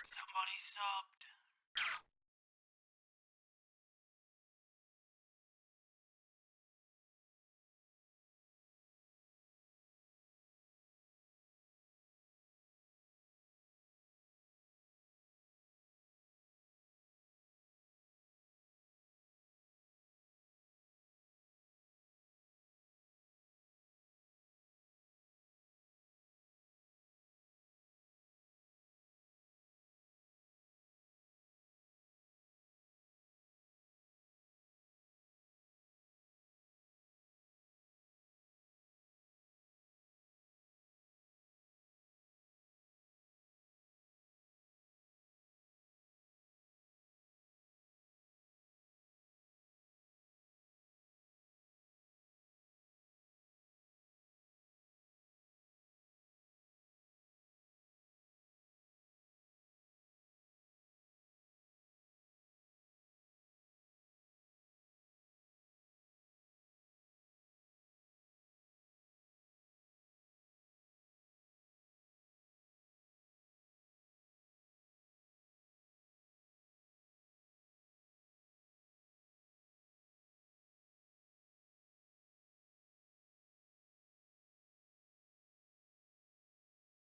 Somebody subbed.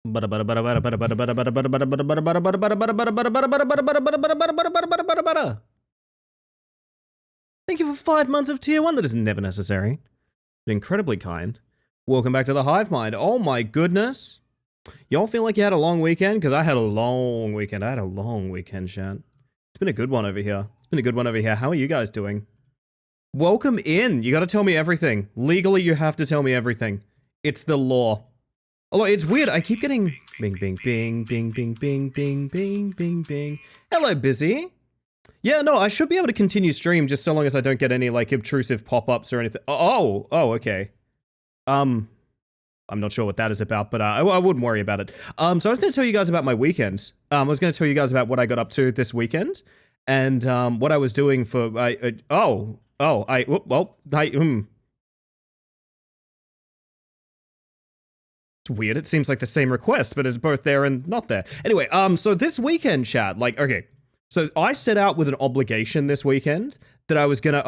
Thank you for 5 months of tier 1. That is never necessary. Incredibly kind. Welcome back to the Hive Mind. Oh my goodness. Y'all feel like you had a long weekend? Because I had a long weekend. Chat. It's been a good one over here. How are you guys doing? Welcome in. You gotta tell me everything. Legally, you have to tell me everything. It's the law. Although, it's weird. I keep getting bing, bing, bing, bing, bing, bing, bing, bing, bing, bing. Hello, Busy. Yeah, no, I should be able to continue stream just so long as I don't get any, like, obtrusive pop-ups or anything. Oh, okay. I'm not sure what that is about, but I wouldn't worry about it. So I was going to tell you guys about my weekend. I was going to tell you guys about what I got up to this weekend and what I was doing for. It's weird. It seems like the same request, but it's both there and not there. Anyway, so this weekend, chat, like, okay. So I set out with an obligation this weekend that I was gonna.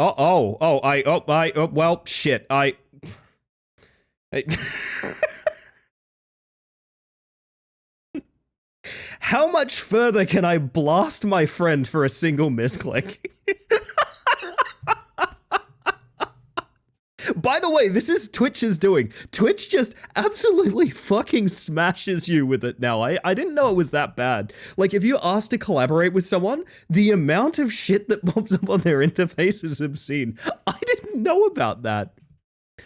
Shit. How much further can I blast my friend for a single misclick? By the way, this is Twitch's doing. Twitch just absolutely fucking smashes you with it now. I didn't know it was that bad. Like, if you ask to collaborate with someone, the amount of shit that pops up on their interface is obscene. I didn't know about that.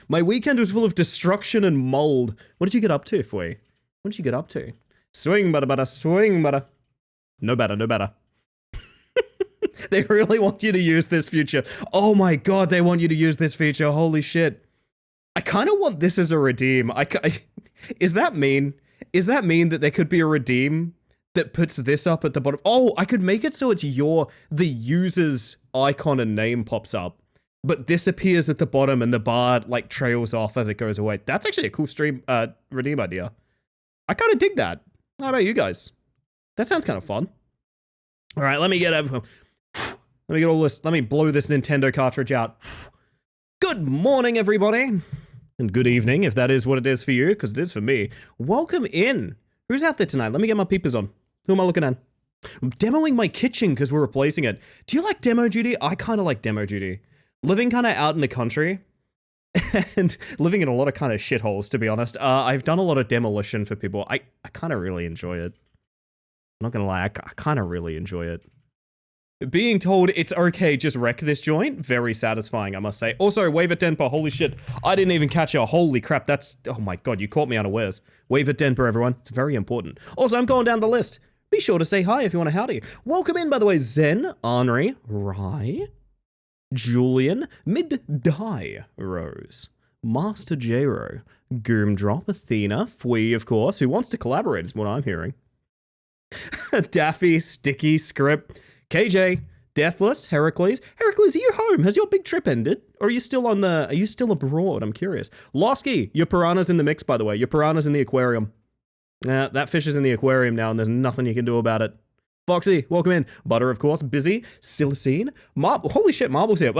My weekend was full of destruction and mold. What did you get up to, Fui? What did you get up to? Swing, butter, swing, butter. No better. They really want you to use this feature. Oh my god, they want you to use this feature. Holy shit. I kind of want this as a redeem. Is that mean? Is that mean that there could be a redeem that puts this up at the bottom? Oh, I could make it so it's the user's icon and name pops up, but this appears at the bottom and the bar like trails off as it goes away. That's actually a cool redeem idea. I kind of dig that. How about you guys? That sounds kind of fun. All right, let me get over. Let me get all this. Let me blow this Nintendo cartridge out. Good morning, everybody. And good evening, if that is what it is for you, because it is for me. Welcome in. Who's out there tonight? Let me get my peepers on. Who am I looking at? I'm demoing my kitchen because we're replacing it. Do you like demo duty? I kind of like demo duty. Living kind of out in the country and living in a lot of kind of shitholes, to be honest. I've done a lot of demolition for people. I kind of really enjoy it. I'm not going to lie, I kind of really enjoy it. Being told it's okay, just wreck this joint, very satisfying, I must say. Also, wave at Denpa, holy shit. I didn't even catch you. Holy crap, that's... Oh my god, you caught me unawares. Wave at Denpa, everyone. It's very important. Also, I'm going down the list. Be sure to say hi if you want a howdy. Welcome in, by the way, Zen, Henri, Rye, Julian, Mid-Die, Rose, Master J-Ro, Goomdrop, Athena, Fwee, of course, who wants to collaborate is what I'm hearing. Daffy, Sticky, Script, KJ, Deathless, Heracles. Heracles, are you home? Has your big trip ended? Or are you still abroad? I'm curious. Losky, your piranha's in the mix, by the way. Your piranha's in the aquarium. That fish is in the aquarium now, and there's nothing you can do about it. Foxy, welcome in. Butter, of course. Busy. Silicene. Holy shit, Marble's here.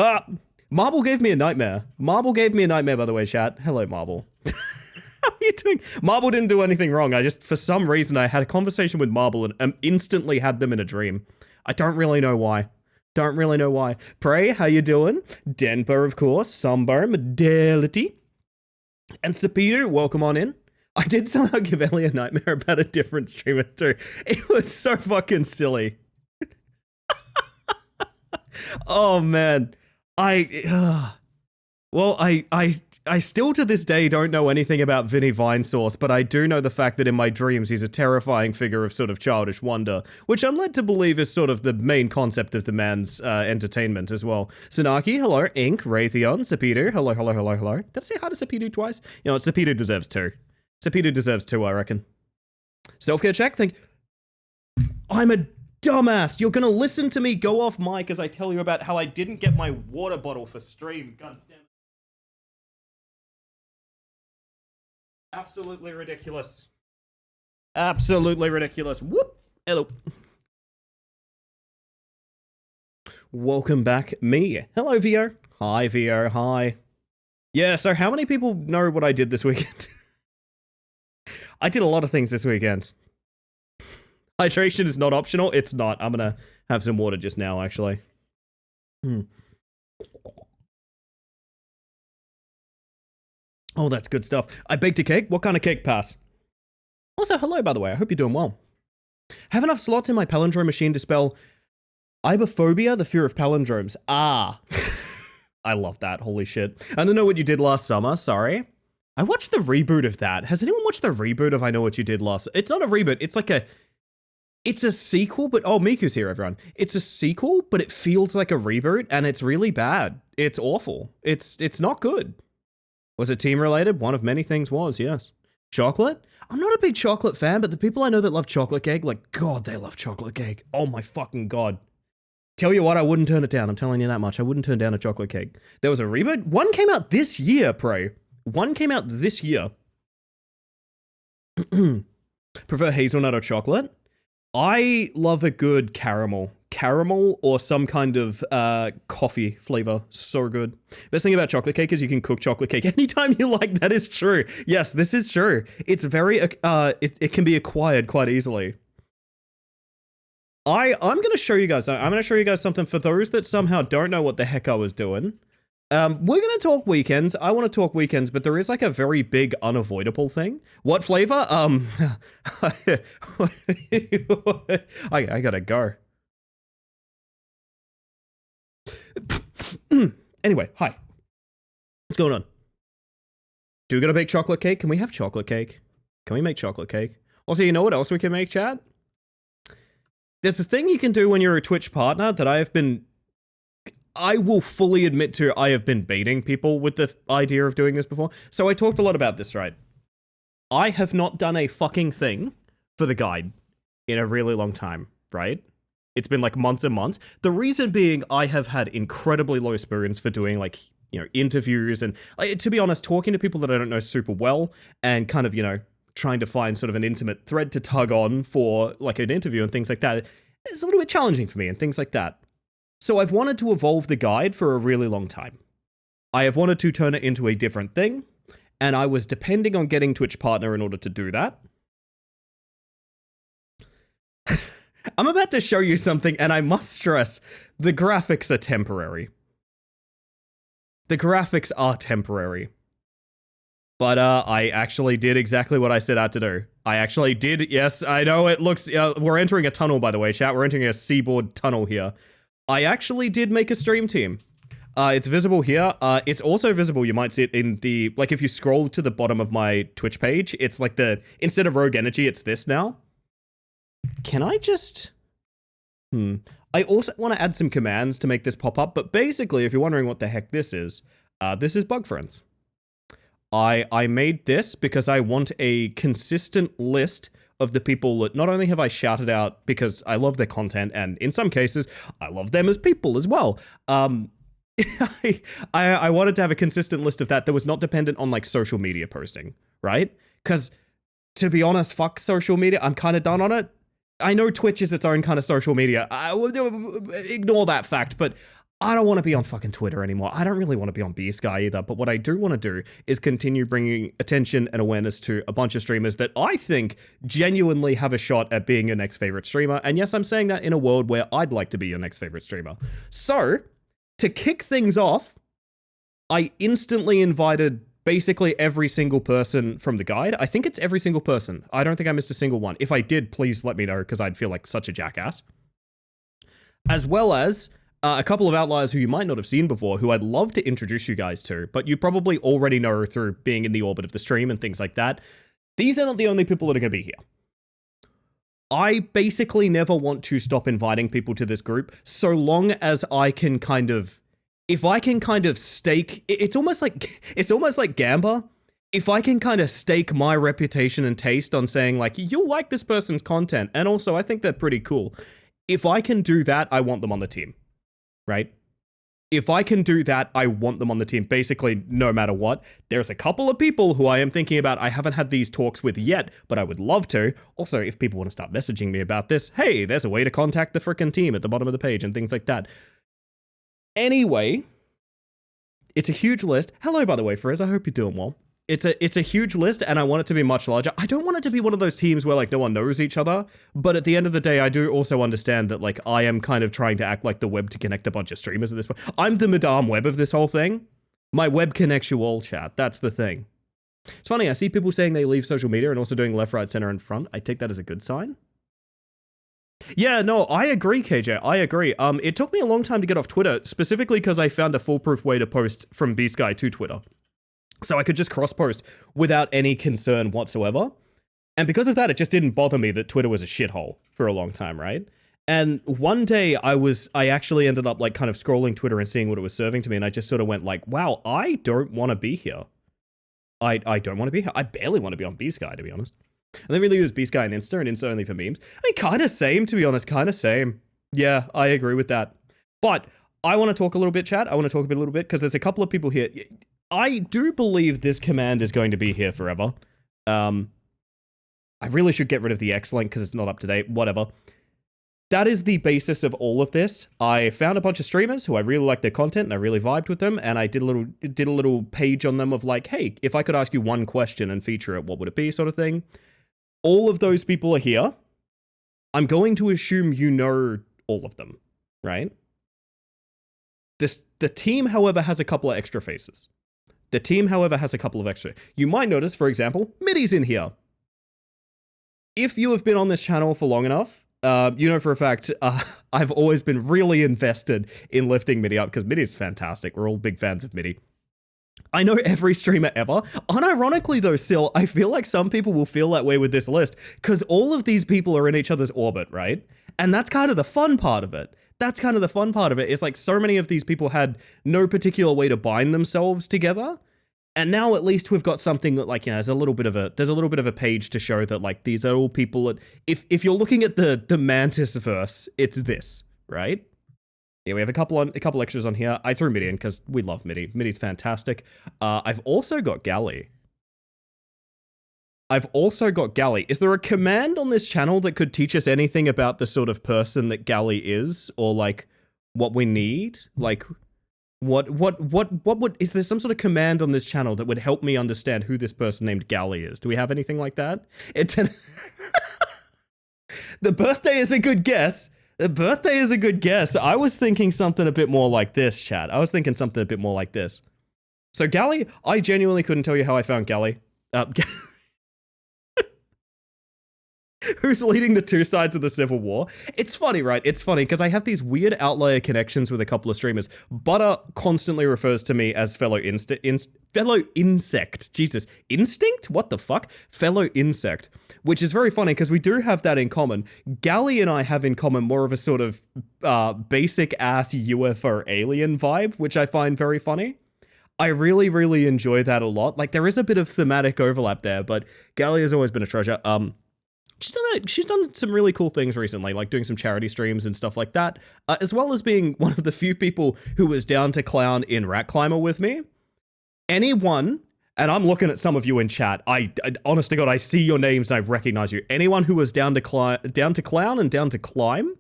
Marble gave me a nightmare. Marble gave me a nightmare, by the way, chat. Hello, Marble. How are you doing? Marble didn't do anything wrong. For some reason, I had a conversation with Marble and instantly had them in a dream. I don't really know why. Prey, how you doing? Denver, of course. Sumber, Modality. And Sapito, welcome on in. I did somehow give Ellie a nightmare about a different streamer too. It was so fucking silly. Oh man. I still to this day don't know anything about Vinny Vinesource, but I do know the fact that in my dreams he's a terrifying figure of sort of childish wonder, which I'm led to believe is sort of the main concept of the man's entertainment as well. Sanaki, hello. Ink, Raytheon, Sapidu, hello. Did I say hi to Sapidu twice? You know what, Sapidu deserves two. Sapidu deserves two, I reckon. Self-care check, I'm a dumbass. You're gonna listen to me go off mic as I tell you about how I didn't get my water bottle for stream. God damn it. Absolutely ridiculous. Absolutely ridiculous. Whoop. Hello. Welcome back, me. Hello, VO. Hi, VO. Hi. Yeah, so how many people know what I did this weekend? I did a lot of things this weekend. Hydration is not optional. It's not. I'm gonna have some water just now, actually. Oh, that's good stuff. I baked a cake. What kind of cake, Pass? Also, hello, by the way. I hope you're doing well. Have enough slots in my palindrome machine to spell ibophobia, the fear of palindromes. Ah. I love that. Holy shit. I don't know what you did last summer. Sorry. I watched the reboot of that. Has anyone watched the reboot of I Know What You Did Last? It's not a reboot. It's like it's a sequel, but oh, Miku's here, everyone. It's a sequel, but it feels like a reboot, and it's really bad. It's awful. It's not good. Was it team related? One of many things was, yes. Chocolate? I'm not a big chocolate fan, but the people I know that love chocolate cake, like, God, they love chocolate cake. Oh my fucking God. Tell you what, I wouldn't turn it down. I'm telling you that much. I wouldn't turn down a chocolate cake. There was a reboot. One came out this year, Prey. One came out this year. Prefer hazelnut or chocolate? I love a good caramel. Caramel or some kind of coffee flavor. So good. Best thing about chocolate cake is you can cook chocolate cake anytime you like. That is true. Yes, this is true. It's very, it can be acquired quite easily. I'm going to show you guys, something for those that somehow don't know what the heck I was doing. We're going to talk weekends. I want to talk weekends, but there is like a very big unavoidable thing. What flavor? I gotta go. Anyway, hi. What's going on? Do we gotta bake chocolate cake? Can we have chocolate cake? Can we make chocolate cake? Also, you know what else we can make, chat? There's a thing you can do when you're a Twitch partner that I will fully admit to, I have been baiting people with the idea of doing this before. So I talked a lot about this, right? I have not done a fucking thing for the guide in a really long time, right? It's been like months and months. The reason being I have had incredibly low spoons for doing like, you know, interviews and to be honest, talking to people that I don't know super well and kind of, you know, trying to find sort of an intimate thread to tug on for like an interview and things like that. It's a little bit challenging for me and things like that. So I've wanted to evolve the guide for a really long time. I have wanted to turn it into a different thing, and I was depending on getting Twitch Partner in order to do that. I'm about to show you something, and I must stress, the graphics are temporary. The graphics are temporary. But I actually did exactly what I set out to do. I actually did, yes, I know it looks, we're entering a tunnel, by the way, chat. We're entering a seaboard tunnel here. I actually did make a stream team. It's visible here. It's also visible, you might see it in the, like if you scroll to the bottom of my Twitch page, it's like the, instead of Rogue Energy, it's this now. Can I just, I also want to add some commands to make this pop up, but basically, if you're wondering what the heck this is Bug Friends. I made this because I want a consistent list of the people that not only have I shouted out because I love their content, and in some cases, I love them as people as well. I wanted to have a consistent list of that was not dependent on like social media posting, right? Because to be honest, fuck social media. I'm kind of done on it. I know Twitch is its own kind of social media. I would ignore that fact, but I don't want to be on fucking Twitter anymore. I don't really want to be on B-Sky either, but what I do want to do is continue bringing attention and awareness to a bunch of streamers that I think genuinely have a shot at being your next favorite streamer. And yes, I'm saying that in a world where I'd like to be your next favorite streamer. So, to kick things off, I instantly invited basically every single person from the guide. I think it's every single person. I don't think I missed a single one. If I did, please let me know, because I'd feel like such a jackass. As well as a couple of outliers who you might not have seen before, who I'd love to introduce you guys to, but you probably already know through being in the orbit of the stream and things like that. These are not the only people that are going to be here. I basically never want to stop inviting people to this group, so long as I can kind of, if I can kind of stake, it's almost like Gamba. If I can kind of stake my reputation and taste on saying like, you'll like this person's content, and also I think they're pretty cool. If I can do that, I want them on the team. Right? If I can do that, I want them on the team, basically no matter what. There's a couple of people who I am thinking about I haven't had these talks with yet, but I would love to. Also, if people want to start messaging me about this, hey, there's a way to contact the frickin' team at the bottom of the page and things like that. Anyway, it's a huge list. Hello, by the way, Frizz, I hope you're doing well. It's a huge list, and I want it to be much larger. I don't want it to be one of those teams where like no one knows each other, but at the end of the day, I do also understand that like I am kind of trying to act like the web to connect a bunch of streamers at this point. I'm the Madame Web of this whole thing. My web connects you all, chat. That's the thing. It's funny, I see people saying they leave social media and also doing left, right, center, and front. I take that as a good sign. Yeah, no, I agree, KJ. I agree. It took me a long time to get off Twitter, specifically because I found a foolproof way to post from B-Sky to Twitter. So I could just cross-post without any concern whatsoever. And because of that, it just didn't bother me that Twitter was a shithole for a long time, right? And one day I actually ended up like kind of scrolling Twitter and seeing what it was serving to me, and I just sort of went like, wow, I don't want to be here. I don't want to be here. I barely want to be on B-Sky, to be honest. And they really use B-Sky and Insta only for memes. I mean, kind of same, to be honest, kind of same. Yeah, I agree with that. But I want to talk a little bit, chat. I want to talk a little bit, because there's a couple of people here. I do believe this command is going to be here forever. I really should get rid of the X link because it's not up to date. Whatever. That is the basis of all of this. I found a bunch of streamers who I really liked their content and I really vibed with them, and I did a little page on them of like, hey, if I could ask you one question and feature it, what would it be, sort of thing. All of those people are here. I'm going to assume you know all of them, right? The team, however, has a couple of extra faces. The team, however, has a couple of extra. You might notice, for example, Middy's in here. If you have been on this channel for long enough, you know for a fact, I've always been really invested in lifting Middy up, because Middy's fantastic. We're all big fans of Middy. I know every streamer ever. Unironically though, Sil, I feel like some people will feel that way with this list, because all of these people are in each other's orbit, right? And that's kind of the fun part of it. That's kind of the fun part of it. It's like so many of these people had no particular way to bind themselves together. And now at least we've got something that, like, you know, there's a little bit of a page to show that like these are all people that if you're looking at the Mantis verse, it's this, right? Yeah, we have a couple extras on here. I threw Middy in because we love Middy. Middy's fantastic. I've also got Galley. Is there a command on this channel that could teach us anything about the sort of person that Galley is, or like what we need? Like, what would, is there some sort of command on this channel that would help me understand who this person named Gally is? Do we have anything like that? The birthday is a good guess. The birthday is a good guess. I was thinking something a bit more like this, chat. I was thinking something a bit more like this. So Gally, I genuinely couldn't tell you how I found Gally. Who's leading the two sides of the Civil War? It's funny, right? It's funny because I have these weird outlier connections with a couple of streamers. Butter constantly refers to me as fellow insect. Jesus, instinct? What the fuck? Fellow insect, which is very funny because we do have that in common. Gally and I have in common more of a sort of basic ass UFO alien vibe, which I find very funny. I really, really enjoy that a lot. Like, there is a bit of thematic overlap there, but Gally has always been a treasure. She's done some really cool things recently, like doing some charity streams and stuff like that, as well as being one of the few people who was down to clown in Rat Climber with me. Anyone, and I'm looking at some of you in chat, I honest to God, I see your names and I recognize you. Anyone who was down to clown and down to climb,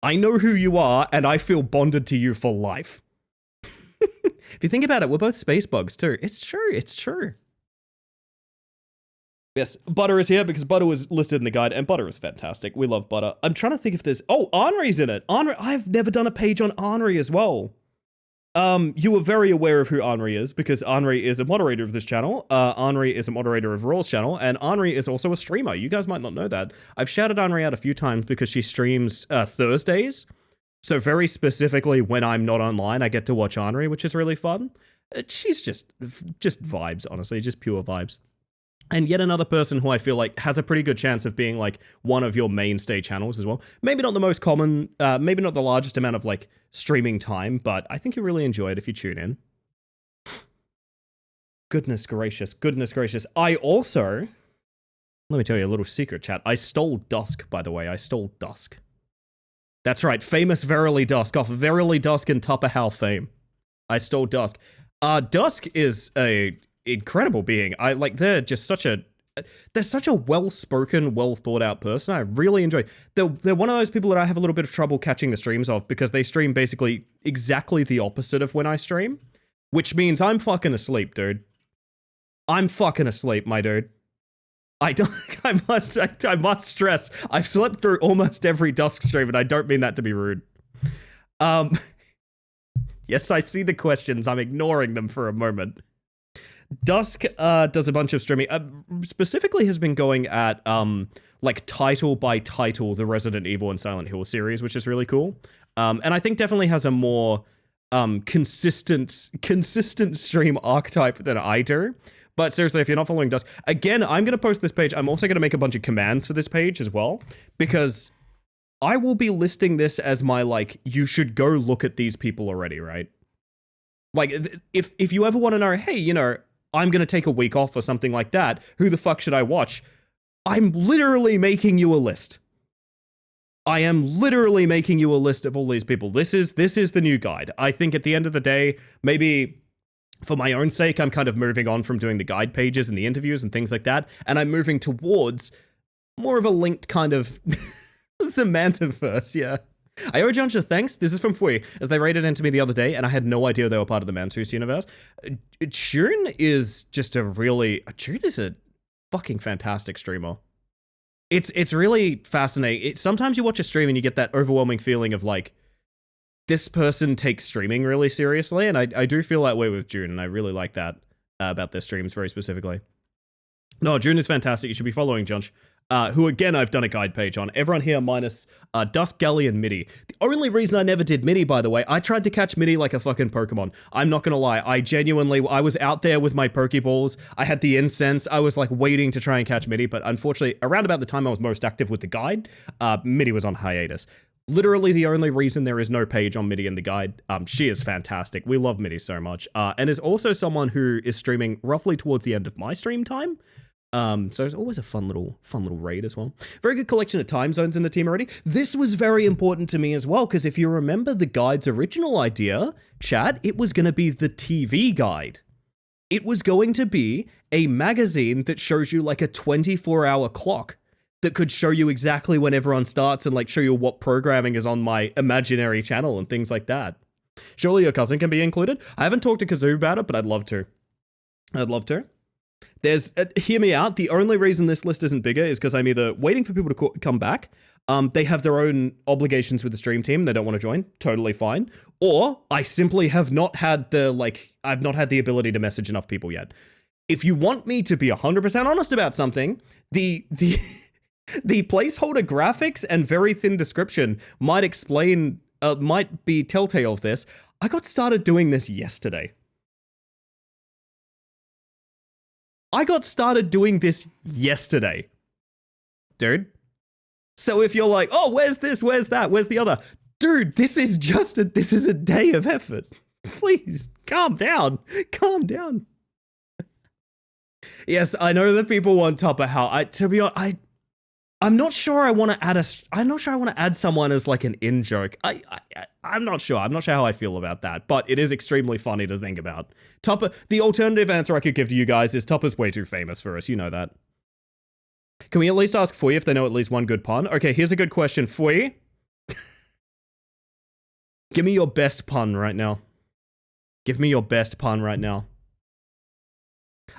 I know who you are, and I feel bonded to you for life. If you think about it, we're both space bugs too. It's true, it's true. Yes, Butter is here because Butter was listed in the guide, and Butter is fantastic. We love Butter. I'm trying to think if there's... Oh, Henri's in it. Henri, I've never done a page on Henri as well. You were very aware of who Henri is because Henri is a moderator of this channel. Henri is a moderator of Raw's channel, and Henri is also a streamer. You guys might not know that. I've shouted Henri out a few times because she streams Thursdays. So very specifically, when I'm not online, I get to watch Henri, which is really fun. She's just vibes, honestly, just pure vibes. And yet another person who I feel like has a pretty good chance of being like one of your mainstay channels as well. Maybe not the most common, maybe not the largest amount of like streaming time, but I think you really enjoy it if you tune in. Goodness gracious, goodness gracious. I also, let me tell you a little secret, chat. I stole Dusk, by the way. I stole Dusk. That's right, famous Verily Dusk off Verily Dusk and Tupper How fame. I stole Dusk. Dusk is a incredible being. They're such a well-spoken, well-thought-out person. I really enjoy. They're one of those people that I have a little bit of trouble catching the streams of because they stream basically exactly the opposite of when I stream, which means I'm fucking asleep, dude. I'm fucking asleep, my dude. I must stress, I've slept through almost every Dusk stream, and I don't mean that to be rude. Yes, I see the questions. I'm ignoring them for a moment. Dusk does a bunch of streaming, specifically has been going at like title by title the Resident Evil and Silent Hill series, which is really cool. And I think definitely has a more consistent stream archetype than I do. But seriously, if you're not following Dusk, again, I'm going to post this page. I'm also going to make a bunch of commands for this page as well, because I will be listing this as my, like, you should go look at these people already, right? Like, if you ever want to know, hey, you know, I'm going to take a week off or something like that, who the fuck should I watch? I'm literally making you a list. I am literally making you a list of all these people. This is the new guide. I think at the end of the day, maybe for my own sake, I'm kind of moving on from doing the guide pages and the interviews and things like that, and I'm moving towards more of a linked kind of the Mantiverse, yeah. I owe John thanks. This is from Fui, as they raided into me the other day, and I had no idea they were part of the Mantis universe. June is just June is a fucking fantastic streamer. It's really fascinating. Sometimes you watch a stream and you get that overwhelming feeling of like, this person takes streaming really seriously, and I do feel that way with June, and I really like that about their streams very specifically. No, June is fantastic. You should be following Junch. Who again I've done a guide page on. Everyone here minus Dusk, Gally, and Mitty. The only reason I never did Mitty, by the way, I tried to catch Mitty like a fucking Pokemon. I'm not gonna lie, I was out there with my Pokeballs, I had the incense, I was like waiting to try and catch Mitty, but unfortunately, around about the time I was most active with the guide, Mitty was on hiatus. Literally the only reason there is no page on Mitty in the guide. She is fantastic. We love Mitty so much. And is also someone who is streaming roughly towards the end of my stream time. So it's always a fun little raid as well. Very good collection of time zones in the team already. This was very important to me as well, because if you remember the guide's original idea, chat, it was going to be the TV guide. It was going to be a magazine that shows you like a 24-hour clock that could show you exactly when everyone starts and like show you what programming is on my imaginary channel and things like that. Surely your cousin can be included. I haven't talked to Kazoo about it, but I'd love to. I'd love to. There's hear me out. The only reason this list isn't bigger is because I'm either waiting for people to come back. They have their own obligations with the stream team. They don't want to join. Totally fine. Or I simply have not had I've not had the ability to message enough people yet. If you want me to be 100% honest about something, the placeholder graphics and very thin description might be telltale of this. I got started doing this yesterday. Dude. So if you're like, oh, where's this, where's that, where's the other? Dude, this is a day of effort. Please, calm down. Yes, I know that people want Topper how to be honest, I'm not sure I want to add someone as like an in-joke. I'm not sure. I'm not sure how I feel about that, but it is extremely funny to think about. Topper, the alternative answer I could give to you guys is Topper's way too famous for us. You know that. Can we at least ask Fui if they know at least one good pun? Okay, here's a good question. Fui, give me your best pun right now.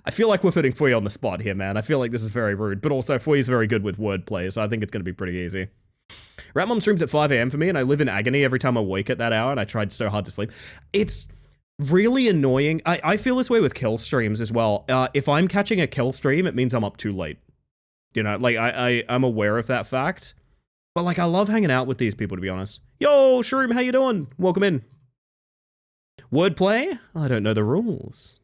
I feel like we're putting Fui on the spot here, man. I feel like this is very rude, but also Fui's very good with wordplay, so I think it's going to be pretty easy. Ratmom streams at 5 a.m. for me, and I live in agony every time I wake at that hour, and I tried so hard to sleep. It's really annoying. I feel this way with kill streams as well. If I'm catching a kill stream, it means I'm up too late. You know, like, I'm aware of that fact. But, like, I love hanging out with these people, to be honest. Yo, Shroom, how you doing? Welcome in. Wordplay? I don't know the rules.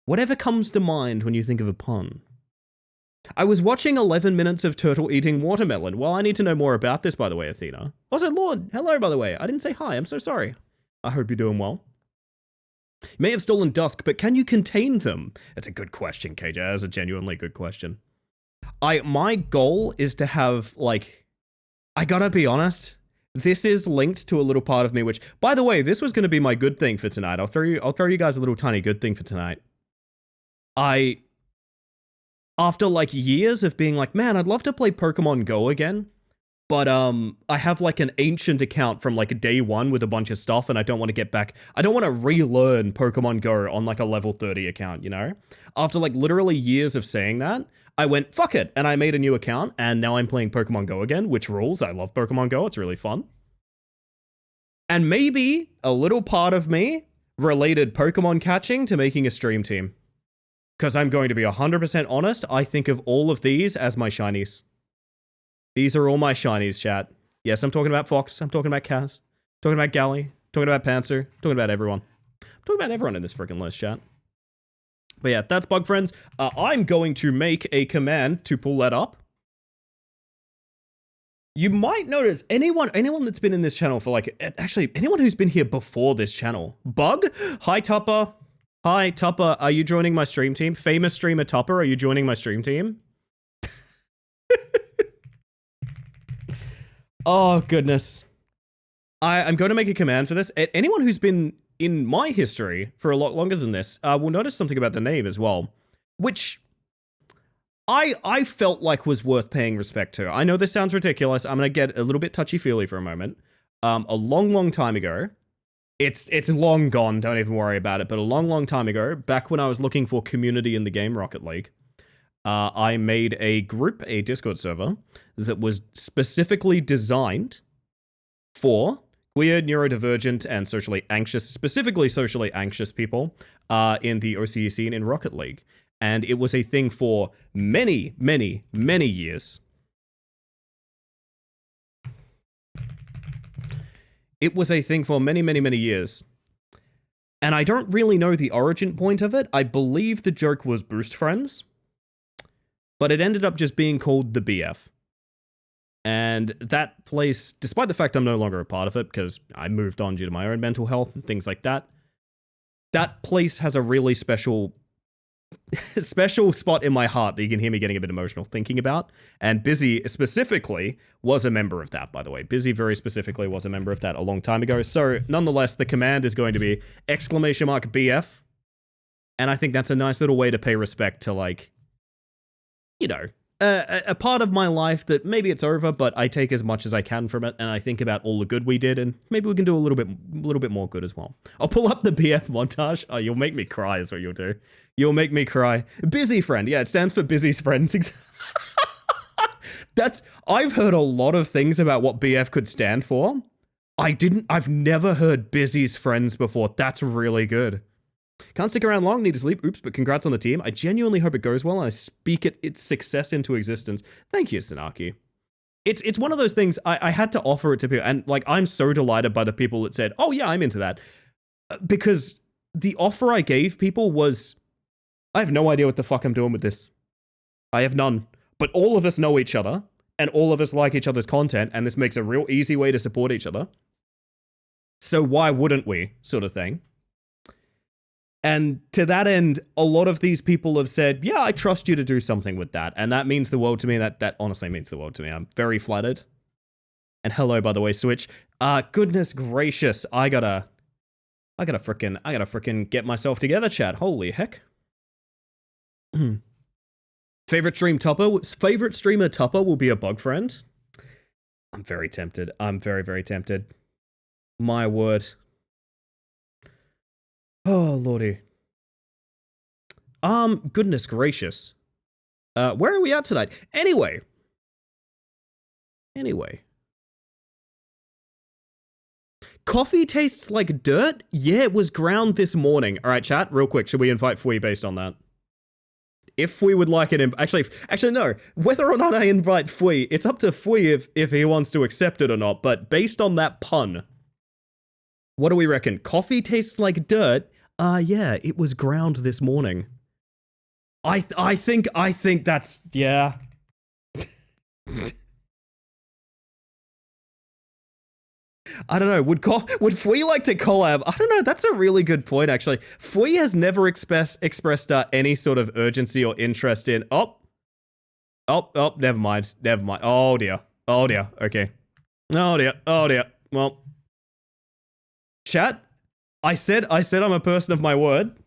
Whatever comes to mind when you think of a pun. I was watching 11 minutes of turtle eating watermelon. Well, I need to know more about this, by the way, Athena. Also, Lord, hello, by the way. I didn't say hi. I'm so sorry. I hope you're doing well. You may have stolen Dusk, but can you contain them? That's a good question, KJ. That's a genuinely good question. My goal is to have, like, I gotta be honest, this is linked to a little part of me, which, by the way, this was going to be my good thing for tonight. I'll throw you guys a little tiny good thing for tonight. After like years of being like, man, I'd love to play Pokemon Go again, but I have like an ancient account from like day one with a bunch of stuff, and I don't want to get back. I don't want to relearn Pokemon Go on like a level 30 account, you know? After like literally years of saying that, I went, fuck it, and I made a new account, and now I'm playing Pokemon Go again, which rules. I love Pokemon Go, it's really fun. And maybe a little part of me related Pokemon catching to making a stream team. Because I'm going to be 100% honest, I think of all of these as my shinies. These are all my shinies, chat. Yes, I'm talking about Fox, I'm talking about Kaz, talking about Gally, talking about Panzer, talking about everyone. I'm talking about everyone in this freaking list, chat. But yeah, that's Bug Friends. I'm going to make a command to pull that up. You might notice anyone that's been in this channel for like, actually, anyone who's been here before this channel. Bug? Hi, Tupper. Hi, Tupper. Are you joining my stream team? Famous streamer Tupper, are you joining my stream team? Oh, goodness. I'm going to make a command for this. Anyone who's been in my history for a lot longer than this will notice something about the name as well, which I felt like was worth paying respect to. I know this sounds ridiculous. I'm going to get a little bit touchy-feely for a moment. A long time ago, it's long gone, don't even worry about it, but a long time ago, back when I was looking for community in the game Rocket League, I made a group, a Discord server, that was specifically designed for queer, neurodivergent, and socially anxious, specifically socially anxious people in the OCE scene in Rocket League. And it was a thing for many years. It was a thing for many years. And I don't really know the origin point of it. I believe the joke was Boost Friends. But it ended up just being called the BF. And that place, despite the fact I'm no longer a part of it, because I moved on due to my own mental health and things like that, that place has a really special spot in my heart that you can hear me getting a bit emotional thinking about. And Busy specifically was a member of that, by the way. Busy very specifically was a member of that a long time ago. So nonetheless, the command is going to be !BF. And I think that's a nice little way to pay respect to, like, you know, a part of my life that maybe it's over, but I take as much as I can from it, and I think about all the good we did, and maybe we can do a little bit more good as well. I'll pull up the BF montage. Oh, you'll make me cry is what you'll do. You'll make me cry. Busy friend. Yeah, it stands for Busy Friends. I've heard a lot of things about what BF could stand for. I've never heard Busy's Friends before. That's really good. Can't stick around long, need to sleep. Oops, but congrats on the team. I genuinely hope it goes well, and I speak its success into existence. Thank you, Sanaki. It's one of those things I had to offer it to people, and like I'm so delighted by the people that said, oh yeah, I'm into that. Because the offer I gave people was, I have no idea what the fuck I'm doing with this. I have none. But all of us know each other, and all of us like each other's content, and this makes a real easy way to support each other. So why wouldn't we, sort of thing. And to that end, a lot of these people have said, yeah, I trust you to do something with that. And that means the world to me. That honestly means the world to me. I'm very flattered. And hello, by the way, Switch. Goodness gracious. I gotta frickin' get myself together, chat. Holy heck. Favorite streamer Tupper will be a bug friend. I'm very tempted. I'm very, very tempted. My word. Oh, lordy. Goodness gracious. Where are we at tonight? Anyway. Coffee tastes like dirt? Yeah, it was ground this morning. All right, chat, real quick. Should we invite Fui based on that? If we would like it, actually, no. Whether or not I invite Fui, it's up to Fui if he wants to accept it or not. But based on that pun, what do we reckon? Coffee tastes like dirt? Yeah, it was ground this morning. I think that's, yeah. I don't know, would Fui like to collab? I don't know, that's a really good point, actually. Fui has never expressed any sort of urgency or interest in, oh, never mind. Oh dear, okay. Oh dear, well. Chat, I said I'm a person of my word.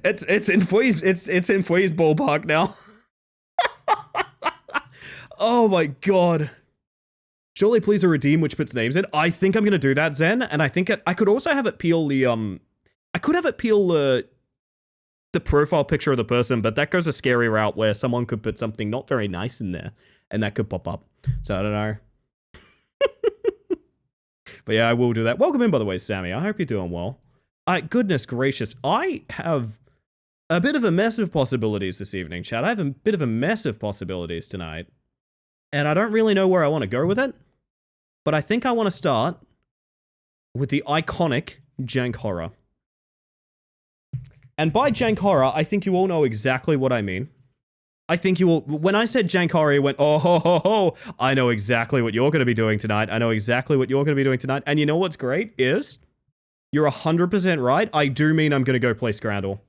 It's in Fui's ballpark now. Oh my god. Surely please a redeem which puts names in. I think I'm gonna do that, Zen, and I think I could also have it peel the I could have it peel the profile picture of the person, but that goes a scary route where someone could put something not very nice in there, and that could pop up. So I don't know. But yeah, I will do that. Welcome in, by the way, Sammy. I hope you're doing well. Goodness gracious, I have a bit of a mess of possibilities this evening, chat. I have a bit of a mess of possibilities tonight, and I don't really know where I want to go with it, but I think I want to start with the iconic Jank Horror. And by Jank Horror, I think you all know exactly what I mean. I think you will. When I said Jank Horror, you went, oh, ho, ho, ho. I know exactly what you're going to be doing tonight. I know exactly what you're going to be doing tonight. And you know what's great is, you're 100% right. I do mean I'm going to go play Scrandle.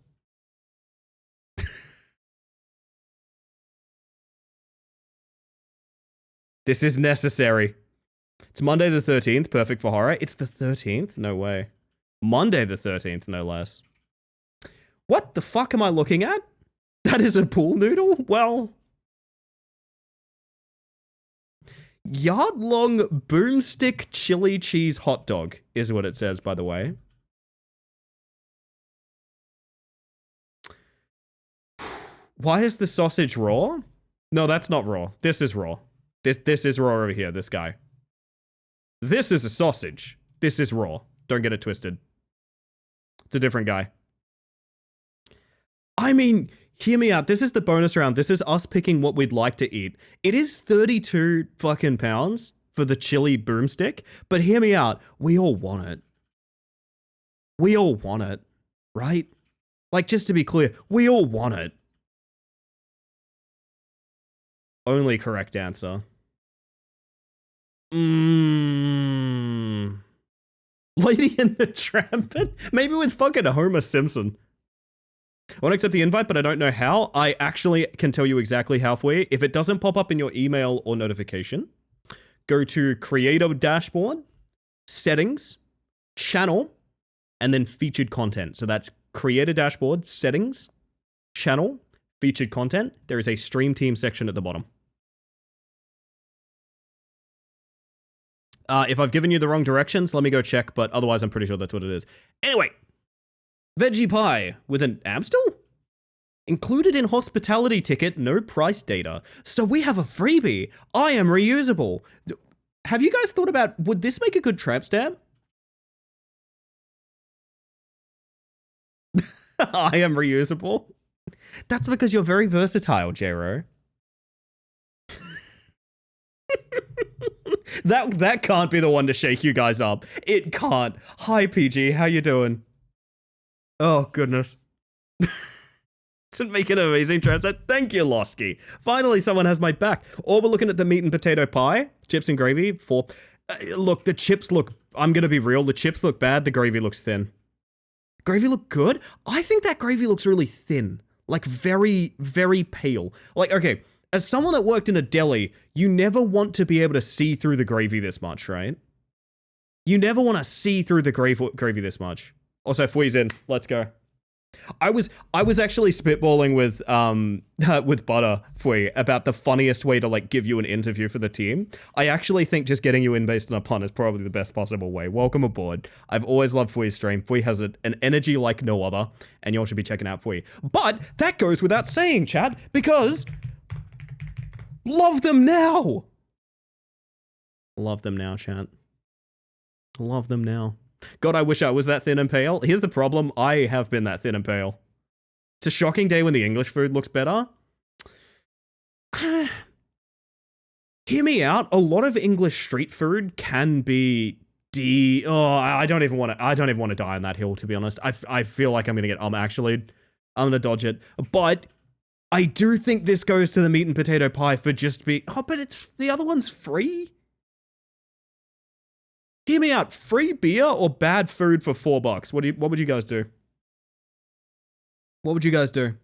This is necessary. It's Monday the 13th, perfect for horror. It's the 13th? No way. Monday the 13th, no less. What the fuck am I looking at? That is a pool noodle? Well... Yard-long boomstick chili cheese hot dog is what it says, by the way. Why is the sausage raw? No, that's not raw. This is raw. This is raw over here, this guy. This is a sausage. This is raw. Don't get it twisted. It's a different guy. I mean, hear me out. This is the bonus round. This is us picking what we'd like to eat. It is 32 fucking pounds for the chili boomstick, but hear me out. We all want it. We all want it, right? Like, just to be clear, we all want it. Only correct answer. Lady in the Trampet? Maybe with fucking Homer Simpson. I want to accept the invite, but I don't know how. I actually can tell you exactly how for you. If it doesn't pop up in your email or notification, go to Creator Dashboard, Settings, Channel, and then featured content. So that's creator dashboard, settings, channel, featured content. There is a stream team section at the bottom. If I've given you the wrong directions, let me go check, but otherwise I'm pretty sure that's what it is. Anyway, veggie pie with an Amstel? Included in hospitality ticket, no price data. So we have a freebie. I am reusable. Have you guys thought about, would this make a good tramp stamp? I am reusable. That's because you're very versatile, Jero. That can't be the one to shake you guys up. It can't. Hi, PG. How you doing? Oh, goodness. Doesn't make an amazing transit. Thank you, Losky. Finally, someone has my back. Or we're looking at the meat and potato pie. Chips and gravy. Look, the chips look... I'm going to be real. The chips look bad. The gravy looks thin. Gravy look good? I think that gravy looks really thin. Like, very, very pale. Like, okay... As someone that worked in a deli, you never want to be able to see through the gravy this much, right? You never want to see through the gravy this much. Also, Fui's in. Let's go. I was actually spitballing with Butter, Fui, about the funniest way to, like, give you an interview for the team. I actually think just getting you in based on a pun is probably the best possible way. Welcome aboard. I've always loved Fui's stream. Fui has an energy like no other, and you all should be checking out Fui. But that goes without saying, chat, because... Love them now! Love them now, chat. Love them now. God, I wish I was that thin and pale. Here's the problem. I have been that thin and pale. It's a shocking day when the English food looks better. Hear me out. A lot of English street food can be I don't even want to die on that hill, to be honest. I feel like I'm gonna dodge it. But I do think this goes to the meat and potato pie for just but it's, the other one's free? Hear me out. Free beer or bad food for $4? What would you guys do? What would you guys do?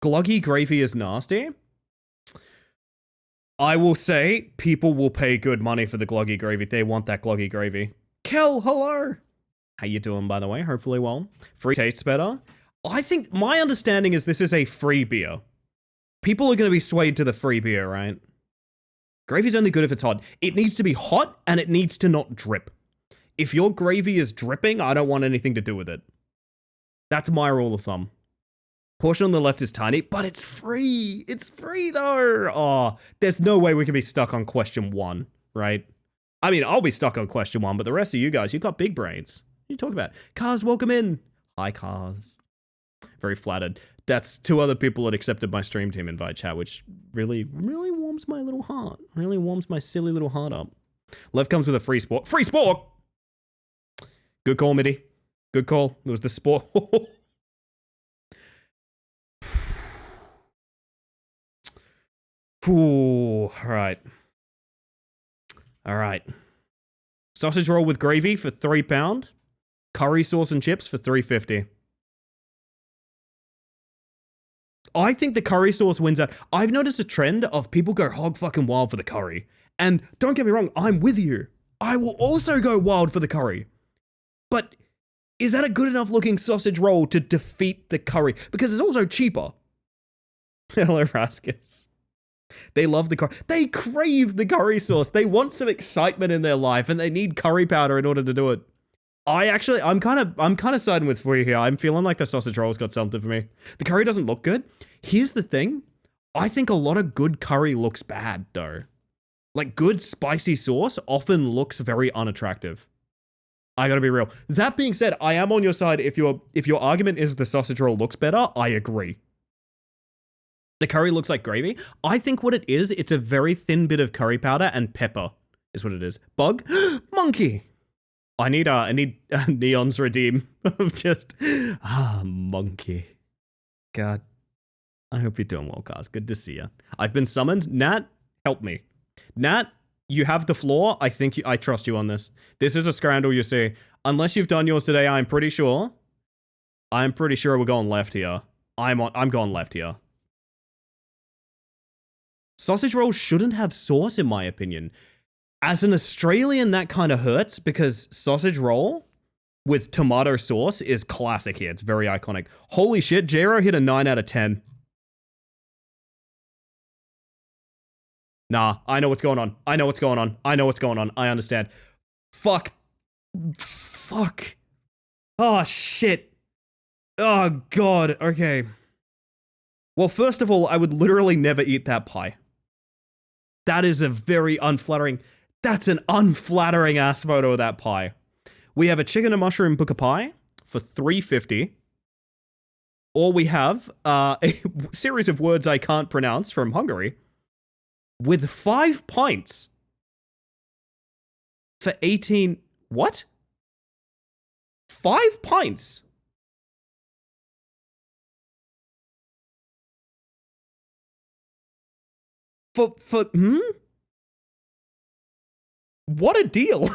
Gluggy gravy is nasty? I will say people will pay good money for the gluggy gravy. They want that gluggy gravy. Kel, hello. How you doing, by the way? Hopefully well. Free tastes better. I think my understanding is this is a free beer. People are going to be swayed to the free beer, right? Gravy's only good if it's hot. It needs to be hot and it needs to not drip. If your gravy is dripping, I don't want anything to do with it. That's my rule of thumb. Portion on the left is tiny, but it's free. It's free though. Oh, there's no way we can be stuck on question 1, right? I mean, I'll be stuck on question 1, but the rest of you guys, you've got big brains. What are you talking about? Cars, welcome in. Hi, Cars. Very flattered. That's 2 other people that accepted my stream team invite, chat, which really, really warms my little heart. Really warms my silly little heart up. Left comes with a free sport. Free sport! Good call, Mitty. Good call. It was the sport. Ooh, alright. Alright. Sausage roll with gravy for £3. Curry sauce and chips for $3.50. I think the curry sauce wins out. I've noticed a trend of people go hog fucking wild for the curry. And don't get me wrong, I'm with you. I will also go wild for the curry. But is that a good enough looking sausage roll to defeat the curry? Because it's also cheaper. Hello, Raskus. They love the curry. They crave the curry sauce. They want some excitement in their life and they need curry powder in order to do it. I'm kind of siding with Fui here. I'm feeling like the sausage roll's got something for me. The curry doesn't look good. Here's the thing. I think a lot of good curry looks bad, though. Like, good spicy sauce often looks very unattractive. I gotta be real. That being said, I am on your side. If your argument is the sausage roll looks better, I agree. The curry looks like gravy. I think what it is, it's a very thin bit of curry powder and pepper is what it is. Bug? Monkey! I need Neon's redeem of just monkey. God, I hope you're doing well, guys. Good to see you. I've been summoned. Nat, help me. Nat, you have the floor. I trust you on this. This is a scandal, you see. Unless you've done yours today, I'm pretty sure we're going left here. I'm going left here. Sausage rolls shouldn't have sauce, in my opinion. As an Australian, that kind of hurts because sausage roll with tomato sauce is classic here. It's very iconic. Holy shit, J-Ro hit a 9 out of 10. Nah, I know what's going on. I know what's going on. I know what's going on. I understand. Fuck. Fuck. Oh, shit. Oh, God. Okay. Well, first of all, I would literally never eat that pie. That is a very unflattering... That's an unflattering ass photo of that pie. We have a chicken and mushroom buka pie for $3.50. Or we have a series of words I can't pronounce from Hungary with 5 pints for 18... What? 5 pints? What a deal.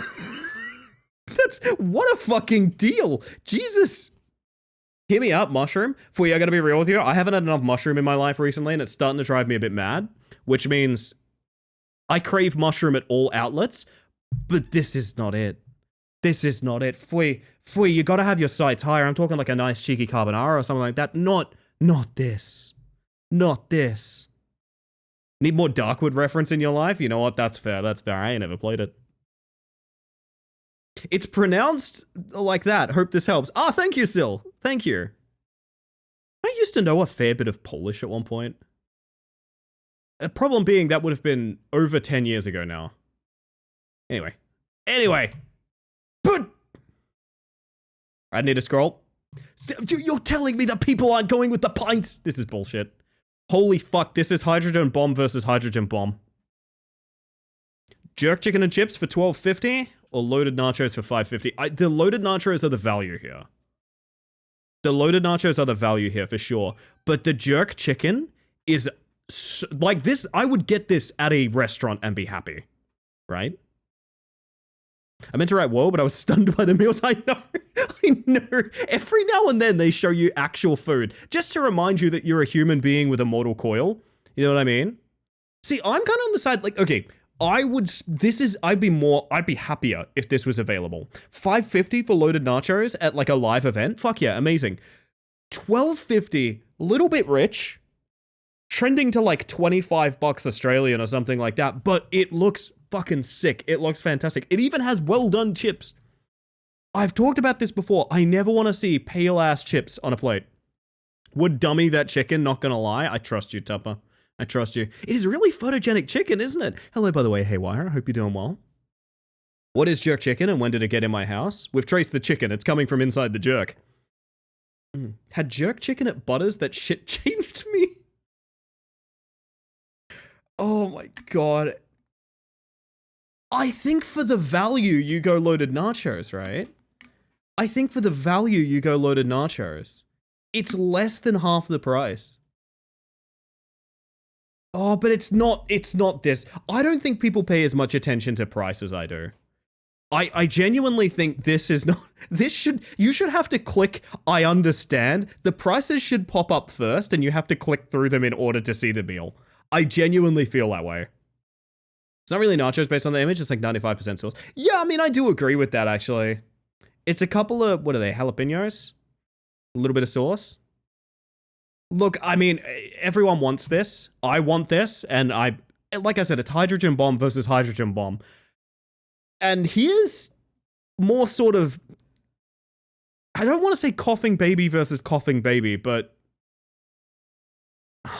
What a fucking deal. Jesus. Hear me out, mushroom. For you, I gotta be real with you. I haven't had enough mushroom in my life recently, and it's starting to drive me a bit mad, which means I crave mushroom at all outlets, but this is not it. This is not it. Fui, you gotta have your sights higher. I'm talking like a nice cheeky carbonara or something like that. Not this. Not this. Need more Darkwood reference in your life? You know what? That's fair. That's fair. I ain't never played it. It's pronounced like that. Hope this helps. Ah, thank you, Sil. Thank you. I used to know a fair bit of Polish at one point. A problem being that would have been over 10 years ago now. Anyway. But I need to scroll. You're telling me that people aren't going with the pints? This is bullshit. Holy fuck, this is Hydrogen Bomb versus Hydrogen Bomb. Jerk chicken and chips for $12.50 or loaded nachos for $5.50? The loaded nachos are the value here. The loaded nachos are the value here for sure. But the jerk chicken is like this. I would get this at a restaurant and be happy, right? I meant to write whoa, but I was stunned by the meals. I know. I know. Every now and then they show you actual food just to remind you that you're a human being with a mortal coil. You know what I mean? See, I'm kind of on the side, like, okay, I'd be happier if this was available. $5.50 for loaded nachos at like a live event? Fuck yeah, amazing. $12.50, little bit rich, trending to like $25 Australian or something like that, but it looks fucking sick. It looks fantastic. It even has well done chips. I've talked about this before. I never want to see pale ass chips on a plate. Would dummy that chicken, not gonna lie. I trust you, Tupper. I trust you. It is really photogenic chicken, isn't it? Hello, by the way, Haywire. I hope you're doing well. What is jerk chicken and when did it get in my house? We've traced the chicken. It's coming from inside the jerk. Had jerk chicken at Butters? That shit changed me. Oh my god. I think for the value, you go loaded nachos, right? I think for the value, you go loaded nachos. It's less than half the price. Oh, but it's not this. I don't think people pay as much attention to price as I do. I genuinely think this is not, you should have to click, I understand. The prices should pop up first and you have to click through them in order to see the meal. I genuinely feel that way. It's not really nachos based on the image, it's like 95% sauce. Yeah, I mean, I do agree with that, actually. It's a couple of, what are they, jalapenos? A little bit of sauce. Look, I mean, everyone wants this. I want this, and like I said, it's Hydrogen Bomb versus Hydrogen Bomb. And here's more sort of, I don't want to say coughing baby versus coughing baby, but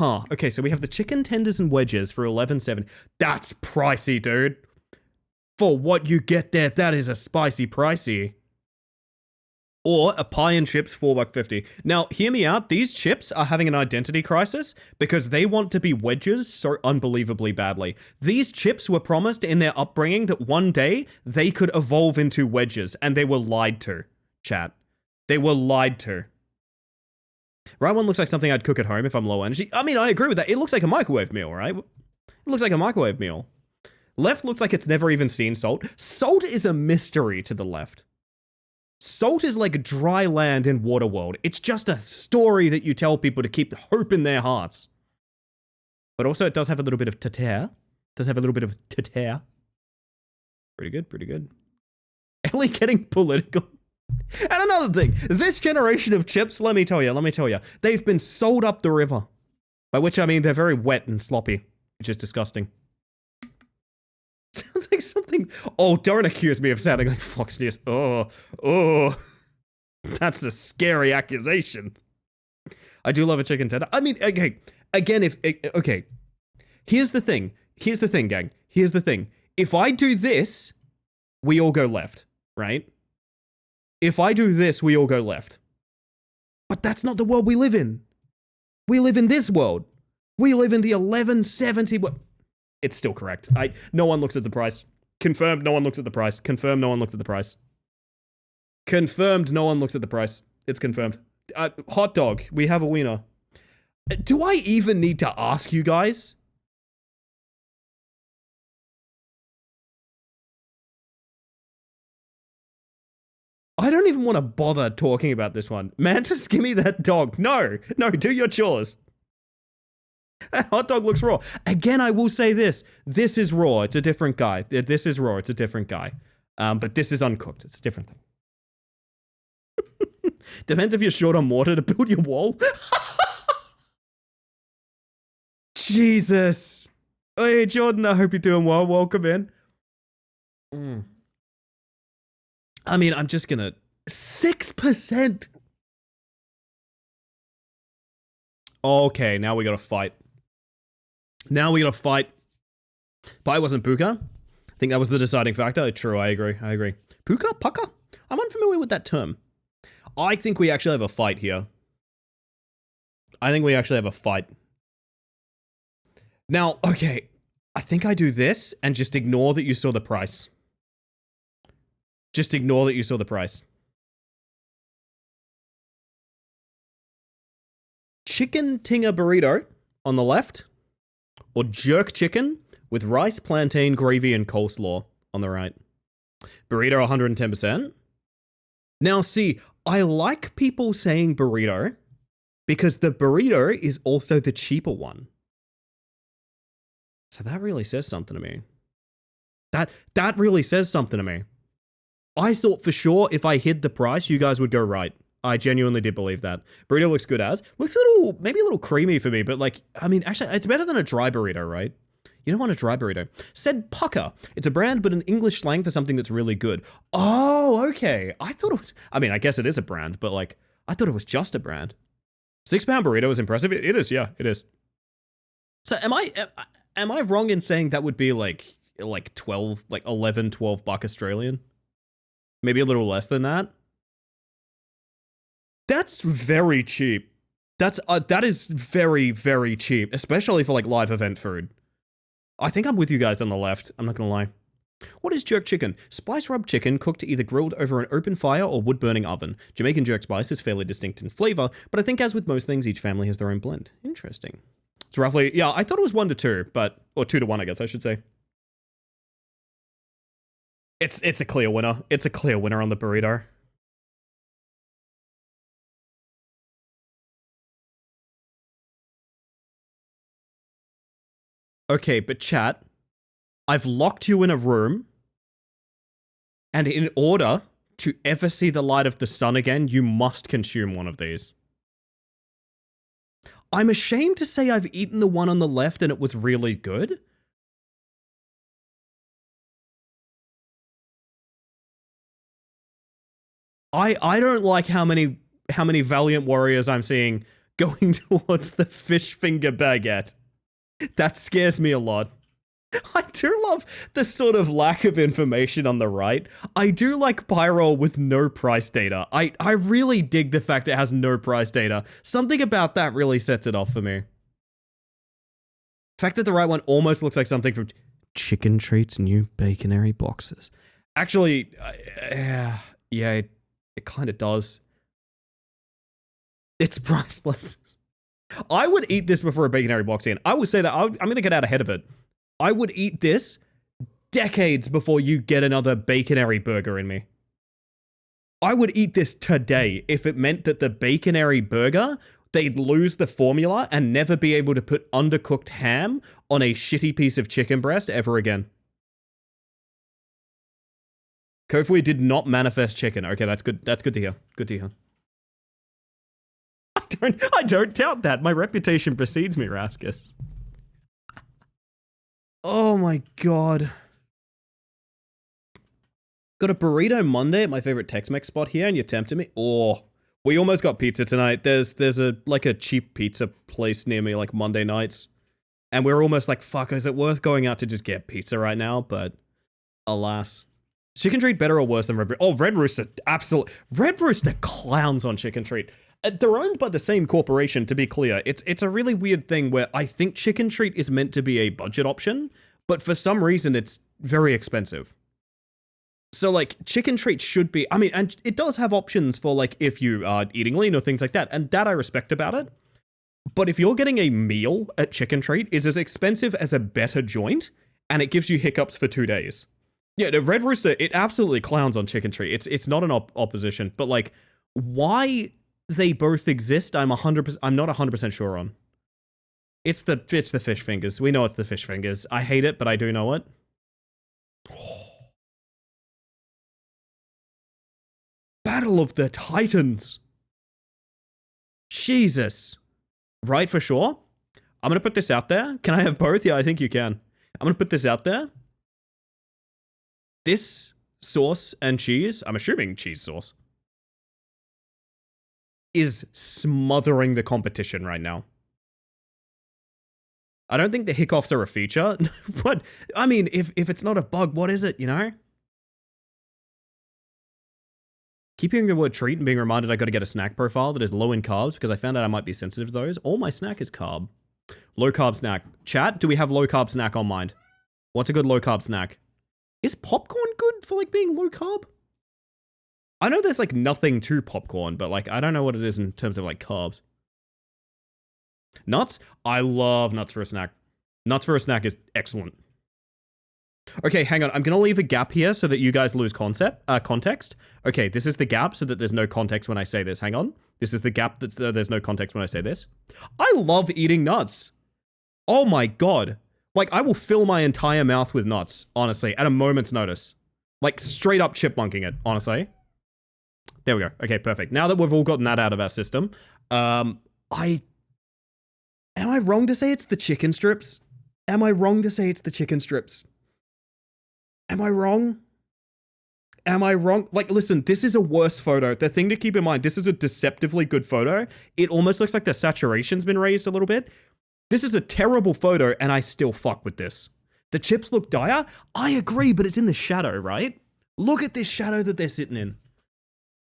okay, so we have the chicken tenders and wedges for $11.70. That's pricey, dude. For what you get there, that is a spicy pricey. Or a pie and chips, $4.50. Now, hear me out. These chips are having an identity crisis because they want to be wedges so unbelievably badly. These chips were promised in their upbringing that one day they could evolve into wedges, and they were lied to, chat. They were lied to. Right one looks like something I'd cook at home if I'm low energy. I mean, I agree with that. It looks like a microwave meal, right? It looks like a microwave meal. Left looks like it's never even seen salt. Salt is a mystery to the left. Salt is like dry land in Waterworld. It's just a story that you tell people to keep hope in their hearts. But also it does have a little bit of tater. Pretty good, pretty good. Ellie getting political. And another thing, this generation of chips, let me tell you, they've been sold up the river. By which I mean they're very wet and sloppy, which is disgusting. Sounds like something. Oh, don't accuse me of sounding like Fox News. Oh. That's a scary accusation. I do love a chicken tender. I mean, okay. Again, okay. Here's the thing, gang. Here's the thing. If I do this, we all go left, right? If I do this, we all go left. But that's not the world we live in. We live in this world. We live in the 1170. It's still correct. No one looks at the price. Confirmed, no one looks at the price. Confirmed, no one looks at the price. Confirmed, no one looks at the price. It's confirmed. Hot dog. We have a wiener. Do I even need to ask you guys? I don't even want to bother talking about this one. Mantis, give me that dog. No, do your chores. That hot dog looks raw. Again, I will say this. This is raw. It's a different guy. This is raw. It's a different guy. But this is uncooked. It's a different thing. Depends if you're short on water to build your wall. Jesus. Hey, Jordan, I hope you're doing well. Welcome in. I mean, I'm just gonna... 6%! Okay, now we gotta fight. Pi wasn't Puka. I think that was the deciding factor. True, I agree. Puka? Puka? I'm unfamiliar with that term. I think we actually have a fight here. Now, okay. I think I do this and just ignore that you saw the price. Chicken Tinga burrito on the left, or jerk chicken with rice, plantain, gravy, and coleslaw on the right. Burrito 110%. Now see, I like people saying burrito because the burrito is also the cheaper one. So that really says something to me. That really says something to me. I thought for sure if I hid the price, you guys would go right. I genuinely did believe that. Burrito looks good as. Looks maybe a little creamy for me, but like, I mean, actually, it's better than a dry burrito, right? You don't want a dry burrito. Said Pucker. It's a brand, but an English slang for something that's really good. Oh, okay. I thought it was, I mean, I guess it is a brand, but like, I thought it was just a brand. £6 burrito is impressive. It is, yeah, it is. So am I wrong in saying that would be like 12, like 11, 12 buck Australian? Maybe a little less than that? That's very cheap. That is very, very cheap, especially for like live event food. I think I'm with you guys on the left. I'm not gonna lie. What is jerk chicken? Spice rub chicken cooked either grilled over an open fire or wood-burning oven. Jamaican jerk spice is fairly distinct in flavor, but I think as with most things, each family has their own blend. Interesting. It's roughly, yeah, I thought it was 1 to 2, or 2 to 1, I guess I should say. It's a clear winner. It's a clear winner on the burrito. Okay, but chat, I've locked you in a room, and in order to ever see the light of the sun again, you must consume one of these. I'm ashamed to say I've eaten the one on the left and it was really good. I don't like how many Valiant Warriors I'm seeing going towards the fish finger baguette. That scares me a lot. I do love the sort of lack of information on the right. I do like Pyro with no price data. I really dig the fact it has no price data. Something about that really sets it off for me. The fact that the right one almost looks like something from Chicken Treats new Baconary boxes. Actually, yeah, it kind of does. It's priceless. I would eat this before a Baconary box in. I would say that I'm going to get out ahead of it. I would eat this decades before you get another Baconary burger in me. I would eat this today if it meant that the Baconary burger, they'd lose the formula and never be able to put undercooked ham on a shitty piece of chicken breast ever again. Kofui did not manifest chicken. Okay, that's good. That's good to hear. Good to hear. I don't doubt that. My reputation precedes me, Raskus. Oh my god. Got a burrito Monday at my favorite Tex-Mex spot here, and you're tempting me. Oh, we almost got pizza tonight. There's a like a cheap pizza place near me, like Monday nights, and we're almost like, fuck, is it worth going out to just get pizza right now? But alas, Chicken Treat better or worse than Red Rooster? Oh, Red Rooster, absolutely. Red Rooster clowns on Chicken Treat. They're owned by the same corporation, to be clear. It's a really weird thing where I think Chicken Treat is meant to be a budget option, but for some reason it's very expensive. So, like, Chicken Treat should be... I mean, and it does have options for, like, if you are eating lean or things like that, and that I respect about it. But if you're getting a meal at Chicken Treat, it's as expensive as a better joint, and it gives you hiccups for 2 days. Yeah, the Red Rooster, it absolutely clowns on Chicken Treat. It's not an opposition, but, like, why they both exist, I'm not 100% sure on. It's the fish fingers. We know it's the fish fingers. I hate it, but I do know it. Battle of the Titans. Jesus. Right, for sure. I'm gonna put this out there. Can I have both? Yeah, I think you can. I'm gonna put this out there. This sauce and cheese, I'm assuming cheese sauce, is smothering the competition right now. I don't think the hiccups are a feature. What? I mean, if it's not a bug, what is it, you know? Keep hearing the word treat and being reminded I gotta get a snack profile that is low in carbs because I found out I might be sensitive to those. All my snack is carb. Low carb snack. Chat, do we have low carb snack on mind? What's a good low carb snack? Is popcorn good for, like, being low carb? I know there's, like, nothing to popcorn, but, like, I don't know what it is in terms of, like, carbs. Nuts? I love nuts for a snack. Nuts for a snack is excellent. Okay, hang on. I'm going to leave a gap here so that you guys lose context. Okay, this is the gap so that there's no context when I say this. Hang on. This is the gap that's there's no context when I say this. I love eating nuts. Oh my god. Like, I will fill my entire mouth with nuts, honestly, at a moment's notice. Like, straight up chipmunking it, honestly. There we go. Okay, perfect. Now that we've all gotten that out of our system, am I wrong to say it's the chicken strips? Am I wrong to say it's the chicken strips? Am I wrong? Am I wrong? Like, listen, this is a worse photo. The thing to keep in mind, this is a deceptively good photo. It almost looks like the saturation's been raised a little bit. This is a terrible photo, and I still fuck with this. The chips look dire. I agree, but it's in the shadow, right? Look at this shadow that they're sitting in.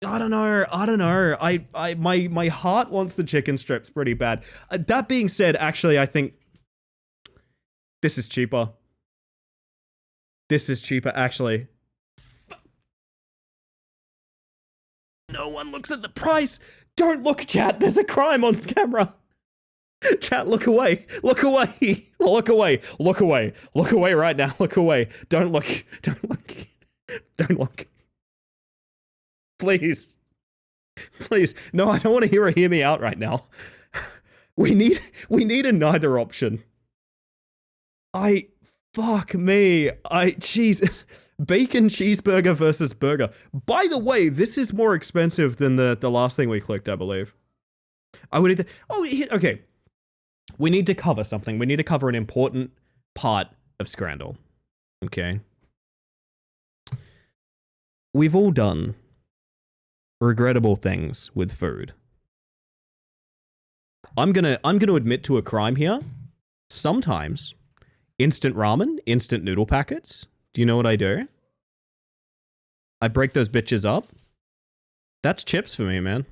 I don't know. My heart wants the chicken strips pretty bad. That being said, actually, I think this is cheaper. This is cheaper, actually. No one looks at the price. Don't look, chat. There's a crime on camera. Chat, look away. Look away. Look away. Look away. Look away right now. Look away. Don't look. Don't look. Don't look. Please. Please. No, I don't want to hear me out right now. We need a neither option. Fuck me. Jesus. Bacon cheeseburger versus burger. By the way, this is more expensive than the last thing we clicked, I believe. I would need to... Oh, okay. We need to cover something. We need to cover an important part of Scrandle. Okay. We've all done regrettable things with food. I'm gonna admit to a crime here. Sometimes instant ramen, instant noodle packets. Do you know what I do? I break those bitches up. That's chips for me, man.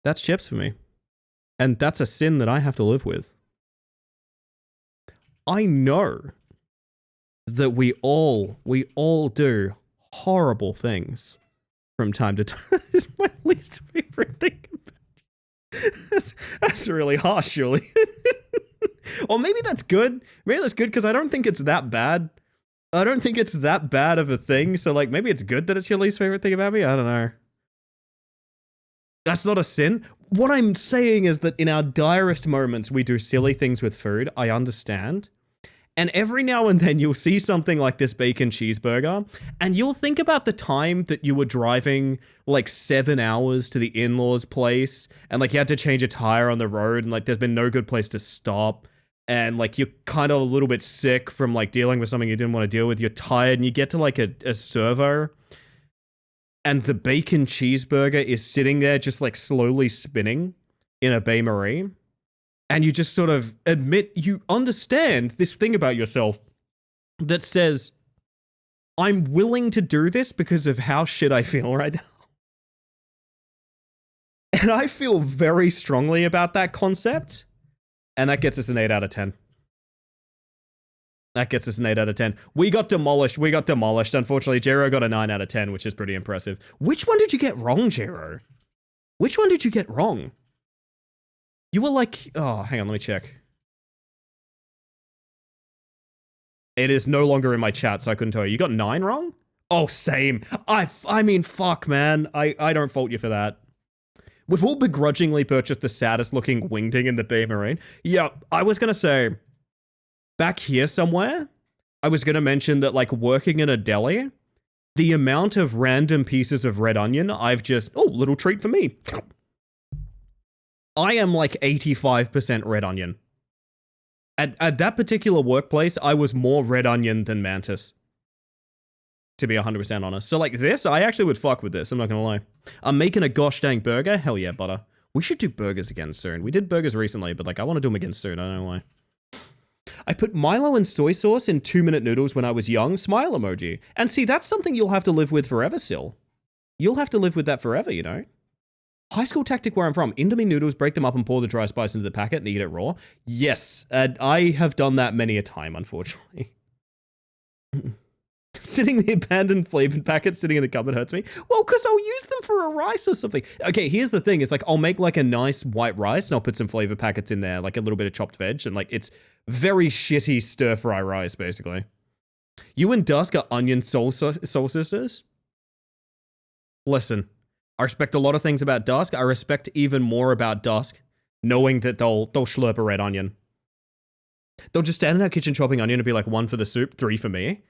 That's chips for me. And that's a sin that I have to live with. I know that we all do horrible things from time to time. It's my least favorite thing. That's really harsh, Julie. Or maybe that's good. Maybe that's good because I don't think it's that bad. I don't think it's that bad of a thing. So, like, maybe it's good that it's your least favorite thing about me. I don't know. That's not a sin. What I'm saying is that in our direst moments, we do silly things with food. I understand. And every now and then you'll see something like this bacon cheeseburger, and you'll think about the time that you were driving like 7 hours to the in-laws' place, and like you had to change a tire on the road, and like there's been no good place to stop, and like you're kind of a little bit sick from like dealing with something you didn't want to deal with. You're tired, and you get to like a servo, and the bacon cheeseburger is sitting there just like slowly spinning in a Bain Marie. And you just sort of admit you understand this thing about yourself that says, I'm willing to do this because of how shit I feel right now. And I feel very strongly about that concept. And that gets us an 8 out of 10. That gets us an 8 out of 10. We got demolished. Unfortunately, Jero got a 9 out of 10, which is pretty impressive. Which one did you get wrong, Jero? Which one did you get wrong? You were like, oh, hang on, let me check. It is no longer in my chat, so I couldn't tell you. You got 9 wrong? Oh, same. I mean, fuck, man. I don't fault you for that. We've all begrudgingly purchased the saddest looking wingding in the Bain Marie. Yeah, I was gonna say, back here somewhere, I was gonna mention that, like, working in a deli, the amount of random pieces of red onion I've just, oh, little treat for me. I am like 85% red onion. At that particular workplace, I was more red onion than Mantis. To be 100% honest. So like this, I actually would fuck with this, I'm not gonna lie. I'm making a gosh dang burger? Hell yeah, butter. We should do burgers again soon. We did burgers recently, but like I want to do them again soon, I don't know why. I put Milo and soy sauce in 2-minute noodles when I was young, smile emoji. And see, that's something you'll have to live with forever, Sil. You'll have to live with that forever, you know? High school tactic where I'm from. Indomie noodles, break them up and pour the dry spice into the packet and eat it raw. Yes, I have done that many a time, unfortunately. Sitting the abandoned flavored packet sitting in the cupboard hurts me. Well, because I'll use them for a rice or something. Okay, here's the thing. It's like I'll make like a nice white rice and I'll put some flavor packets in there, like a little bit of chopped veg. And like it's very shitty stir fry rice, basically. You and Dusk are onion soul sisters? Listen. I respect a lot of things about Dusk. I respect even more about Dusk, knowing that they'll slurp a red onion. They'll just stand in our kitchen chopping onion and be like, 1 for the soup, 3 for me.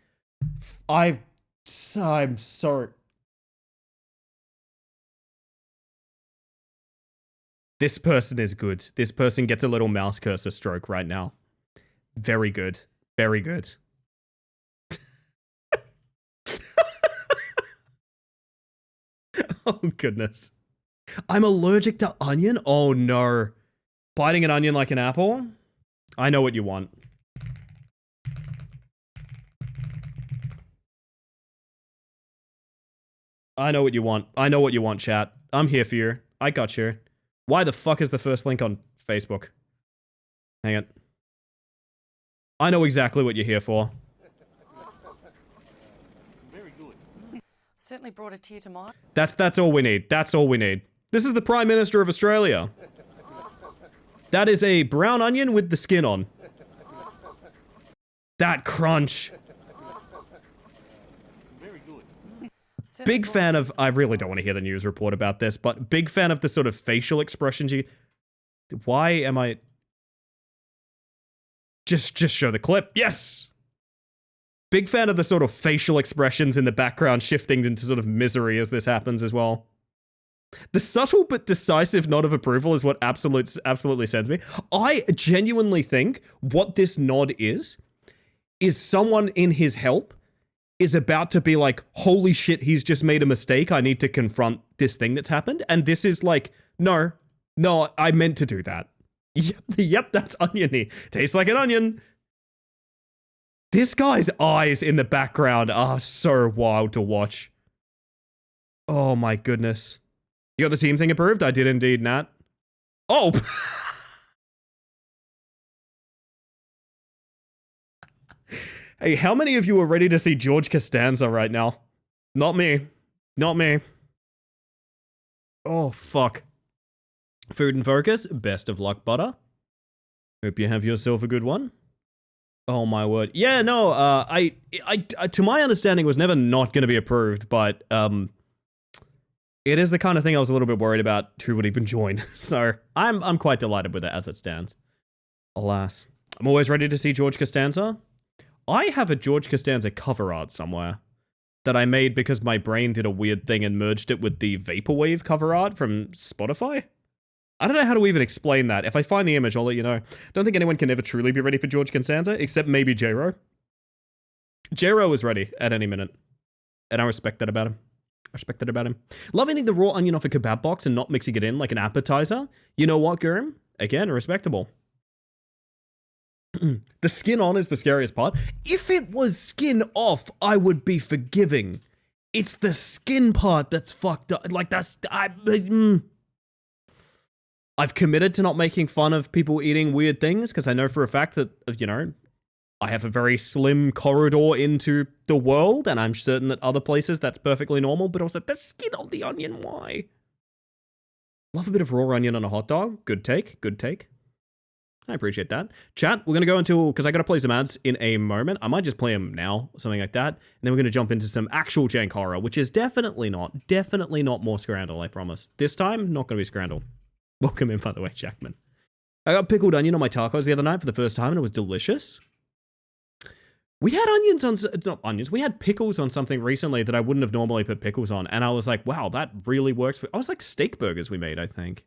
I'm sorry. This person is good. This person gets a little mouse cursor stroke right now. Very good. Very good. Oh, goodness. I'm allergic to onion? Oh, no. Biting an onion like an apple? I know what you want. I know what you want. I know what you want, chat. I'm here for you. I got you. Why the fuck is the first link on Facebook? Hang it. I know exactly what you're here for. Certainly brought a tear to my... That's all we need. That's all we need. This is the Prime Minister of Australia. That is a brown onion with the skin on. That crunch. Very good. Big fan of... I really don't want to hear the news report about this, but big fan of the sort of facial expressions you... Why am I... Just show the clip. Yes! Big fan of the sort of facial expressions in the background shifting into sort of misery as this happens as well. The subtle but decisive nod of approval is what absolutely sends me. I genuinely think what this nod is someone in his help is about to be like, holy shit, he's just made a mistake. I need to confront this thing that's happened. And this is like, no, I meant to do that. Yep, that's oniony. Tastes like an onion. This guy's eyes in the background are so wild to watch. Oh my goodness. You got the team thing approved? I did indeed, Nat. Oh! Hey, how many of you are ready to see George Costanza right now? Not me. Not me. Oh, fuck. Food and Focus, best of luck, butter. Hope you have yourself a good one. Oh my word. Yeah, no, I to my understanding was never not going to be approved, but it is the kind of thing I was a little bit worried about who would even join. So, I'm quite delighted with it as it stands. Alas. I'm always ready to see George Costanza. I have a George Costanza cover art somewhere that I made because my brain did a weird thing and merged it with the Vaporwave cover art from Spotify. I don't know how to even explain that. If I find the image, I'll let you know. Don't think anyone can ever truly be ready for George Costanza, except maybe J-Ro. J-Ro is ready at any minute. And I respect that about him. Love eating the raw onion off a kebab box and not mixing it in like an appetizer. You know what, Gurm? Again, respectable. The skin on is the scariest part. If it was skin off, I would be forgiving. It's the skin part that's fucked up. Like, I've committed to not making fun of people eating weird things because I know for a fact that, you know, I have a very slim corridor into the world, and I'm certain that other places that's perfectly normal, but also the skin on the onion, why? Love a bit of raw onion on a hot dog. Good take. I appreciate that. Chat, we're going to go into, because I got to play some ads in a moment. I might just play them now, something like that. And then we're going to jump into some actual jank horror, which is definitely not more Scrandle, I promise. This time, not going to be Scrandle. Welcome in, by the way, Jackman. I got pickled onion on my tacos the other night for the first time, and it was delicious. We had we had pickles on something recently that I wouldn't have normally put pickles on, and I was like, wow, that really works. I was like steak burgers we made, I think.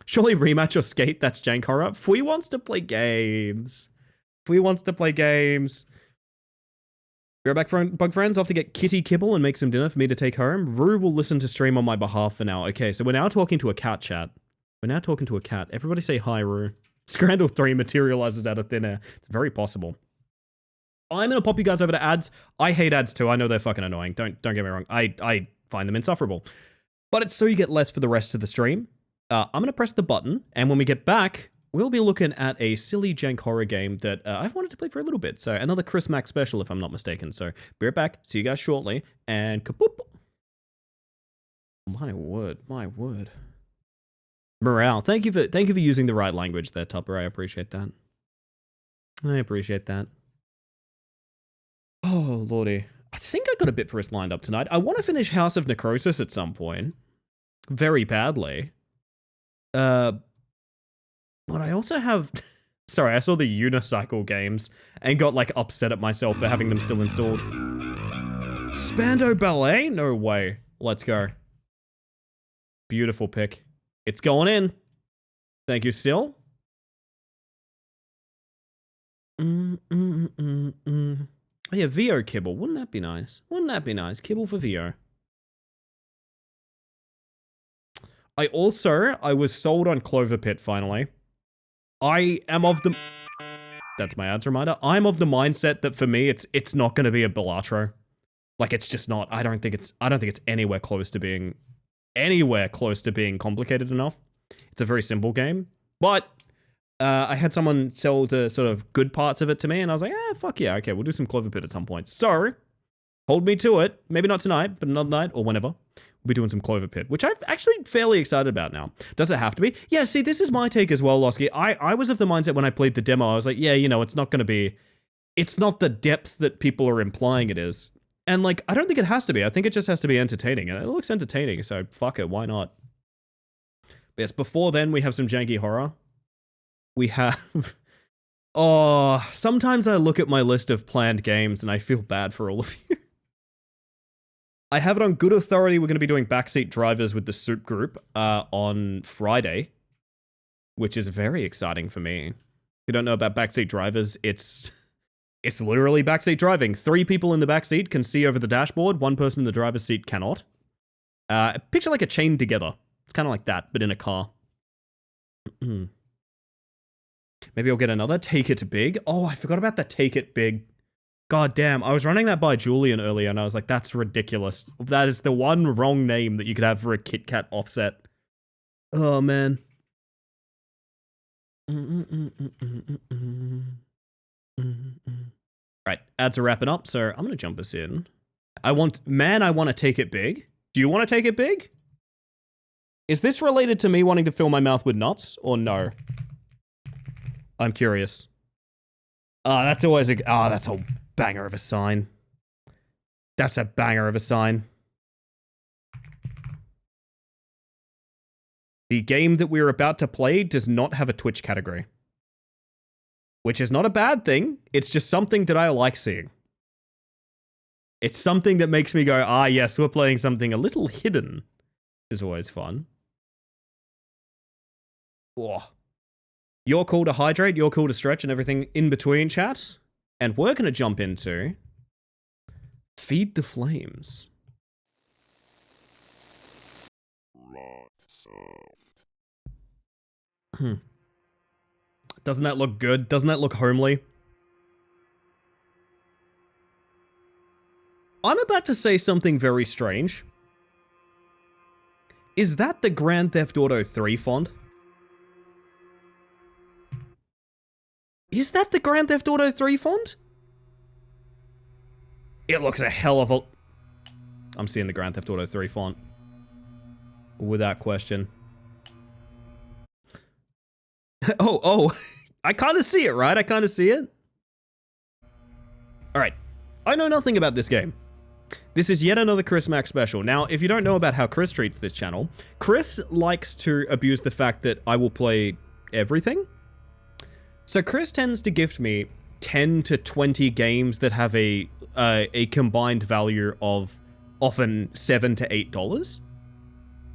Surely rematch or skate, that's jank horror. Fui wants to play games. Be right back, bug friends. Off to get Kitty kibble and make some dinner for me to take home. Rue will listen to stream on my behalf for now. Okay, so we're now talking to a cat, chat. Everybody say hi, Rue. Scrandle 3 materializes out of thin air. It's very possible. I'm gonna pop you guys over to ads. I hate ads too. I know they're fucking annoying. Don't get me wrong. I find them insufferable. But it's so you get less for the rest of the stream. I'm going to press the button, and when we get back, we'll be looking at a silly jank horror game that I've wanted to play for a little bit. So another Chris Mack special, if I'm not mistaken. So be right back. See you guys shortly, and kapoop. My word. Morale. Thank you for using the right language there, Tupper. I appreciate that. Oh, lordy. I think I got a bit for us lined up tonight. I want to finish House of Necrosis at some point. Very badly. But I also have... Sorry, I saw the Unicycle games and got, like, upset at myself for having them still installed. Spando Ballet? No way. Let's go. Beautiful pick. It's going in. Thank you, Sil. Oh, yeah, VO kibble. Wouldn't that be nice? Kibble for VO. I was sold on Clover Pit finally. I am of the... That's my ads reminder. I'm of the mindset that for me, it's not going to be a Balatro. Like, it's just not. I don't think it's anywhere close to being complicated enough. It's a very simple game. But I had someone sell the sort of good parts of it to me, and I was like, fuck yeah, okay, we'll do some Clover Pit at some point. So, hold me to it. Maybe not tonight, but another night or whenever. We'll be doing some Clover Pit, which I'm actually fairly excited about now. Does it have to be? Yeah, see, this is my take as well, Losky. I was of the mindset when I played the demo, I was like, yeah, you know, it's not the depth that people are implying it is. And, like, I don't think it has to be. I think it just has to be entertaining, and it looks entertaining, so fuck it, why not? But yes, before then, we have some janky horror. We have... Oh, sometimes I look at my list of planned games, and I feel bad for all of you. I have it on good authority. We're going to be doing Backseat Drivers with the Soup Group on Friday, which is very exciting for me. If you don't know about Backseat Drivers, it's literally backseat driving. 3 people in the backseat can see over the dashboard. 1 person in the driver's seat cannot. Picture like a chain together. It's kind of like that, but in a car. Maybe I'll get another Take It Big. Oh, I forgot about the Take It Big. God damn, I was running that by Julian earlier, and I was like, that's ridiculous. That is the one wrong name that you could have for a Kit Kat offset. Oh, man. Right, ads are wrapping up, so I'm going to jump us in. I want to take it big. Do you want to take it big? Is this related to me wanting to fill my mouth with nuts, or no? I'm curious. That's always that's a banger of a sign. That's a banger of a sign. The game that we're about to play does not have a Twitch category. which is not a bad thing. It's just something that I like seeing. It's something that makes me go, ah, yes, we're playing something a little hidden. Is always fun. Oh. You're cool to hydrate, you're cool to stretch, and everything in between, chat. And we're going to jump into Feed the Flames. Doesn't that look good? Doesn't that look homely? I'm about to say something very strange. Is that the Grand Theft Auto 3 font? Is that the Grand Theft Auto 3 font? It looks a hell of a... I'm seeing the Grand Theft Auto 3 font. Without question. Oh. I kind of see it, right? I kind of see it. Alright. I know nothing about this game. This is yet another Chris Mack special. Now, if you don't know about how Chris treats this channel, Chris likes to abuse the fact that I will play everything. So Chris tends to gift me 10 to 20 games that have a combined value of often $7 to $8.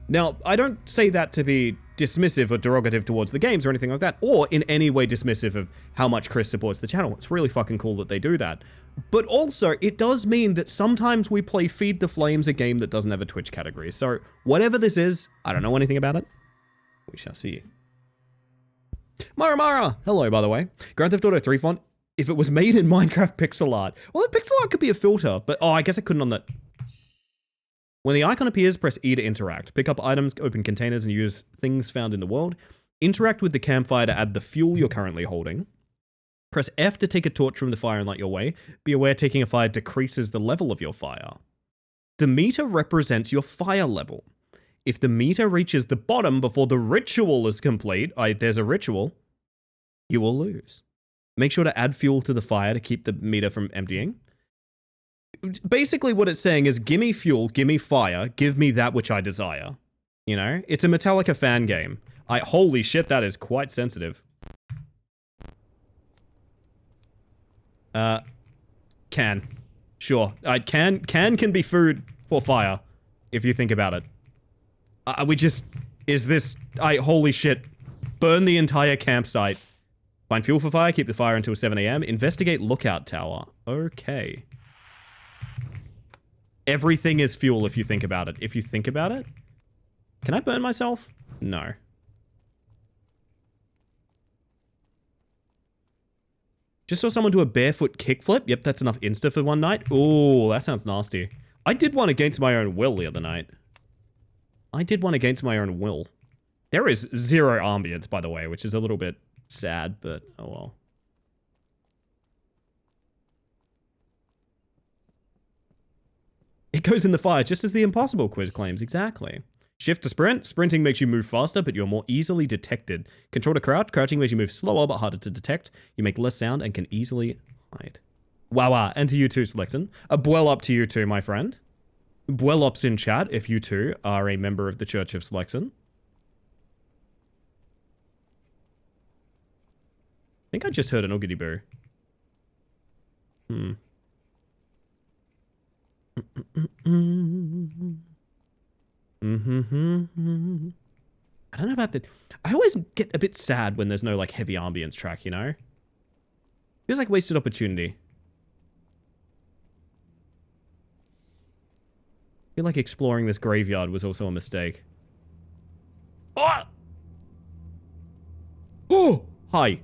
Now, I don't say that to be dismissive or derogative towards the games or anything like that, or in any way dismissive of how much Chris supports the channel. It's really fucking cool that they do that. But also, it does mean that sometimes we play Feed the Flames, a game that doesn't have a Twitch category. So, whatever this is, I don't know anything about it. We shall see. Mara! Hello, by the way. Grand Theft Auto 3 font, if it was made in Minecraft pixel art. Well, the pixel art could be a filter, but oh, I guess I couldn't on that. When the icon appears, press E to interact. Pick up items, open containers, and use things found in the world. Interact with the campfire to add the fuel you're currently holding. Press F to take a torch from the fire and light your way. Be aware taking a fire decreases the level of your fire. The meter represents your fire level. If the meter reaches the bottom before the ritual is complete, there's a ritual, you will lose. Make sure to add fuel to the fire to keep the meter from emptying. Basically what it's saying is, gimme fuel, gimme fire, give me that which I desire. You know? It's a Metallica fan game. Holy shit, that is quite sensitive. Can. Sure. Can be food for fire, if you think about it. Holy shit. Burn the entire campsite. Find fuel for fire, keep the fire until 7 AM. Investigate lookout tower. Okay. Everything is fuel if you think about it. If you think about it. Can I burn myself? No. Just saw someone do a barefoot kickflip. Yep, that's enough insta for one night. Ooh, that sounds nasty. I did one against my own will the other night. There is zero ambience, by the way, which is a little bit sad, but oh well. It goes in the fire just as the impossible quiz claims. Exactly. Shift to sprint. Sprinting makes you move faster, but you're more easily detected. Control to crouch. Crouching makes you move slower, but harder to detect. You make less sound and can easily hide. Wow. And to you too, Selectin. A bwell up to you too, my friend. Bwell ups in chat if you too are a member of the Church of Selectin. I think I just heard an oogity boo. I don't know about that. I always get a bit sad when there's no like heavy ambience track, you know? Feels like wasted opportunity. I feel like exploring this graveyard was also a mistake. Oh! Oh! Hi.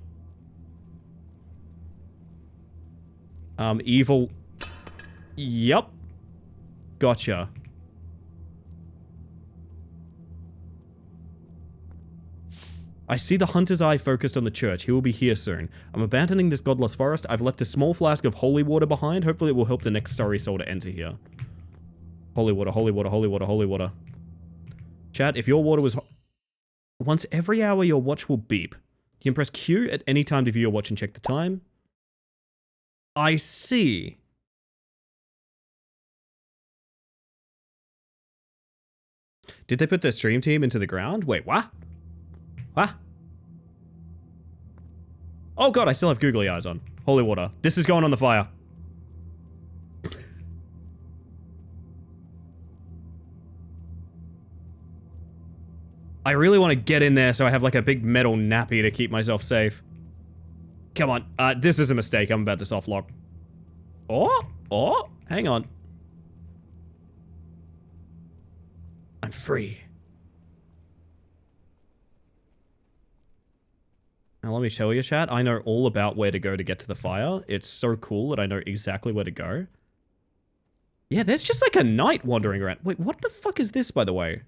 Evil. Yup. Gotcha. I see the hunter's eye focused on the church. He will be here soon. I'm abandoning this godless forest. I've left a small flask of holy water behind. Hopefully it will help the next sorry soul to enter here. Holy water, holy water, holy water, holy water. Chat, if your water was... Once every hour, your watch will beep. You can press Q at any time to view your watch and check the time. I see. Did they put their stream team into the ground? Wait, what? What? Oh god, I still have googly eyes on. Holy water. This is going on the fire. I really want to get in there so I have like a big metal nappy to keep myself safe. Come on. This is a mistake. I'm about to soft lock. Oh, hang on. I'm free. Now let me show you, chat. I know all about where to go to get to the fire. It's so cool that I know exactly where to go. Yeah, there's just like a knight wandering around. Wait, what the fuck is this, by the way?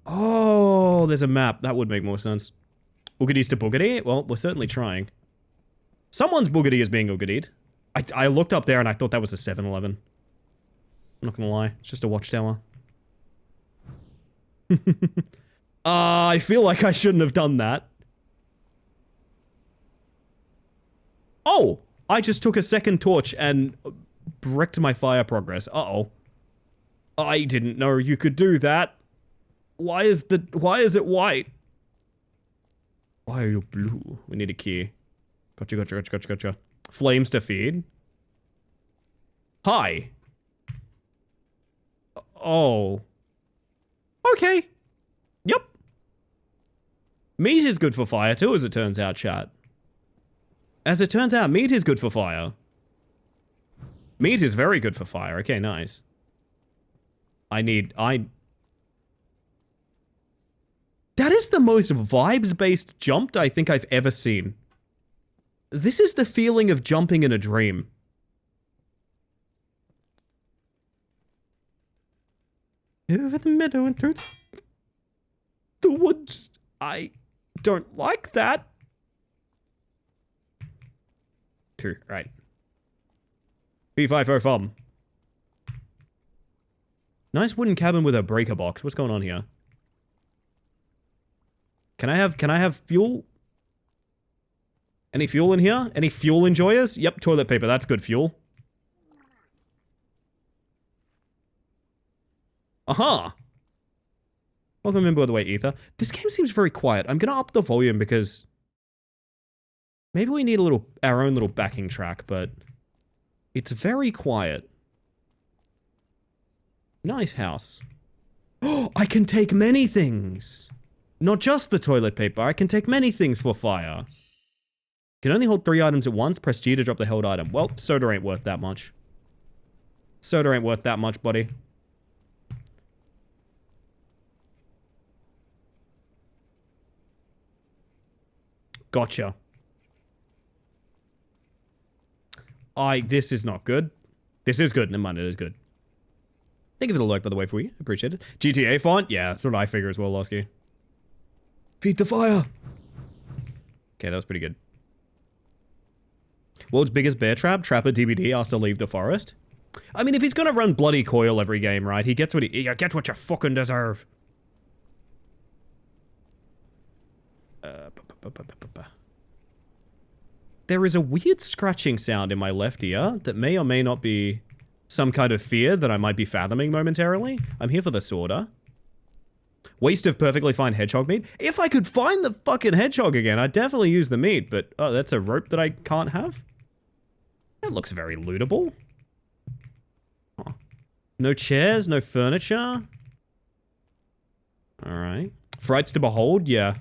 Oh, there's a map. That would make more sense. Oogities to boogity? Well, we're certainly trying. Someone's boogity is being oogitied. I looked up there and I thought that was a 7-Eleven. I'm not gonna lie. It's just a watchtower. I feel like I shouldn't have done that. Oh! I just took a second torch and wrecked my fire progress. Uh-oh. I didn't know you could do that. Why is it white? Why are you blue? We need a key. Gotcha. Flames to feed. Hi. Oh. Okay. Yep. Meat is good for fire too, as it turns out, chat. As it turns out, meat is good for fire. Meat is very good for fire. Okay, nice. That is the most vibes-based jump I think I've ever seen. This is the feeling of jumping in a dream. Over the meadow and through the woods. I don't like that. True, right. P505. Nice wooden cabin with a breaker box. What's going on here? Can I have fuel? Any fuel in here? Any fuel enjoyers? Yep, toilet paper. That's good fuel. Aha! Welcome in, by the way, Ether. This game seems very quiet. I'm gonna up the volume because maybe we need our own little backing track, but it's very quiet. Nice house. Oh, I can take many things. Not just the toilet paper. I can take many things for fire. Can only hold 3 items at once. Press G to drop the held item. Well, soda ain't worth that much. Soda ain't worth that much, buddy. Gotcha. This is not good. This is good. Never mind, it is good. Thank you for the like, by the way, for you. Appreciate it. GTA font? Yeah, that's what I figure as well, Losky. Feed the fire! Okay, that was pretty good. World's biggest bear trap? Trapper DBD asked to leave the forest? I mean, if he's gonna run bloody coil every game, right? He gets what you fucking deserve. There is a weird scratching sound in my left ear that may or may not be some kind of fear that I might be fathoming momentarily. I'm here for the sorter. Waste of perfectly fine hedgehog meat. If I could find the fucking hedgehog again, I'd definitely use the meat, but oh, that's a rope that I can't have? That looks very lootable. Oh. No chairs, no furniture. Alright. Frights to behold, yeah.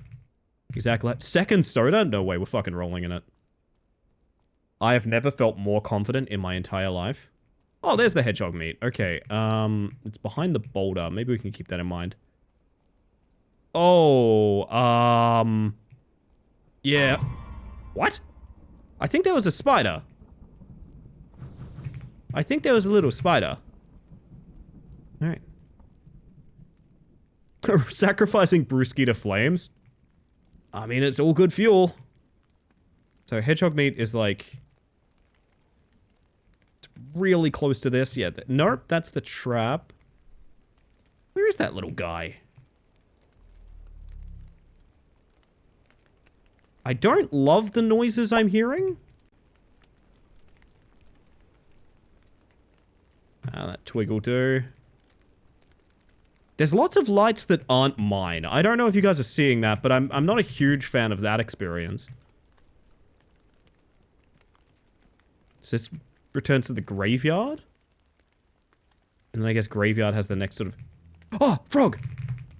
Exactly. Second soda? No way, we're fucking rolling in it. I have never felt more confident in my entire life. Oh, there's the hedgehog meat. Okay, it's behind the boulder. Maybe we can keep that in mind. Oh, yeah. What? I think there was a spider. I think there was a little spider. Alright. Sacrificing Brewski to flames? I mean, it's all good fuel. So hedgehog meat is like... It's really close to this. Yeah, nope, that's the trap. Where is that little guy? I don't love the noises I'm hearing. That twig will do. There's lots of lights that aren't mine. I don't know if you guys are seeing that, but I'm not a huge fan of that experience. So this returns to the graveyard? And then I guess graveyard has the next sort of... Oh, frog!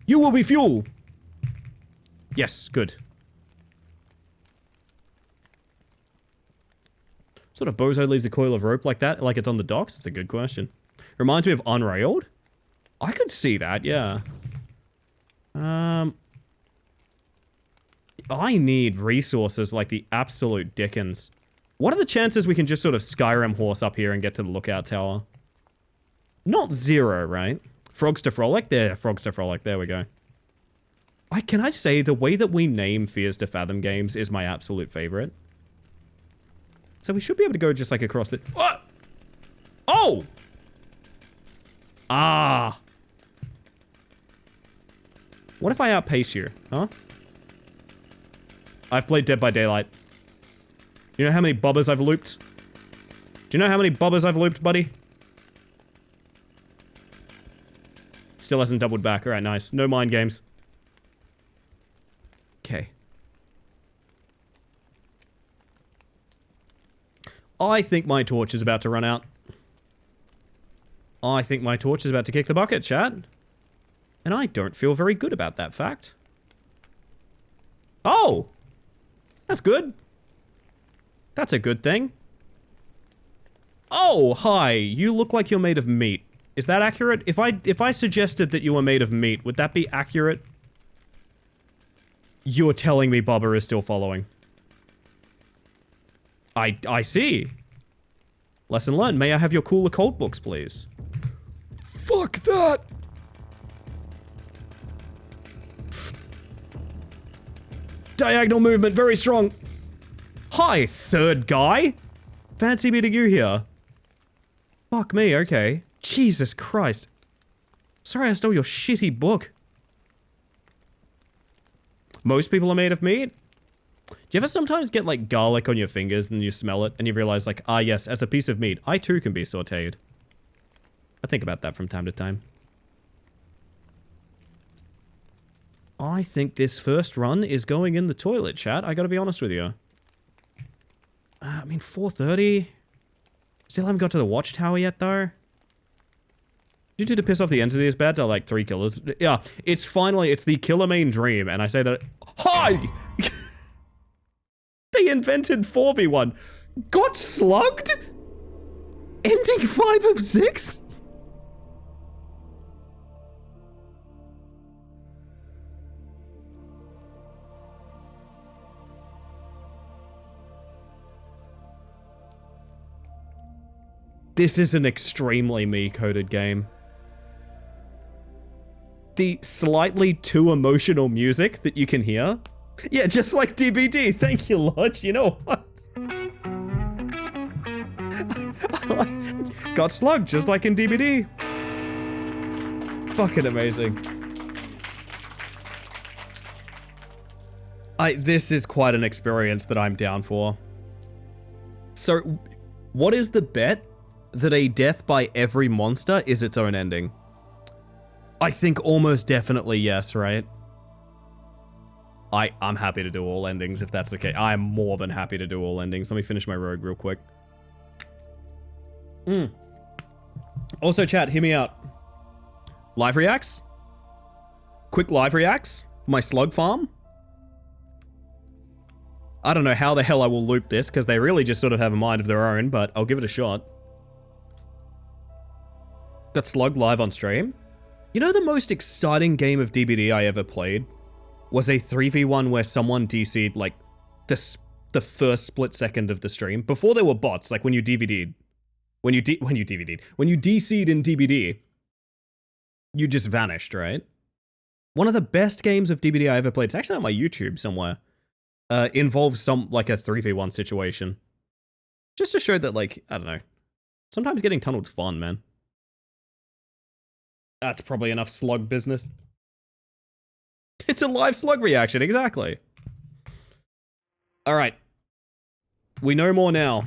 You will be fuel! Yes, good. Sort of bozo leaves a coil of rope like that, like it's on the docks? That's a good question. Reminds me of Unrailed. I could see that, yeah. I need resources like the absolute dickens. What are the chances we can just sort of Skyrim horse up here and get to the lookout tower? Not zero, right? Frogs to Frolic? There, Frogs to Frolic. There we go. Can I say, the way that we name Fears to Fathom games is my absolute favorite. So we should be able to go just like across the... What? Oh! Ah! What if I outpace you? Huh? I've played Dead by Daylight. You know how many bobbers I've looped? Do you know how many bobbers I've looped, buddy? Still hasn't doubled back. Alright, nice. No mind games. Okay. I think my torch is about to run out. I think my torch is about to kick the bucket, chat. And I don't feel very good about that fact. Oh! That's good. That's a good thing. Oh, hi. You look like you're made of meat. Is that accurate? If I suggested that you were made of meat, would that be accurate? You're telling me Bobber is still following. I see. Lesson learned. May I have your cool occult books, please? Fuck that! Diagonal movement, very strong. Hi, third guy. Fancy meeting you here. Fuck me, okay. Jesus Christ. Sorry I stole your shitty book. Most people are made of meat? Do you ever sometimes get, like, garlic on your fingers and you smell it and you realize, like, ah, yes, as a piece of meat, I too can be sauteed. I think about that from time to time. I think this first run is going in the toilet, chat. I gotta be honest with you. I mean, 4:30. Still haven't got to the watchtower yet, though. Did you do to piss off the entities bad to, like, 3 killers? Yeah, it's the killer main dream, and I say that... Hi! They invented 4v1. Got slugged? Ending 5 of 6? This is an extremely me-coded game. The slightly too emotional music that you can hear. Yeah, just like DBD. Thank you, Lodge. You know what? Got slugged, just like in DBD. Fucking amazing. This is quite an experience that I'm down for. So, what is the bet that a death by every monster is its own ending? I think almost definitely yes, right? I'm happy to do all endings if that's okay. I'm more than happy to do all endings. Let me finish my rogue real quick. Also, chat, hear me out. Live reacts? Quick live reacts? My slug farm? I don't know how the hell I will loop this, because they really just sort of have a mind of their own, but I'll give it a shot. Got slug live on stream? You know the most exciting game of DBD I ever played was a 3v1 where someone DC'd, like, the first split second of the stream, before there were bots, like when you DVD'd. When you DC'd in DBD, you just vanished, right? One of the best games of DBD I ever played, it's actually on my YouTube somewhere, involves like a 3v1 situation. Just to show that, like, I don't know, sometimes getting tunneled's fun, man. That's probably enough slug business. It's a live slug reaction, exactly. Alright. We know more now.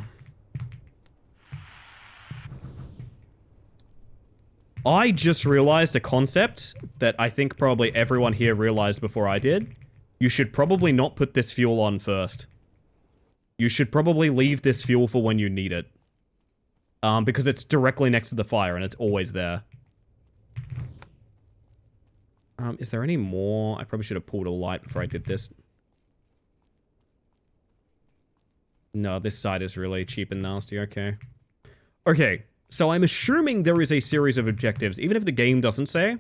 I just realized a concept that I think probably everyone here realized before I did. You should probably not put this fuel on first. You should probably leave this fuel for when you need it. because it's directly next to the fire and it's always there. Is there any more? I probably should have pulled a light before I did this. No, this side is really cheap and nasty. Okay. Okay, so I'm assuming there is a series of objectives, even if the game doesn't say.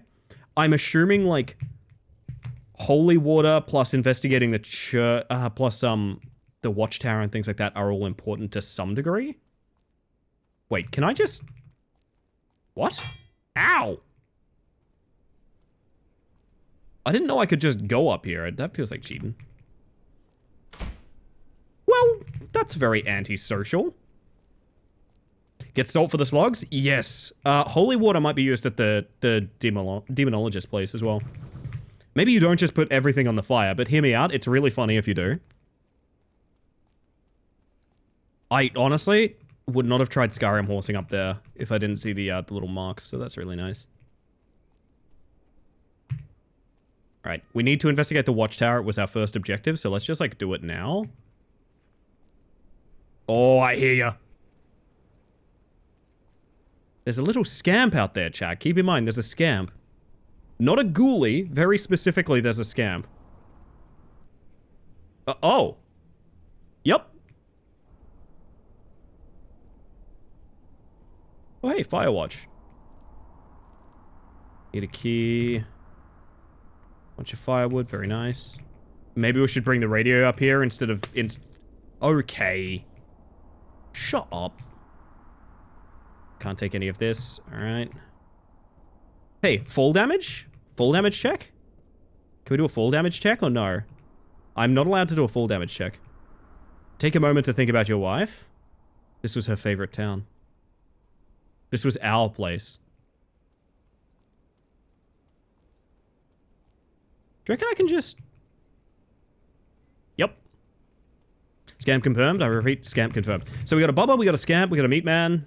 I'm assuming, like, holy water plus investigating the church, plus, the watchtower and things like that are all important to some degree. Wait, can I just... What? Ow! I didn't know I could just go up here. That feels like cheating. Well, that's very antisocial. Get salt for the slugs? Yes. Holy water might be used at the demonologist place as well. Maybe you don't just put everything on the fire, but hear me out. It's really funny if you do. I honestly would not have tried Skyrim horsing up there if I didn't see the little marks, so that's really nice. Alright, we need to investigate the watchtower. It was our first objective, so let's just, like, do it now. Oh, I hear ya. There's a little scamp out there, chat. Keep in mind, there's a scamp. Not a ghoulie. Very specifically, there's a scamp. Oh. Yep. Oh, hey, Firewatch. Need a key. Bunch of firewood. Very nice. Maybe we should bring the radio up here instead of... Okay. Shut up. Can't take any of this. Alright. Hey, fall damage? Fall damage check? Can we do a fall damage check or no? I'm not allowed to do a fall damage check. Take a moment to think about your wife. This was her favorite town. This was our place. Do you reckon I can just... Yep. Scamp confirmed. I repeat, scamp confirmed. So we got a Bubba, we got a scamp, we got a meat man.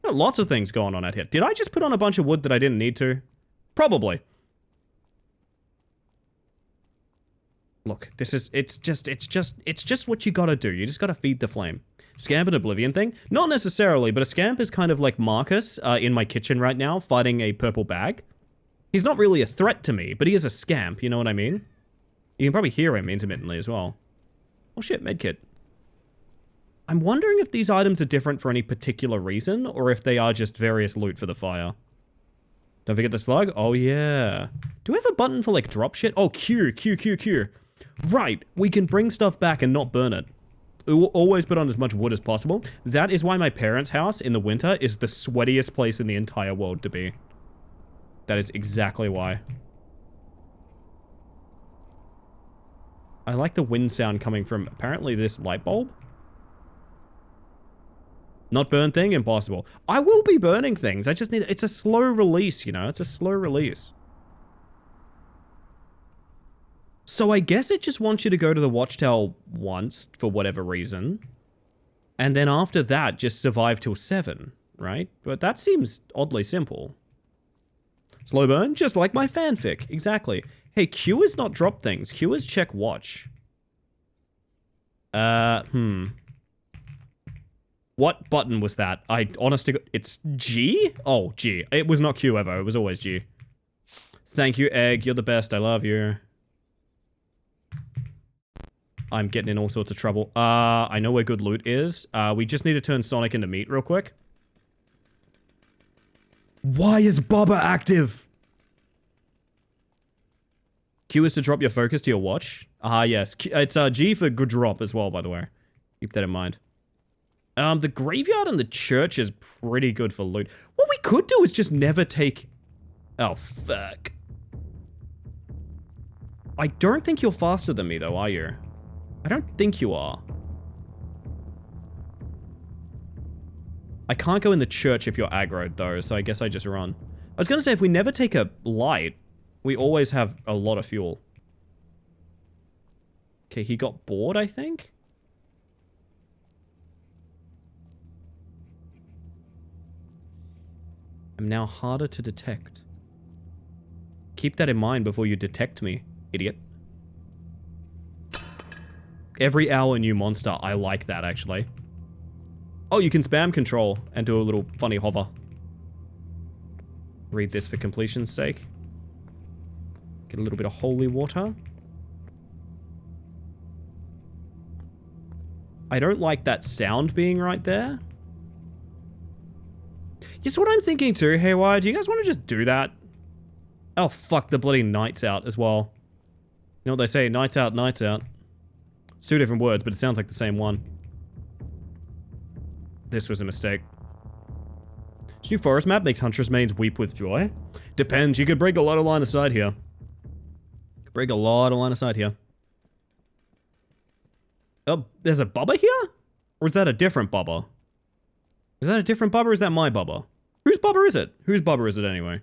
Got lots of things going on out here. Did I just put on a bunch of wood that I didn't need to? Probably. Look, this is, it's just what you gotta do. You just gotta feed the flame. Scamp and Oblivion thing? Not necessarily, but a scamp is kind of like Marcus in my kitchen right now, fighting a purple bag. He's not really a threat to me, but he is a scamp, you know what I mean? You can probably hear him intermittently as well. Oh shit, medkit. I'm wondering if these items are different for any particular reason, or if they are just various loot for the fire. Don't forget the slug? Oh yeah. Do we have a button for like drop shit? Oh, Q. Right, we can bring stuff back and not burn it. We'll always put on as much wood as possible. That is why my parents' house in the winter is the sweatiest place in the entire world to be. That is exactly why. I like the wind sound coming from apparently this light bulb. Not burn thing? Impossible. I will be burning things. I just need... It's a slow release, you know? It's a slow release. So I guess it just wants you to go to the watchtower once, for whatever reason. And then after that, just survive till 7, right? But that seems oddly simple. Slow burn? Just like my fanfic. Exactly. Hey, Q is not drop things. Q is check watch. What button was that? I honestly... It's G? Oh, G. It was not Q ever. It was always G. Thank you, Egg. You're the best. I love you. I'm getting in all sorts of trouble. I know where good loot is. We just need to turn Sonic into meat real quick. Why is Bubba active? Q is to drop your focus to your watch. Yes. It's G for good drop as well, by the way. Keep that in mind. The graveyard and the church is pretty good for loot. What we could do is just never take... Oh, fuck. I don't think you're faster than me, though, are you? I don't think you are. I can't go in the church if you're aggroed, though, so I guess I just run. I was gonna say, if we never take a light, we always have a lot of fuel. Okay, he got bored, I think? I'm now harder to detect. Keep that in mind before you detect me, idiot. Every hour new monster, I like that, actually. Oh, you can spam control and do a little funny hover. Read this for completion's sake. Get a little bit of holy water. I don't like that sound being right there. Guess what I'm thinking too, Haywire? Do you guys want to just do that? Oh, fuck, the bloody night's out as well. You know what they say, night's out, night's out. It's two different words, but it sounds like the same one. This was a mistake. This new forest map makes Huntress mains weep with joy. Depends, you could break a lot of line of sight here. Break a lot of line of sight here. Oh, there's a bubba here? Or is that a different bubba? Is that a different bubba or is that my bubba? Whose bubba is it? Whose bubba is it anyway?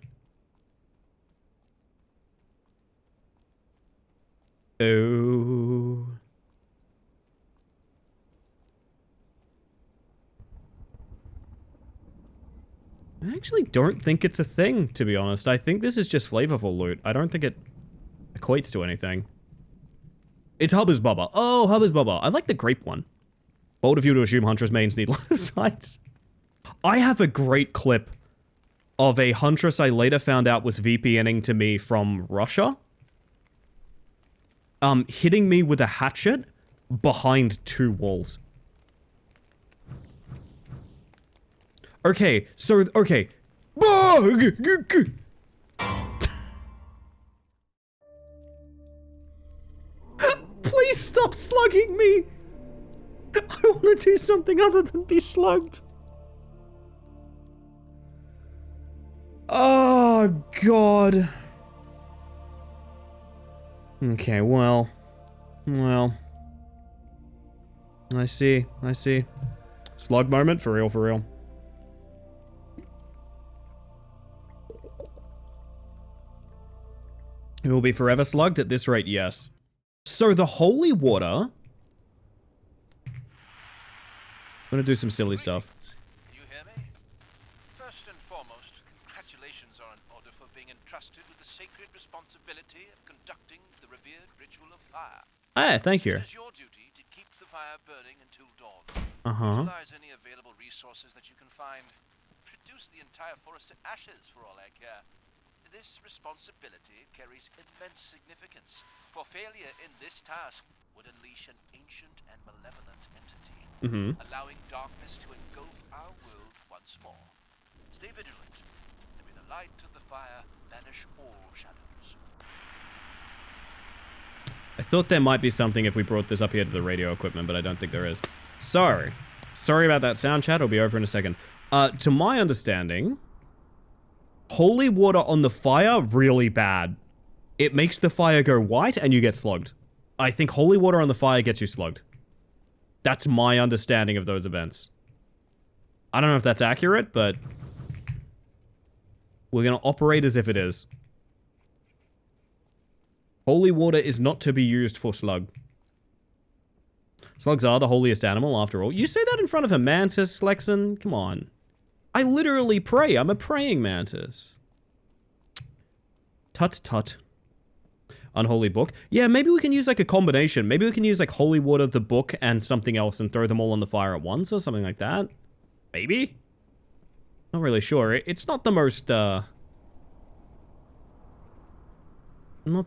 Oh. I actually don't think it's a thing, to be honest. I think this is just flavorful loot. I don't think it equates to anything. It's Hubba's Bubba. Oh, Hubba's Bubba. I like the grape one. Bold of you to assume Huntress mains need line of sight. I have a great clip of a Huntress I later found out was VPNing to me from Russia. Hitting me with a hatchet behind 2 walls. Okay, so, okay. Please stop slugging me! I want to do something other than be slugged. Oh, God. Okay, well. I see. Slug moment? For real. It will be forever slugged at this rate, yes. So the holy water... I'm gonna do some silly stuff. Can you hear me? First and foremost, congratulations are in order for being entrusted with the sacred responsibility of conducting the revered ritual of fire. Ah, thank you. It is your duty to keep the fire burning until dawn. Utilize any available resources that you can find. Reduce the entire forest to ashes for all I care. This responsibility carries immense significance, for failure in this task would unleash an ancient and malevolent entity, allowing darkness to engulf our world once more. Stay vigilant, and may the light of the fire banish all shadows. I thought there might be something if we brought this up here to the radio equipment, but I don't think there is. Sorry about that sound chat. It'll be over in a second. To my understanding... holy water on the fire, really bad. It makes the fire go white and you get slugged. I think holy water on the fire gets you slugged. That's my understanding of those events. I don't know if that's accurate, but... we're gonna operate as if it is. Holy water is not to be used for slug. Slugs are the holiest animal, after all. You say that in front of a mantis, Lexan? Come on. I literally pray. I'm a praying mantis. Tut. Unholy book. Yeah, maybe we can use like a combination. Maybe we can use like holy water, the book, and something else and throw them all on the fire at once or something like that. Maybe? Not really sure. It's not the most, not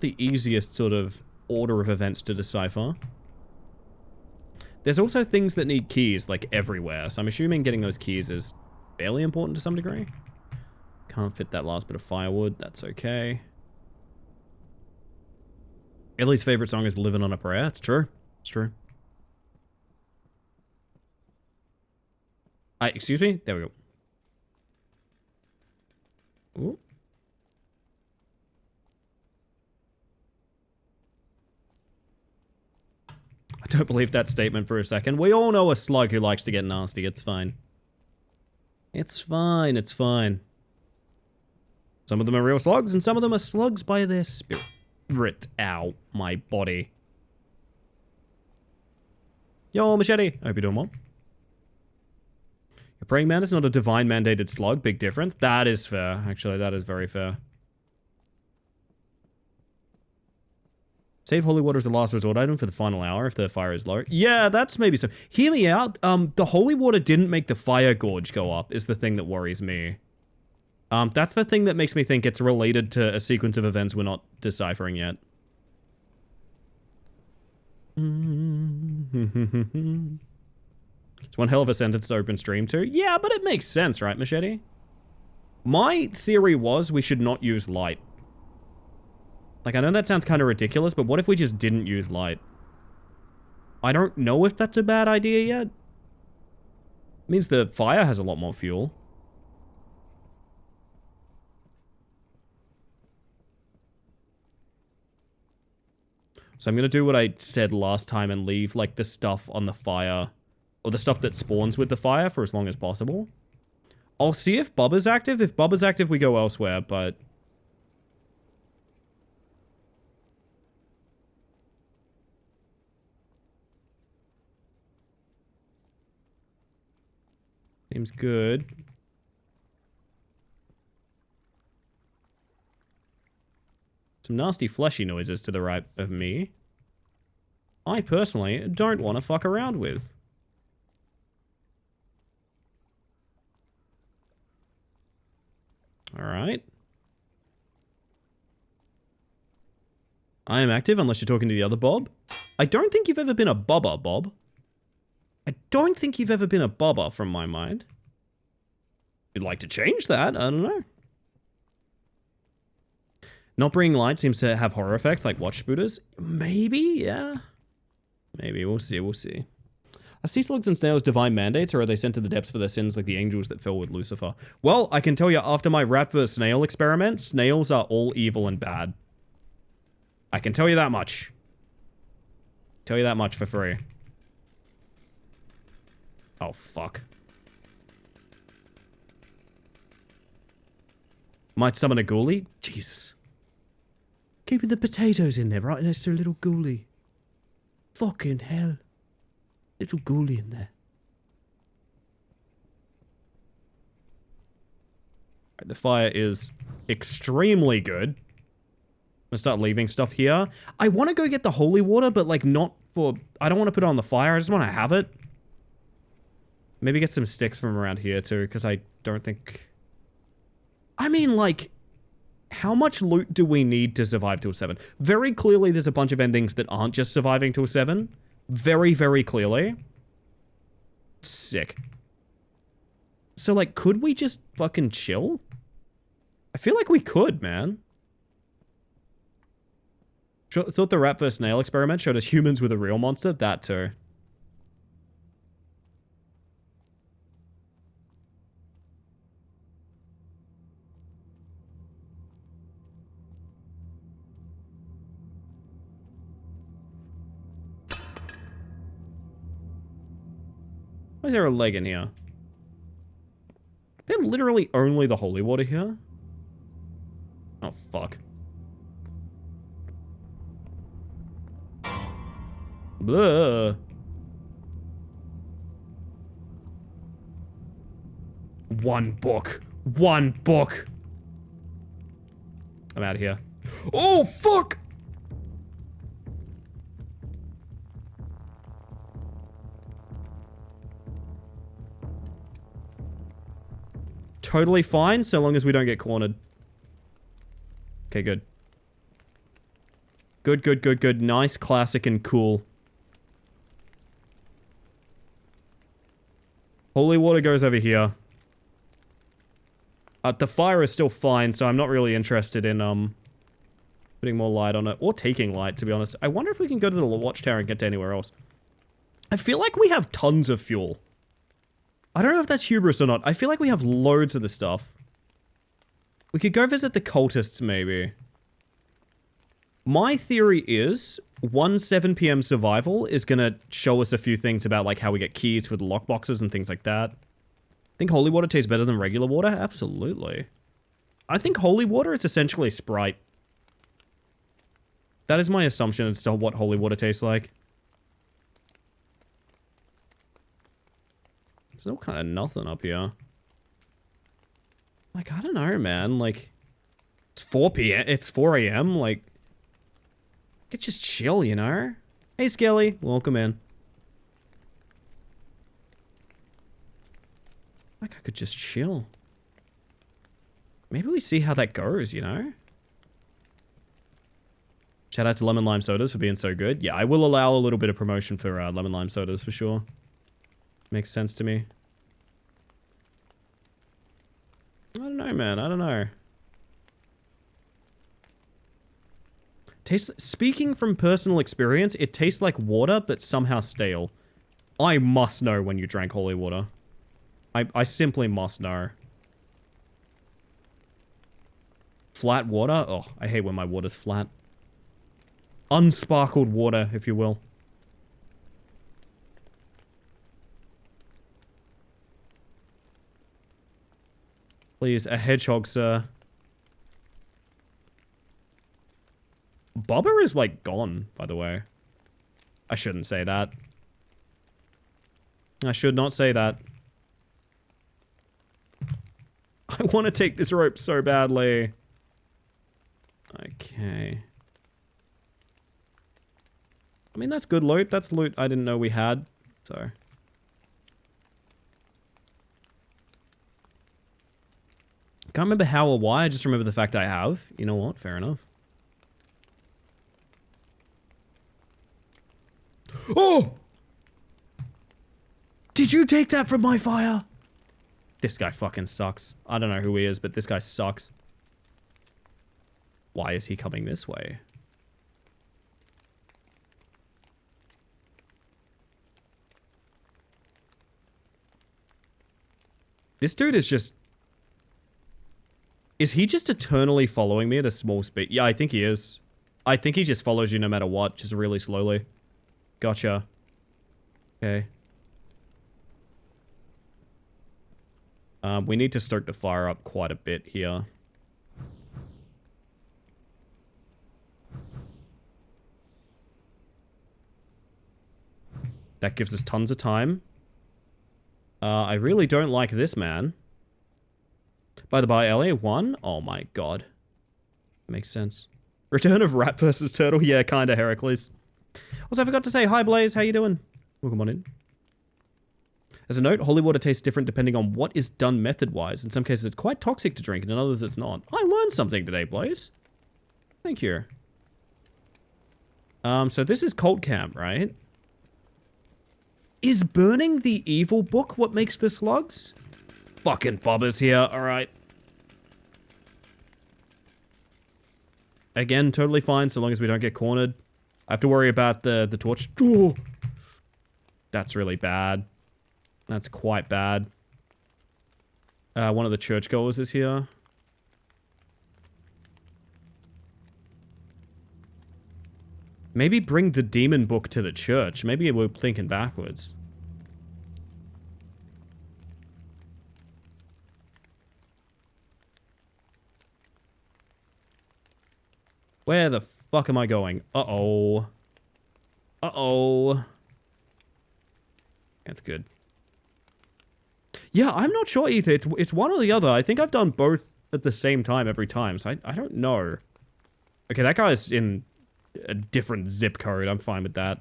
the easiest sort of order of events to decipher. There's also things that need keys, like, everywhere. So I'm assuming getting those keys is fairly important to some degree. Can't fit that last bit of firewood. That's okay. Ellie's favorite song is Living on a Prayer. It's true. It's true. Excuse me? There we go. Ooh. I don't believe that statement for a second. We all know a slug who likes to get nasty. It's fine. It's fine. It's fine. Some of them are real slugs, and some of them are slugs by their spirit. Ow, my body. Yo, Machete. I hope you're doing well. Your praying mantis, not a divine mandated slug. Big difference. That is fair. Actually, that is very fair. Save holy water as the last resort item for the final hour if the fire is low. Yeah, that's maybe some. Hear me out. The holy water didn't make the fire gorge go up is the thing that worries me. That's the thing that makes me think it's related to a sequence of events we're not deciphering yet. It's one hell of a sentence to open stream to. Yeah, but it makes sense, right, Machete? My theory was we should not use light. Like, I know that sounds kind of ridiculous, but what if we just didn't use light? I don't know if that's a bad idea yet. It means the fire has a lot more fuel. So I'm going to do what I said last time and leave, like, the stuff on the fire, or the stuff that spawns with the fire for as long as possible. I'll see if Bubba's active. If Bubba's active, we go elsewhere, but... Seems good. Some nasty fleshy noises to the right of me. I personally don't want to fuck around with. Alright. I am active unless you're talking to the other Bob. I don't think you've ever been a Bubba, Bob. I don't think you've ever been a Bubba from my mind. You'd like to change that? I don't know. Not bringing light seems to have horror effects like watch spooters. Maybe, yeah. Maybe, we'll see, we'll see. Are sea slugs and snails divine mandates, or are they sent to the depths for their sins like the angels that fell with Lucifer? Well, I can tell you after my rat vs. snail experiment, snails are all evil and bad. I can tell you that much. Tell you that much for free. Oh, fuck. Might summon a ghoulie? Jesus. Keeping the potatoes in there right next to a little ghoulie. Fucking hell. Little ghoulie in there. Right, the fire is extremely good. I'm gonna start leaving stuff here. I want to go get the holy water, but like not for... I don't want to put it on the fire. I just want to have it. Maybe get some sticks from around here too, because I don't think... I mean, like... How much loot do we need to survive till 7? Very clearly there's a bunch of endings that aren't just surviving till 7. Very, very clearly. Sick. So, like, could we just fucking chill? I feel like we could, man. Thought the rat vs. snail experiment showed us humans with a real monster? That too. Why is there a leg in here? They're literally only the holy water here? Oh, fuck. Blah. One book. One book. I'm out of here. Oh, fuck! Totally fine, so long as we don't get cornered. Okay, good. Good, good, good, good. Nice, classic, and cool. Holy water goes over here. The fire is still fine, so I'm not really interested in, putting more light on it. Or taking light, to be honest. I wonder if we can go to the watchtower and get to anywhere else. I feel like we have tons of fuel. I don't know if that's hubris or not. I feel like we have loads of the stuff. We could go visit the cultists, maybe. My theory is, 7 PM survival is gonna show us a few things about, like, how we get keys with lockboxes and things like that. Think holy water tastes better than regular water? Absolutely. I think holy water is essentially Sprite. That is my assumption as to what holy water tastes like. There's no kind of nothing up here. Like, I don't know, man. Like, it's 4 PM. It's 4 AM. Like, Could just chill, you know? Hey, Skelly. Welcome in. Like I could just chill. Maybe we see how that goes, you know? Shout out to Lemon Lime Sodas for being so good. Yeah, I will allow a little bit of promotion for Lemon Lime Sodas for sure. Makes sense to me. I don't know, man. I don't know. Speaking from personal experience, it tastes like water, but somehow stale. I must know when you drank holy water. I simply must know. Flat water? Oh, I hate when my water's flat. Unsparkled water, if you will. Please, a hedgehog, sir. Bobber is, like, gone, by the way. I shouldn't say that. I should not say that. I want to take this rope so badly. Okay. I mean, that's good loot. That's loot I didn't know we had, so... Can't remember how or why, I just remember the fact I have. You know what? Fair enough. Oh! Did you take that from my fire? This guy fucking sucks. I don't know who he is, but this guy sucks. Why is he coming this way? This dude is just... Is he just eternally following me at a small speed? Yeah, I think he is. I think he just follows you no matter what, just really slowly. Gotcha. Okay. We need to stoke the fire up quite a bit here. That gives us tons of time. I really don't like this man. By the by, LA won? Oh my god. Makes sense. Return of Rat versus Turtle? Yeah, kinda, Heracles. Also, I forgot to say, hi Blaze, how you doing? Welcome on in. As a note, holy water tastes different depending on what is done method-wise. In some cases, it's quite toxic to drink, and in others, it's not. I learned something today, Blaze. Thank you. So this is Cult Camp, right? Is burning the evil book what makes the slugs? Fucking bobbers here, alright. Again, totally fine so long as we don't get cornered. I have to worry about the torch. Oh, that's really bad. That's quite bad. One of the churchgoers is here. Maybe bring the demon book to the church. Maybe we're thinking backwards. Where the fuck am I going? Uh-oh. Uh-oh. That's good. Yeah, I'm not sure either. It's one or the other. I think I've done both at the same time every time, so I don't know. Okay, that guy's in a different zip code. I'm fine with that.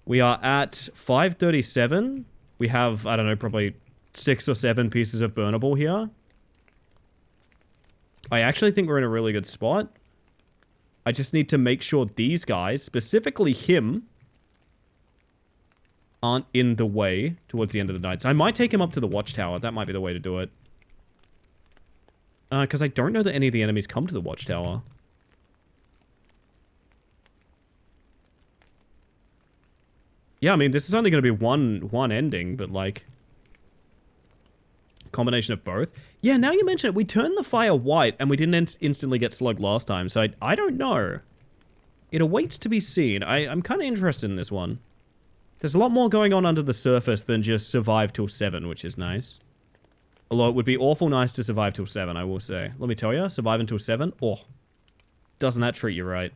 We are at 537. We have, I don't know, probably 6 or 7 pieces of burnable here. I actually think we're in a really good spot. I just need to make sure these guys, specifically him, aren't in the way towards the end of the night. So I might take him up to the watchtower. That might be the way to do it. Because I don't know that any of the enemies come to the watchtower. Yeah, I mean, this is only going to be one ending, but like... combination of both. Yeah, now you mention it, we turned the fire white and we didn't instantly get slugged last time, so I don't know. It awaits to be seen. I'm kind of interested in this one. There's a lot more going on under the surface than just survive till 7, which is nice. Although it would be awful nice to survive till 7, I will say. Let me tell you, survive until 7? Oh, doesn't that treat you right?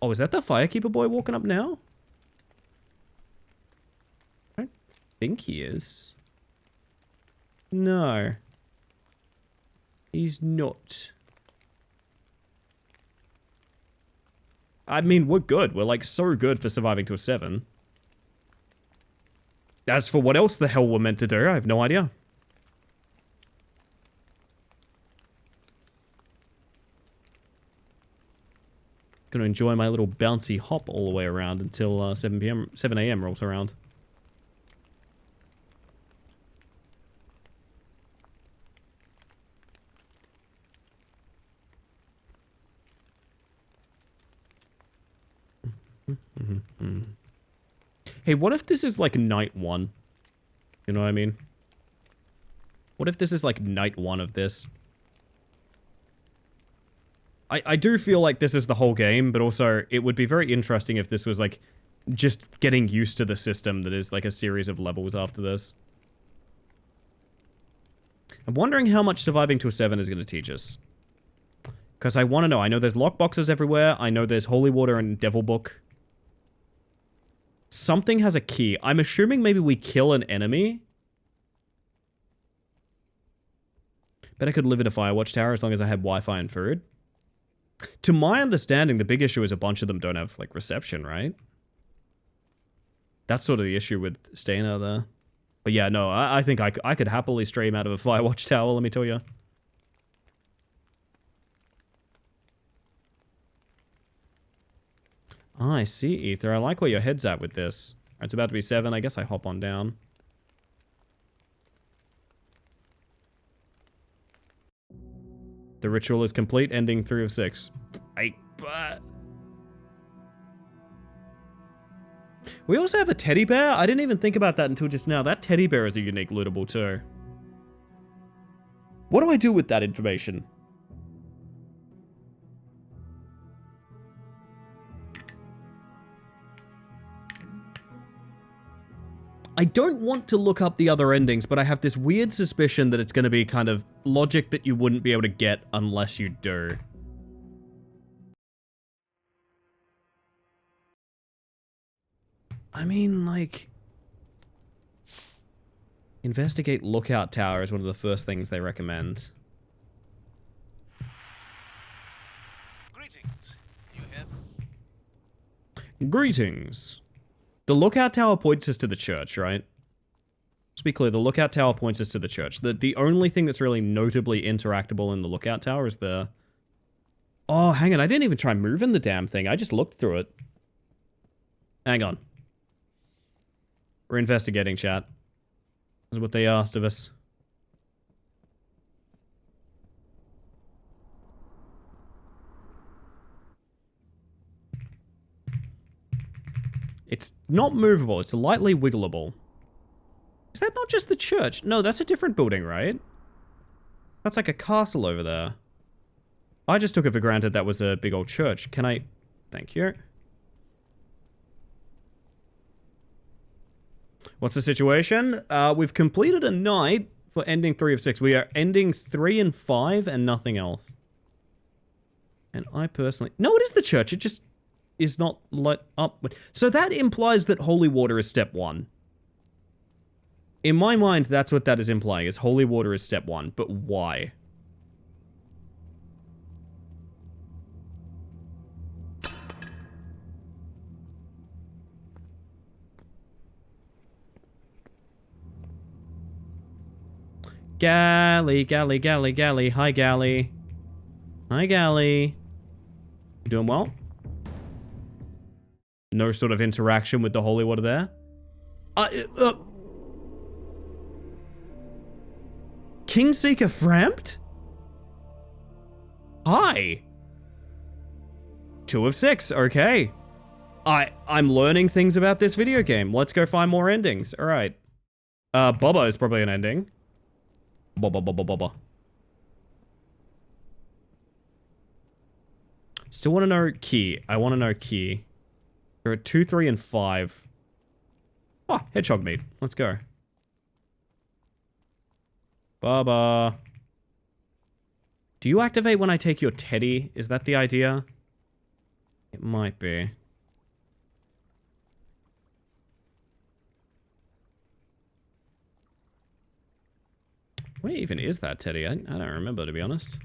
Oh, is that the Firekeeper boy walking up now? I don't think he is. No. He's not. I mean, we're good. We're, like, so good for surviving to a 7. As for what else the hell we're meant to do, I have no idea. Gonna enjoy my little bouncy hop all the way around until 7 a.m. rolls around. Hey, what if this is like night 1? You know what I mean? What if this is like night 1 of this? I do feel like this is the whole game, but also it would be very interesting if this was like just getting used to the system that is like a series of levels after this. I'm wondering how much surviving to a 7 is going to teach us. Because I want to know. I know there's lockboxes everywhere. I know there's holy water and devil book. Something has a key. I'm assuming maybe we kill an enemy. Bet I could live in a Firewatch tower as long as I had Wi-Fi and food. To my understanding, the big issue is a bunch of them don't have, like, reception, right? That's sort of the issue with staying out there. But yeah, no, I think I could happily stream out of a Firewatch tower, let me tell you. Ah, I see, Ether. I like where your head's at with this. It's about to be 7. I guess I hop on down. The ritual is complete, ending 3 of 6. We also have a teddy bear. I didn't even think about that until just now. That teddy bear is a unique lootable too. What do I do with that information? I don't want to look up the other endings, but I have this weird suspicion that it's going to be kind of logic that you wouldn't be able to get unless you do. I mean, like... Investigate Lookout Tower is one of the first things they recommend. Greetings. You here? Greetings. The Lookout Tower points us to the church, right? Let's be clear, the Lookout Tower points us to the church. The only thing that's really notably interactable in the Lookout Tower is the... Oh, hang on, I didn't even try moving the damn thing. I just looked through it. Hang on. We're investigating, chat. This is what they asked of us. It's not movable, it's lightly wiggleable. Is that not just the church? No, that's a different building, right? That's like a castle over there. I just took it for granted that was a big old church. Can I... Thank you. What's the situation? We've completed a night for ending 3 of 6. We are ending 3 and 5 and nothing else. And I personally... No, it is the church. It just is not lit up. So that implies that holy water is step 1. In my mind, that's what that is implying, is holy water is step 1. But why? Galley, galley, galley, galley. Hi, galley. Hi, galley. You doing well? No sort of interaction with the holy water there? Kingseeker Framped? Hi. 2 of 6, okay. I'm learning things about this video game. Let's go find more endings. Alright. Boba is probably an ending. Boba. Still want to know key. I want to know key. There are 2, 3, and 5. Oh, hedgehog meat. Let's go. Baba. Do you activate when I take your teddy? Is that the idea? It might be. Where even is that Teddy? I don't remember, to be honest.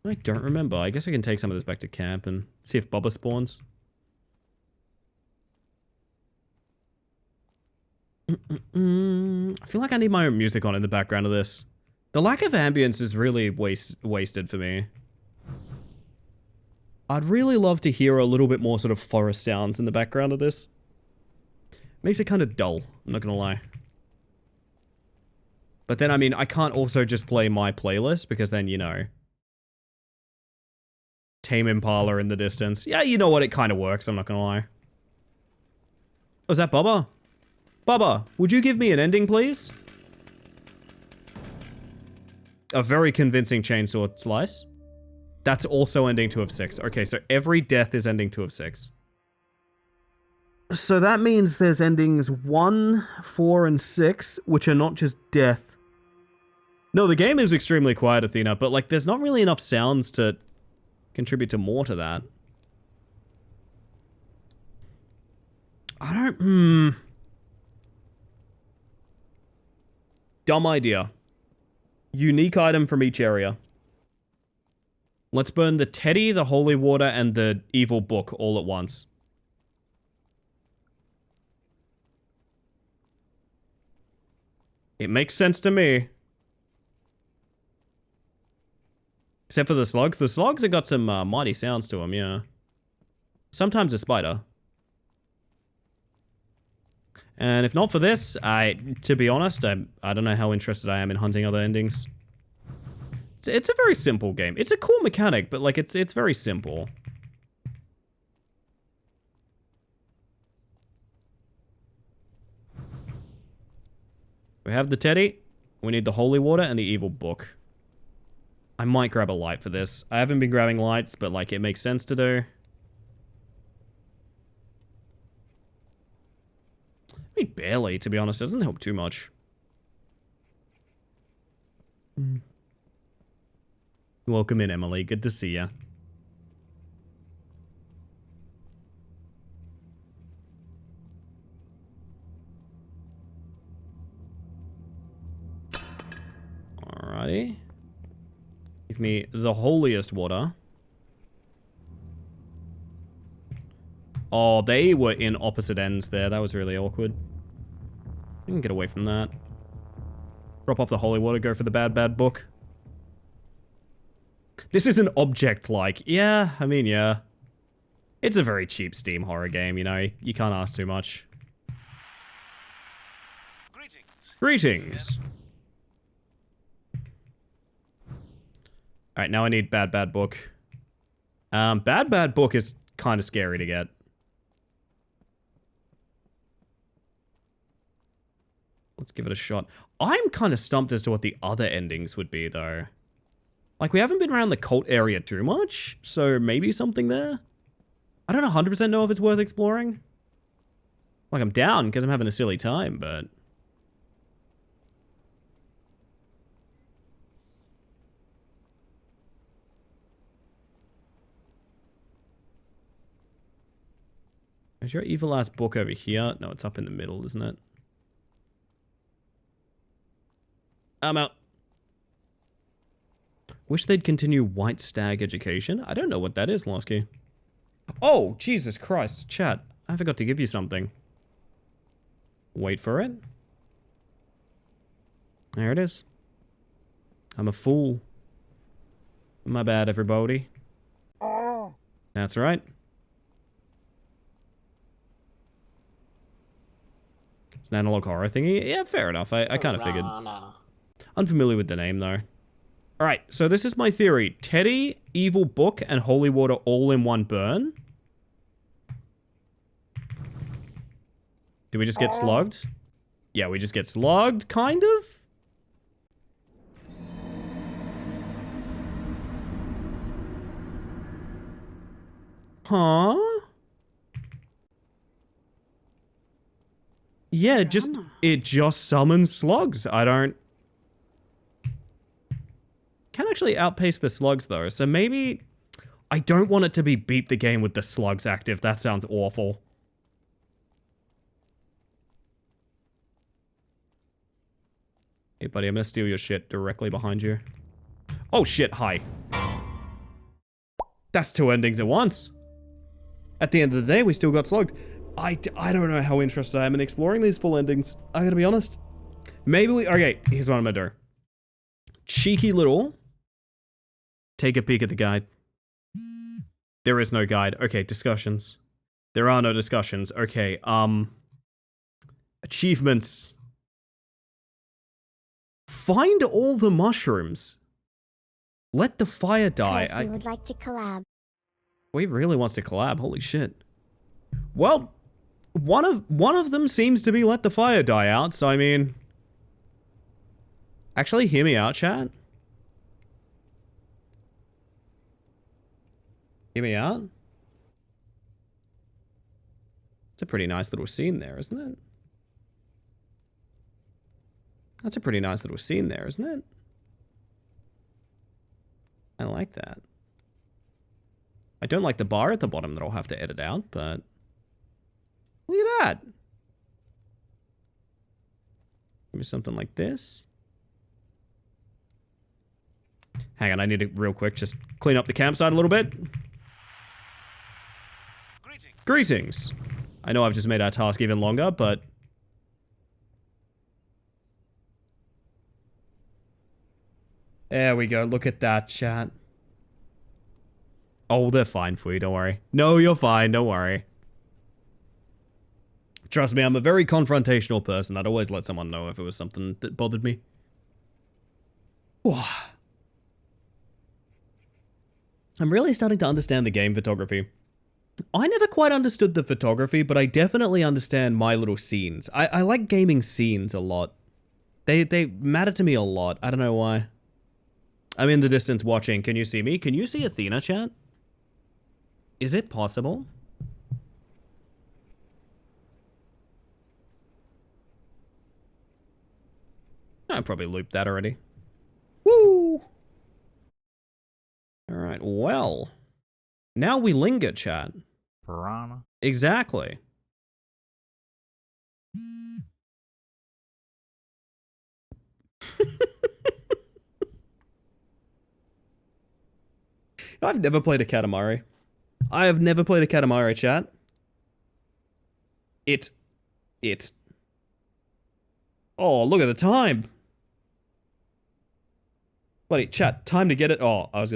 I don't remember. I guess I can take some of this back to camp and see if Bubba spawns. I feel like I need my own music on in the background of this. The lack of ambience is really wasted for me. I'd really love to hear a little bit more sort of forest sounds in the background of this. Makes it kind of dull, I'm not gonna lie. But then, I mean, I can't also just play my playlist because then, you know... Tame Impala in the distance. Yeah, you know what? It kind of works, I'm not gonna lie. Oh, is that Bubba? Bubba, would you give me an ending, please? A very convincing chainsaw slice. That's also ending 2 of 6. Okay, so every death is ending 2 of 6. So that means there's endings 1, 4, and 6, which are not just death. No, the game is extremely quiet, Athena, but like there's not really enough sounds to contribute to more to that. I don't... Dumb idea. Unique item from each area. Let's burn the Teddy, the Holy Water, and the Evil Book all at once. It makes sense to me. Except for the slugs. The slugs have got some mighty sounds to them, yeah. Sometimes a spider. And if not for this, to be honest, I don't know how interested I am in hunting other endings. It's a very simple game. It's a cool mechanic, but like it's very simple. We have the Teddy. We need the Holy Water and the Evil Book. I might grab a light for this. I haven't been grabbing lights, but like it makes sense to do. I mean, barely, to be honest. It doesn't help too much. Welcome in, Emily. Good to see ya. Alrighty. Give me the holiest water. Oh, they were in opposite ends there. That was really awkward. I can get away from that. Drop off the holy water, go for the bad book. This is an object-like. Yeah, I mean, yeah. It's a very cheap Steam horror game, you know. You can't ask too much. Greetings. Alright, now I need bad book. Bad book is kind of scary to get. Let's give it a shot. I'm kind of stumped as to what the other endings would be, though. Like, we haven't been around the cult area too much, so maybe something there? I don't 100% know if it's worth exploring. Like, I'm down because I'm having a silly time, but... Is your evil ass book over here? No, it's up in the middle, isn't it? I'm out. Wish they'd continue White Stag education. I don't know what that is, Losky. Oh, Jesus Christ. Chat, I forgot to give you something. Wait for it. There it is. I'm a fool. My bad, everybody. That's right. It's an analog horror thingy. Yeah, fair enough. I kind of figured. Unfamiliar with the name, though. Alright, so this is my theory. Teddy, Evil Book, and Holy Water all in one burn. Do we just get slugged? Yeah, we just get slugged, kind of? Huh? Yeah, it just summons slugs. I don't... Can actually outpace the slugs, though. So maybe... I don't want it to be beat the game with the slugs active. That sounds awful. Hey, buddy, I'm gonna steal your shit directly behind you. Oh, shit, hi. That's 2 endings at once. At the end of the day, we still got slogged. I don't know how interested I am in exploring these full endings. I gotta be honest. Maybe we... Okay, here's what I'm gonna do. Cheeky little... Take a peek at the guide. There is no guide. Okay, discussions. There are no discussions. Okay, achievements. Find all the mushrooms. Let the fire die. We would like to collab. We really wants to collab. Holy shit. Well, one of them seems to be let the fire die out, so I mean... Actually, hear me out, chat. Hear me out. It's a pretty nice little scene there, isn't it? That's a pretty nice little scene there, isn't it? I like that. I don't like the bar at the bottom that I'll have to edit out, but... Look at that! Give me something like this. Hang on, I need to real quick just clean up the campsite a little bit. Greetings! I know I've just made our task even longer, but... There we go, look at that, chat. Oh, they're fine for you, don't worry. No, you're fine, don't worry. Trust me, I'm a very confrontational person. I'd always let someone know if it was something that bothered me. I'm really starting to understand the game photography. I never quite understood the photography, but I definitely understand my little scenes. I like gaming scenes a lot. They matter to me a lot. I don't know why. I'm in the distance watching. Can you see me? Can you see Athena, chat? Is it possible? I probably looped that already. Woo! Alright, well. Now we linger, chat. Piranha. Exactly. I've never played a Katamari. I have never played a Katamari, chat. Oh, look at the time. Bloody chat, time to get it. Oh, I was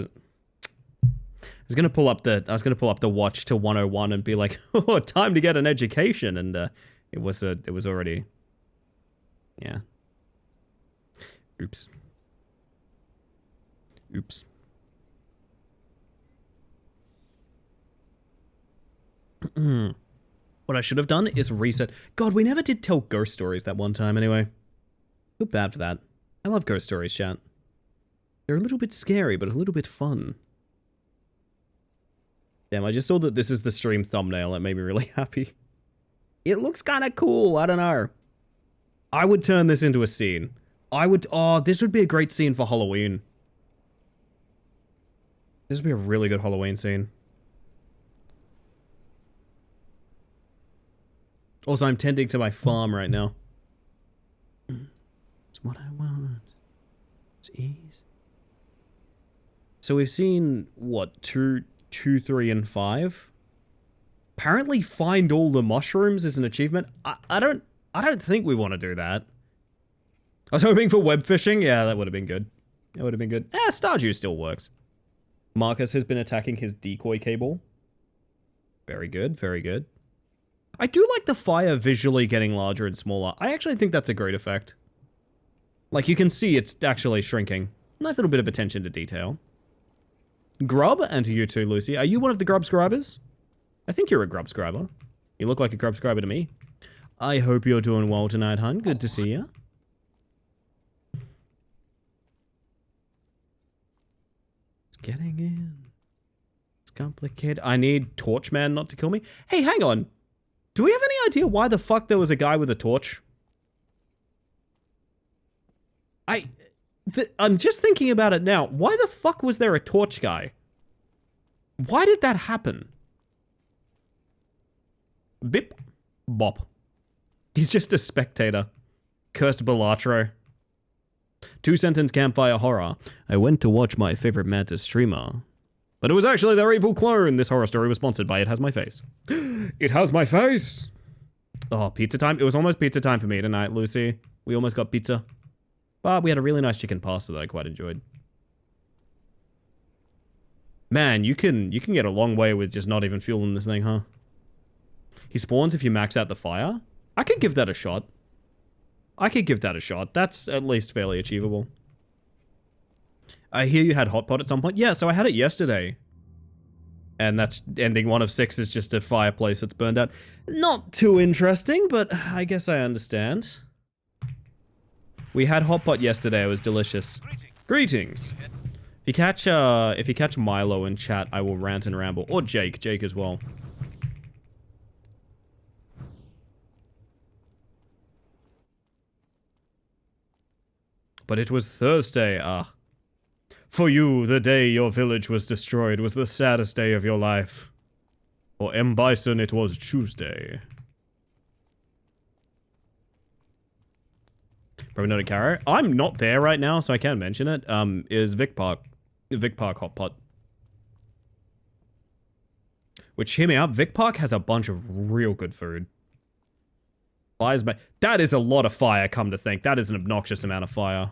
gonna pull up the watch to 101 and be like, oh, time to get an education, and it was already, yeah. Oops. What I should have done is reset. God, we never did tell ghost stories that one time anyway. Feel bad for that. I love ghost stories, chat. They're a little bit scary, but a little bit fun. Damn, I just saw that this is the stream thumbnail. It made me really happy. It looks kind of cool. I don't know. I would turn this into a scene. Oh, this would be a great scene for Halloween. This would be a really good Halloween scene. Also, I'm tending to my farm right now. It's what I want. It's ease. So we've seen, what, 2, 3, and 5? Apparently find all the mushrooms is an achievement. I don't think we want to do that. I was hoping for web fishing. Yeah, that would have been good. That would have been good. Stardew still works. Marcus has been attacking his decoy cable. Very good, very good. I do like the fire visually getting larger and smaller. I actually think that's a great effect. Like, you can see it's actually shrinking. Nice little bit of attention to detail. Grub, and to you too, Lucy. Are you one of the grub scribers? I think you're a grub scriber. You look like a grub scriber to me. I hope you're doing well tonight, hun. Good to see you. It's getting in. It's complicated. I need Torchman not to kill me. Hey, hang on. Do we have any idea why the fuck there was a guy with a torch? I'm just thinking about it now. Why the fuck was there a torch guy? Why did that happen? Bip. Bop. He's just a spectator. Cursed Balatro. 2-sentence campfire horror. I went to watch my favorite Mantis streamer, but it was actually their evil clone. This horror story was sponsored by It Has My Face. It has my face! Oh, pizza time? It was almost pizza time for me tonight, Lucy. We almost got pizza. But we had a really nice chicken pasta that I quite enjoyed. Man, you can get a long way with just not even fueling this thing, huh? He spawns if you max out the fire? I could give that a shot. That's at least fairly achievable. I hear you had hot pot at some point. Yeah, so I had it yesterday. And that's ending 1 of 6 is just a fireplace that's burned out. Not too interesting, but I guess I understand. We had hot pot yesterday. It was delicious. Greetings. If you catch Milo in chat, I will rant and ramble. Or Jake as well. But it was Thursday, For you, the day your village was destroyed was the saddest day of your life. For M. Bison, it was Tuesday. Probably not a Caro. I'm not there right now, so I can't mention it. Is Vic Park. Vic Park Hot Pot. Which, hear me out, Vic Park has a bunch of real good food. Fires, but that is a lot of fire, come to think. That is an obnoxious amount of fire.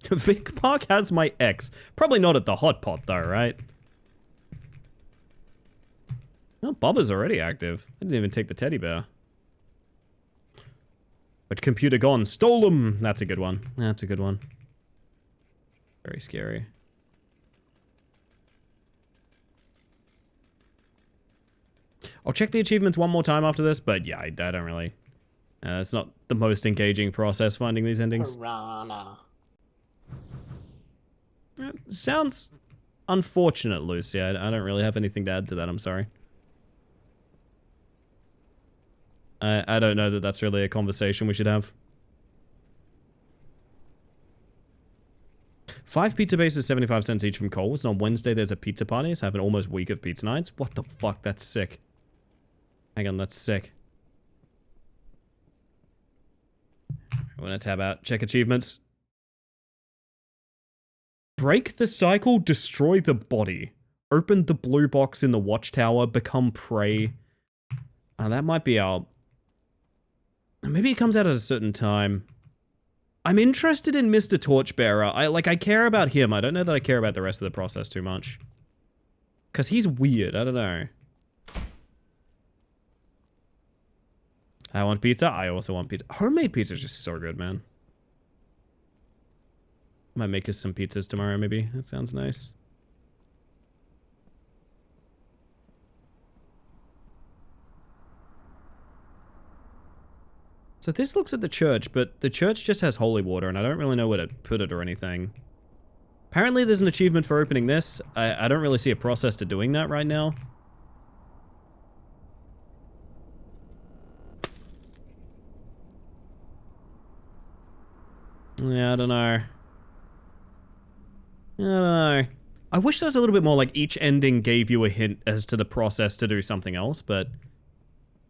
Vic Park has my ex. Probably not at the hot pot though, right? No, Bubba's already active. I didn't even take the teddy bear. But computer gone. Stole him! That's a good one. That's a good one. Very scary. I'll check the achievements one more time after this, but yeah, I don't really... it's not the most engaging process finding these endings. Piranha. Sounds unfortunate, Lucy. I don't really have anything to add to that, I'm sorry. I don't know that that's really a conversation we should have. 5 pizza bases, 75 cents each from Coles, and on Wednesday there's a pizza party, so I have an almost week of pizza nights. What the fuck? That's sick. Hang on, that's sick. I want to tab out. Check achievements. Break the cycle, destroy the body. Open the blue box in the watchtower, become prey. That might be our... Maybe it comes out at a certain time. I'm interested in Mr. Torchbearer. I care about him. I don't know that I care about the rest of the process too much. Because he's weird. I don't know. I want pizza. I also want pizza. Homemade pizza is just so good, man. Might make us some pizzas tomorrow, maybe. That sounds nice. So this looks at the church, but the church just has holy water, and I don't really know where to put it or anything. Apparently there's an achievement for opening this. I don't really see a process to doing that right now. Yeah, I don't know. I don't know. I wish there was a little bit more like each ending gave you a hint as to the process to do something else, but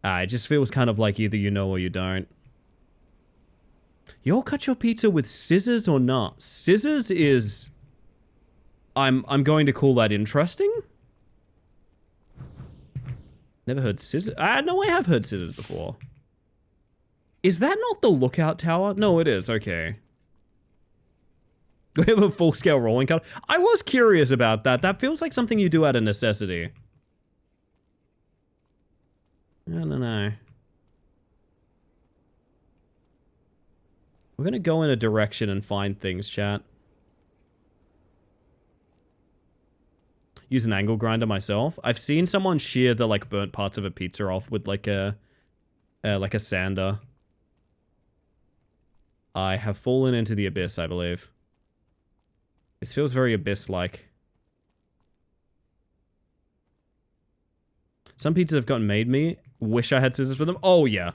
it just feels kind of like either you know or you don't. You'll cut your pizza with scissors or not? Scissors is... I'm going to call that interesting. Never heard scissors. No, I have heard scissors before. Is that not the lookout tower? No, it is. Okay. We have a full-scale rolling cut. I was curious about that. That feels like something you do out of necessity. I don't know. We're gonna go in a direction and find things, chat. Use an angle grinder myself. I've seen someone shear the like burnt parts of a pizza off with like a sander. I have fallen into the abyss, I believe. This feels very abyss-like. Some pizzas have gotten made me. Wish I had scissors for them. Oh, yeah.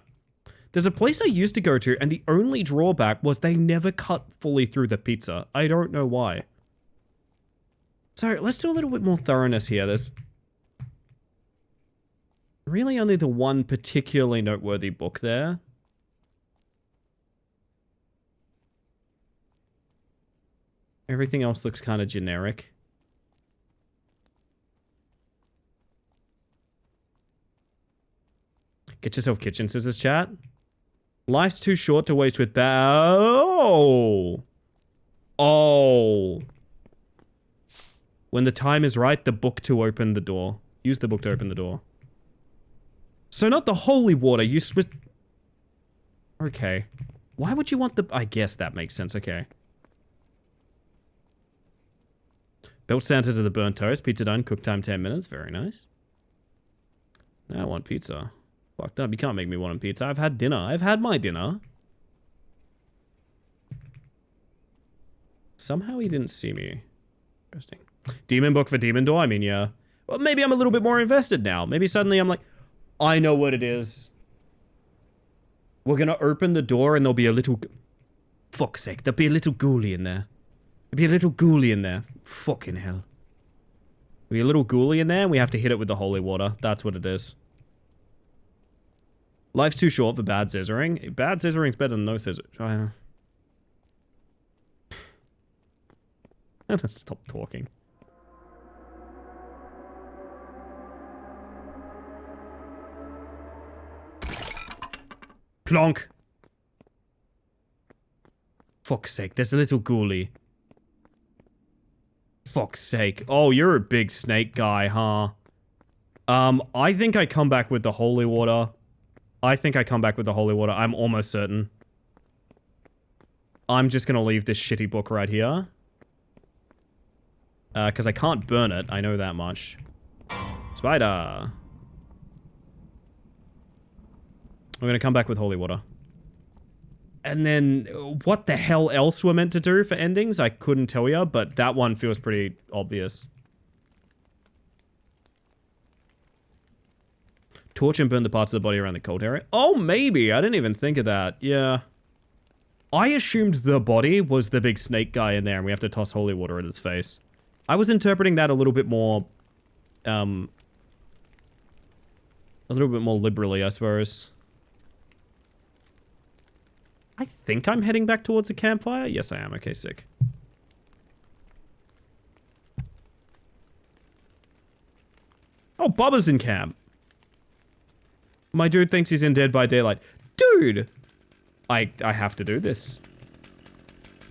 There's a place I used to go to, and the only drawback was they never cut fully through the pizza. I don't know why. So, let's do a little bit more thoroughness here. Really only the one particularly noteworthy book there. Everything else looks kind of generic. Get yourself kitchen scissors, chat. Life's too short to waste with Oh! Oh. When the time is right, the book to open the door. Use the book to open the door. So not the holy water, you switch... Okay. Why would you want the... I guess that makes sense, okay. Built Santa to the burnt toast. Pizza done. Cook time 10 minutes. Very nice. Now I want pizza. Fucked up. You can't make me want a pizza. I've had dinner. I've had my dinner. Somehow he didn't see me. Interesting. Demon book for demon door? I mean, yeah. Well, maybe I'm a little bit more invested now. Maybe suddenly I'm like, I know what it is. We're gonna open the door and there'll be a little... Fuck's sake, there'll be a little ghoulie in there. There'll be a little ghoulie in there. Fucking hell. There'll be a little ghoulie in there and we have to hit it with the holy water. That's what it is. Life's too short for bad scissoring. Bad scissoring's better than no scissor. I'm gonna stop talking. Plonk. Fuck's sake, there's a little ghoulie. Fuck's sake. Oh, you're a big snake guy, huh? I think I come back with the holy water. I'm almost certain. I'm just gonna leave this shitty book right here. Because I can't burn it. I know that much. Spider. We're gonna come back with holy water. And then, what the hell else we're meant to do for endings? I couldn't tell you, but that one feels pretty obvious. Torch and burn the parts of the body around the cold area. Oh, maybe. I didn't even think of that. Yeah. I assumed the body was the big snake guy in there, and we have to toss holy water at his face. I was interpreting that a little bit more, liberally, I suppose. I think I'm heading back towards the campfire. Yes, I am. Okay, sick. Oh, Bubba's in camp. My dude thinks he's in Dead by Daylight. Dude! I have to do this.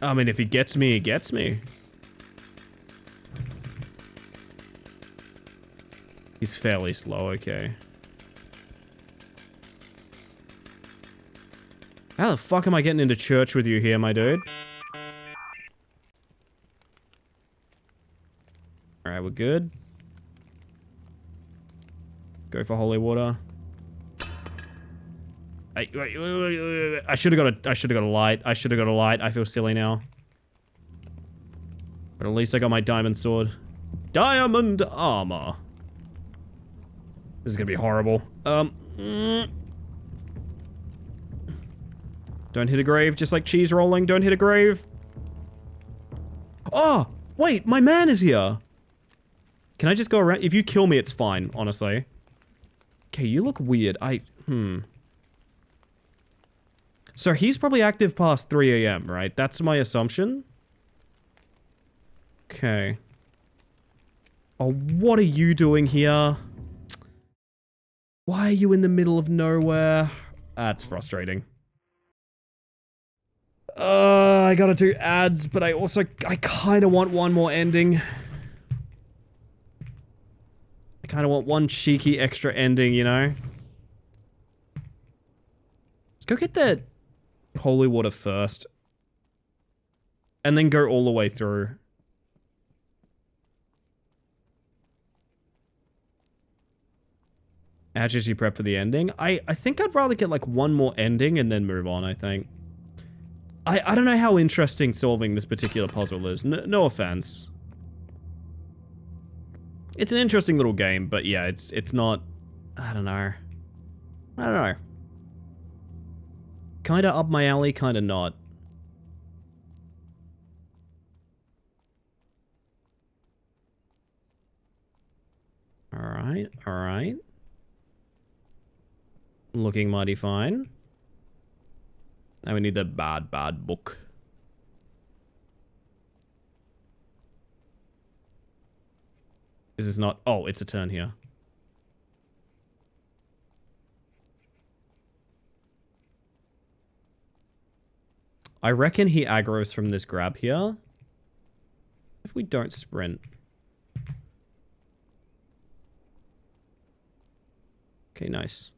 I mean, if he gets me, he gets me. He's fairly slow, okay. How the fuck am I getting into church with you here, my dude? Alright, we're good. Go for holy water. I should have got a light. I should have got a light. I feel silly now. But at least I got my diamond sword. Diamond armor. This is gonna be horrible. Don't hit a grave, just like cheese rolling. Don't hit a grave. Oh, wait, my man is here. Can I just go around? If you kill me, it's fine, honestly. Okay, you look weird. So he's probably active past 3 a.m., right? That's my assumption. Okay. Oh, what are you doing here? Why are you in the middle of nowhere? That's frustrating. I gotta do ads, but I kind of want one more ending. I kind of want one cheeky extra ending, you know? Let's go get that holy water first. And then go all the way through. As you prep for the ending. I think I'd rather get like one more ending and then move on, I think. I don't know how interesting solving this particular puzzle is. No offense. It's an interesting little game, but yeah, it's not... I don't know. Kinda up my alley, kinda not. Alright. Looking mighty fine. Now we need the bad book. This is not... Oh, it's a turn here. I reckon he aggroes from this grab here. If we don't sprint. Okay, nice.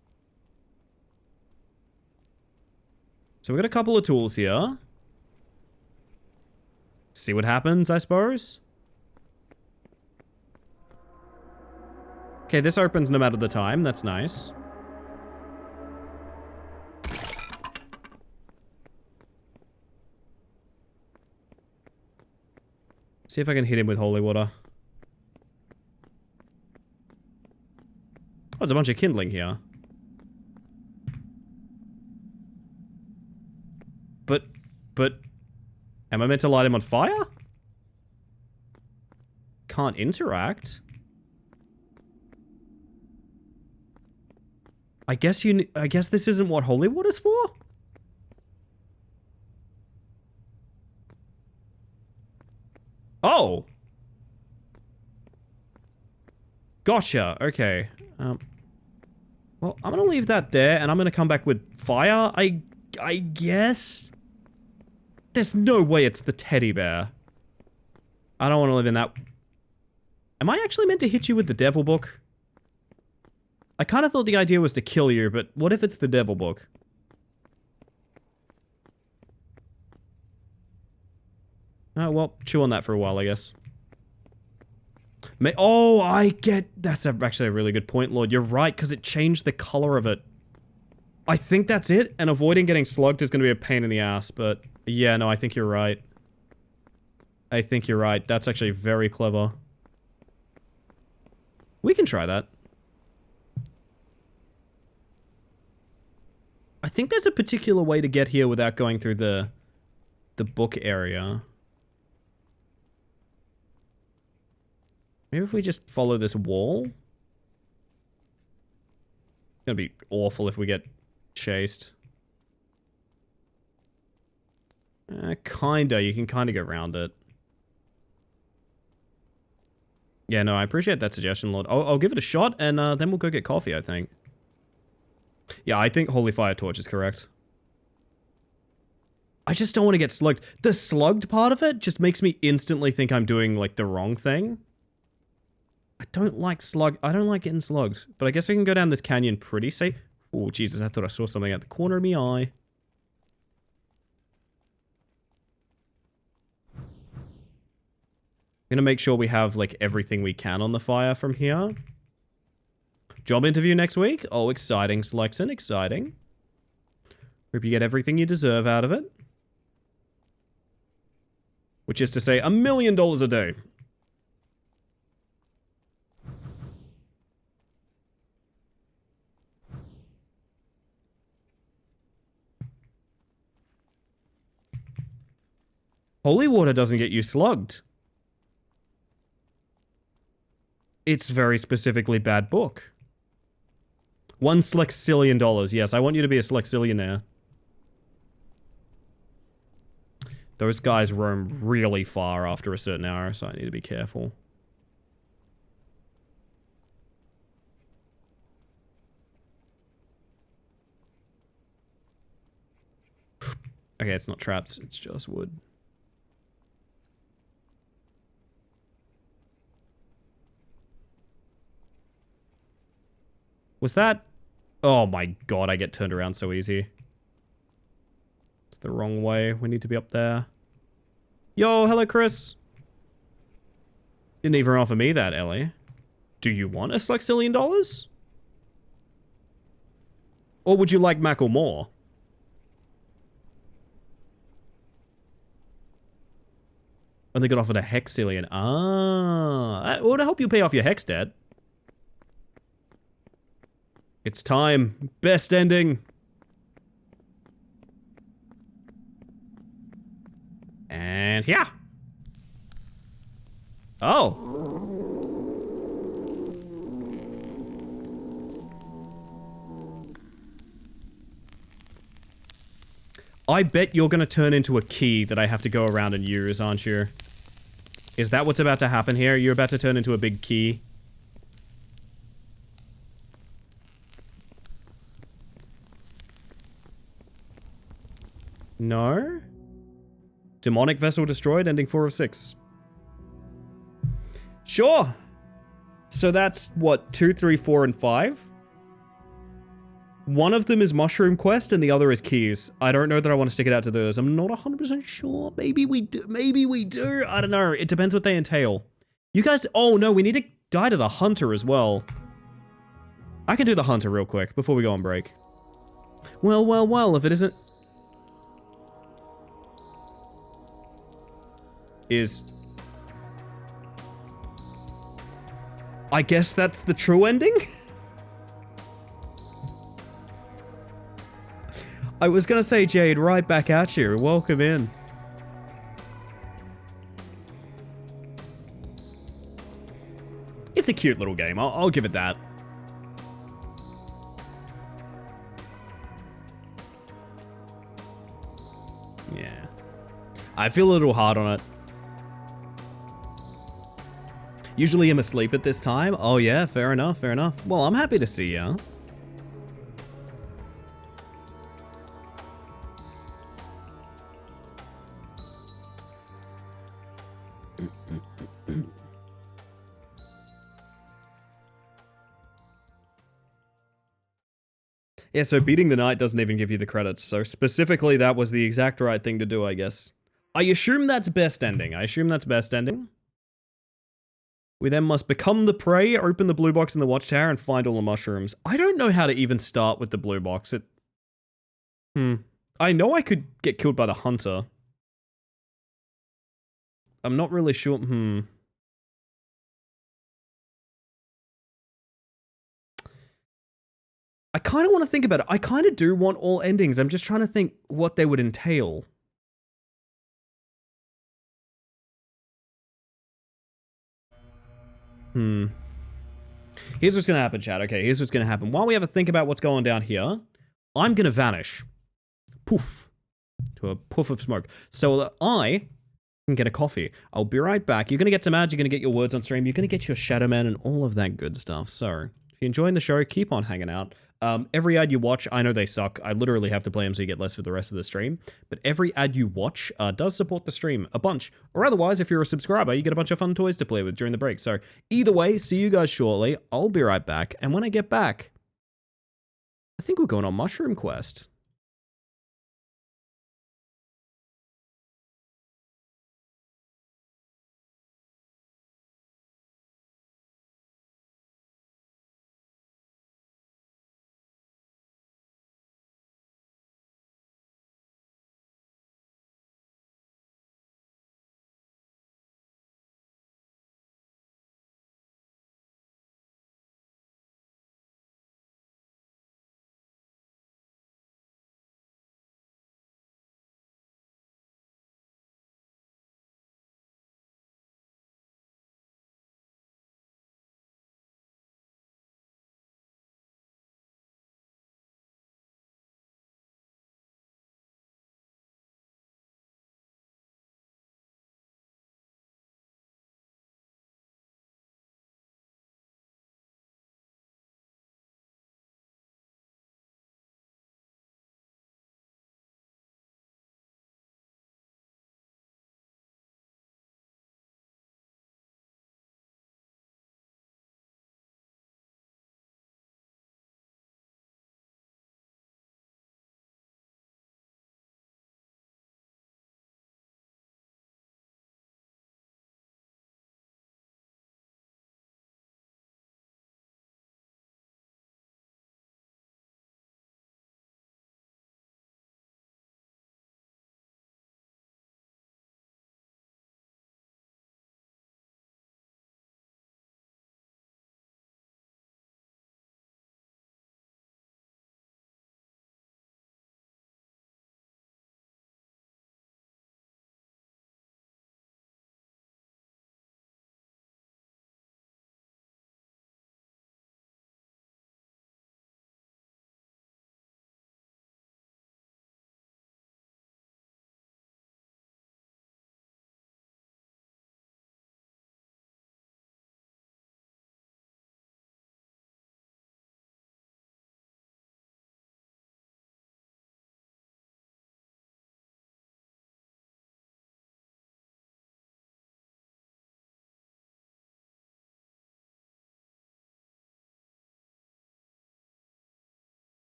So we got a couple of tools here. See what happens, I suppose. Okay, this opens no matter the time. That's nice. See if I can hit him with holy water. Oh, there's a bunch of kindling here. But... Am I meant to light him on fire? Can't interact. I guess this isn't what holy water's for? Oh! Gotcha, okay. Well, I'm gonna leave that there, and I'm gonna come back with fire, I guess? There's no way it's the teddy bear. I don't want to live in that... Am I actually meant to hit you with the devil book? I kind of thought the idea was to kill you, but what if it's the devil book? Oh, well, chew on that for a while, I guess. Oh, I get... That's actually a really good point, Lord. You're right, because it changed the color of it. I think that's it, and avoiding getting slugged is going to be a pain in the ass, but... Yeah, no, I think you're right. I think you're right. That's actually very clever. We can try that. I think there's a particular way to get here without going through the book area. Maybe if we just follow this wall? It's gonna be awful if we get chased. Kinda. You can kinda go around it. Yeah, no, I appreciate that suggestion, Lord. I'll give it a shot, and then we'll go get coffee, I think. Yeah, I think Holy Fire Torch is correct. I just don't want to get slugged. The slugged part of it just makes me instantly think I'm doing, like, the wrong thing. I don't like getting slugged. But I guess we can go down this canyon pretty safe. Oh, Jesus, I thought I saw something at the corner of my eye. I'm gonna make sure we have, like, everything we can on the fire from here. Job interview next week? Oh, exciting, Slexon, exciting. Hope you get everything you deserve out of it. Which is to say, $1 million a day. Holy water doesn't get you slugged. It's very specifically bad book. $1 Slexillion. Yes, I want you to be a Slexillionaire. Those guys roam really far after a certain hour, so I need to be careful. Okay, it's not traps, it's just wood. Was that... Oh my god, I get turned around so easy. It's the wrong way. We need to be up there. Yo, hello, Chris. Didn't even offer me that, Ellie. Do you want a $1 Or would you like Macklemore? And they got offered a hexillion. Ah. Well, to help you pay off your hex debt. It's time. Best ending. And yeah. Oh. I bet you're gonna turn into a key that I have to go around and use, aren't you? Is that what's about to happen here? You're about to turn into a big key? No? Demonic vessel destroyed, ending 4 of 6. Sure! So that's, what, 2, 3, 4, and 5? One of them is Mushroom Quest, and the other is Keys. I don't know that I want to stick it out to those. I'm not 100% sure. Maybe we do. Maybe we do. I don't know. It depends what they entail. You guys... Oh, no. We need to die to the Hunter as well. I can do the Hunter real quick before we go on break. Well, well, well. If it isn't... I guess that's the true ending? I was gonna say, Jade, right back at you. Welcome in. It's a cute little game. I'll give it that. Yeah. I feel a little hard on it. Usually I'm asleep at this time. Oh yeah, fair enough, fair enough. Well, I'm happy to see ya. Yeah, so beating the knight doesn't even give you the credits. So specifically, that was the exact right thing to do, I guess. I assume that's best ending. I assume that's best ending. We then must become the prey, open the blue box in the watchtower, and find all the mushrooms. I don't know how to even start with the blue box. I know I could get killed by the hunter. I'm not really sure. I kind of want to think about it. I kind of do want all endings. I'm just trying to think what they would entail. Here's what's going to happen, chat. Okay, here's what's going to happen. While we have a think about what's going down here, I'm going to vanish. Poof. To a puff of smoke. So that I can get a coffee. I'll be right back. You're going to get some ads. You're going to get your words on stream. You're going to get your Shadow Man and all of that good stuff. So, if you're enjoying the show, keep on hanging out. Every ad you watch, I know they suck. I literally have to play them so you get less for the rest of the stream. But every ad you watch does support the stream a bunch. Or otherwise, if you're a subscriber, you get a bunch of fun toys to play with during the break. So either way, see you guys shortly. I'll be right back. And when I get back, I think we're going on Mushroom Quest.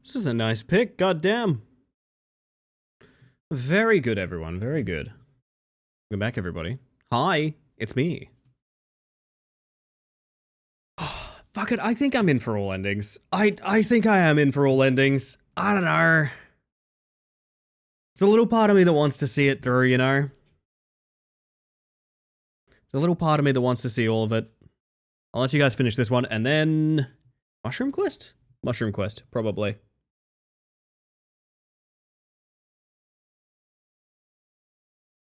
This is a nice pick, goddamn. Very good, everyone, very good. Welcome back, everybody. Hi, it's me. Fuck it, I think I'm in for all endings. I think I am in for all endings. I don't know. It's a little part of me that wants to see it through, you know? There's a little part of me that wants to see all of it. I'll let you guys finish this one, and then... Mushroom Quest? Mushroom Quest, probably.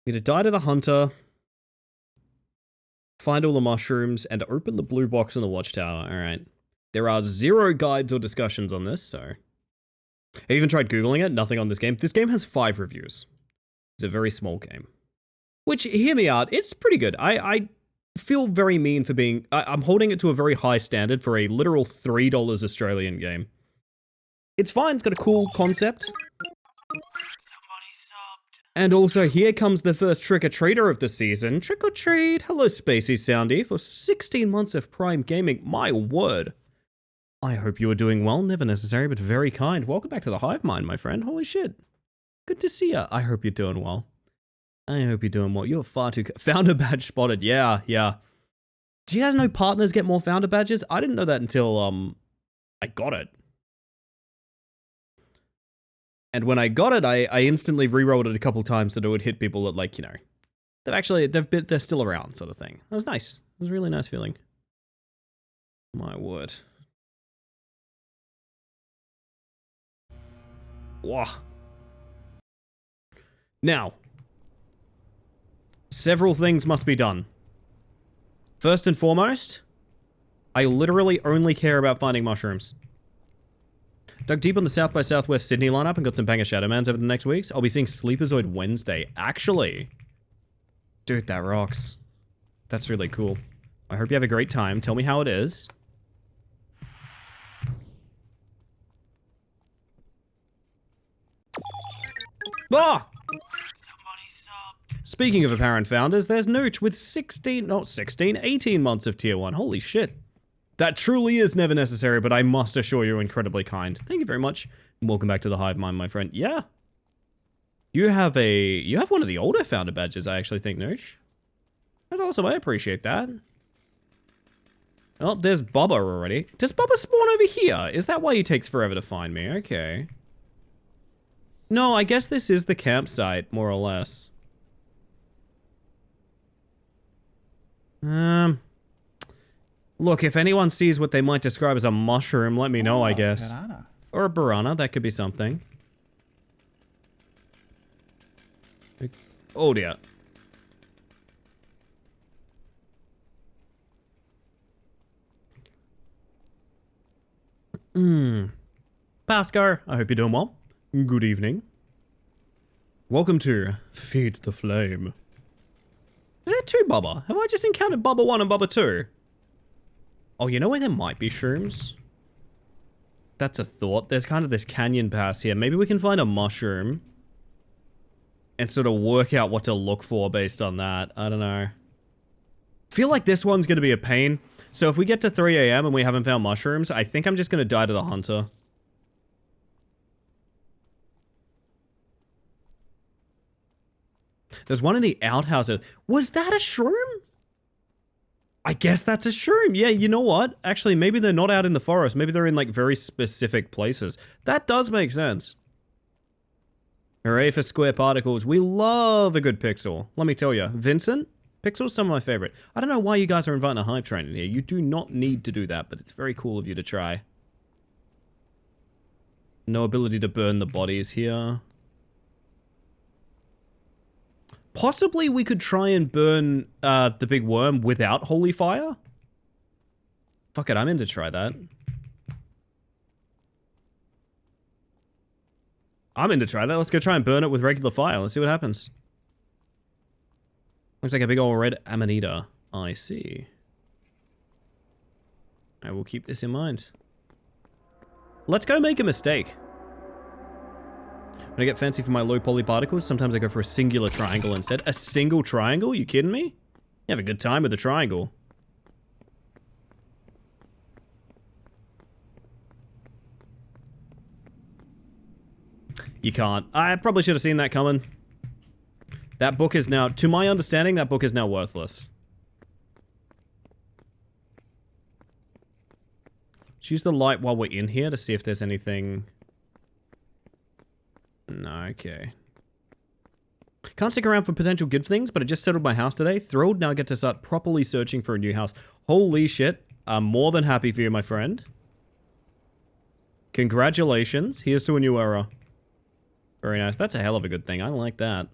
Need to die to the hunter, find all the mushrooms, and open the blue box in the watchtower. Alright. There are 0 guides or discussions on this, so... I even tried Googling it, nothing on this game. This game has 5 reviews. It's a very small game. Which, hear me out, it's pretty good. I feel very mean for being... I'm holding it to a very high standard for a literal $3 Australian game. It's fine, it's got a cool concept. And also, here comes the first trick-or-treater of the season. Trick-or-treat! Hello, Spacey Soundy. For 16 months of Prime Gaming, my word. I hope you are doing well. Never necessary, but very kind. Welcome back to the Hive Mind, my friend. Holy shit. Good to see ya. I hope you're doing well. I hope you're doing well. You're far too... Founder badge spotted. Yeah. Do you guys know partners get more founder badges? I didn't know that until, I got it. And when I got it, I instantly re-rolled it a couple times so that it would hit people that, like, you know, they're still around, sort of thing. That was nice. It was a really nice feeling. My word. Wow. Now, several things must be done. First and foremost, I literally only care about finding mushrooms. Dug deep on the South by Southwest Sydney lineup and got some banger Shadowmans over the next weeks. I'll be seeing Sleeperzoid Wednesday. Actually, dude, that rocks. That's really cool. I hope you have a great time. Tell me how it is. Ah! Speaking of apparent founders, there's Nooch with 18 months of tier 1. Holy shit. That truly is never necessary, but I must assure you're incredibly kind. Thank you very much. And welcome back to the Hive Mind, my friend. Yeah. You have one of the older founder badges, I actually think, Nooch. That's awesome. I appreciate that. Oh, there's Bubba already. Does Bubba spawn over here? Is that why he takes forever to find me? Okay. No, I guess this is the campsite, more or less. Look, if anyone sees what they might describe as a mushroom, let me know, I guess. Piranha. Or a piranha, that could be something. Oh dear. Pascar, I hope you're doing well. Good evening. Welcome to Feed the Flame. Is there 2 Bubba? Have I just encountered Bubba 1 and Bubba 2? Oh, you know where there might be shrooms? That's a thought. There's kind of this canyon pass here. Maybe we can find a mushroom and sort of work out what to look for based on that. I don't know. I feel like this one's going to be a pain. So if we get to 3 AM and we haven't found mushrooms, I think I'm just going to die to the hunter. There's one in the outhouse. Was that a shroom? I guess that's a shroom. Yeah, you know what? Actually, maybe they're not out in the forest. Maybe they're in, like, very specific places. That does make sense. Hooray for square particles. We love a good pixel. Let me tell you. Vincent, pixel's some of my favorite. I don't know why you guys are inviting a hype train in here. You do not need to do that, but it's very cool of you to try. No ability to burn the bodies here. Possibly we could try and burn the big worm without holy fire. Fuck it, I'm in to try that. I'm in to try that. Let's go try and burn it with regular fire. Let's see what happens. Looks like a big old red amanita. I see. I will keep this in mind. Let's go make a mistake. When I get fancy for my low poly particles, sometimes I go for a singular triangle instead. A single triangle? You kidding me? You have a good time with the triangle. You can't. I probably should have seen that coming. That book is now, to my understanding, that book is now worthless. Let's use the light while we're in here to see if there's anything. No, okay. Can't stick around for potential good things, but I just settled my house today. Thrilled, now I get to start properly searching for a new house. Holy shit. I'm more than happy for you, my friend. Congratulations. Here's to a new era. Very nice. That's a hell of a good thing. I like that.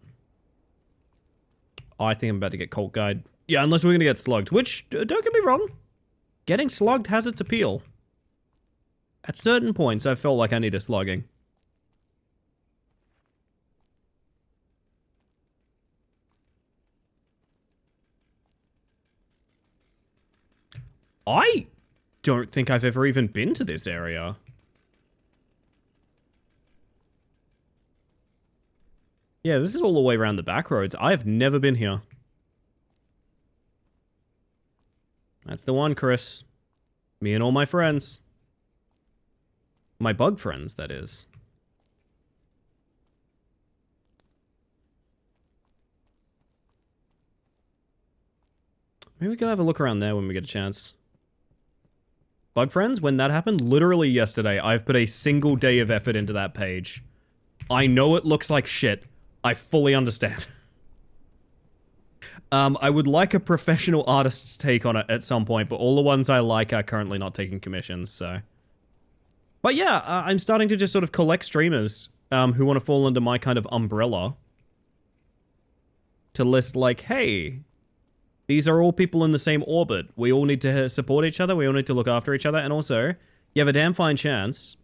I think I'm about to get Cult Guide. Yeah, unless we're going to get slugged, which, don't get me wrong, getting slugged has its appeal. At certain points, I felt like I need a slugging. I don't think I've ever even been to this area. Yeah, this is all the way around the back roads. I have never been here. That's the one, Chris. Me and all my friends. My bug friends, that is. Maybe we go have a look around there when we get a chance. Bug friends, when that happened, literally yesterday, I've put a single day of effort into that page. I know it looks like shit. I fully understand. I would like a professional artist's take on it at some point, but all the ones I like are currently not taking commissions, so. But yeah, I'm starting to just sort of collect streamers who want to fall under my kind of umbrella. To list like, hey, these are all people in the same orbit. We all need to support each other. We all need to look after each other. And also, you have a damn fine chance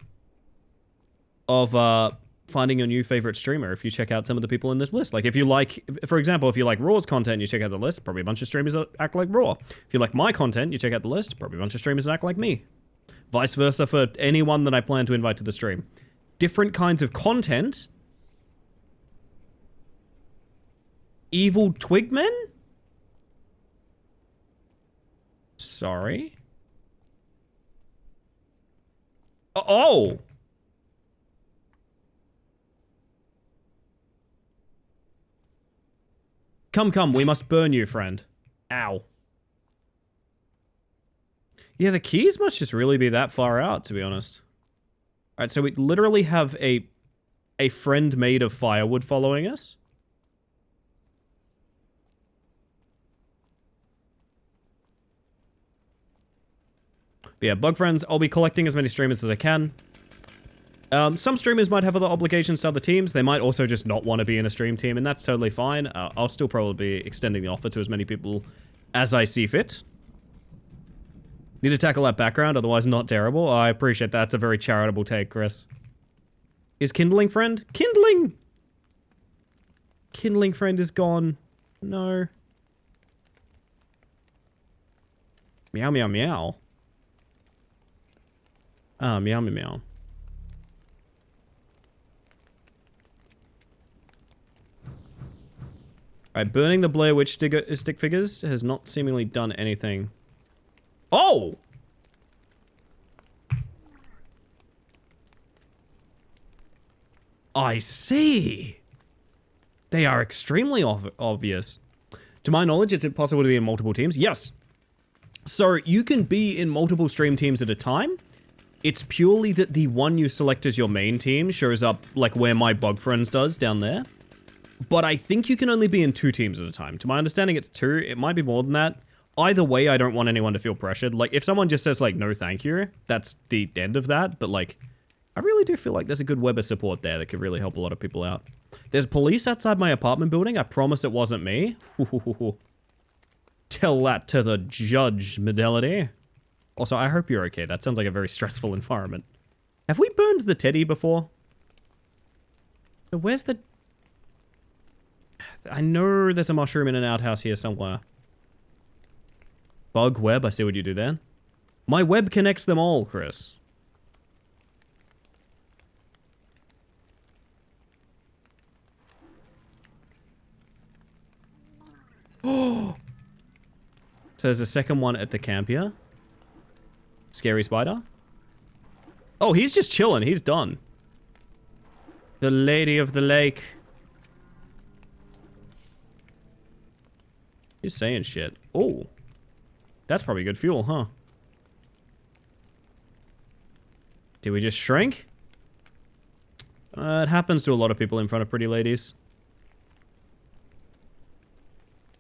of finding your new favorite streamer if you check out some of the people in this list. Like if you like, for example, if you like Raw's content, you check out the list, probably a bunch of streamers that act like Raw. If you like my content, you check out the list, probably a bunch of streamers that act like me. Vice versa for anyone that I plan to invite to the stream. Different kinds of content. Evil Twigmen? Sorry? Oh! Come, come, we must burn you, friend. Ow. Yeah, the keys must just really be that far out, to be honest. Alright, so we literally have a friend made of firewood following us. But yeah, bug friends, I'll be collecting as many streamers as I can. Some streamers might have other obligations to other teams. They might also just not want to be in a stream team, and that's totally fine. I'll still probably be extending the offer to as many people as I see fit. Need to tackle that background, otherwise not terrible. I appreciate that. That's a very charitable take, Chris. Is Kindling Friend? Kindling! Kindling Friend is gone. No. Meow, meow, meow. Ah, meow, meow, meow. Alright, burning the Blair Witch stick figures has not seemingly done anything. Oh! I see. They are extremely obvious. To my knowledge, is it possible to be in multiple teams? Yes. So you can be in multiple stream teams at a time. It's purely that the one you select as your main team shows up like where my bug friends does down there. But I think you can only be in 2 teams at a time. To my understanding, it's 2. It might be more than that. Either way, I don't want anyone to feel pressured. Like, if someone just says, like, no thank you, that's the end of that. But, like, I really do feel like there's a good web of support there that could really help a lot of people out. There's police outside my apartment building. I promise it wasn't me. Tell that to the judge, Medelity. Also, I hope you're okay. That sounds like a very stressful environment. Have we burned the teddy before? So where's the... I know there's a mushroom in an outhouse here somewhere. Bug web, I see what you do there. My web connects them all, Chris. Oh! So there's a second one at the camp here. Scary spider. Oh, he's just chilling. He's done. The Lady of the Lake. He's saying shit. Oh. That's probably good fuel, huh? Did we just shrink? It happens to a lot of people in front of pretty ladies.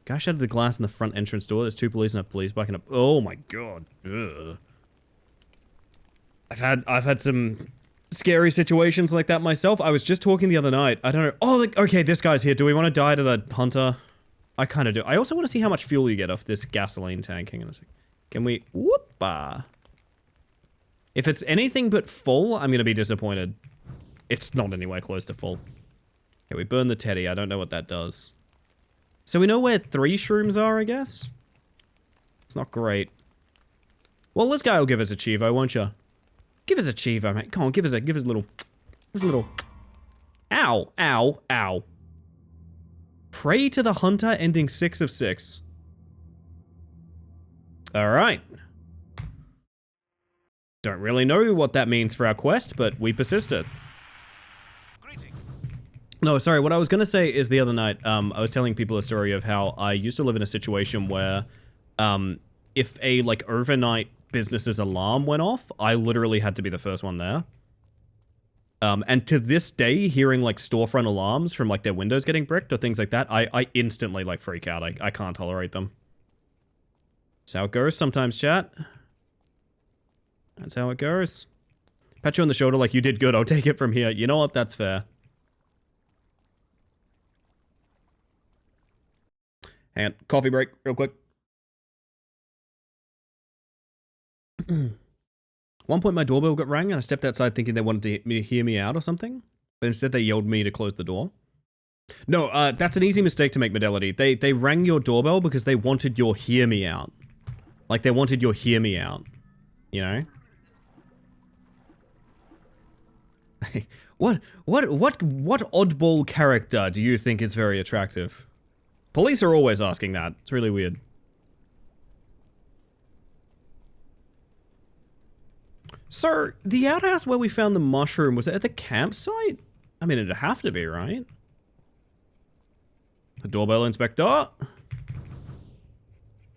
Guy shattered the glass in the front entrance door. There's 2 police and a police backing up. Oh my god. Ugh. I've had some scary situations like that myself. I was just talking the other night. I don't know. Oh, like, okay, this guy's here. Do we want to die to the hunter? I kind of do. I also want to see how much fuel you get off this gasoline tank. Hang on a sec. Can we... Whoop-ah. If it's anything but full, I'm going to be disappointed. It's not anywhere close to full. Okay, we burn the teddy. I don't know what that does. So we know where 3 shrooms are, I guess? It's not great. Well, this guy will give us a Chivo, won't you? Give us a Chivo, mate. Come on, give us a little... Ow, ow, ow. Pray to the hunter, ending 6 of 6. Alright. Don't really know what that means for our quest, but we persisted. No, sorry, what I was going to say is the other night, I was telling people a story of how I used to live in a situation where, if a, like, overnight business's alarm went off, I literally had to be the first one there. And to this day, hearing, like, storefront alarms from, like, their windows getting bricked or things like that, I instantly, like, freak out. I can't tolerate them. That's how it goes sometimes, chat. That's how it goes. Pat you on the shoulder like you did good, I'll take it from here. You know what? That's fair. Hang on. Coffee break, real quick. One point my doorbell got rang and I stepped outside thinking they wanted to hear me out or something. But instead they yelled me to close the door. No, that's an easy mistake to make, Modelity. They rang your doorbell because they wanted your hear me out. Like they wanted your hear me out. You know? What oddball character do you think is very attractive? Police are always asking that. It's really weird. So, the outhouse where we found the mushroom, was it at the campsite? I mean, it'd have to be, right? The doorbell inspector.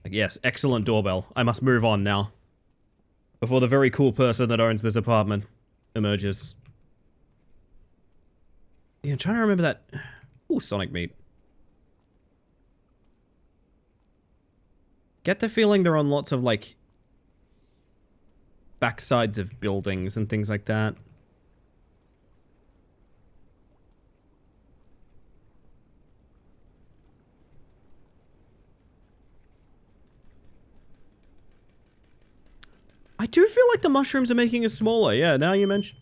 Yes, excellent doorbell. I must move on now. Before the very cool person that owns this apartment emerges. Yeah, I'm trying to remember that. Ooh, Sonic meat. Get the feeling they're on lots of, like, backsides of buildings and things like that. I do feel like the mushrooms are making us smaller. Yeah, now you mention...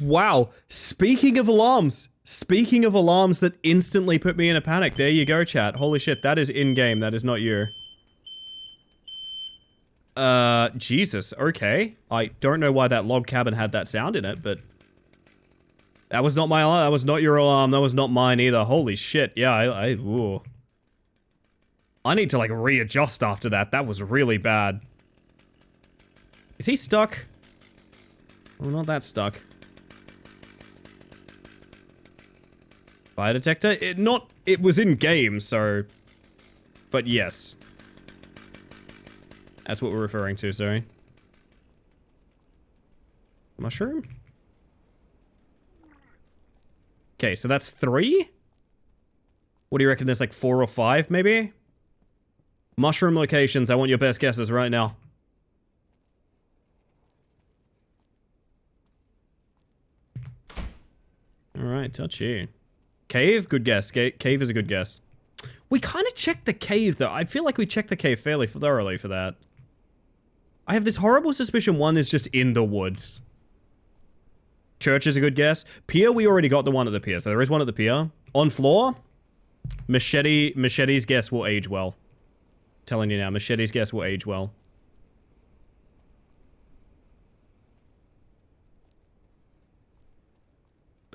Wow. Speaking of alarms that instantly put me in a panic. There you go, chat. Holy shit, that is in-game. That is not you. Jesus. Okay. I don't know why that log cabin had that sound in it, but... That was not my alarm. That was not your alarm. That was not mine either. Holy shit. Yeah, ooh. I need to, like, readjust after that. That was really bad. Is he stuck? Well, not that stuck. Fire detector? It was in game, so... But yes. That's what we're referring to, sorry. Mushroom? Okay, so that's 3? What do you reckon? There's like 4 or 5, maybe? Mushroom locations, I want your best guesses right now. Alright, touchy. Cave? Good guess. Cave is a good guess. We kind of checked the cave, though. I feel like we checked the cave fairly thoroughly for that. I have this horrible suspicion one is just in the woods. Church is a good guess. Pier, we already got the one at the pier, so there is one at the pier. On floor, Machete's guess will age well. Telling you now, Machete's guess will age well.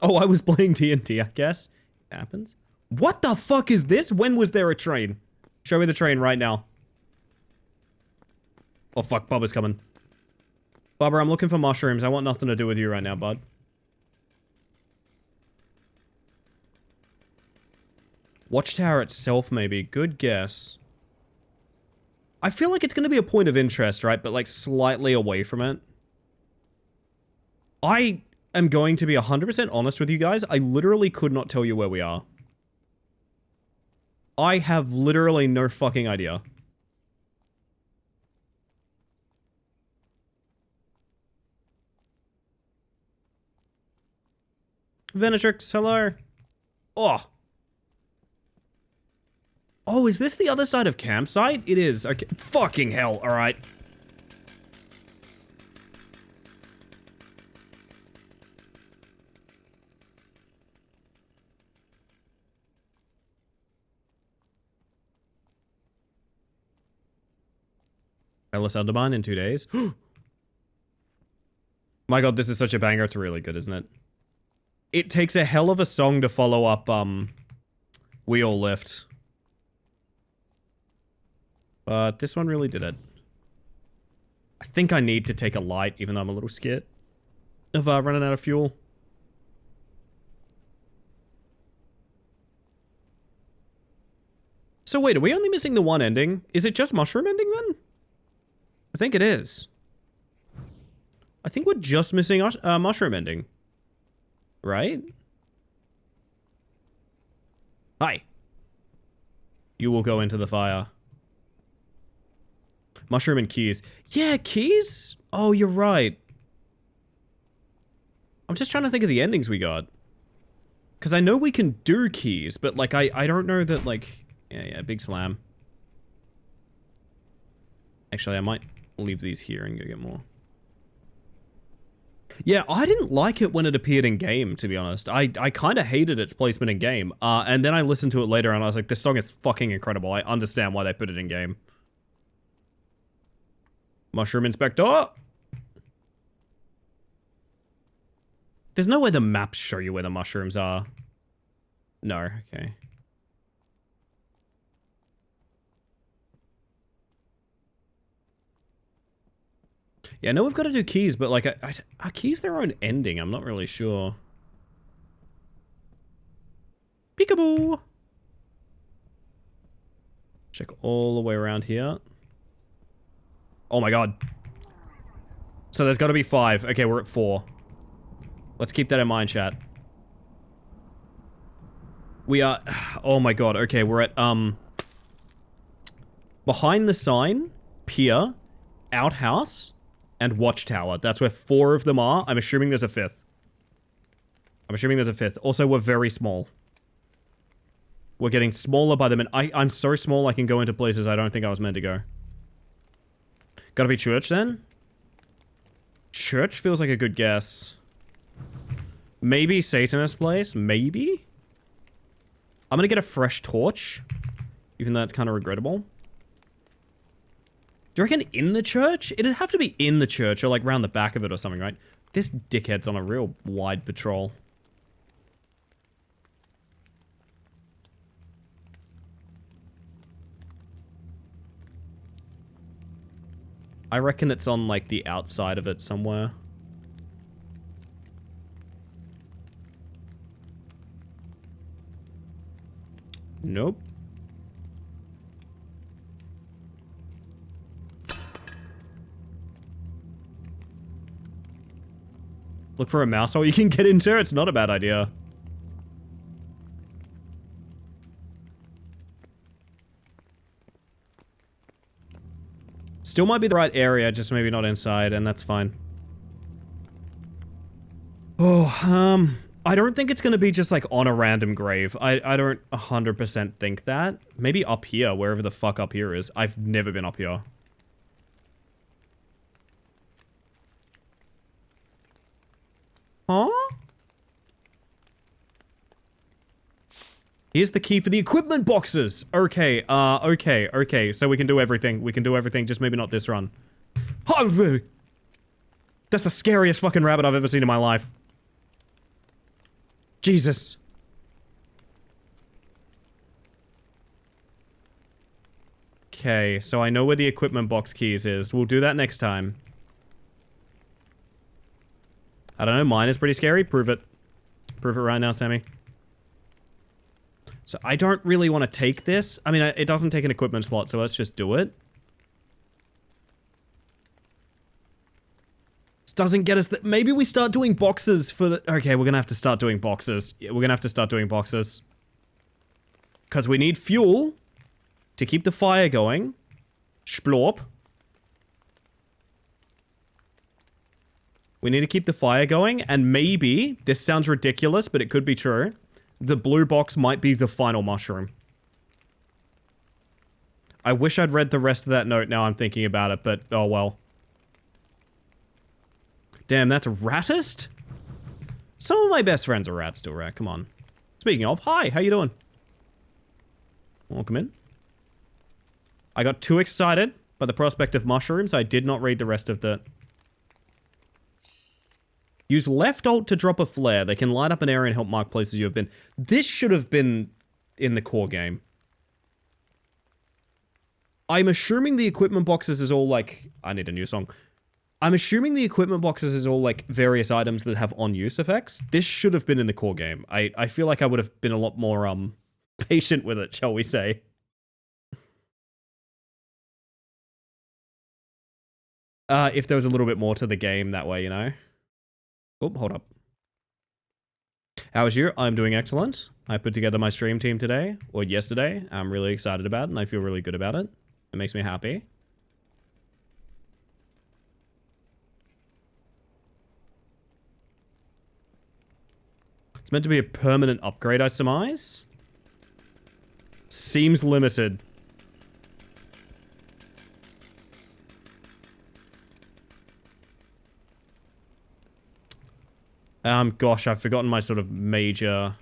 Oh, I was playing TNT, I guess. Happens. What the fuck is this? When was there a train? Show me the train right now. Oh fuck, Bubba's coming. Barbara, I'm looking for mushrooms. I want nothing to do with you right now, bud. Watchtower itself, maybe. Good guess. I feel like it's going to be a point of interest, right? But like slightly away from it. I am going to be 100% honest with you guys. I literally could not tell you where we are. I have literally no fucking idea. Venetrix, hello. Oh. Oh, is this the other side of campsite? It is. Okay. Fucking hell. All right. Ellis Undermine in 2 days. My god, this is such a banger. It's really good, isn't it? It takes a hell of a song to follow up, We All Lift. But this one really did it. I think I need to take a light, even though I'm a little scared of running out of fuel. So wait, are we only missing the one ending? Is it just mushroom ending then? I think it is. I think we're just missing mushroom ending. Right? Hi. You will go into the fire. Mushroom and keys. Yeah, keys? Oh, you're right. I'm just trying to think of the endings we got. Because I know we can do keys, but like I don't know that like... Yeah, big slam. Actually, I might leave these here and go get more. Yeah, I didn't like it when it appeared in game, to be honest. I kind of hated its placement in game. And then I listened to it later and I was like, this song is fucking incredible. I understand why they put it in game. Mushroom Inspector! There's no way the maps show you where the mushrooms are. No, okay. Yeah, I know we've got to do keys, but like, are keys their own ending? I'm not really sure. Peekaboo! Check all the way around here. Oh my god. So there's got to be 5. Okay, we're at 4. Let's keep that in mind, chat. We are... Oh my god. Okay, we're at, behind the sign, pier, outhouse, and watchtower. That's where 4 of them are. I'm assuming there's a 5th. Also, we're very small. We're getting smaller by the minute. I'm so small I can go into places I don't think I was meant to go. Gotta be church then? Church feels like a good guess. Maybe Satanist place? Maybe? I'm gonna get a fresh torch. Even though it's kind of regrettable. Do you reckon in the church? It'd have to be in the church or like round the back of it or something, right? This dickhead's on a real wide patrol. I reckon it's on like the outside of it somewhere. Nope. Look for a mouse hole you can get into. It's not a bad idea. Still might be the right area, just maybe not inside, and that's fine. Oh, I don't think it's gonna be just like on a random grave. I don't 100% think that. Maybe up here, wherever the fuck up here is. I've never been up here. Huh? Here's the key for the equipment boxes. Okay, okay. So we can do everything. We can do everything, just maybe not this run. Oh, that's the scariest fucking rabbit I've ever seen in my life. Jesus. Okay, so I know where the equipment box keys is. We'll do that next time. I don't know, mine is pretty scary. Prove it. Prove it right now, Sammy. So I don't really want to take this. I mean, it doesn't take an equipment slot, so let's just do it. This doesn't get us... Maybe we start doing boxes for the... Okay, we're going to have to start doing boxes. Yeah, we're going to have to start doing boxes. Because we need fuel to keep the fire going. Splorp. We need to keep the fire going, and maybe, this sounds ridiculous, but it could be true, the blue box might be the final mushroom. I wish I'd read the rest of that note now I'm thinking about it, but oh well. Damn, that's Rattist? Some of my best friends are rats still, Rat, come on. Speaking of, hi, how you doing? Welcome in. I got too excited by the prospect of mushrooms, I did not read the rest of the... Use left alt to drop a flare. They can light up an area and help mark places you have been. This should have been in the core game. I'm assuming the equipment boxes is all like... I need a new song. I'm assuming the equipment boxes is all like various items that have on-use effects. This should have been in the core game. I feel like I would have been a lot more patient with it, shall we say. If there was a little bit more to the game that way, you know? Oh, hold up. How was you? I'm doing excellent. I put together my stream team today, or yesterday. I'm really excited about it, and I feel really good about it. It makes me happy. It's meant to be a permanent upgrade, I surmise. Seems limited. Gosh, I've forgotten my sort of major...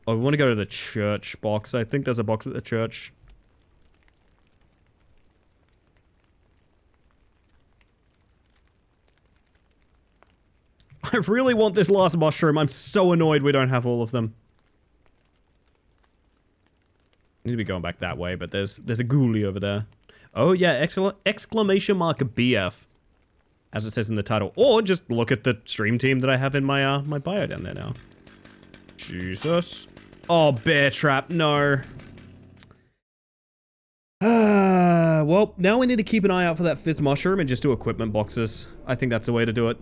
Oh, we want to go to the church box. I think there's a box at the church. I really want this last mushroom. I'm so annoyed we don't have all of them. I need to be going back that way, but there's a ghoulie over there. Oh yeah, exclamation mark BF. As it says in the title. Or just look at the stream team that I have in my my bio down there now. Jesus. Oh, bear trap, no. Well, now we need to keep an eye out for that 5th mushroom and just do equipment boxes. I think that's the way to do it.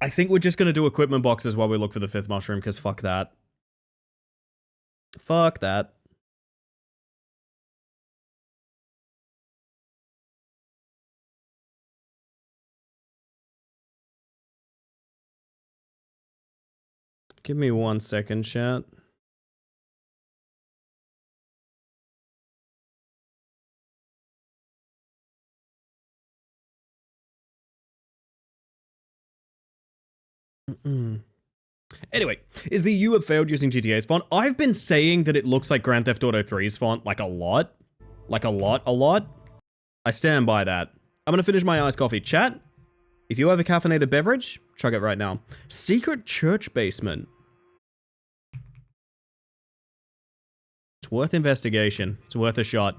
I think we're just going to do equipment boxes while we look for the 5th mushroom, because fuck that. Fuck that. Give me 1 second, chat. Anyway, is the U have failed using GTA's font? I've been saying that it looks like Grand Theft Auto 3's font, like a lot. Like a lot. I stand by that. I'm gonna finish my iced coffee. Chat, if you have a caffeinated beverage, chug it right now. Secret church basement. It's worth investigation. It's worth a shot.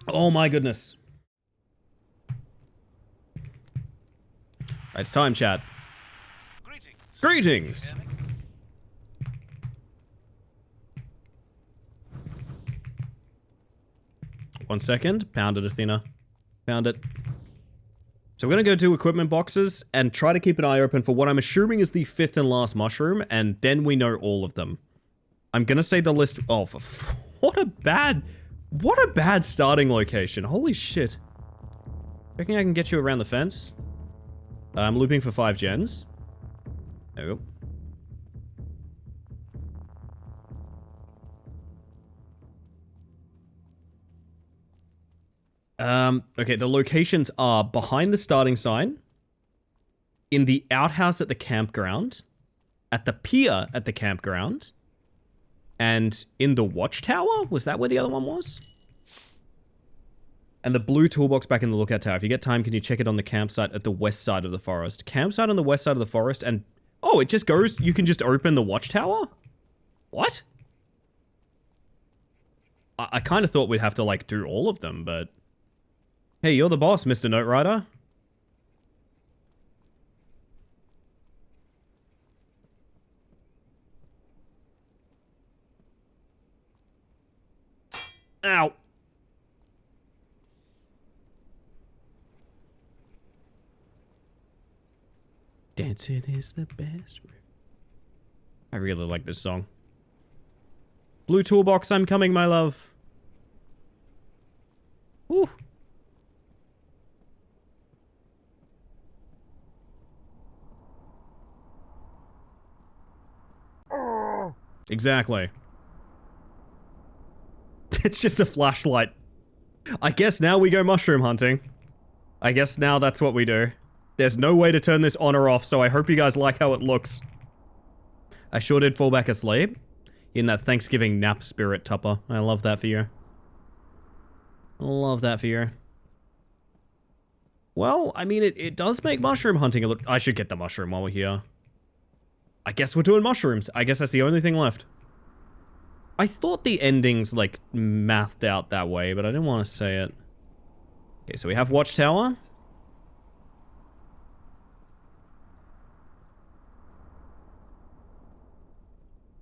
Oh my goodness. It's time, chat. Greetings! 1 second. Pound it, Athena. Found it. So we're going to go do equipment boxes and try to keep an eye open for what I'm assuming is the 5th and last mushroom, and then we know all of them. I'm going to say the list... Oh, what a bad starting location. Holy shit. Reckon I can get you around the fence? I'm looping for 5 gens. There we go. Okay, the locations are behind the starting sign, in the outhouse at the campground, at the pier at the campground, and in the watchtower? Was that where the other one was? And the blue toolbox back in the lookout tower. If you get time, can you check it on the campsite at the west side of the forest? Campsite on the west side of the forest, and... Oh, it just goes... You can just open the watchtower? What? I kind of thought we'd have to, like, do all of them, but... Hey, you're the boss, Mr. Note Writer. Ow. Dancing is the best. I really like this song. Blue toolbox, I'm coming, my love. Woo. Exactly. It's just a flashlight. I guess now we go mushroom hunting. I guess now that's what we do. There's no way to turn this on or off, so I hope you guys like how it looks. I sure did fall back asleep. In that Thanksgiving nap spirit, Tupper. I love that for you. Love that for you. Well, I mean, it does make mushroom hunting a look... I should get the mushroom while we're here. I guess we're doing mushrooms. I guess that's the only thing left. I thought the endings, like, mathed out that way, but I didn't want to say it. Okay, so we have Watchtower.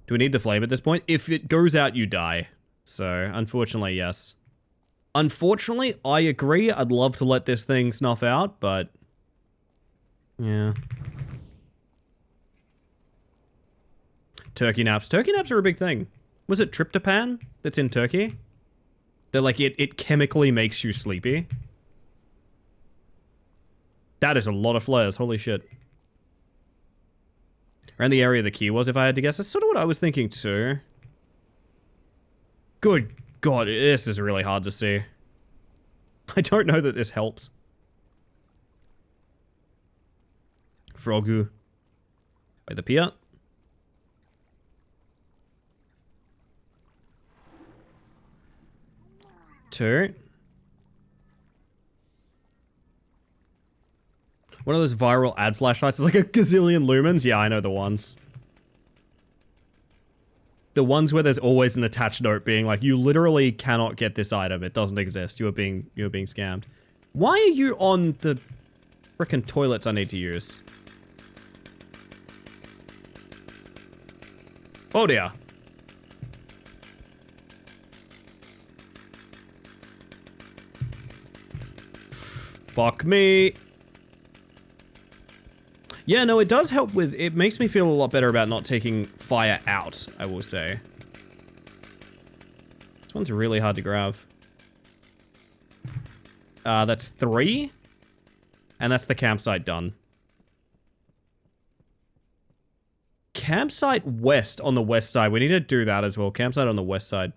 Do we need the flame at this point? If it goes out, you die. So, unfortunately, yes. Unfortunately, I agree. I'd love to let this thing snuff out, but... yeah. Turkey naps. Turkey naps are a big thing. Was it tryptophan that's in turkey? They're like, it chemically makes you sleepy. That is a lot of flares. Holy shit. Around the area the key was, if I had to guess. That's sort of what I was thinking too. Good God, this is really hard to see. I don't know that this helps. Frogu. Wait, the pier? Two. One of those viral ad flashlights is like a gazillion lumens. Yeah, I know the ones. The ones where there's always an attached note being like, you literally cannot get this item. It doesn't exist. You're being scammed. Why are you on the frickin' toilets I need to use? Oh dear. Fuck me. Yeah, no, it does help with... it makes me feel a lot better about not taking fire out, I will say. This one's really hard to grab. That's 3. And that's the campsite done. Campsite west on the west side. We need to do that as well. Campsite on the west side.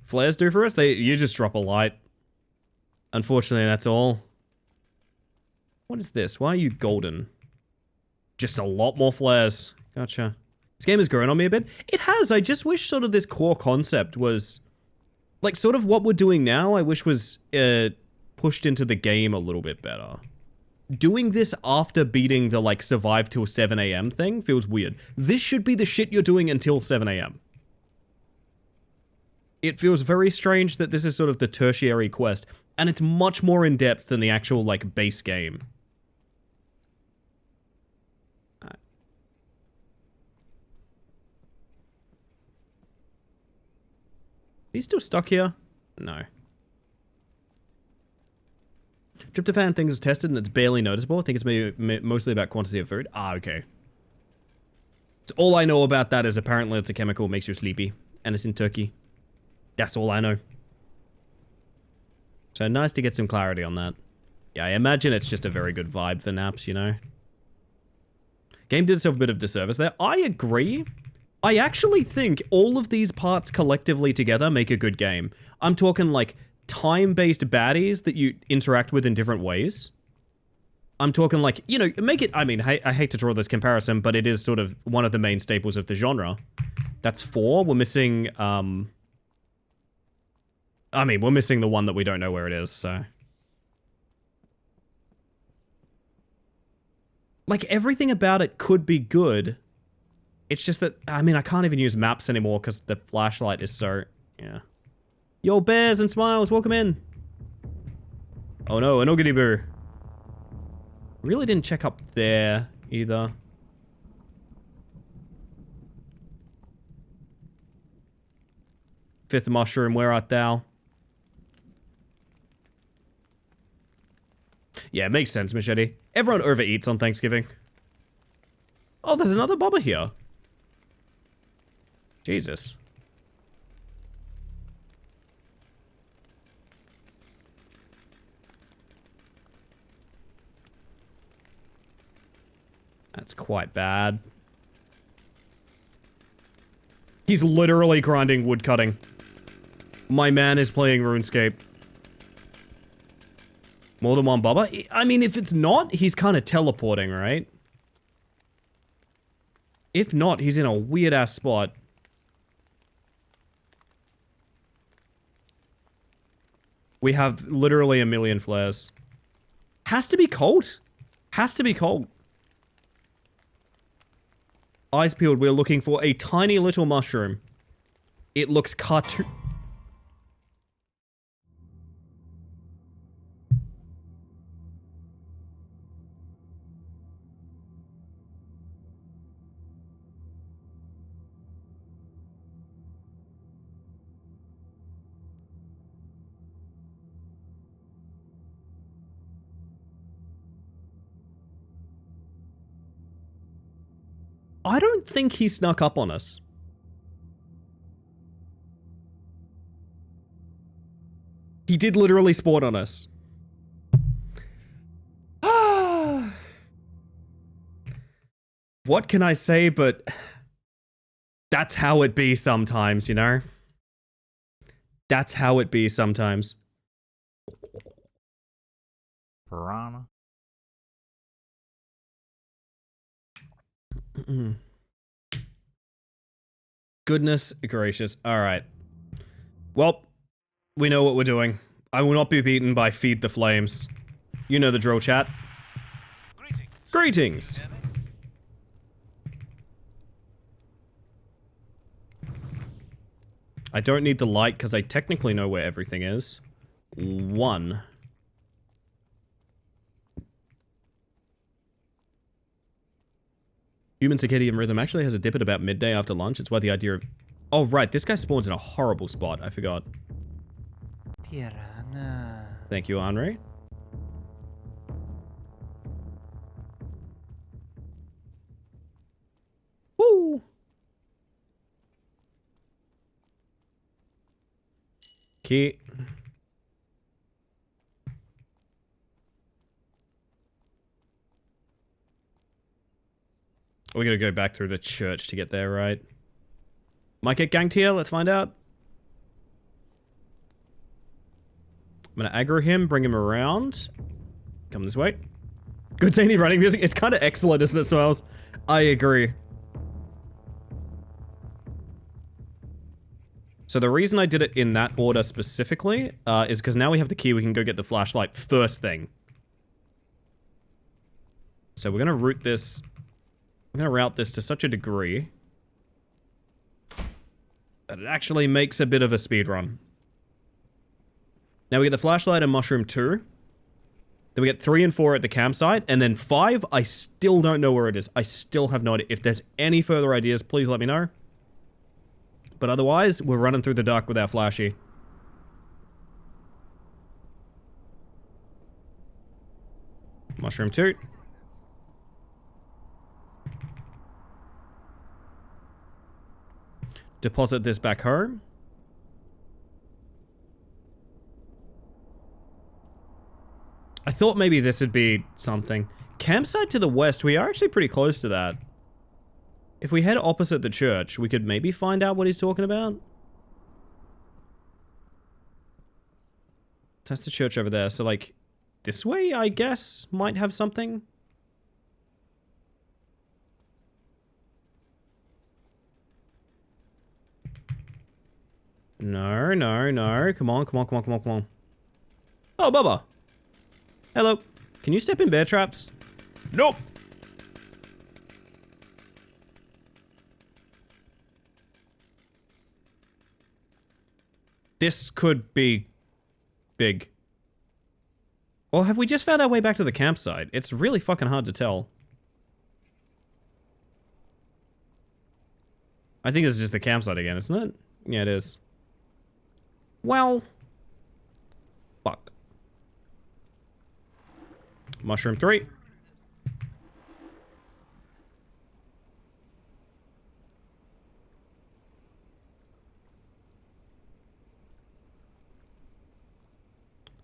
Flares do for us? You just drop a light. Unfortunately, that's all. What is this? Why are you golden? Just a lot more flares. Gotcha. This game has grown on me a bit. It has. I just wish sort of this core concept was... like, sort of what we're doing now, I wish was pushed into the game a little bit better. Doing this after beating the, like, survive till 7 AM thing feels weird. This should be the shit you're doing until 7 AM. It feels very strange that this is sort of the tertiary quest, and it's much more in-depth than the actual, like, base game. He's still stuck here? No. Tryptophan thing is tested and it's barely noticeable. I think it's maybe mostly about quantity of food. Ah, okay. So all I know about that is apparently it's a chemical that makes you sleepy. And it's in Turkey. That's all I know. So nice to get some clarity on that. Yeah, I imagine it's just a very good vibe for naps, you know? Game did itself a bit of disservice there. I agree. I actually think all of these parts collectively together make a good game. I'm talking like time-based baddies that you interact with in different ways. I'm talking like, you know, make it... I mean, I hate to draw this comparison, but it is sort of one of the main staples of the genre. That's 4. We're missing... I mean, we're missing the one that we don't know where it is, so... like, everything about it could be good. It's just that, I mean, I can't even use maps anymore because the flashlight is so... yeah. Yo, bears and smiles, welcome in. Oh no, an Oogity Boo. Really didn't check up there either. Fifth mushroom, where art thou? Yeah, makes sense, Machete. Everyone overeats on Thanksgiving. Oh, there's another Bubba here. Jesus. That's quite bad. He's literally grinding wood cutting. My man is playing RuneScape. More than one Bubba? I mean, if it's not, he's kind of teleporting, right? If not, he's in a weird-ass spot. We have literally a million flares. Has to be cold. Has to be cold. Eyes peeled, we're looking for a tiny little mushroom. It looks cartoon... I don't think he snuck up on us. He did literally spawn on us. What can I say, but that's how it be sometimes, you know? That's how it be sometimes. Piranha. Goodness gracious. Alright. Well, we know what we're doing. I will not be beaten by Feed the Flames. You know the drill, chat. Greetings. Greetings! Hear me? I don't need the light because I technically know where everything is. 1. Human circadian rhythm actually has a dip at about midday after lunch. It's why the idea of... Oh, right. This guy spawns in a horrible spot. I forgot. Piranha. Thank you, Henri. Woo! Key. We gotta go back through the church to get there, right? Might get ganked here, let's find out. I'm gonna aggro him, bring him around. Come this way. Good zany running music. It's kind of excellent, isn't it, Smiles? I agree. So the reason I did it in that order specifically is because now we have the key, we can go get the flashlight first thing. So we're gonna route this... I'm gonna route this to such a degree that it actually makes a bit of a speed run. Now we get the flashlight and mushroom 2. Then we get 3 and 4 at the campsite. And then 5, I still don't know where it is. I still have no idea. If there's any further ideas, please let me know. But otherwise, we're running through the dark with our flashy. Mushroom 2. Deposit this back home. I thought maybe this would be something. Campsite to the west, we are actually pretty close to that. If we head opposite the church, we could maybe find out what he's talking about. That's the church over there, so like, this way, I guess, might have something. No, no, no. Come on, come on, come on, come on, come on. Oh, Bubba. Hello. Can you step in bear traps? Nope. This could be big. Or have we just found our way back to the campsite? It's really fucking hard to tell. I think this is just the campsite again, isn't it? Yeah, it is. Well. Fuck. Mushroom 3.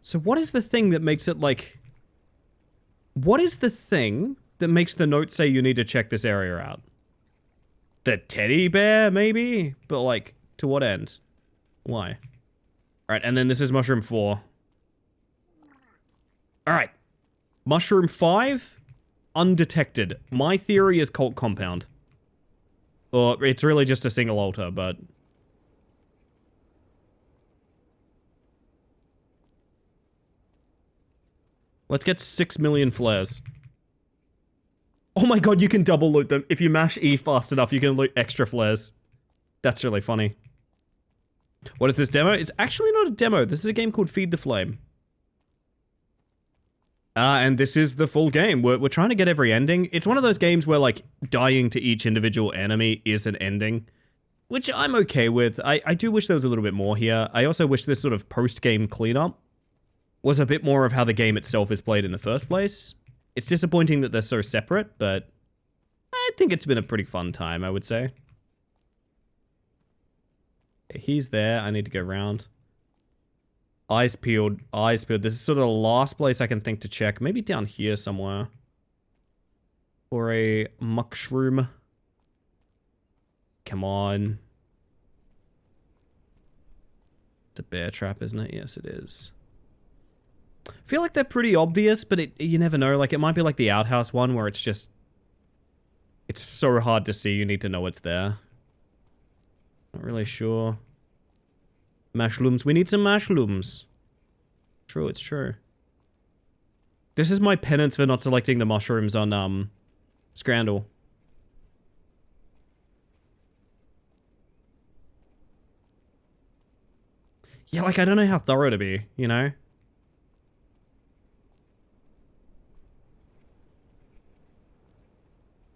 So what is the thing that makes it like... What is the thing that makes the note say you need to check this area out? The teddy bear, maybe? But like, to what end? Why? Alright, and then this is mushroom 4. Alright. Mushroom 5, undetected. My theory is cult compound. Or it's really just a single altar, but... Let's get 6 million flares. Oh my god, you can double loot them. If you mash E fast enough, you can loot extra flares. That's really funny. What is this demo? It's actually not a demo. This is a game called Feed the Flame. And this is the full game. We're trying to get every ending. It's one of those games where, like, dying to each individual enemy is an ending. Which I'm okay with. I do wish there was a little bit more here. I also wish this sort of post-game cleanup was a bit more of how the game itself is played in the first place. It's disappointing that they're so separate, but I think it's been a pretty fun time, I would say. He's there. I need to go around. Eyes peeled. Eyes peeled. This is sort of the last place I can think to check. Maybe down here somewhere. Or a mushroom. Come on. It's a bear trap, isn't it? Yes, it is. I feel like they're pretty obvious, but you never know. Like, it might be like the outhouse one where it's just... It's so hard to see, you need to know it's there. Not really sure. Mushrooms. We need some mushrooms. True, it's true. This is my penance for not selecting the mushrooms on, Scrandle. Yeah, like, I don't know how thorough to be, you know?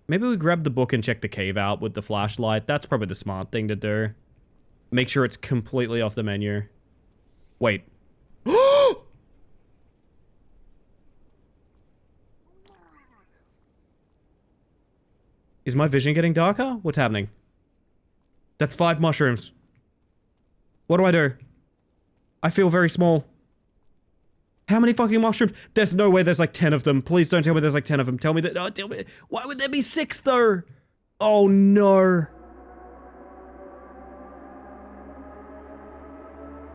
Maybe we grab the book and check the cave out with the flashlight. That's probably the smart thing to do. Make sure it's completely off the menu. Wait. Is my vision getting darker? What's happening? That's 5 mushrooms. What do I do? I feel very small. How many fucking mushrooms? There's no way there's like 10 of them. Please don't tell me there's like 10 of them. Tell me that. Oh, tell me. Why would there be 6 though? Oh no.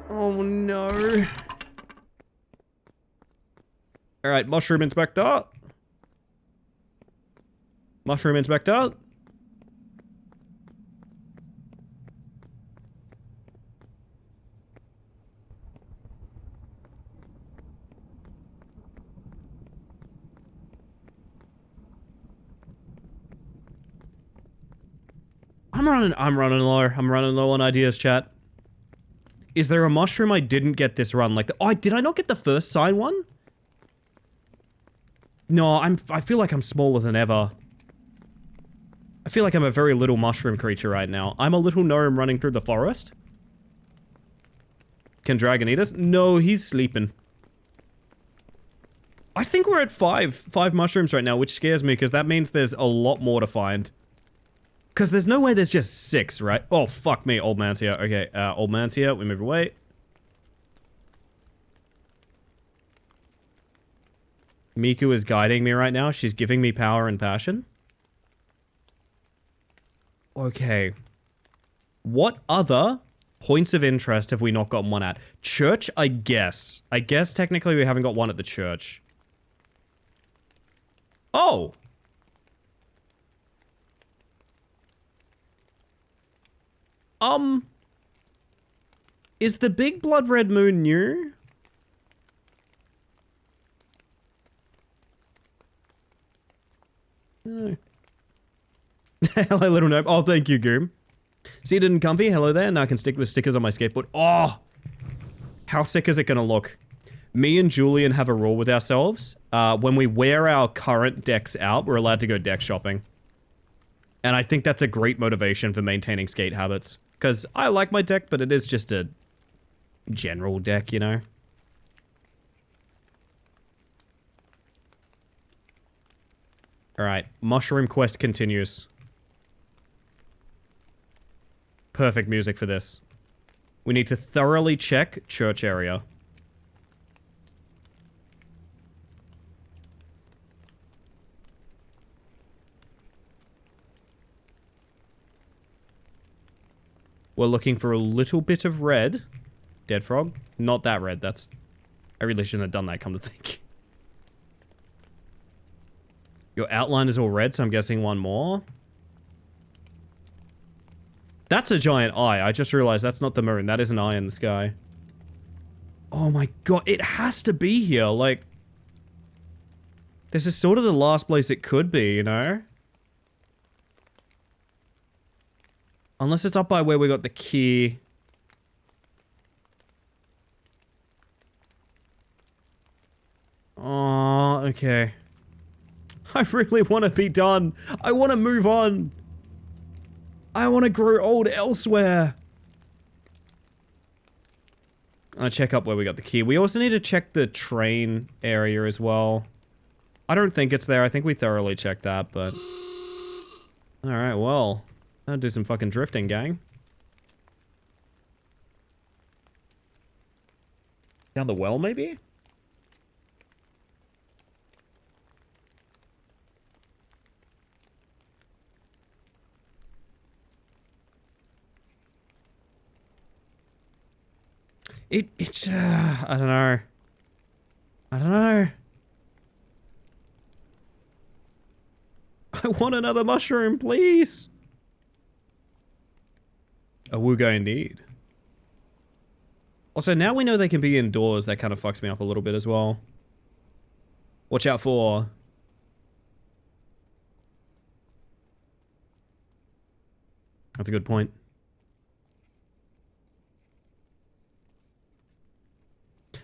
Oh no. Alright, mushroom inspector. Mushroom inspector. I'm running low on ideas, chat. Is there a mushroom I didn't get this run? Like, did I not get the first sign one? No, I feel like I'm smaller than ever. I feel like I'm a very little mushroom creature right now. I'm a little gnome running through the forest. Can Dragon eat us? No, he's sleeping. I think we're at 5 mushrooms right now, which scares me because that means there's a lot more to find. Because there's no way there's just 6, right? Oh, fuck me, old man's here. Okay, old man's here. We move away. Miku is guiding me right now. She's giving me power and passion. Okay. What other points of interest have we not gotten one at? Church, I guess. I guess technically we haven't got one at the church. Oh! Is the big blood red moon new? No. Hello, little gnome. Oh, thank you, Goom. Seated and comfy. Hello there. Now I can stick with stickers on my skateboard. Oh! How sick is it gonna look? Me and Julian have a rule with ourselves. When we wear our current decks out, we're allowed to go deck shopping. And I think that's a great motivation for maintaining skate habits. Because I like my deck, but it is just a general deck, you know? Alright, Mushroom Quest continues. Perfect music for this. We need to thoroughly check church area. We're looking for a little bit of red. Dead frog? Not that red, that's... I really shouldn't have done that, come to think. Your outline is all red, so I'm guessing one more. That's a giant eye. I just realized that's not the moon. That is an eye in the sky. Oh my god, it has to be here. Like, this is sort of the last place it could be, you know? Unless it's up by where we got the key. Oh, okay. I really want to be done. I want to move on. I want to grow old elsewhere. I'll check up where we got the key. We also need to check the train area as well. I don't think it's there. I think we thoroughly checked that, but... Alright, well... I'll do some fucking drifting, gang. Down the well, maybe? It's, I don't know. I don't know. I want another mushroom, please. A Wooga indeed. Also, now we know they can be indoors. That kind of fucks me up a little bit as well. Watch out for... That's a good point.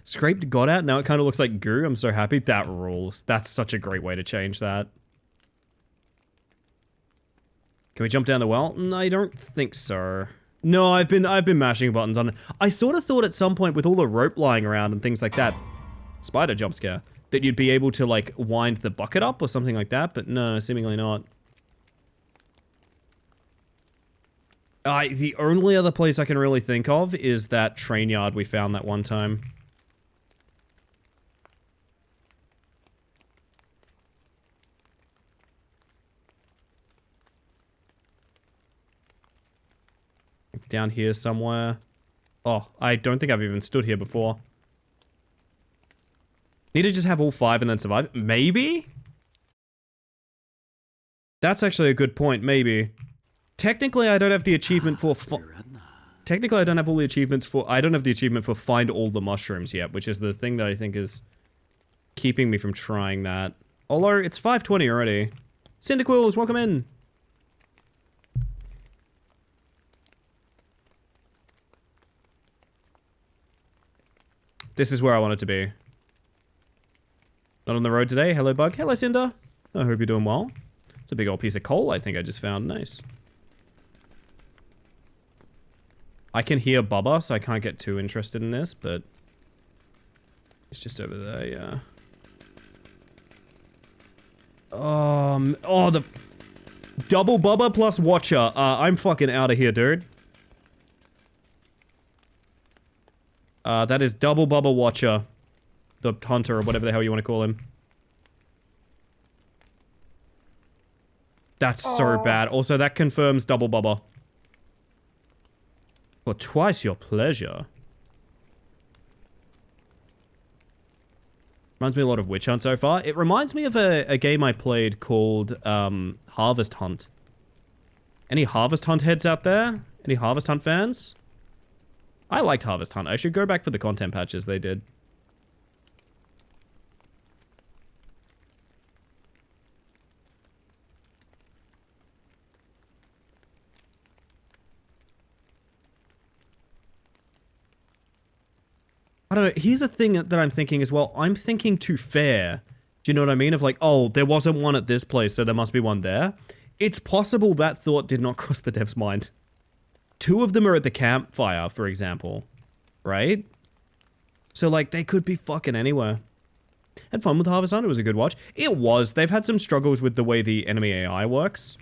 Scraped got out. Now it kind of looks like goo. I'm so happy. That rules. That's such a great way to change that. Can we jump down the well? No, I don't think so. No, I've been mashing buttons on it. I sort of thought at some point with all the rope lying around and things like that, spider jump scare, that you'd be able to like wind the bucket up or something like that, but no, seemingly not. The only other place I can really think of is that train yard we found that one time. Down here somewhere. Oh, I don't think I've even stood here before. Need to just have all 5 and then survive? Maybe? That's actually a good point, maybe. Technically, I don't have the achievement for... Technically, I don't have all the achievements for... I don't have the achievement for find all the mushrooms yet, which is the thing that I think is keeping me from trying that. Although, it's 5:20 already. Cyndaquils, welcome in! This is where I want it to be. Not on the road today. Hello, Bug. Hello, Cinder. I hope you're doing well. It's a big old piece of coal I think I just found. Nice. I can hear Bubba, so I can't get too interested in this, but... It's just over there, yeah. Oh, the... Double Bubba plus Watcher. I'm fucking out of here, dude. That is Double Bubba Watcher. The Hunter, or whatever the hell you want to call him. That's so bad. Also, that confirms Double Bubba. For twice your pleasure. Reminds me a lot of Witch Hunt so far. It reminds me of a game I played called Harvest Hunt. Any Harvest Hunt heads out there? Any Harvest Hunt fans? I liked Harvest Hunt. I should go back for the content patches they did. I don't know. Here's a thing that I'm thinking as well. I'm thinking too fair. Do you know what I mean? Of like, oh, there wasn't one at this place, so there must be one there. It's possible that thought did not cross the dev's mind. 2 of them are at the campfire, for example. Right? So, like, they could be fucking anywhere. Had fun with Harvest Hunt. It was a good watch. It was. They've had some struggles with the way the enemy AI works.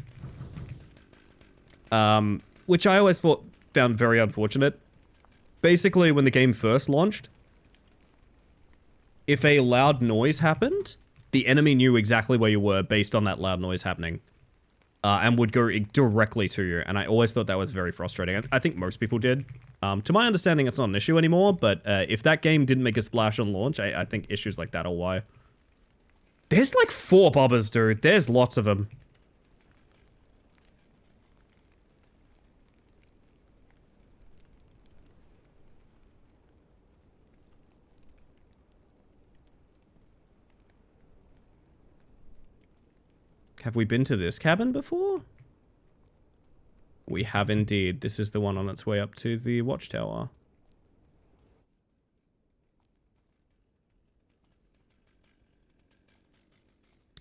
Which I always found very unfortunate. Basically, when the game first launched, if a loud noise happened, the enemy knew exactly where you were based on that loud noise happening. And would go directly to you. And I always thought that was very frustrating. I think most people did. To my understanding, it's not an issue anymore. But if that game didn't make a splash on launch, I think issues like that are why. There's like 4 bobbers, dude. There's lots of them. Have we been to this cabin before? We have indeed. This is the one on its way up to the watchtower.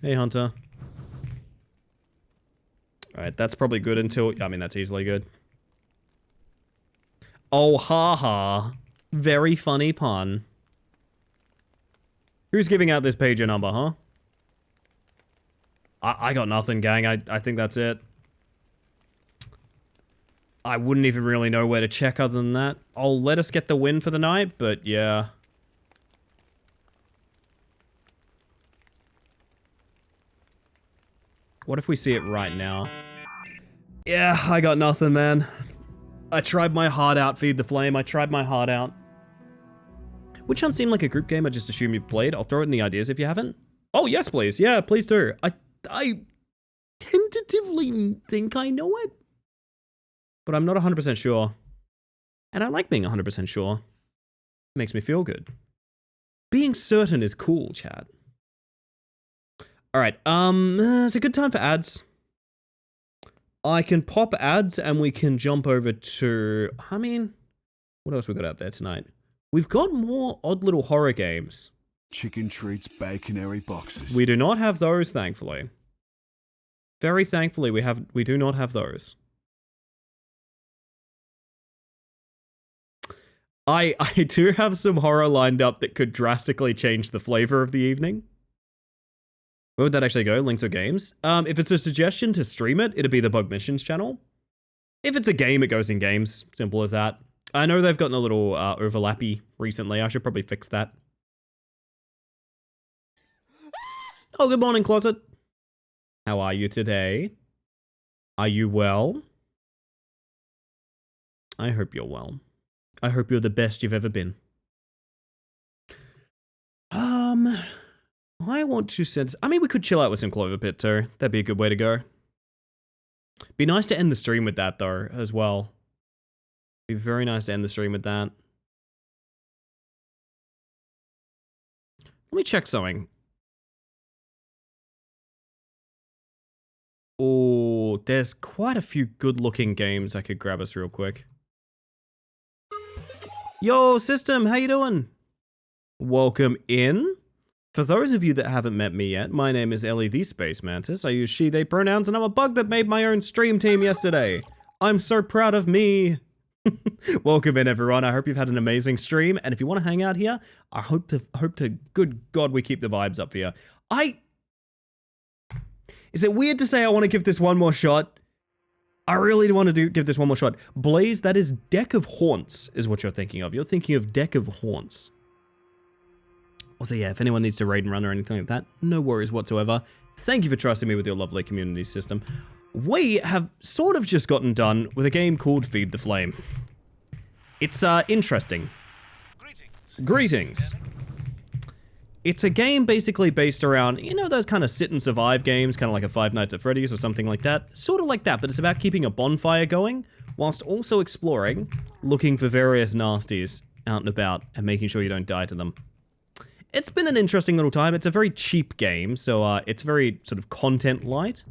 Hey, Hunter. Alright, that's probably good until... I mean, that's easily good. Oh, haha. Very funny pun. Who's giving out this pager number, huh? I got nothing, gang. I think that's it. I wouldn't even really know where to check other than that. I'll let us get the win for the night, but yeah. What if we see it right now? Yeah, I got nothing, man. I tried my heart out, Feed the Flame. I tried my heart out. Witch Hunt seemed like a group game. I just assume you've played. I'll throw it in the ideas if you haven't. Oh, yes, please. Yeah, please do. I tentatively think I know it, but I'm not 100% sure. And I like being 100% sure. It makes me feel good. Being certain is cool, chat. Alright, it's a good time for ads. I can pop ads and we can jump over to... I mean, what else we got out there tonight? We've got more odd little horror games. Chicken treats, baconary boxes. We do not have those, thankfully. Very thankfully, we do not have those. I do have some horror lined up that could drastically change the flavor of the evening. Where would that actually go? Links or games? If it's a suggestion to stream it, it'd be the Bug Missions channel. If it's a game, it goes in games. Simple as that. I know they've gotten a little overlappy recently. I should probably fix that. Oh, good morning, Closet. How are you today? Are you well? I hope you're well. I hope you're the best you've ever been. I want to sense... I mean, we could chill out with some Clover Pit too. That'd be a good way to go. Be nice to end the stream with that though, as well. Be very nice to end the stream with that. Let me check something. Oh, there's quite a few good-looking games I could grab us real quick. Yo, System, how you doing? Welcome in. For those of you that haven't met me yet, my name is Ellie the Space Mantis. I use she, they pronouns, and I'm a bug that made my own stream team yesterday. I'm so proud of me. Welcome in, everyone. I hope you've had an amazing stream, and if you want to hang out here, I hope to, good God, we keep the vibes up for you. Is it weird to say I want to give this one more shot? I really want to give this one more shot. Blaze, that is Deck of Haunts, is what you're thinking of. You're thinking of Deck of Haunts. Also, yeah, if anyone needs to raid and run or anything like that, no worries whatsoever. Thank you for trusting me with your lovely community system. We have sort of just gotten done with a game called Feed the Flame. It's, interesting. Greetings. It's a game basically based around, you know, those kind of sit and survive games, kind of like a Five Nights at Freddy's or something like that. Sort of like that, but it's about keeping a bonfire going, whilst also exploring, looking for various nasties out and about, and making sure you don't die to them. It's been an interesting little time. It's a very cheap game, so it's very sort of content light.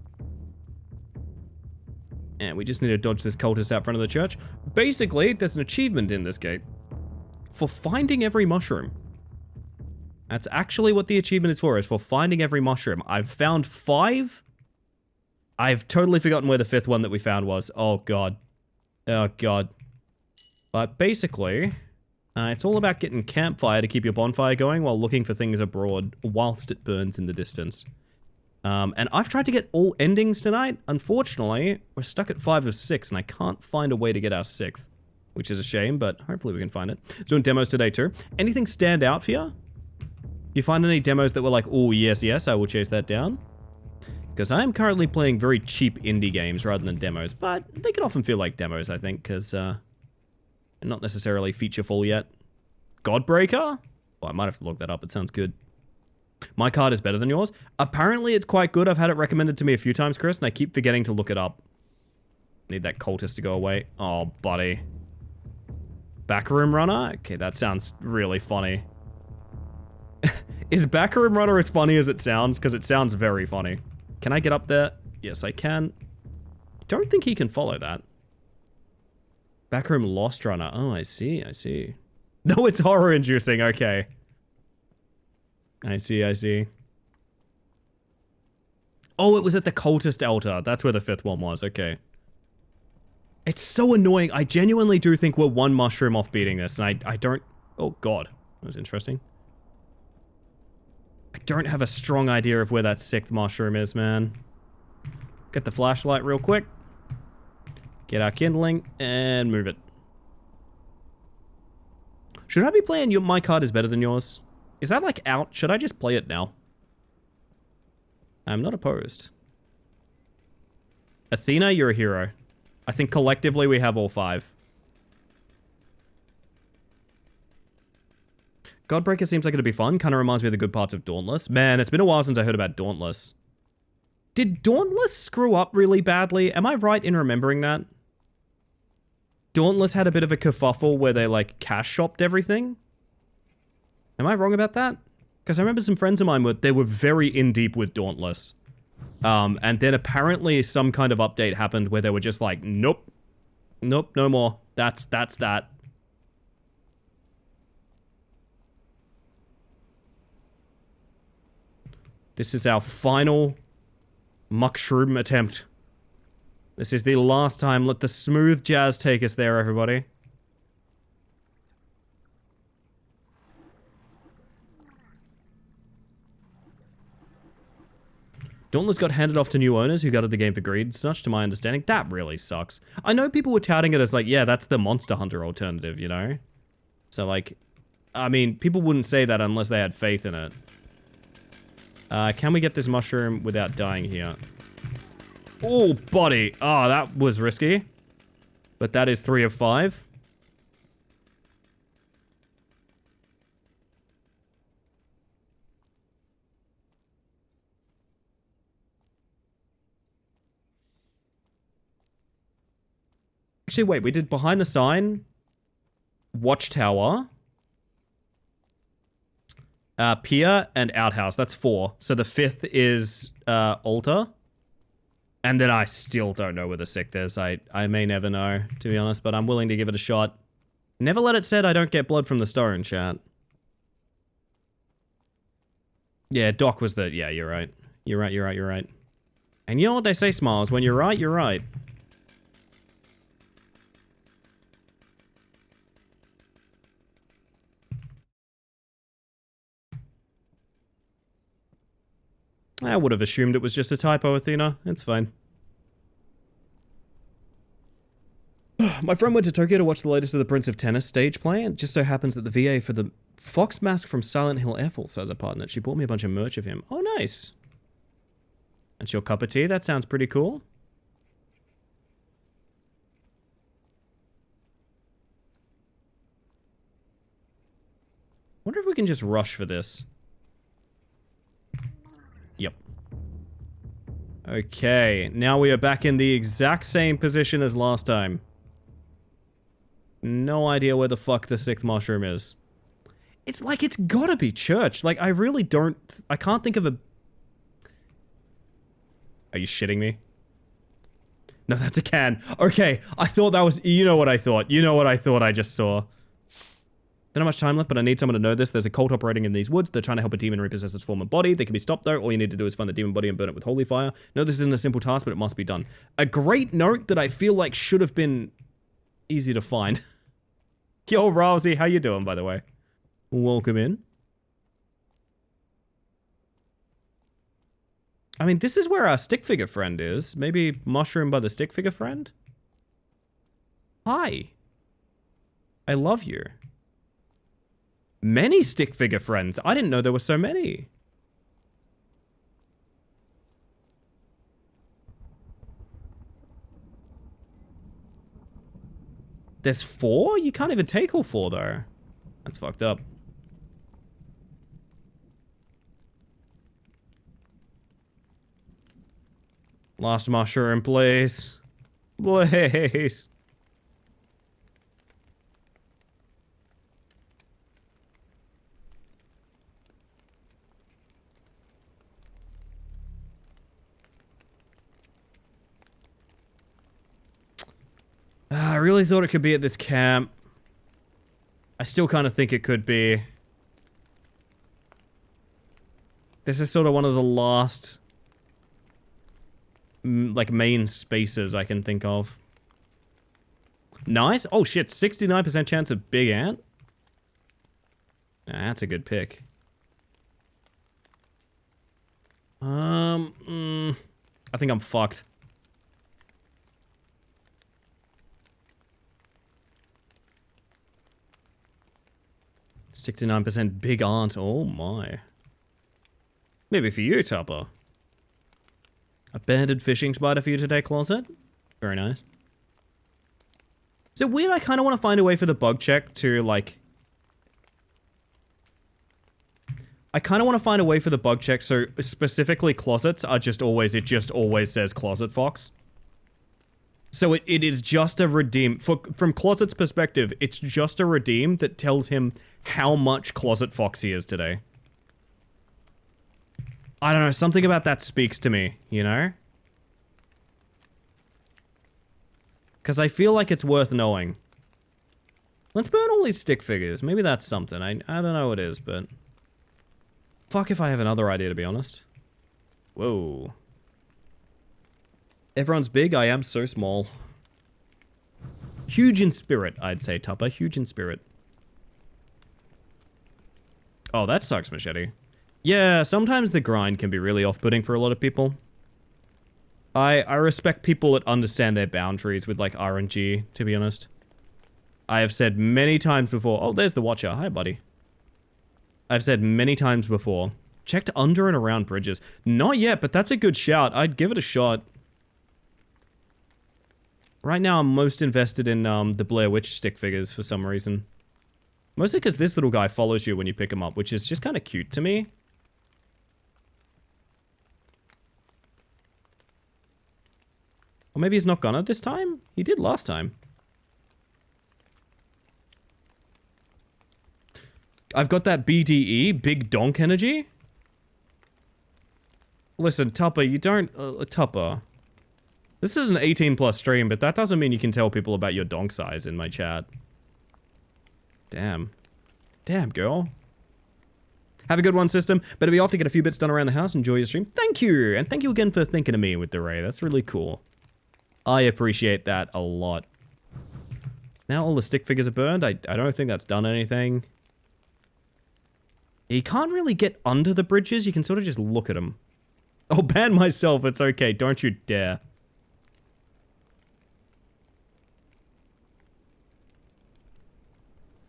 And we just need to dodge this cultist out front of the church. Basically, there's an achievement in this game. for finding every mushroom. That's actually what the achievement is for finding every mushroom. I've found 5. I've totally forgotten where the 5th one that we found was. Oh, God. Oh, God. But basically, it's all about getting campfire to keep your bonfire going while looking for things abroad whilst it burns in the distance. And I've tried to get all endings tonight. Unfortunately, we're stuck at 5 of 6, and I can't find a way to get our 6th, which is a shame, but hopefully we can find it. Doing demos today, too. Anything stand out for you? You find any demos that were like, oh, yes, yes, I will chase that down? Because I am currently playing very cheap indie games rather than demos, but they can often feel like demos, I think, because they're not necessarily feature-full yet. Godbreaker? Well, I might have to look that up. It sounds good. My card is better than yours? Apparently, it's quite good. I've had it recommended to me a few times, Chris, and I keep forgetting to look it up. Need that cultist to go away. Oh, buddy. Backroom Runner? Okay, that sounds really funny. Is Backroom Runner as funny as it sounds? Because it sounds very funny. Can I get up there? Yes, I can. Don't think he can follow that. Backroom Lost Runner. Oh, I see, I see. No, it's horror-inducing. Okay. I see, I see. Oh, it was at the Cultist Altar. That's where the 5th one was. Okay. It's so annoying. I genuinely do think we're 1 mushroom off beating this, and I don't... Oh, God. That was interesting. I don't have a strong idea of where that 6th mushroom is, man. Get the flashlight real quick. Get our kindling, and move it. Should I be playing my card is better than yours? Is that, like, out? Should I just play it now? I'm not opposed. Athena, you're a hero. I think collectively we have all 5. Godbreaker seems like it'd be fun. Kind of reminds me of the good parts of Dauntless. Man, it's been a while since I heard about Dauntless. Did Dauntless screw up really badly? Am I right in remembering that? Dauntless had a bit of a kerfuffle where they, like, cash shopped everything? Am I wrong about that? Because I remember some friends of mine they were very in deep with Dauntless. And then apparently some kind of update happened where they were just like, nope. Nope, no more. That's that. This is our final mushroom attempt. This is the last time. Let the smooth jazz take us there, everybody. Dauntless got handed off to new owners who gutted the game for greed, such to my understanding. That really sucks. I know people were touting it as like, yeah, that's the Monster Hunter alternative, you know? So like, I mean, people wouldn't say that unless they had faith in it. Can we get this mushroom without dying here? Oh, buddy. Oh, that was risky. But that is 3 of 5. Actually, wait, we did Behind the Sign, Watchtower, Pier, and Outhouse. That's 4. So the 5th is Altar. And then I still don't know where the 6th is. I may never know, to be honest, but I'm willing to give it a shot. Never let it said I don't get blood from the stone, chat. Yeah, Doc was the... Yeah, you're right. You're right. And you know what they say, Smiles? When you're right, you're right. I would have assumed it was just a typo, Athena. It's fine. My friend went to Tokyo to watch the latest of the Prince of Tennis stage play, and it just so happens that the VA for the Fox mask from Silent Hill Air Force has a part in it. She bought me a bunch of merch of him. Oh, nice. That's your cup of tea? That sounds pretty cool. Wonder if we can just rush for this. Yep. Okay, now we are back in the exact same position as last time. No idea where the fuck the 6th mushroom is. It's like it's gotta be church. Like, I really don't... I can't think of a... Are you shitting me? No, that's a can. Okay, I thought that was... You know what I thought. You know what I thought I just saw. Don't have much time left, but I need someone to know this. There's a cult operating in these woods. They're trying to help a demon repossess its former body. They can be stopped, though. All you need to do is find the demon body and burn it with holy fire. No, this isn't a simple task, but it must be done. A great note that I feel like should have been easy to find. Yo, Rousey, how you doing, by the way? Welcome in. I mean, this is where our stick figure friend is. Maybe mushroom by the stick figure friend? Hi. I love you. Many stick figure friends. I didn't know there were so many. There's 4? You can't even take all 4, though. That's fucked up. Last mushroom, please. Please. I really thought it could be at this camp. I still kind of think it could be. This is sort of one of the last, like, main spaces I can think of. Nice. Oh, shit. 69% chance of big ant. That's a good pick. I think I'm fucked. %69% big aunt. Oh my. Maybe for you, Tupper. Abandoned fishing spider for you today, Closet. Very nice. Is it weird? I kind of want to find a way for the bug check to, like... I kind of want to find a way for the bug check so specifically closets are just always... It just always says Closet Fox. So it is just a redeem. From Closet's perspective, it's just a redeem that tells him how much Closet Fox he is today. I don't know, something about that speaks to me, you know? Because I feel like it's worth knowing. Let's burn all these stick figures. Maybe that's something. I don't know what it is, but... Fuck if I have another idea, to be honest. Whoa. Everyone's big, I am so small. Huge in spirit, I'd say, Tupper. Huge in spirit. Oh, that sucks, Machete. Yeah, sometimes the grind can be really off-putting for a lot of people. I respect people that understand their boundaries with, like, RNG, to be honest. I have said many times before... Oh, there's the Watcher. Hi, buddy. I've said many times before. Checked under and around bridges. Not yet, but that's a good shout. I'd give it a shot. Right now, I'm most invested in the Blair Witch stick figures for some reason. Mostly because this little guy follows you when you pick him up, which is just kind of cute to me. Or maybe he's not gonna this time? He did last time. I've got that BDE, Big Donk Energy. Listen, Tupper, you don't... Tupper. This is an 18+ stream, but that doesn't mean you can tell people about your donk size in my chat. Damn. Damn, girl. Have a good one, system. Better be off to get a few bits done around the house. Enjoy your stream. Thank you! And thank you again for thinking of me with the raid. That's really cool. I appreciate that a lot. Now all the stick figures are burned. I don't think that's done anything. You can't really get under the bridges. You can sort of just look at them. I'll ban myself. It's okay. Don't you dare.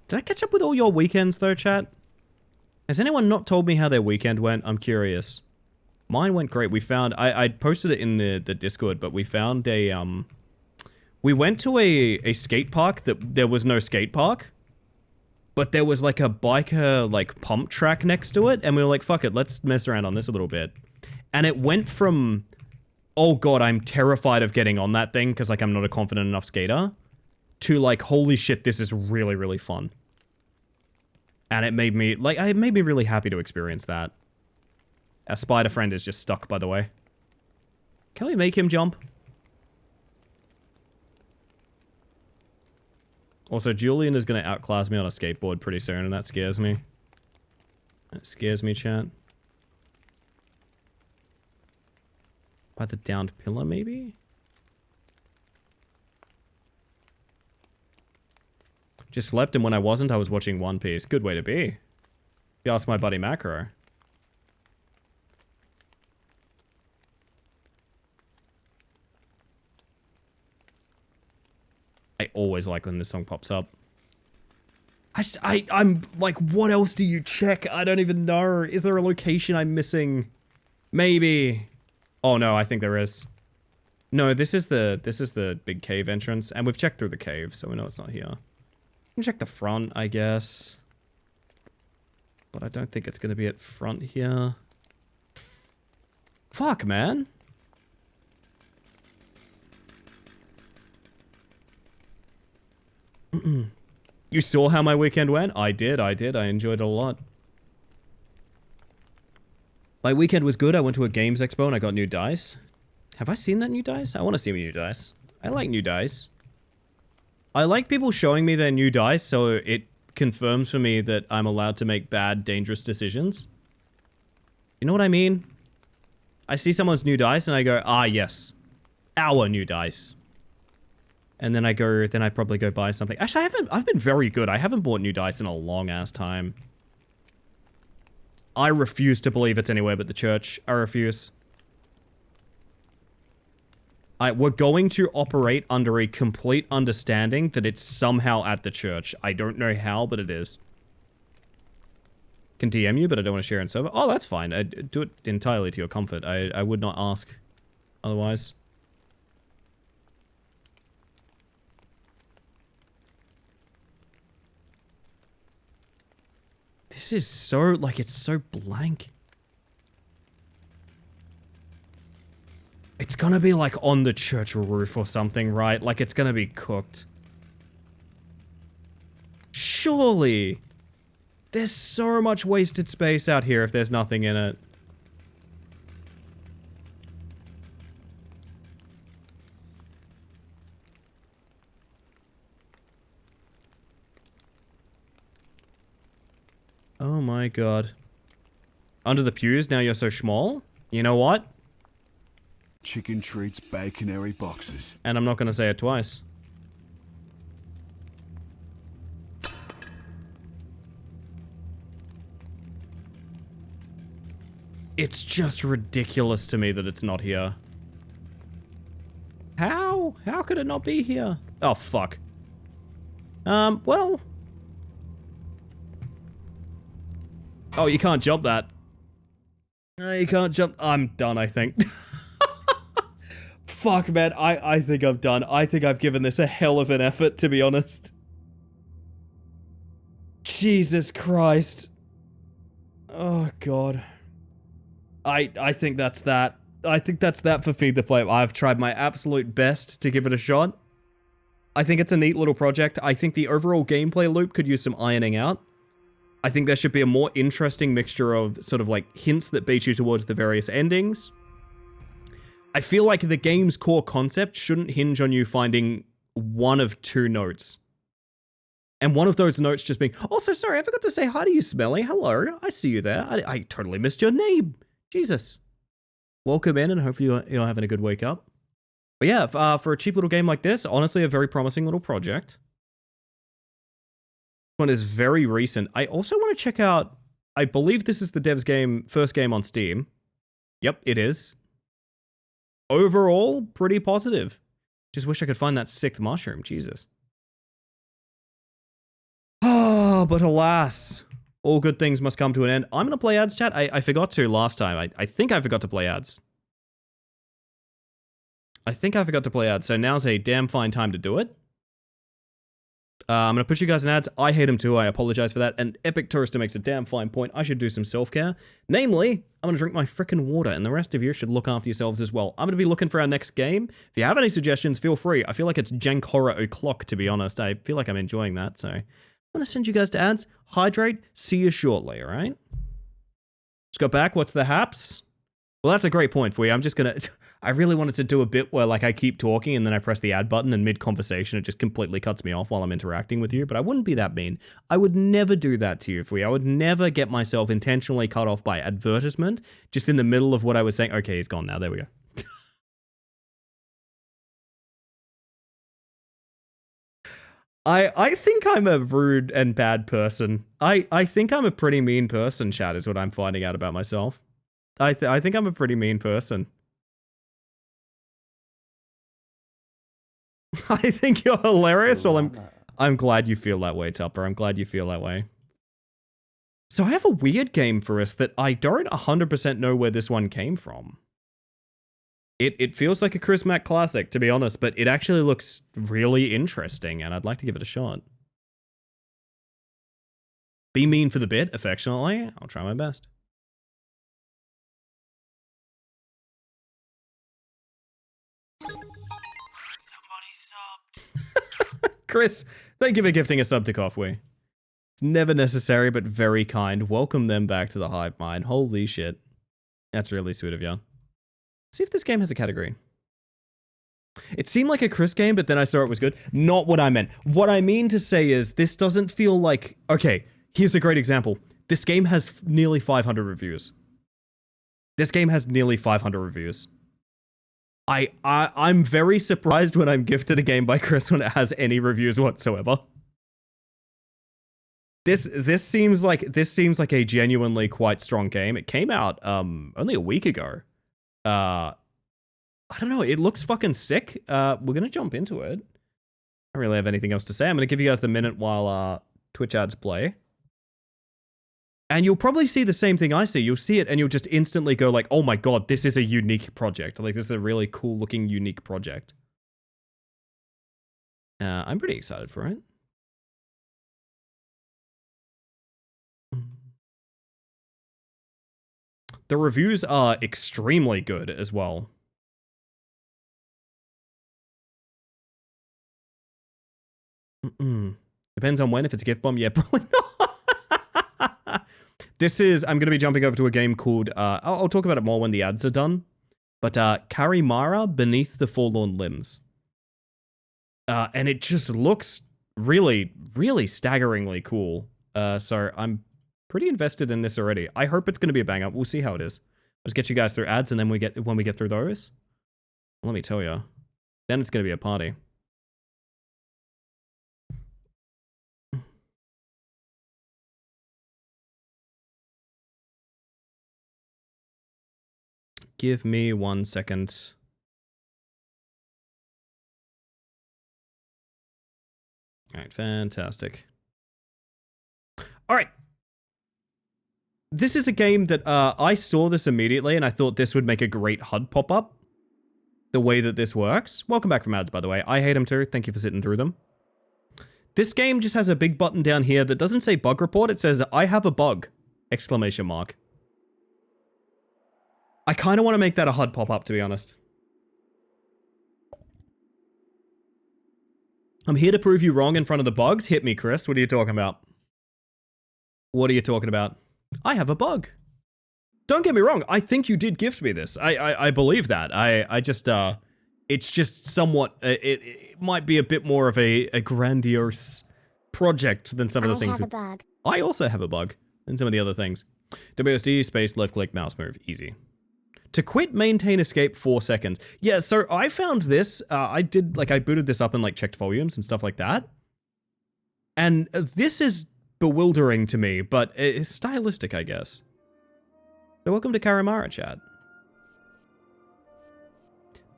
Did I catch up with all your weekends, though, chat? Has anyone not told me how their weekend went? I'm curious. Mine went great. We found... I posted it in the Discord, but we found a... We went to a skate park that there was no skate park. But there was, like, a biker, like, pump track next to it. And we were like, fuck it, let's mess around on this a little bit. And it went from... Oh, God, I'm terrified of getting on that thing because, like, I'm not a confident enough skater. To, like, holy shit, this is really, really fun. And it made me, like, it made me really happy to experience that. Our spider friend is just stuck, by the way. Can we make him jump? Also, Julian is going to outclass me on a skateboard pretty soon, and that scares me. That scares me, chat. By the downed pillar, maybe? Just slept, and when I wasn't, I was watching One Piece. Good way to be. If you ask my buddy Macro. I always like when this song pops up. I'm like, what else do you check? I don't even know. Is there a location I'm missing? Maybe. Oh no, I think there is. No, this is the big cave entrance, and we've checked through the cave, so we know it's not here. We can check the front, I guess. But I don't think it's gonna be at front here. Fuck, man. You saw how my weekend went? I did. I enjoyed it a lot. My weekend was good. I went to a games expo and I got new dice. Have I seen that new dice? I want to see new dice. I like new dice. I like people showing me their new dice so it confirms for me that I'm allowed to make bad, dangerous decisions. You know what I mean? I see someone's new dice and I go, ah, yes. Our new dice. And then I probably go buy something. Actually, I've been very good. I haven't bought new dice in a long ass time. I refuse to believe it's anywhere but the church. I refuse. We're going to operate under a complete understanding that it's somehow at the church. I don't know how, but it is. Can DM you, but I don't want to share in server. Oh, that's fine. I do it entirely to your comfort. I would not ask otherwise. This is so, like, it's so blank. It's gonna be, like, on the church roof or something, right? Like, it's gonna be cooked. Surely. There's so much wasted space out here if there's nothing in it. Oh my god. Under the pews, now you're so small? You know what? Chicken treats baconary boxes. And I'm not gonna say it twice. It's just ridiculous to me that it's not here. How? How could it not be here? Oh, fuck. Well... Oh, you can't jump that. No, you can't jump. I'm done, I think. Fuck, man. I think I'm done. I think I've given this a hell of an effort, to be honest. Jesus Christ. Oh, God. I think that's that. I think that's that for Feed the Flame. I've tried my absolute best to give it a shot. I think it's a neat little project. I think the overall gameplay loop could use some ironing out. I think there should be a more interesting mixture of sort of like hints that bait you towards the various endings. I feel like the game's core concept shouldn't hinge on you finding one of two notes. And one of those notes just being, also, sorry, I forgot to say hi to you, Smelly. Hello, I see you there. I totally missed your name. Jesus. Welcome in and hopefully you're having a good wake up. But yeah, for a cheap little game like this, honestly, a very promising little project. One is very recent. I also want to check out, I believe this is the dev's first game on Steam. Yep, it is. Overall, pretty positive. Just wish I could find that sixth mushroom, Jesus. Oh, but alas, all good things must come to an end. I'm going to play ads, chat. I forgot to last time. I think I forgot to play ads. I think I forgot to play ads, so now's a damn fine time to do it. I'm going to push you guys in ads. I hate them too. I apologize for that. And Epic Tourister makes a damn fine point. I should do some self-care. Namely, I'm going to drink my frickin' water, and the rest of you should look after yourselves as well. I'm going to be looking for our next game. If you have any suggestions, feel free. I feel like it's Jank Horror O'Clock, to be honest. I feel like I'm enjoying that, so I'm going to send you guys to ads. Hydrate. See you shortly, all right? Let's go back. What's the haps? Well, that's a great point for you. I'm just going to... I really wanted to do a bit where like I keep talking and then I press the add button and mid-conversation it just completely cuts me off while I'm interacting with you, but I wouldn't be that mean. I would never do that to you, Fui. I would never get myself intentionally cut off by advertisement just in the middle of what I was saying. Okay, he's gone now. There we go. I think I'm a rude and bad person. I think I'm a pretty mean person, chat, is what I'm finding out about myself. I think I'm a pretty mean person. I think you're hilarious. Well, I'm glad you feel that way, Tupper. I'm glad you feel that way. So I have a weird game for us that I don't 100% know where this one came from. It feels like a Chris Mack classic, to be honest, but it actually looks really interesting, and I'd like to give it a shot. Be mean for the bit, affectionately. I'll try my best. Chris, thank you for gifting a sub to Coffee. It's never necessary, but very kind. Welcome them back to the hive mind. Holy shit. That's really sweet of you. See if this game has a category. It seemed like a Chris game, but then I saw it was good. Not what I meant. What I mean to say is this doesn't feel like... Okay, here's a great example. This game has nearly 500 reviews. This game has nearly 500 reviews. I'm very surprised when I'm gifted a game by Chris when it has any reviews whatsoever. This seems like a genuinely quite strong game. It came out only a week ago. I don't know. It looks fucking sick. We're gonna jump into it. I don't really have anything else to say. I'm gonna give you guys the minute while Twitch ads play. And you'll probably see the same thing I see. You'll see it and you'll just instantly go like, oh my god, this is a unique project. Like, this is a really cool looking, unique project. I'm pretty excited for it. The reviews are extremely good as well. Depends on when. If it's a gift bomb, yeah, probably not. This is, I'm going to be jumping over to a game called, I'll talk about it more when the ads are done, but Karimara Beneath the Forlorn Limbs. And it just looks really, really staggeringly cool. So I'm pretty invested in this already. I hope it's going to be a bang up. We'll see how it is. Let's get you guys through ads, and then when we get through those, let me tell you, then it's going to be a party. Give me 1 second. All right, fantastic. All right. This is a game that I saw this immediately and I thought this would make a great HUD pop-up. The way that this works. Welcome back from ads, by the way. I hate them too. Thank you for sitting through them. This game just has a big button down here that doesn't say bug report. It says, I have a bug! Exclamation mark. I kind of want to make that a HUD pop-up, to be honest. I'm here to prove you wrong in front of the bugs. Hit me, Chris. What are you talking about? What are you talking about? I have a bug. Don't get me wrong. I think you did gift me this. I believe that. I just, it's just somewhat, it might be a bit more of a grandiose project than some of the things. I have a bug. I also have a bug and some of the other things. WSD, space, left click, mouse move. Easy. To quit, maintain, escape, 4 seconds. Yeah, so I found this, I booted this up and like checked volumes and stuff like that. And this is bewildering to me, but it's stylistic, I guess. So welcome to Karimara, chat.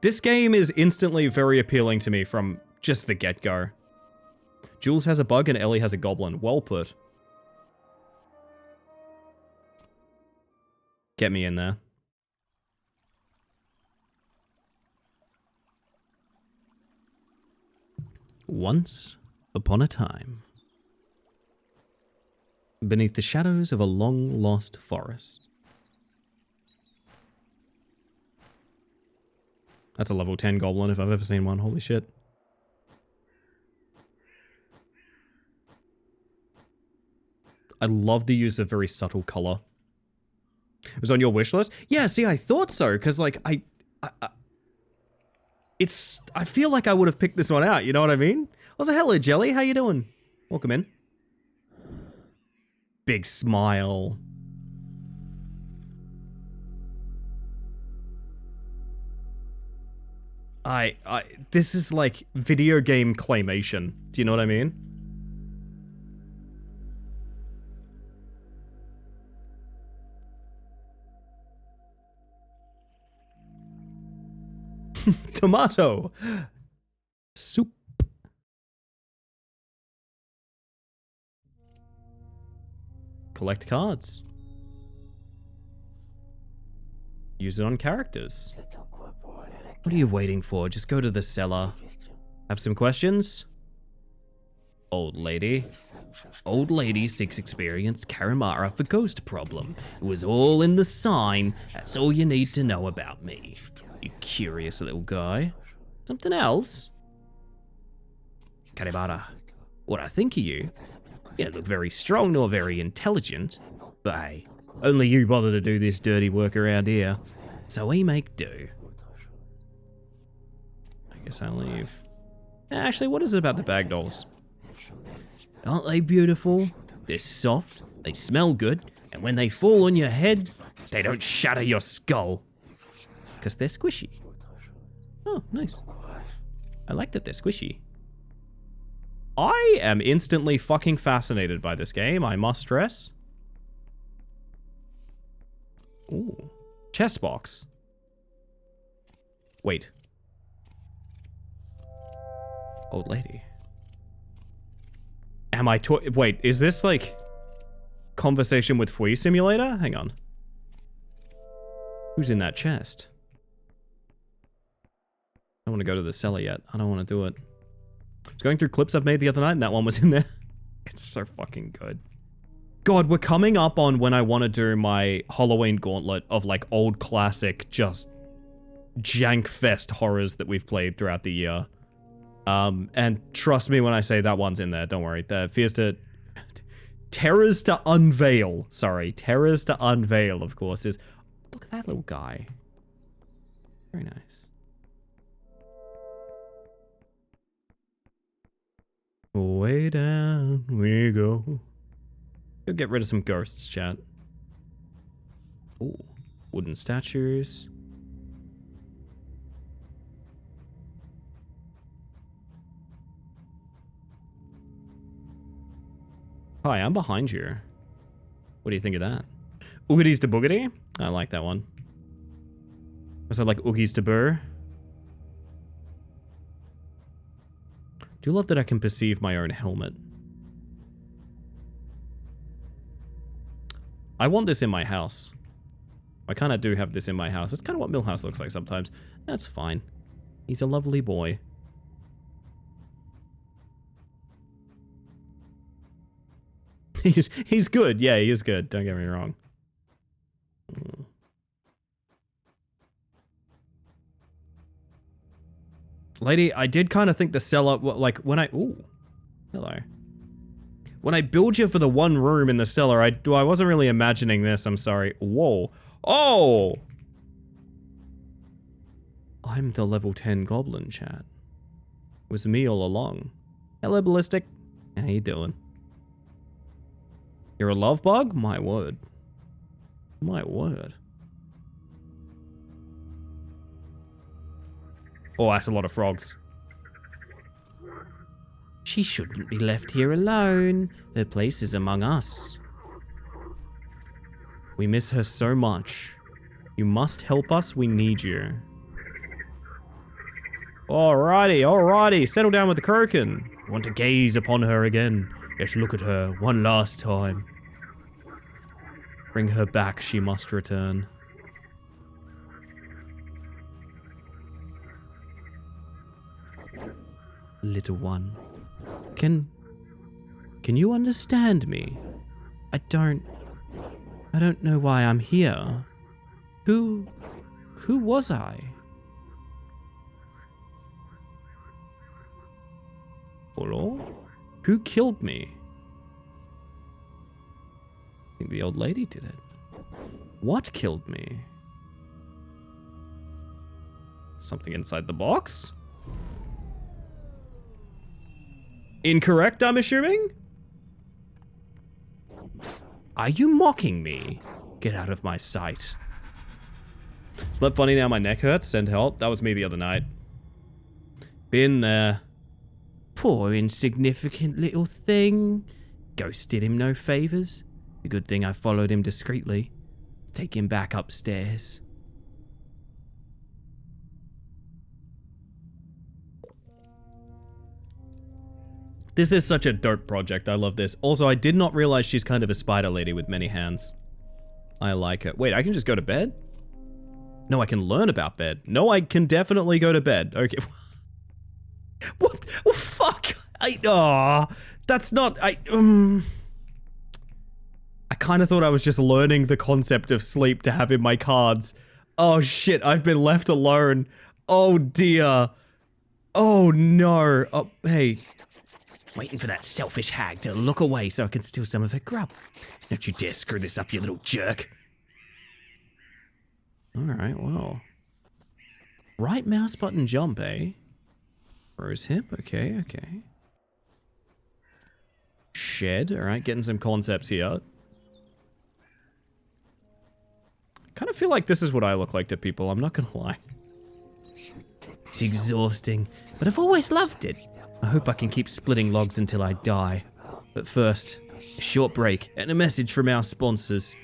This game is instantly very appealing to me from just the get-go. Jules has a bug and Ellie has a goblin. Well put. Get me in there. Once upon a time, beneath the shadows of a long-lost forest. That's a level 10 goblin if I've ever seen one. Holy shit. I love the use of very subtle color. It was on your wish list? Yeah, see, I thought so, because, like, I feel like I would have picked this one out, you know what I mean? Also, hello, Jelly, how you doing? Welcome in. Big smile. This is like video game claymation. Do you know what I mean? Tomato. Soup. Collect cards. Use it on characters. What are you waiting for? Just go to the cellar. Have some questions? Old lady. Old lady seeks experience Karamara for ghost problem. It was all in the sign. That's all you need to know about me. You curious little guy. Something else? Karamara, what I think of you? You don't look very strong nor very intelligent. But hey, only you bother to do this dirty work around here. So we make do. I guess I'll leave. Actually, what is it about the bag dolls? Aren't they beautiful? They're soft, they smell good, and when they fall on your head, they don't shatter your skull. Because they're squishy. Oh, nice. I like that they're squishy. I am instantly fucking fascinated by this game, I must stress. Ooh. Chest box. Wait. Old lady. Am I wait, is this like conversation with Fui Simulator? Hang on. Who's in that chest? I don't want to go to the cellar yet. I don't want to do it. I was going through clips I've made the other night and that one was in there. It's so fucking good. God, we're coming up on when I want to do my Halloween gauntlet of like old classic, just jank fest horrors that we've played throughout the year. And trust me when I say that one's in there, don't worry. The Terrors to Unveil. Sorry, Terrors to Unveil, of course, is... Look at that little guy. Very nice. Way down we go. Go get rid of some ghosts, chat. Ooh, wooden statues. Hi, I'm behind you. What do you think of that? Oogies to boogity? I like that one. Was that like Oogies to burr? Do love that I can perceive my own helmet. I want this in my house. I kind of do have this in my house. That's kind of what Millhouse looks like sometimes. That's fine. He's a lovely boy. He's good. Yeah, he is good. Don't get me wrong. Lady, I did kind of think the cellar, like, when I... Ooh. Hello. When I build you for the one room in the cellar, I wasn't really imagining this, I'm sorry. Whoa. Oh! I'm the level 10 goblin, chat. It was me all along. Hello, Ballistic. How you doing? You're a love bug? My word. My word. Oh, that's a lot of frogs. She shouldn't be left here alone. Her place is among us. We miss her so much. You must help us. We need you. Alrighty, alrighty. Settle down with the Kroken. Want to gaze upon her again. Let's look at her one last time. Bring her back. She must return. Little one. Can you understand me? I don't know why I'm here. Who was I? Hello? Who killed me? I think the old lady did it. What killed me? Something inside the box? Incorrect, I'm assuming? Are you mocking me? Get out of my sight. Slept funny now, my neck hurts. Send help. That was me the other night. Been there. Poor insignificant little thing. Ghost did him no favors. The good thing I followed him discreetly. Take him back upstairs. This is such a dope project. I love this. Also, I did not realize she's kind of a spider lady with many hands. I like it. Wait, I can just go to bed? No, I can learn about bed. No, I can definitely go to bed. Okay. What? Oh, fuck. That's not... I kind of thought I was just learning the concept of sleep to have in my cards. Oh, shit. I've been left alone. Oh, dear. Oh, no. Oh, hey. Waiting for that selfish hag to look away so I can steal some of her grub. Don't you dare screw this up, you little jerk. Alright, well. Right mouse button jump, eh? Rose hip, okay, okay. Shed, alright, getting some concepts here. Kind of feel like this is what I look like to people, I'm not gonna lie. It's exhausting, but I've always loved it. I hope I can keep splitting logs until I die. But first, a short break and a message from our sponsors.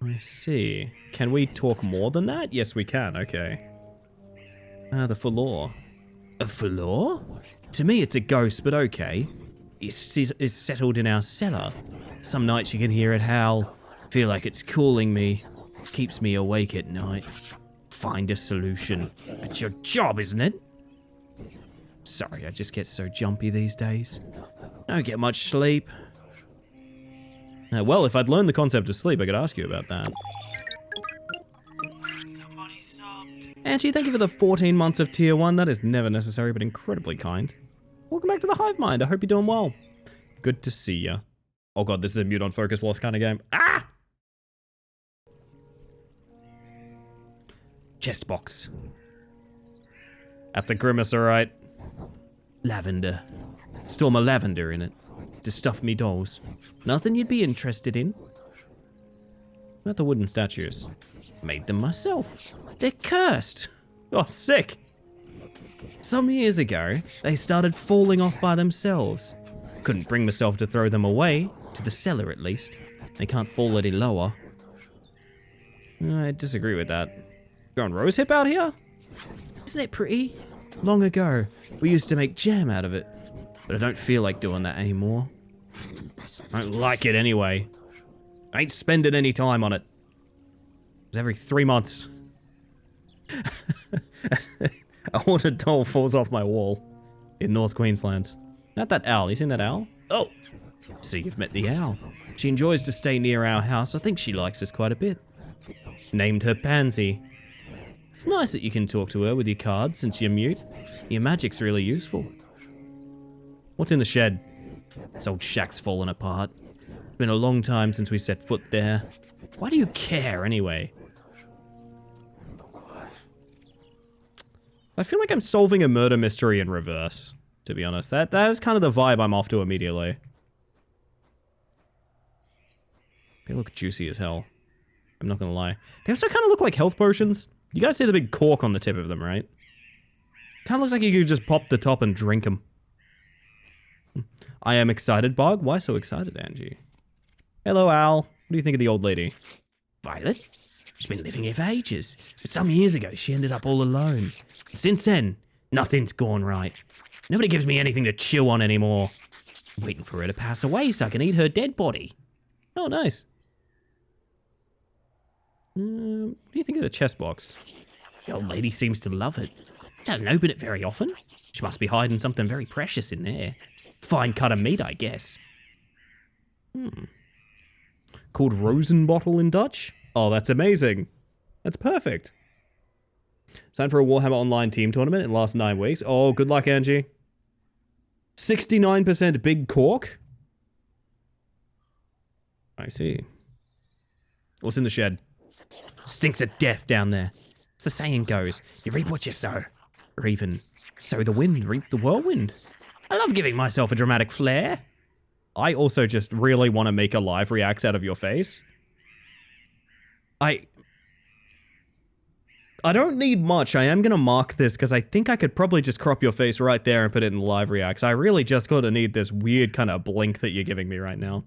I see. Can we talk more than that? Yes, we can. Okay. The Fulor. A Fulor? To me, it's a ghost, but okay. It's settled in our cellar. Some nights you can hear it howl. Feel like it's calling me. Keeps me awake at night. Find a solution. It's your job, isn't it? Sorry, I just get so jumpy these days. Don't get much sleep. Well, if I'd learned the concept of sleep, I could ask you about that. Angie, thank you for the 14 months of tier 1. That is never necessary, but incredibly kind. Welcome back to the Hive Mind. I hope you're doing well. Good to see ya. Oh god, this is a mute on focus loss kind of game. Ah! Chest box. That's a grimace, alright. Lavender. Store my lavender in it. To stuff me dolls. Nothing you'd be interested in. Not the wooden statues. Made them myself. They're cursed. Oh, sick. Some years ago, they started falling off by themselves. Couldn't bring myself to throw them away. To the cellar, at least. They can't fall any lower. I disagree with that. Growing rose hip out here? Isn't it pretty? Long ago, we used to make jam out of it. But I don't feel like doing that anymore. I don't like it anyway. I ain't spending any time on it. It's every 3 months. A haunted doll falls off my wall. In North Queensland. Not that owl. You seen that owl? Oh! So you've met the owl. She enjoys to stay near our house. I think she likes us quite a bit. Named her Pansy. It's nice that you can talk to her with your cards since you're mute. Your magic's really useful. What's in the shed? This old shack's fallen apart. It's been a long time since we set foot there. Why do you care anyway? I feel like I'm solving a murder mystery in reverse, to be honest. That is kind of the vibe I'm off to immediately. They look juicy as hell. I'm not gonna lie. They also kind of look like health potions. You guys see the big cork on the tip of them, right? Kind of looks like you could just pop the top and drink them. I am excited, Bog. Why so excited, Angie? Hello, Al. What do you think of the old lady? Violet? She's been living here for ages. But some years ago, she ended up all alone. Since then, nothing's gone right. Nobody gives me anything to chew on anymore. I'm waiting for her to pass away so I can eat her dead body. Oh, nice. What do you think of the chest box? The old lady seems to love it. She doesn't open it very often. She must be hiding something very precious in there. Fine cut of meat, I guess. Called Rosenbottle in Dutch? Oh, that's amazing. That's perfect. Signed for a Warhammer Online team tournament in the last 9 weeks. Oh, good luck, Angie. 69% big cork? I see. What's in the shed? Stinks of death down there. As the saying goes, you reap what you sow. Or even, sow the wind, reap the whirlwind. I love giving myself a dramatic flair. I also just really want to make a live reacts out of your face. I don't need much. I am going to mark this because I think I could probably just crop your face right there and put it in live reacts. I really just got to need this weird kind of blink that you're giving me right now.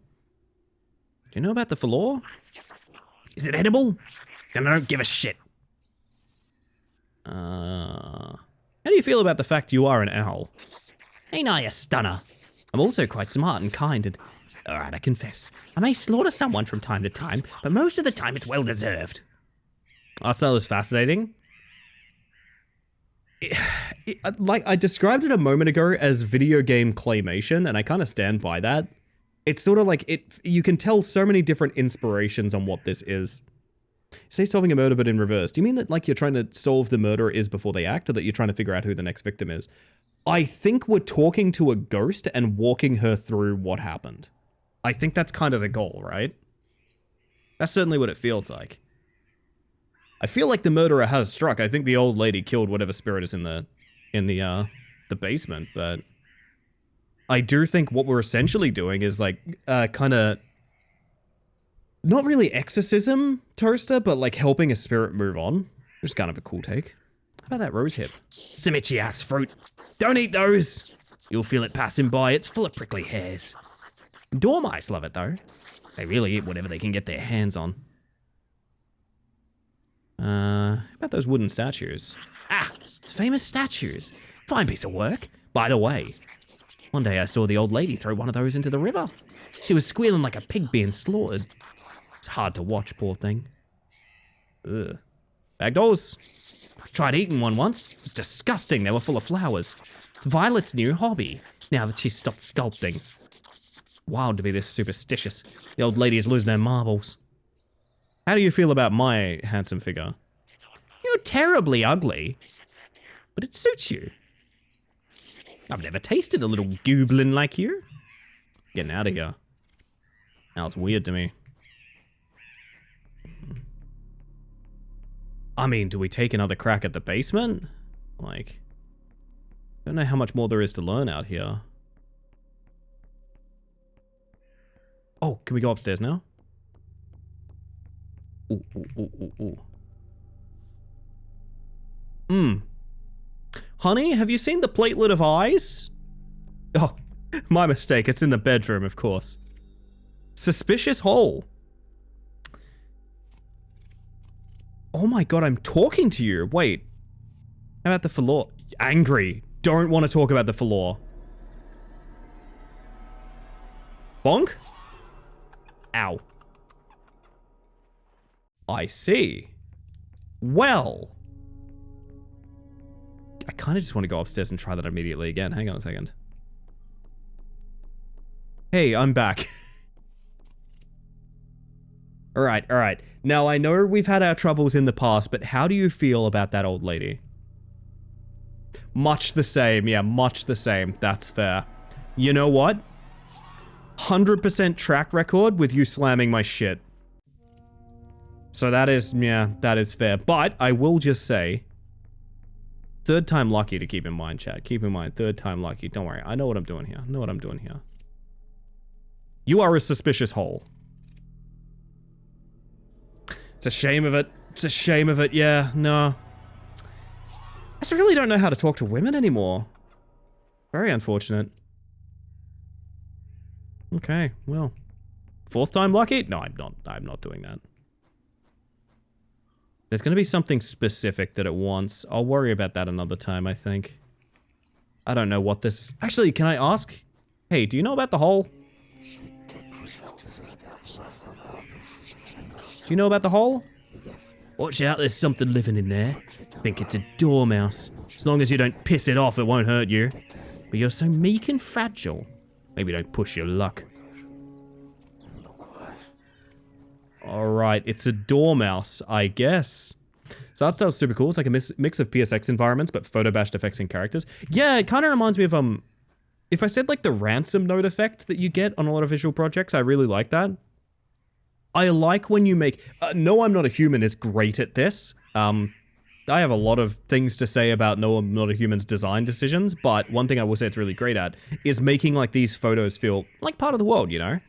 Do you know about the falor? Is it edible? Then I don't give a shit. How do you feel about the fact you are an owl? Ain't I a stunner? I'm also quite smart and kind and... Alright, I confess. I may slaughter someone from time to time, but most of the time it's well deserved. Art style is fascinating. Like, I described it a moment ago as video game claymation, and I kind of stand by that. It's sort of like, you can tell so many different inspirations on what this is. You say solving a murder, but in reverse. Do you mean that, like, you're trying to solve the murderer is before they act, or that you're trying to figure out who the next victim is? I think we're talking to a ghost and walking her through what happened. I think that's kind of the goal, right? That's certainly what it feels like. I feel like the murderer has struck. I think the old lady killed whatever spirit is in the basement, but I do think what we're essentially doing is like kind of not really exorcism, Toaster, but like helping a spirit move on. Which is kind of a cool take. How about that rose hip? Some itchy ass fruit. Don't eat those. You'll feel it passing by. It's full of prickly hairs. Dormice love it though. They really eat whatever they can get their hands on. How about those wooden statues? Ah, famous statues. Fine piece of work. By the way, one day I saw the old lady throw one of those into the river. She was squealing like a pig being slaughtered. It's hard to watch, poor thing. Ugh. Bagdos. Tried eating one once. It was disgusting. They were full of flowers. It's Violet's new hobby, now that she's stopped sculpting. Wild to be this superstitious. The old lady is losing her marbles. How do you feel about my handsome figure? You're terribly ugly, but it suits you. I've never tasted a little goblin like you. Getting out of here. Now it's weird to me. I mean, do we take another crack at the basement? Like, don't know how much more there is to learn out here. Oh, can we go upstairs now? Ooh, ooh, ooh, ooh, ooh. Honey, have you seen the platelet of eyes? Oh, my mistake. It's in the bedroom, of course. Suspicious hole. Oh my god, I'm talking to you. Wait. How about the falor? Angry. Don't want to talk about the falor. Bonk? Ow. I see. Well. I kind of just want to go upstairs and try that immediately again. Hang on a second. Hey, I'm back. Alright, alright. Now, I know we've had our troubles in the past, but how do you feel about that old lady? Much the same. Yeah, much the same. That's fair. You know what? 100% track record with you slamming my shit. So that is, yeah, that is fair. But I will just say, third time lucky to keep in mind, chat. Keep in mind, third time lucky. Don't worry. I know what I'm doing here. I know what I'm doing here. You are a suspicious hole. It's a shame of it. It's a shame of it. Yeah, no. I just really don't know how to talk to women anymore. Very unfortunate. Okay, well. Fourth time lucky? No, I'm not doing that. There's going to be something specific that it wants. I'll worry about that another time, I think. I don't know what this... Actually, can I ask? Hey, do you know about the hole? Do you know about the hole? Watch out, there's something living in there. Think it's a dormouse. As long as you don't piss it off, it won't hurt you. But you're so meek and fragile. Maybe don't push your luck. Alright, it's a dormouse, I guess. So art style's super cool. It's like a mix of PSX environments, but photo-bashed effects and characters. Yeah, it kind of reminds me of, if I said like the ransom note effect that you get on a lot of visual projects, I really like that. I like when you make... No, I'm Not a Human is great at this. I have a lot of things to say about No, I'm Not a Human's design decisions, but one thing I will say it's really great at is making like these photos feel like part of the world, you know?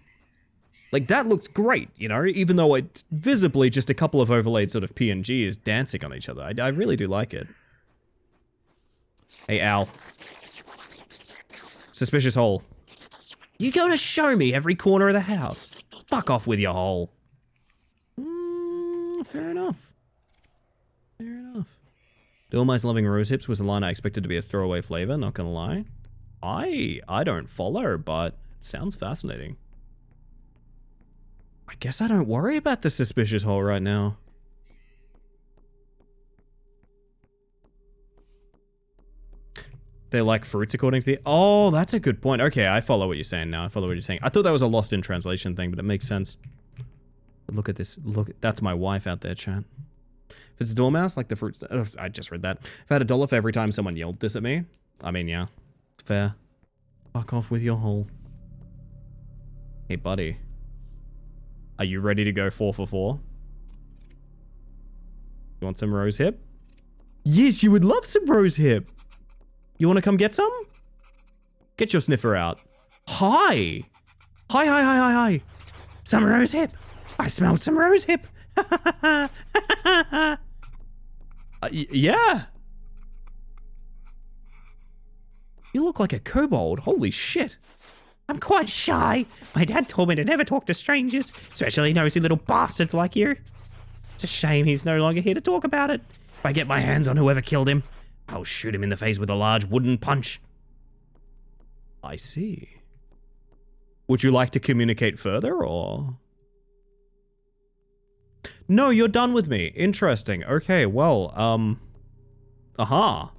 Like that looks great, you know? Even though it's visibly just a couple of overlaid sort of PNGs dancing on each other. I really do like it. Hey, Al. Suspicious hole. You gonna show me every corner of the house? Fuck off with your hole. Fair enough. Fair enough. Dormice loving rose hips was a line I expected to be a throwaway flavor, not gonna lie. I don't follow, but it sounds fascinating. I guess I don't worry about the suspicious hole right now. They like fruits according to the... Oh, that's a good point. Okay, I follow what you're saying now. I follow what you're saying. I thought that was a lost in translation thing, but it makes sense. But look at this. Look, that's my wife out there, chat. If it's a dormouse, like the fruits... Oh, I just read that. If I had $1 for every time someone yelled this at me, I mean, yeah, it's fair. Fuck off with your hole. Hey, buddy. Are you ready to go 4 for 4? You want some rose hip? Yes, you would love some rose hip. You want to come get some? Get your sniffer out. Hi. Hi. Some rose hip. I smelled some rose hip. Yeah. You look like a kobold. Holy shit. I'm quite shy. My dad told me to never talk to strangers, especially nosy little bastards like you. It's a shame he's no longer here to talk about it. If I get my hands on whoever killed him, I'll shoot him in the face with a large wooden punch. I see. Would you like to communicate further, or...? No, you're done with me. Interesting. Okay, well, aha.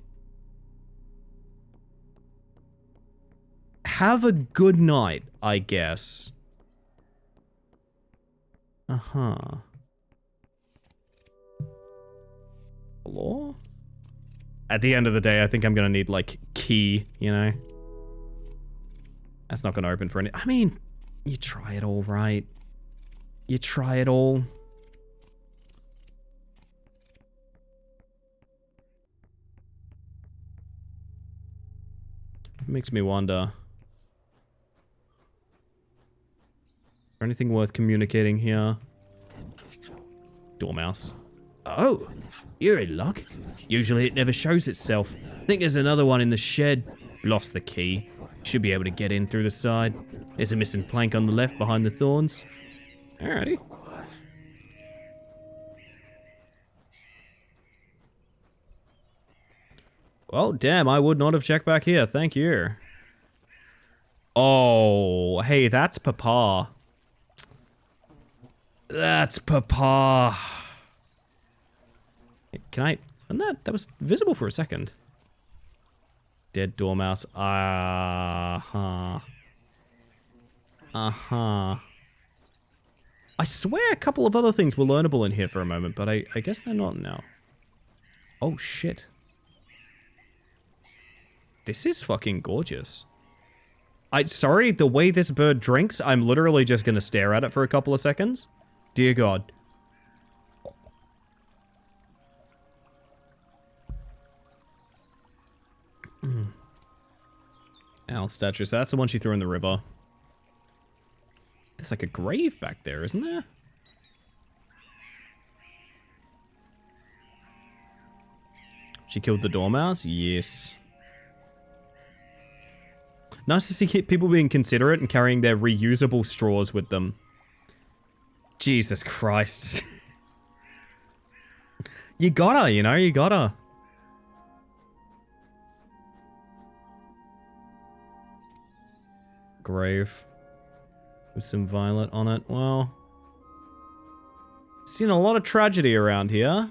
Have a good night, I guess. Uh-huh. Hello? At the end of the day, I think I'm gonna need, like, key, you know? That's not gonna open for any... I mean, you try it all, right? You try it all. It makes me wonder. Is there anything worth communicating here? Dormouse. Oh, you're in luck. Usually it never shows itself. Think there's another one in the shed. Lost the key. Should be able to get in through the side. There's a missing plank on the left behind the thorns. Alrighty. Well, damn, I would not have checked back here. Thank you. Oh, hey, that's Papa. That's Papa. Can I... And that was visible for a second. Dead dormouse. Uh-huh. Uh-huh. I swear a couple of other things were learnable in here for a moment, but I guess they're not now. Oh, shit. This is fucking gorgeous. Sorry, the way this bird drinks, I'm literally just gonna stare at it for a couple of seconds. Dear God. Owl statue. So that's the one she threw in the river. There's like a grave back there, isn't there? She killed the dormouse? Yes. Nice to see people being considerate and carrying their reusable straws with them. Jesus Christ. You gotta, you know, you gotta. Grave. With some violet on it. Well. Seen a lot of tragedy around here.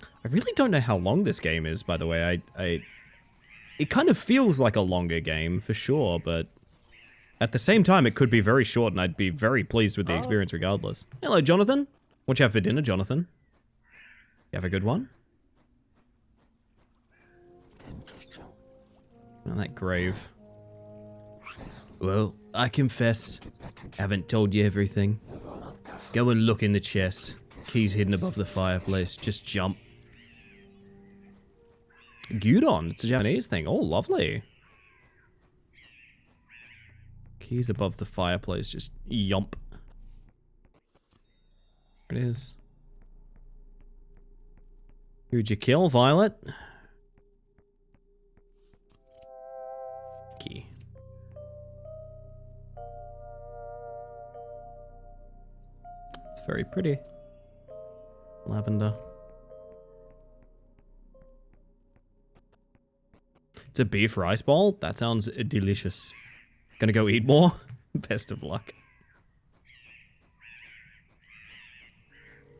I really don't know how long this game is, by the way. It kind of feels like a longer game, for sure, but at the same time, it could be very short, and I'd be very pleased with the experience regardless. Hello, Jonathan. What you have for dinner, Jonathan? You have a good one? Oh, that grave. Well, I confess, haven't told you everything. Go and look in the chest. Key's hidden above the fireplace. Just jump. Gyudon. It's a Japanese thing. Oh, lovely. Keys above the fireplace. Just yomp. There it is. Who'd you kill, Violet? Key. It's very pretty. Lavender. It's a beef rice bowl? That sounds delicious. Gonna go eat more? Best of luck.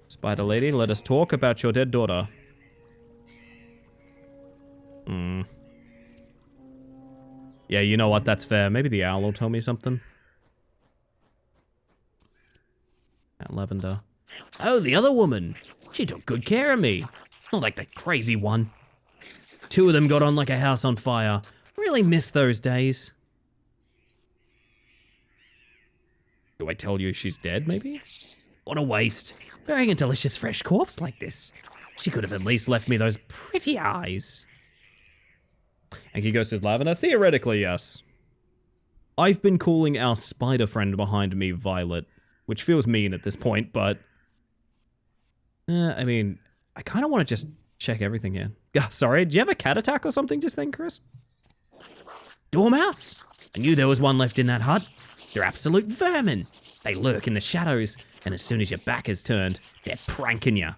Spider lady, let us talk about your dead daughter. Yeah, you know what? That's fair. Maybe the owl will tell me something. At Lavender. Oh, the other woman. She took good care of me. Not like the crazy one. Two of them got on like a house on fire. Really miss those days. Do I tell you she's dead, maybe? What a waste. Burying a delicious fresh corpse like this. She could have at least left me those pretty eyes. And Kiko says, Lavender, theoretically, yes. I've been calling our spider friend behind me Violet, which feels mean at this point, but... I mean, I kind of want to just check everything here. Sorry, do you have a cat attack or something just then, Chris? Dormouse! I knew there was one left in that hut. They're absolute vermin. They lurk in the shadows, and as soon as your back is turned, they're pranking you.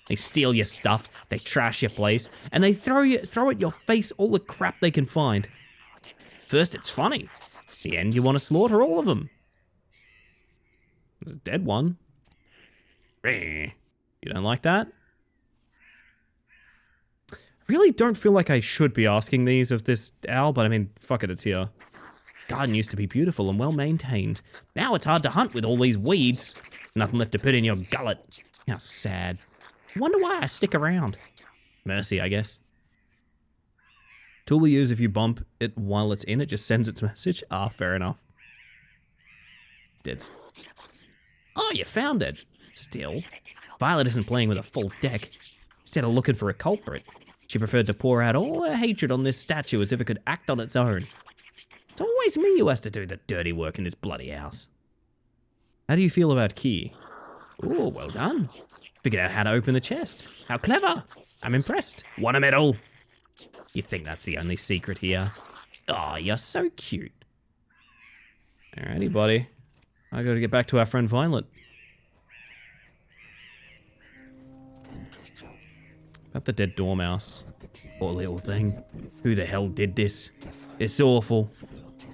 They steal your stuff, they trash your place, and they throw at your face all the crap they can find. First it's funny. At the end you want to slaughter all of them. There's a dead one. You don't like that? I really don't feel like I should be asking these of this owl, but I mean, fuck it, it's here. Garden used to be beautiful and well maintained. Now it's hard to hunt with all these weeds. Nothing left to put in your gullet. How sad. Wonder why I stick around. Mercy, I guess. Tool we use if you bump it while it's in, it just sends its message. Ah, fair enough. Dead. Oh, you found it. Still, Violet isn't playing with a full deck. Instead of looking for a culprit, she preferred to pour out all her hatred on this statue as if it could act on its own. It's always me who has to do the dirty work in this bloody house. How do you feel about Key? Oh, well done. Figured out how to open the chest. How clever. I'm impressed. Want a medal? You think that's the only secret here? Oh, you're so cute. Alrighty, buddy. I gotta get back to our friend Violet. About the dead dormouse. Poor little thing. Who the hell did this? It's awful.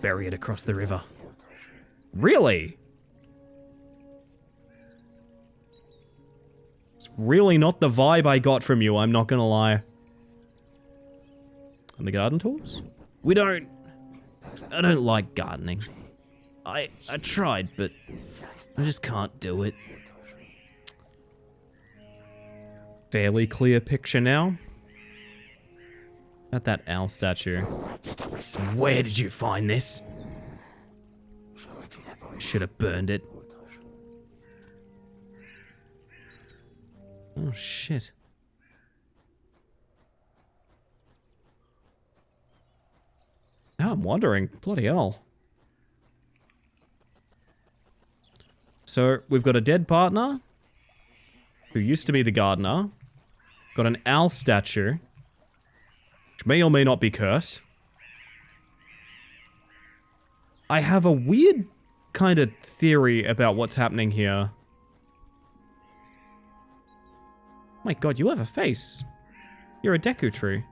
Bury it across the river. Really? It's really not the vibe I got from you, I'm not gonna lie. And the garden tools? I don't like gardening. I tried, but I just can't do it. Fairly clear picture now. At that owl statue. Where did you find this? Should have burned it. Oh shit. Now I'm wondering, bloody hell. So we've got a dead partner who used to be the gardener. Got an owl statue, which may or may not be cursed. I have a weird kind of theory about what's happening here. My god, you have a face. You're a Deku tree.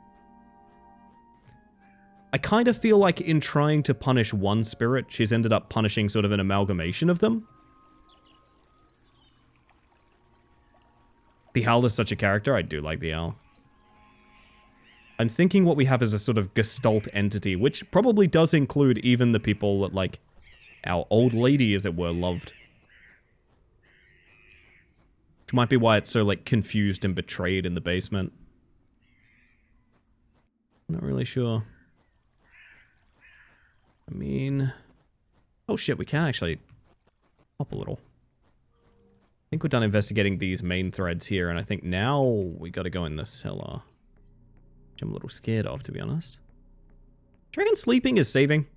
I kind of feel like in trying to punish one spirit, she's ended up punishing sort of an amalgamation of them. The owl is such a character. I do like the owl. I'm thinking what we have is a sort of gestalt entity, which probably does include even the people that, like, our old lady, as it were, loved. Which might be why it's so, like, confused and betrayed in the basement. Not really sure. I mean... Oh shit, we can actually hop a little. I think we're done investigating these main threads here, and I think now we gotta go in the cellar. Which I'm a little scared of, to be honest. Do you reckon sleeping is saving?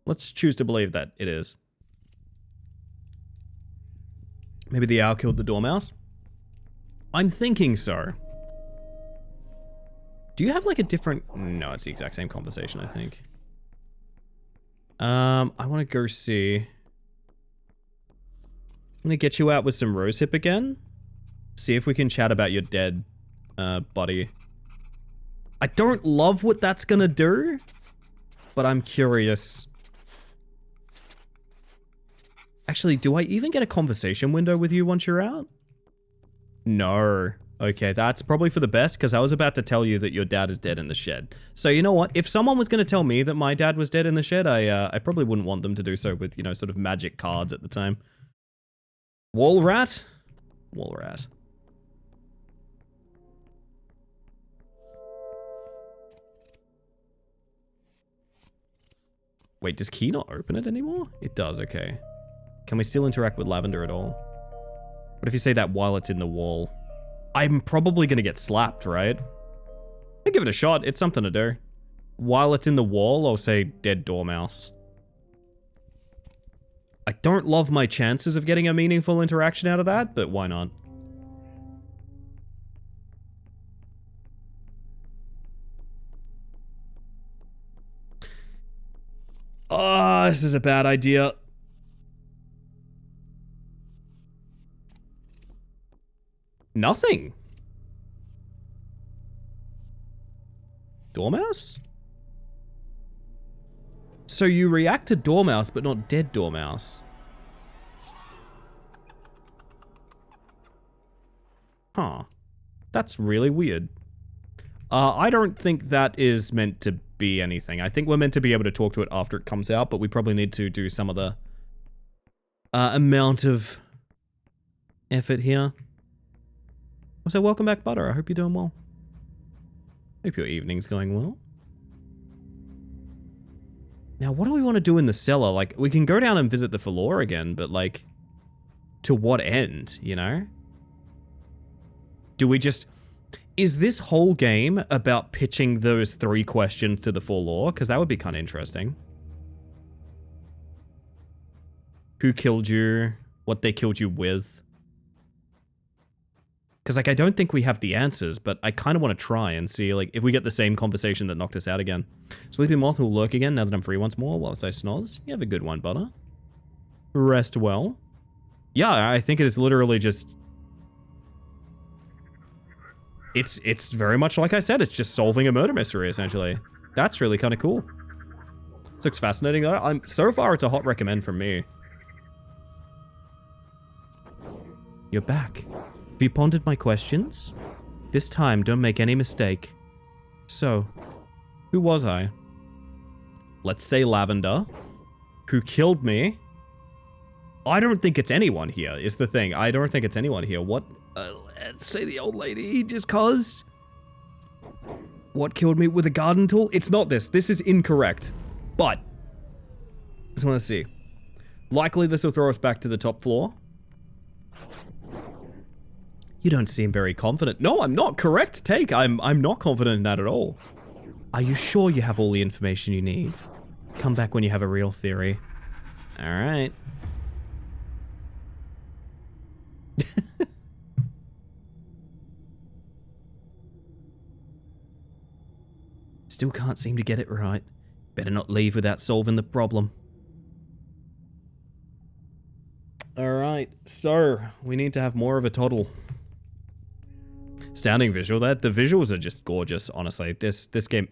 Let's choose to believe that it is. Maybe the owl killed the dormouse? I'm thinking so. Do you have like a different... No, it's the exact same conversation, I think. I want to go see... I'm gonna get you out with some rosehip again. See if we can chat about your dead, buddy. I don't love what that's gonna do, but I'm curious. Actually, do I even get a conversation window with you once you're out? No. Okay, that's probably for the best, because I was about to tell you that your dad is dead in the shed. So you know what? If someone was going to tell me that my dad was dead in the shed, I probably wouldn't want them to do so with, you know, sort of magic cards at the time. Wall rat? Wall rat. Wait, does Key not open it anymore? It does, okay. Can we still interact with Lavender at all? What if you say that while it's in the wall? I'm probably gonna get slapped, right? I'll give it a shot. It's something to do. While it's in the wall, I'll say dead dormouse. I don't love my chances of getting a meaningful interaction out of that, but why not? Oh, this is a bad idea. Nothing. Dormouse? So you react to dormouse, but not dead dormouse. Huh. That's really weird. I don't think that is meant to be anything. I think we're meant to be able to talk to it after it comes out, but we probably need to do some of the amount of effort here. So welcome back, Butter. I hope you're doing well. Hope your evening's going well. Now, what do we want to do in the cellar? Like, we can go down and visit the floor again, but like, to what end, you know? Do we just... Is this whole game about pitching those 3 questions to the Forlore? Because that would be kind of interesting. Who killed you? What they killed you with? Because, like, I don't think we have the answers, but I kind of want to try and see, like, if we get the same conversation that knocked us out again. Sleepy Moth will lurk again now that I'm free once more whilst I snoz. You have a good one, Butter. Rest well. Yeah, I think it is literally just... It's very much like I said, it's just solving a murder mystery, essentially. That's really kind of cool. This looks fascinating, though. So far, it's a hot recommend from me. You're back. Have you pondered my questions? This time, don't make any mistake. So, who was I? Let's say Lavender. Who killed me? I don't think it's anyone here, is the thing. I don't think it's anyone here. What? Let's say the old lady, just cause. What killed me with a garden tool? It's not this. This is incorrect. But, just want to see. Likely this will throw us back to the top floor. You don't seem very confident. No, I'm not. Correct take. I'm not confident in that at all. Are you sure you have all the information you need? Come back when you have a real theory. All right. Still can't seem to get it right. Better not leave without solving the problem. Alright, so we need to have more of a toddle. Astounding visual. The visuals are just gorgeous, honestly. This game...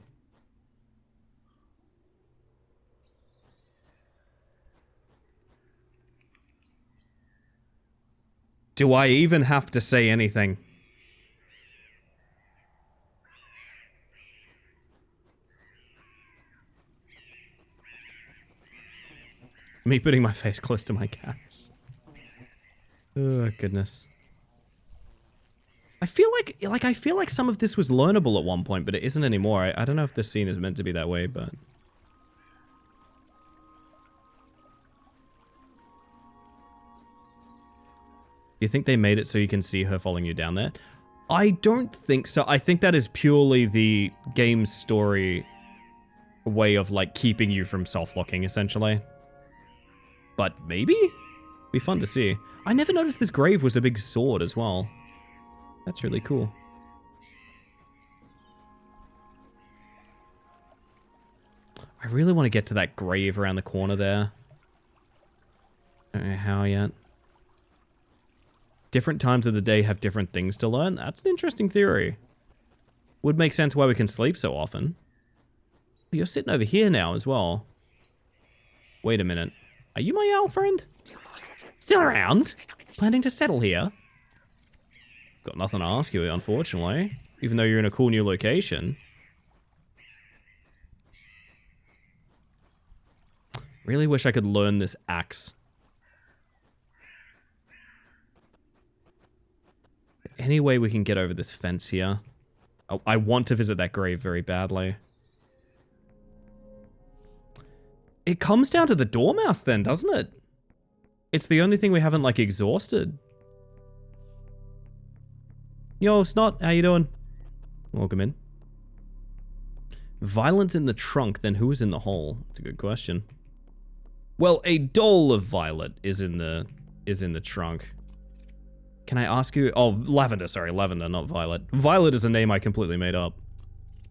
Do I even have to say anything? Me putting my face close to my cat's. Oh, goodness. I feel like some of this was learnable at one point, but it isn't anymore. I don't know if this scene is meant to be that way, but... You think they made it so you can see her following you down there? I don't think so. I think that is purely the game's story way of, like, keeping you from soft-locking, essentially. But maybe? Be fun to see. I never noticed this grave was a big sword as well. That's really cool. I really want to get to that grave around the corner there. Don't know how yet. Different times of the day have different things to learn. That's an interesting theory. Would make sense why we can sleep so often. But you're sitting over here now as well. Wait a minute. Are you my owl friend? Still around? Planning to settle here? Got nothing to ask you, unfortunately. Even though you're in a cool new location. Really wish I could learn this axe. Any way we can get over this fence here? Oh, I want to visit that grave very badly. It comes down to the dormouse then, doesn't it? It's the only thing we haven't, like, exhausted. Yo, Snot, how you doing? Welcome in. Violet's in the trunk, then who is in the hole? That's a good question. Well, a doll of Violet is in the trunk. Can I ask you? Oh, Lavender, sorry, Lavender, not Violet. Violet is a name I completely made up.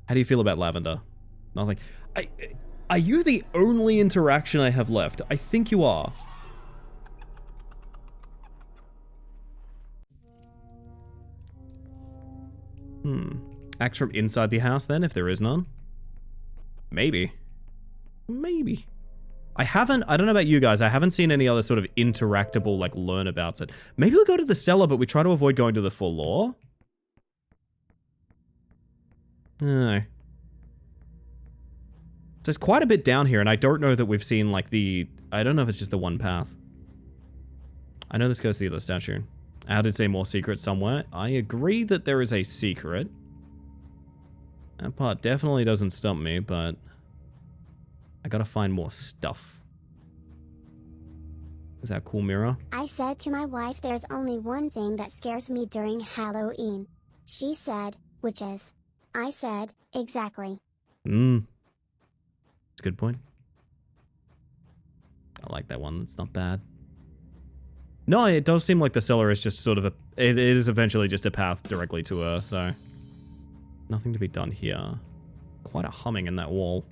How do you feel about Lavender? Nothing. Are you the only interaction I have left? I think you are. Axe from inside the house then, if there is none? Maybe. Maybe. I don't know about you guys, I haven't seen any other sort of interactable, like, learnabouts. Maybe we go to the cellar, but we try to avoid going to the full lore? No. So there's quite a bit down here, and I don't know that we've seen, like, I don't know if it's just the one path. I know this goes to the other statue. I did say more secrets somewhere. I agree that there is a secret. That part definitely doesn't stump me, but I gotta find more stuff. Is that a cool mirror? I said to my wife there's only one thing that scares me during Halloween. She said, witches. I said, exactly. It's a good point. I like that one, it's not bad. No, it does seem like the cellar is just sort of it is eventually just a path directly to her, so nothing to be done here. Quite a humming in that wall.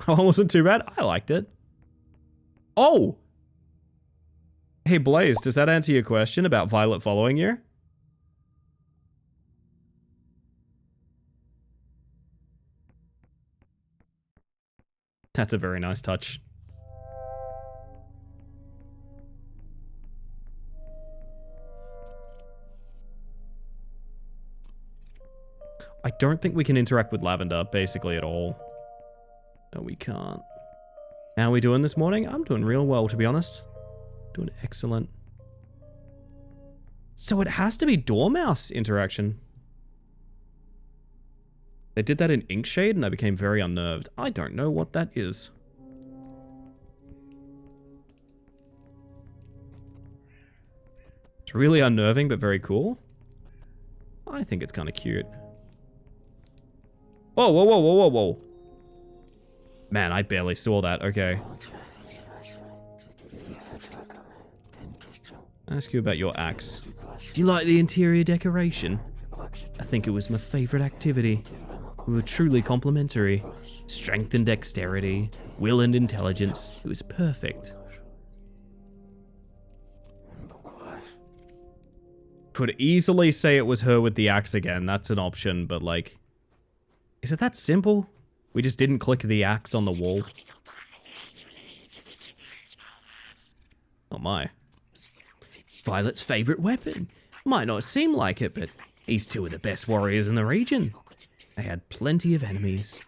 Oh, it wasn't too bad. I liked it. Oh! Hey, Blaze, does that answer your question about Violet following you? That's a very nice touch. I don't think we can interact with Lavender, basically, at all. No, we can't. How are we doing this morning? I'm doing real well, to be honest. Doing excellent. So it has to be Dormouse interaction. They did that in Inkshade, and I became very unnerved. I don't know what that is. It's really unnerving, but very cool. I think it's kind of cute. Whoa, whoa, whoa, whoa, whoa, whoa. Man, I barely saw that. Okay. Ask you about your axe. Do you like the interior decoration? I think it was my favorite activity. We were truly complementary. Strength and dexterity, will and intelligence. It was perfect. Could easily say it was her with the axe again. That's an option, but like... Is it that simple? We just didn't click the axe on the wall. Oh my. Violet's favorite weapon. Might not seem like it, but he's two of the best warriors in the region. They had plenty of enemies.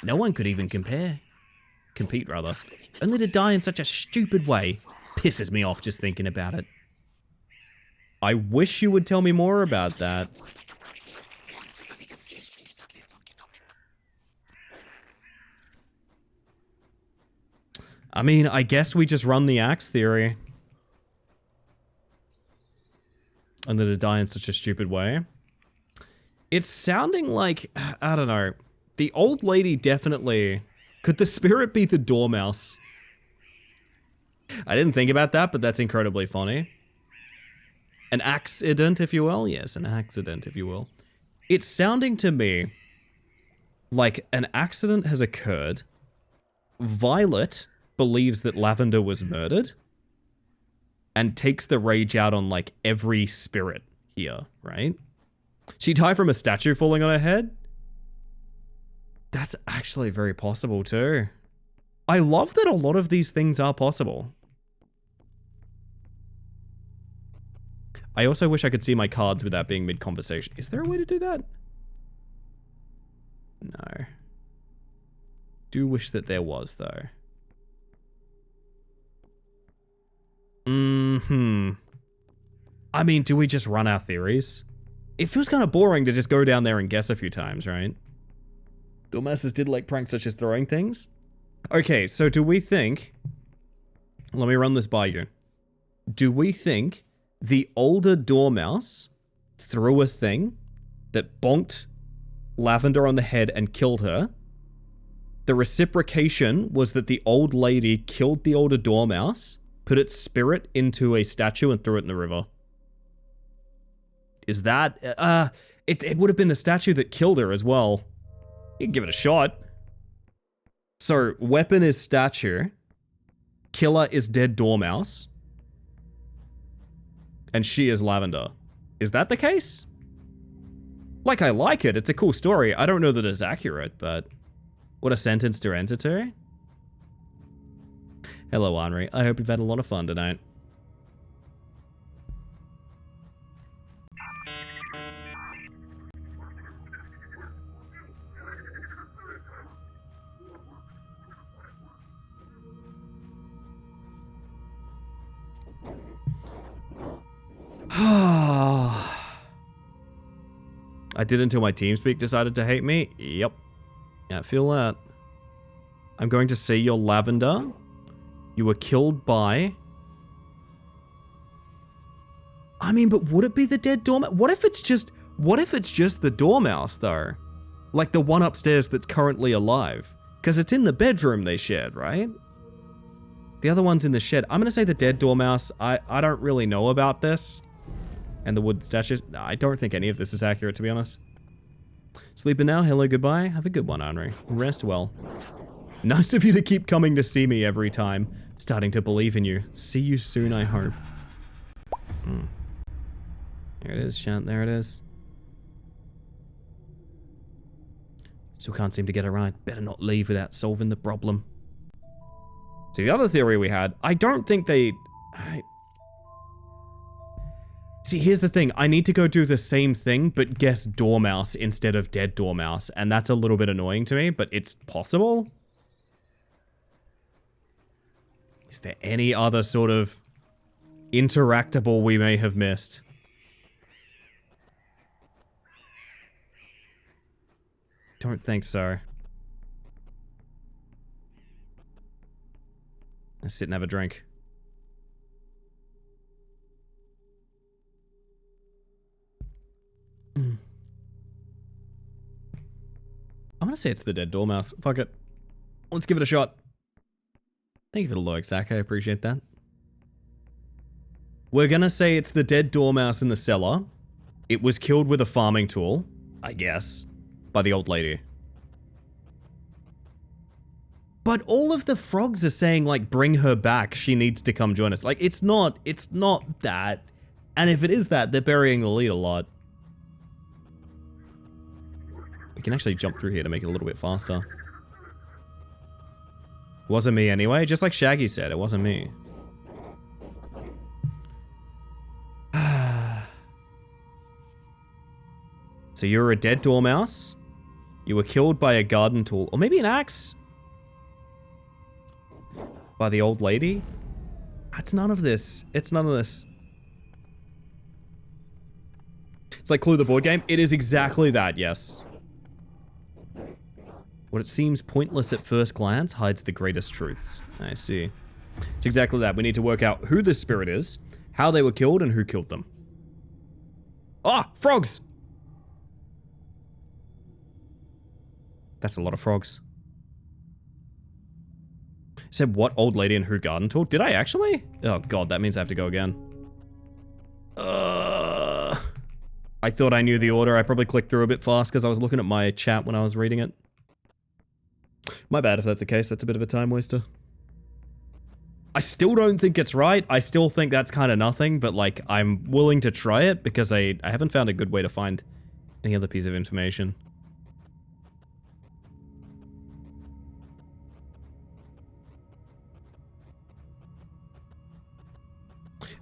No one could even compete rather. Only to die in such a stupid way. Pisses me off just thinking about it. I wish you would tell me more about that. I mean, I guess we just run the axe theory. And that it die in such a stupid way. It's sounding like, I don't know. The old lady definitely... Could the spirit be the dormouse? I didn't think about that, but that's incredibly funny. An accident, if you will. Yes, an accident, if you will. It's sounding to me like an accident has occurred. Violet believes that Lavender was murdered. And takes the rage out on, like, every spirit here, right? She died from a statue falling on her head? That's actually very possible, too. I love that a lot of these things are possible. I also wish I could see my cards without being mid-conversation. Is there a way to do that? No. Do wish that there was, though. I mean, do we just run our theories? It feels kind of boring to just go down there and guess a few times, right? Dormouses did like pranks such as throwing things. Okay, so do we think... Let me run this by you. Do we think the older Dormouse threw a thing that bonked Lavender on the head and killed her? The reciprocation was that the old lady killed the older Dormouse, put its spirit into a statue and threw it in the river. Is that... It would have been the statue that killed her as well. You can give it a shot. So, weapon is statue. Killer is dead Dormouse. And she is Lavender. Is that the case? Like, I like it. It's a cool story. I don't know that it's accurate, but... What a sentence to enter to. Hello, Henri. I hope you've had a lot of fun tonight. I did until my TeamSpeak decided to hate me. Yep. Yeah, I feel that. I'm going to see your Lavender. You were killed by... I mean, but would it be the dead Dormouse? What if it's just the Dormouse, though? Like the one upstairs that's currently alive. Because it's in the bedroom they shared, right? The other one's in the shed. I'm going to say the dead Dormouse. I don't really know about this. And the wood statues. I don't think any of this is accurate, to be honest. Sleeping now. Hello, goodbye. Have a good one, Henri. Rest well. Nice of you to keep coming to see me every time. Starting to believe in you. See you soon, I hope. There it is, Shant. There it is. Still can't seem to get it right. Better not leave without solving the problem. So the other theory we had, I don't think they... See, here's the thing. I need to go do the same thing, but guess Dormouse instead of dead Dormouse. And that's a little bit annoying to me, but it's possible. Is there any other sort of interactable we may have missed? Don't think so. Let's sit and have a drink. I'm gonna say it's the dead Dormouse. Fuck it. Let's give it a shot. Thank you for the loyal Zach. I appreciate that. We're gonna say it's the dead Dormouse in the cellar. It was killed with a farming tool, I guess, by the old lady. But all of the frogs are saying, like, bring her back. She needs to come join us. Like, it's not that. And if it is that, they're burying the lead a lot. We can actually jump through here to make it a little bit faster. Wasn't me anyway, just like Shaggy said, it wasn't me. So you're a dead Dormouse. You were killed by a garden tool, or maybe an axe? By the old lady? It's none of this. It's none of this. It's like Clue the board game. It is exactly that, yes. What it seems pointless at first glance hides the greatest truths. I see. It's exactly that. We need to work out who the spirit is, how they were killed, and who killed them. Ah, frogs! That's a lot of frogs. Said what old lady in who garden tool? Did I actually? Oh god, that means I have to go again. I thought I knew the order. I probably clicked through a bit fast because I was looking at my chat when I was reading it. My bad if that's the case. That's a bit of a time waster. I still don't think it's right. I still think that's kind of nothing, but like, I'm willing to try it because I haven't found a good way to find any other piece of information.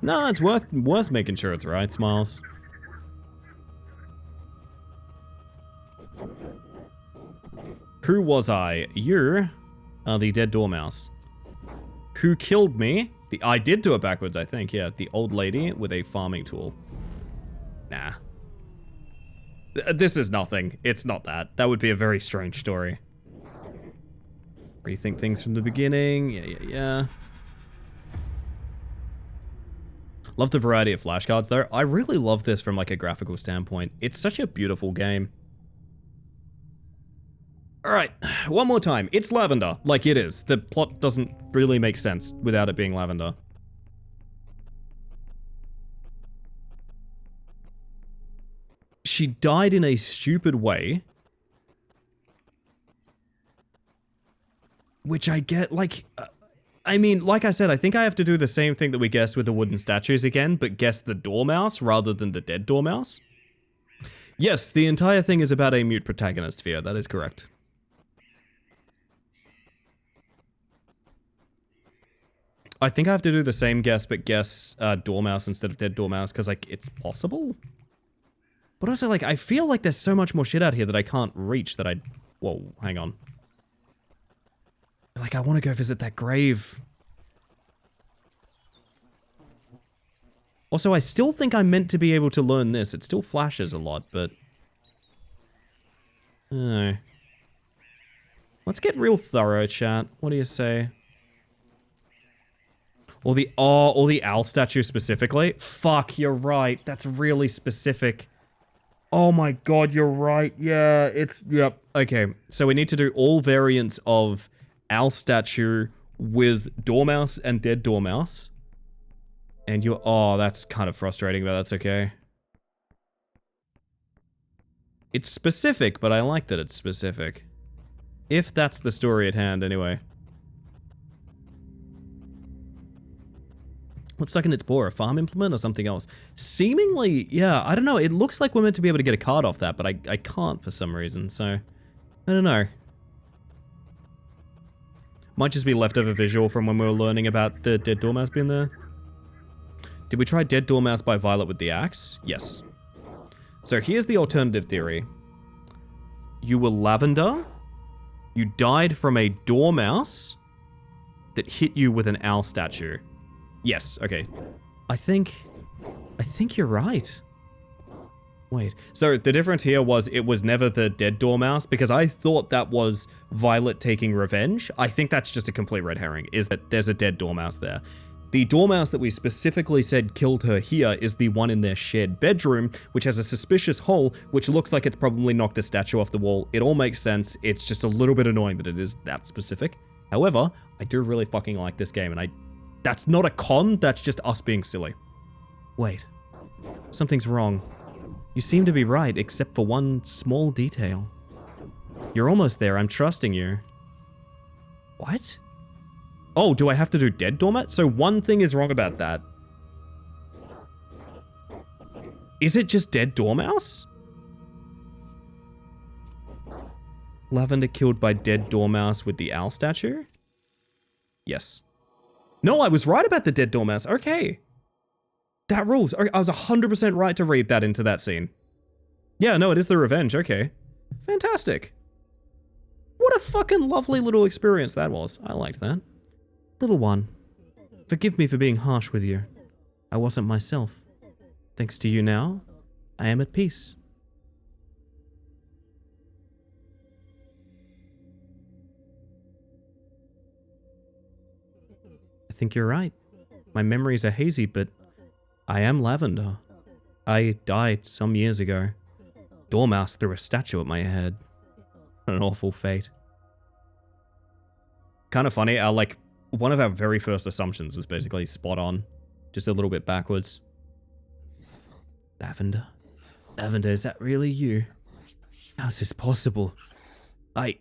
No, it's worth making sure it's right, Smiles. Who was I? You are the dead dormouse. Who killed me? I did do it backwards, I think, yeah. The old lady with a farming tool. Nah. This is nothing. It's not that. That would be a very strange story. Rethink things from the beginning. Yeah. Love the variety of flashcards, though. I really love this from, like, a graphical standpoint. It's such a beautiful game. Alright, one more time. It's lavender, like it is. The plot doesn't really make sense without it being lavender. She died in a stupid way. Which I get, like... I mean, like I said, I think I have to do the same thing that we guessed with the wooden statues again, but guess the dormouse rather than the dead dormouse. Yes, the entire thing is about a mute protagonist, Fia. That is correct. I think I have to do the same guess, but guess dormouse instead of dead dormouse, because, like, it's possible? But also, like, I feel like there's so much more shit out here that I can't reach that I... Whoa, hang on. Like, I want to go visit that grave. Also, I still think I'm meant to be able to learn this. It still flashes a lot, but... Let's get real thorough, chat. What do you say? Or the owl statue specifically? Fuck, you're right. That's really specific. Oh my god, you're right. Yeah, yep. Okay, so we need to do all variants of owl statue with dormouse and dead dormouse. And oh, that's kind of frustrating, but that's okay. It's specific, but I like that it's specific. If that's the story at hand, anyway. What's stuck in its paw? A farm implement or something else? Seemingly, yeah, I don't know. It looks like we're meant to be able to get a card off that, but I can't for some reason, so... I don't know. Might just be leftover visual from when we were learning about the dead dormouse being there. Did we try dead dormouse by Violet with the axe? Yes. So here's the alternative theory. You were lavender. You died from a dormouse that hit you with an owl statue. Yes, okay. I think you're right. Wait, so the difference here was it was never the dead dormouse, because I thought that was Violet taking revenge. I think that's just a complete red herring, is that there's a dead dormouse there. The dormouse that we specifically said killed her here is the one in their shared bedroom, which has a suspicious hole, which looks like it's probably knocked a statue off the wall. It all makes sense. It's just a little bit annoying that it is that specific. However, I do really fucking like this game, and that's not a con, that's just us being silly. Wait, something's wrong. You seem to be right, except for one small detail. You're almost there, I'm trusting you. What? Oh, do I have to do dead dormouse? So one thing is wrong about that. Is it just dead dormouse? Lavender killed by dead dormouse with the owl statue? Yes. No, I was right about the dead dormouse. Okay. That rules. I was 100% right to read that into that scene. Yeah, no, it is the revenge. Okay. Fantastic. What a fucking lovely little experience that was. I liked that. Little one, forgive me for being harsh with you. I wasn't myself. Thanks to you now, I am at peace. I think you're right. My memories are hazy, but I am lavender. I died some years ago. Dormouse threw a statue at my head. An awful fate. Kind of funny, one of our very first assumptions was basically spot on. Just a little bit backwards. Lavender? Lavender, is that really you? How's this possible? I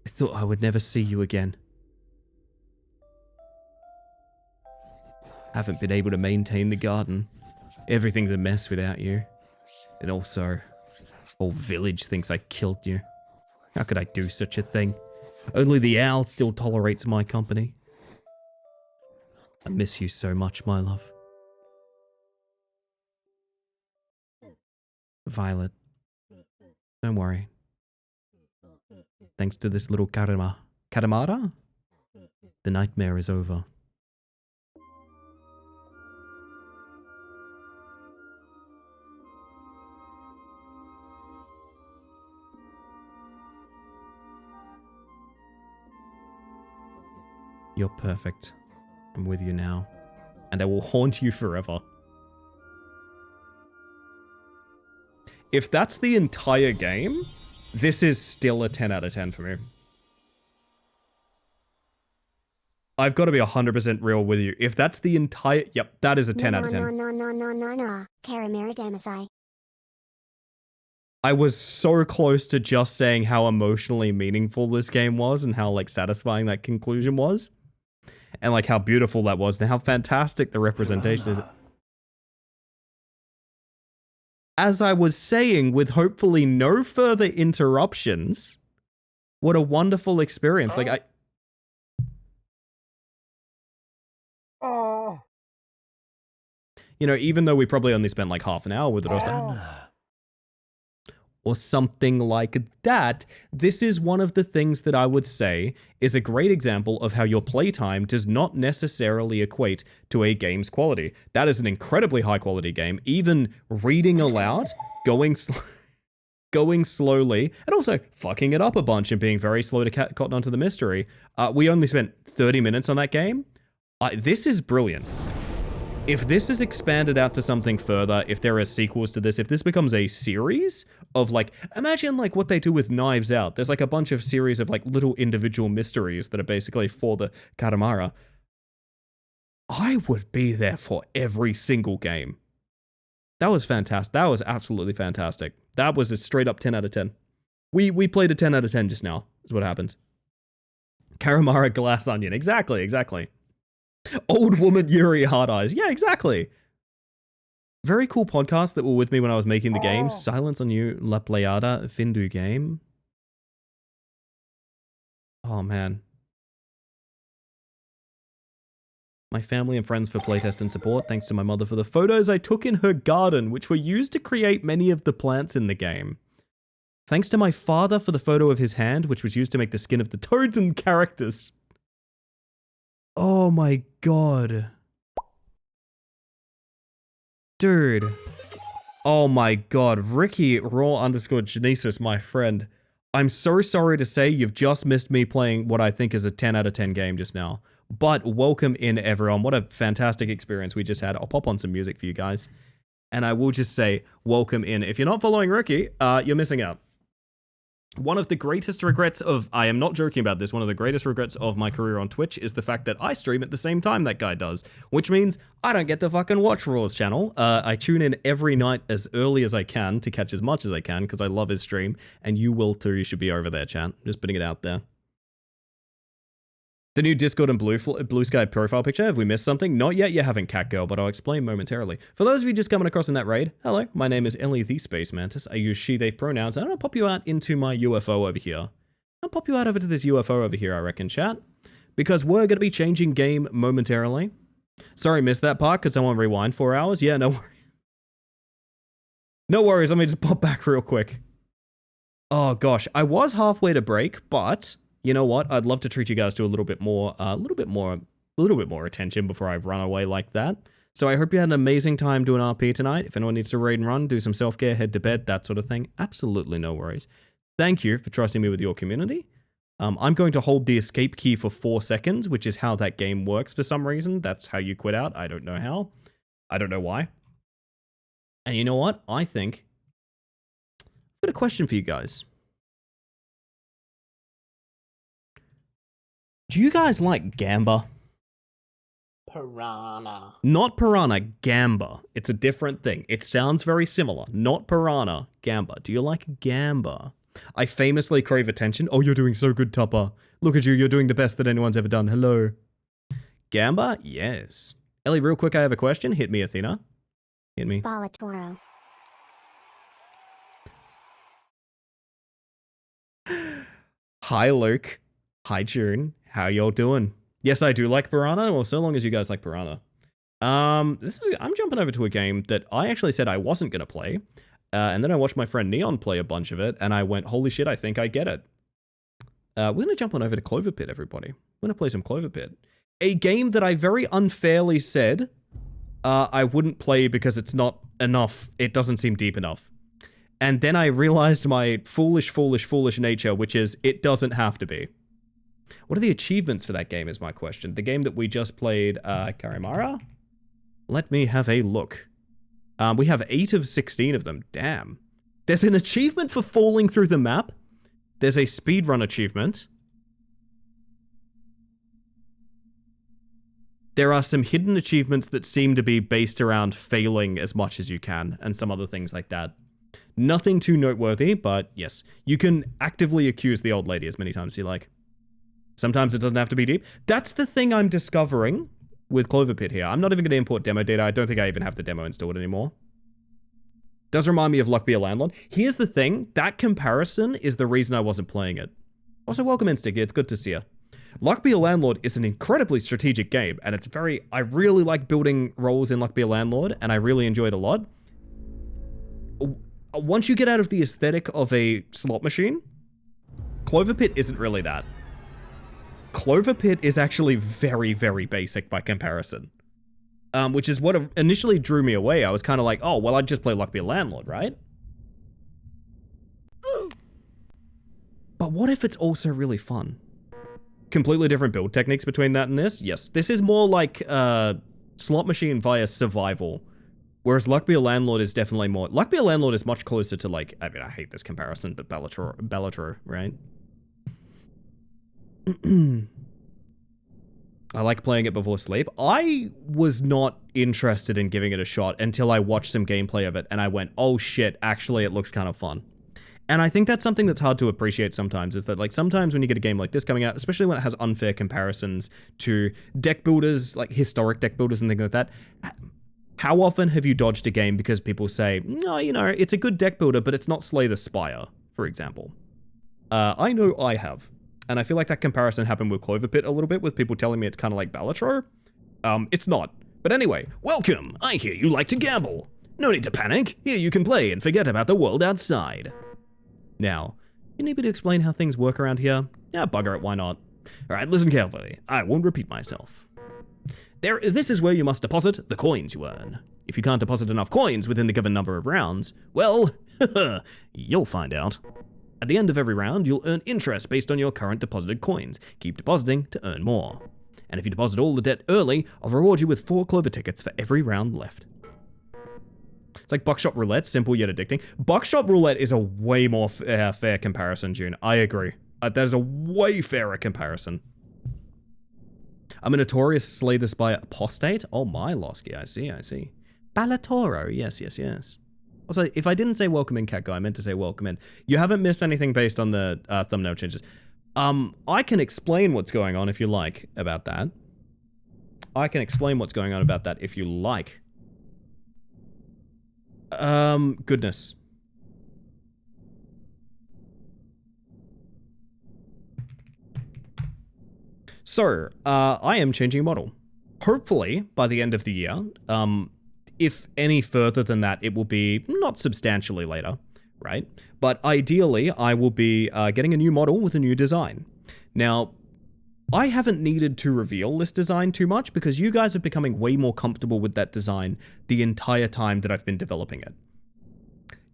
thought I would never see you again. Haven't been able to maintain the garden. Everything's a mess without you. And also, whole village thinks I killed you. How could I do such a thing? Only the owl still tolerates my company. I miss you so much, my love. Violet, don't worry. Thanks to this little Katamara, the nightmare is over. You're perfect. I'm with you now. And I will haunt you forever. If that's the entire game, this is still a 10 out of 10 for me. I've got to be 100% real with you. If that's the entire... Yep, that is a 10 out of 10. No. Karamura Damasai. I was so close to just saying how emotionally meaningful this game was and how, satisfying that conclusion was. And, how beautiful that was and how fantastic the representation is. As I was saying, with hopefully no further interruptions, what a wonderful experience. Even though we probably only spent half an hour with it or something like that, this is one of the things that I would say is a great example of how your playtime does not necessarily equate to a game's quality. That is an incredibly high quality game. Even reading aloud, going slowly, and also fucking it up a bunch and being very slow to cotton onto the mystery. We only spent 30 minutes on that game. This is brilliant. If this is expanded out to something further, if there are sequels to this, if this becomes a series of imagine what they do with Knives Out. There's a bunch of series of little individual mysteries that are basically for the Katamara. I would be there for every single game. That was fantastic. That was absolutely fantastic. That was a straight up 10 out of 10. We played a 10 out of 10 just now, is what happened. Karamara Glass Onion. Exactly. Old woman Yuri Hard Eyes. Yeah, exactly. Very cool podcast that were with me when I was making the game. Silence on You, La Playada, Findu game. Oh, man. My family and friends for playtest and support. Thanks to my mother for the photos I took in her garden, which were used to create many of the plants in the game. Thanks to my father for the photo of his hand, which was used to make the skin of the toads and characters. Oh my god. Dude. Oh my god. Ricky Raw_Genesis, my friend. I'm so sorry to say you've just missed me playing what I think is a 10 out of 10 game just now. But welcome in, everyone. What a fantastic experience we just had. I'll pop on some music for you guys. And I will just say, welcome in. If you're not following Ricky, you're missing out. One of the greatest regrets of, I am not joking about this, one of the greatest regrets of my career on Twitch is the fact that I stream at the same time that guy does, which means I don't get to fucking watch Raw's channel. I tune in every night as early as I can to catch as much as I can because I love his stream, and you will too. You should be over there, chat. Just putting it out there. The new Discord and Blue Sky profile picture, have we missed something? Not yet, you haven't, Catgirl, but I'll explain momentarily. For those of you just coming across in that raid, hello, my name is Ellie the Space Mantis. I use she, they pronouns, and I'll pop you out into my UFO over here. I'll pop you out over to this UFO over here, I reckon, chat. Because we're going to be changing game momentarily. Sorry, missed that part. Could someone rewind 4 hours? Yeah, no worries. No worries, let me just pop back real quick. Oh gosh, I was halfway to break, but... you know what? I'd love to treat you guys to a little bit more attention before I run away like that. So I hope you had an amazing time doing RP tonight. If anyone needs to raid and run, do some self-care, head to bed, that sort of thing. Absolutely no worries. Thank you for trusting me with your community. I'm going to hold the escape key for 4 seconds, which is how that game works for some reason. That's how you quit out. I don't know how. I don't know why. And you know what? I think I've got a question for you guys. Do you guys like Gamba? Piranha. Not Piranha, Gamba. It's a different thing. It sounds very similar. Not Piranha, Gamba. Do you like Gamba? I famously crave attention. Oh, you're doing so good, Tupper. Look at you. You're doing the best that anyone's ever done. Hello. Gamba? Yes. Ellie, real quick, I have a question. Hit me, Athena. Hit me. Balatoro. Hi, Luke. Hi, June. How y'all doing? Yes, I do like Piranha. Well, so long as you guys like Piranha. I'm jumping over to a game that I actually said I wasn't going to play. And then I watched my friend Neon play a bunch of it, and I went, holy shit, I think I get it. We're going to jump on over to Clover Pit, everybody. We're going to play some Clover Pit. A game that I very unfairly said I wouldn't play because it's not enough. It doesn't seem deep enough. And then I realized my foolish nature, which is, it doesn't have to be. What are the achievements for that game is my question. The game that we just played, Karimara? Let me have a look. We have 8 of 16 of them. Damn. There's an achievement for falling through the map. There's a speedrun achievement. There are some hidden achievements that seem to be based around failing as much as you can, and some other things like that. Nothing too noteworthy, but yes, you can actively accuse the old lady as many times as you like. Sometimes it doesn't have to be deep. That's the thing I'm discovering with Clover Pit here. I'm not even going to import demo data. I don't think I even have the demo installed anymore. Does remind me of Luck Be a Landlord. Here's the thing. That comparison is the reason I wasn't playing it. Also, welcome in, Sticky. It's good to see you. Luck Be a Landlord is an incredibly strategic game, and it's very... I really like building roles in Luck Be a Landlord, and I really enjoy it a lot. Once you get out of the aesthetic of a slot machine, Clover Pit isn't really that. Clover Pit is actually very, very basic by comparison. Which is what initially drew me away. I was kind of like, oh, well, I'd just play Luck Be a Landlord, right? But what if it's also really fun? Completely different build techniques between that and this? Yes, this is more like slot machine via survival. Whereas Luck Be a Landlord is definitely more... Luck Be a Landlord is much closer to, like... I mean, I hate this comparison, but Bellator, right? I like playing it before sleep. I was not interested in giving it a shot until I watched some gameplay of it, and I went, oh shit, actually it looks kind of fun. And I think that's something that's hard to appreciate sometimes, is that, like, sometimes when you get a game like this coming out, especially when it has unfair comparisons to deck builders, like historic deck builders and things like that, how often have you dodged a game because people say, no, you know, it's a good deck builder, but it's not Slay the Spire, for example? I know I have. And I feel like that comparison happened with Clover Pit a little bit, with people telling me it's kind of like Balatro. It's not. But anyway, welcome! I hear you like to gamble. No need to panic. Here you can play and forget about the world outside. Now, you need me to explain how things work around here? Yeah, bugger it, why not? Alright, listen carefully. I won't repeat myself. This is where you must deposit the coins you earn. If you can't deposit enough coins within the given number of rounds, well, you'll find out. At the end of every round, you'll earn interest based on your current deposited coins. Keep depositing to earn more. And if you deposit all the debt early, I'll reward you with 4 Clover tickets for every round left. It's like Buckshot Roulette, simple yet addicting. Buckshot Roulette is a way more fair comparison, June. I agree. That is a way fairer comparison. I'm a notorious Slay the Spire apostate. Oh my, Losky, I see. Balatoro, yes. Also, if I didn't say welcome in, Cat Guy, I meant to say welcome in. You haven't missed anything based on the thumbnail changes. I can explain what's going on if you like about that. If you like. Goodness. So, I am changing model. Hopefully, by the end of the year, if any further than that, it will be not substantially later, right? But ideally, I will be getting a new model with a new design. Now, I haven't needed to reveal this design too much because you guys are becoming way more comfortable with that design the entire time that I've been developing it.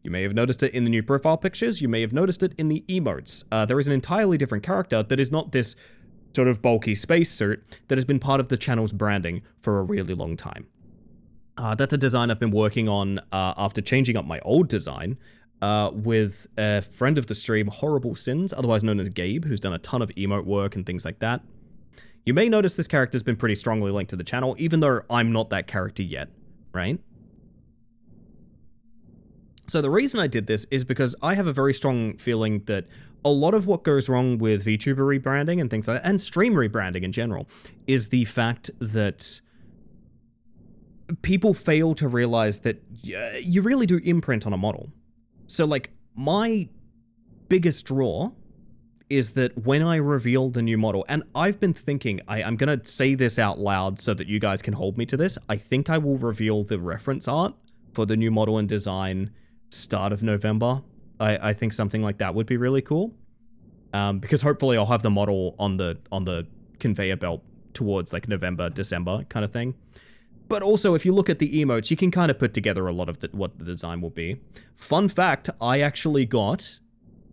You may have noticed it in the new profile pictures, you may have noticed it in the emotes. There is an entirely different character that is not this sort of bulky spacesuit that has been part of the channel's branding for a really long time. That's a design I've been working on after changing up my old design with a friend of the stream, Horrible Sins, otherwise known as Gabe, who's done a ton of emote work and things like that. You may notice this character's been pretty strongly linked to the channel, even though I'm not that character yet, right? So the reason I did this is because I have a very strong feeling that a lot of what goes wrong with VTuber rebranding and things like that, and stream rebranding in general, is the fact that people fail to realize that you really do imprint on a model. So, like, my biggest draw is that when I reveal the new model, and I've been thinking, I'm going to say this out loud so that you guys can hold me to this, I think I will reveal the reference art for the new model and design start of November. I think something like that would be really cool. Because hopefully I'll have the model on the conveyor belt towards like November, December kind of thing. But also, if you look at the emotes, you can kind of put together a lot of what the design will be. Fun fact, I actually got...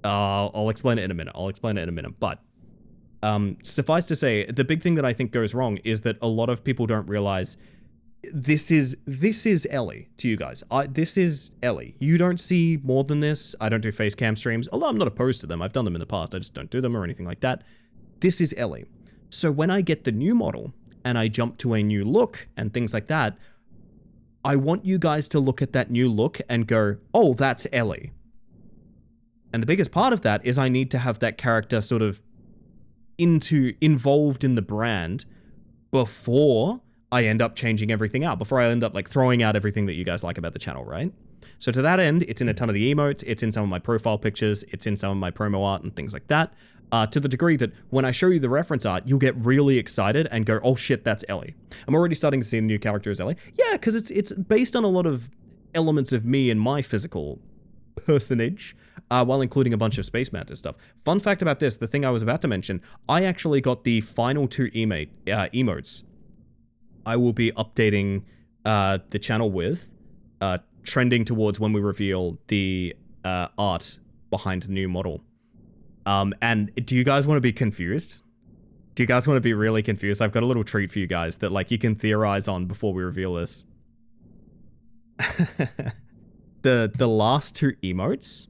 I'll explain it in a minute. But suffice to say, the big thing that I think goes wrong is that a lot of people don't realize this is Ellie to you guys. This is Ellie. You don't see more than this. I don't do face cam streams, although I'm not opposed to them. I've done them in the past. I just don't do them or anything like that. This is Ellie. So when I get the new model and I jump to a new look and things like that, I want you guys to look at that new look and go, oh, that's Ellie. And the biggest part of that is I need to have that character sort of involved in the brand before I end up changing everything out, before I end up like throwing out everything that you guys like about the channel, right? So to that end, it's in a ton of the emotes, it's in some of my profile pictures, it's in some of my promo art and things like that, to the degree that when I show you the reference art, you'll get really excited and go, oh shit, that's Ellie. I'm already starting to see the new character as Ellie. Yeah, because it's based on a lot of elements of me and my physical personage, while including a bunch of Space Mantis stuff. Fun fact about this, the thing I was about to mention, I actually got the final two emotes I will be updating the channel with, trending towards when we reveal the art behind the new model. And do you guys want to be confused? Do you guys want to be really confused? I've got a little treat for you guys that like you can theorize on before we reveal this. The last two emotes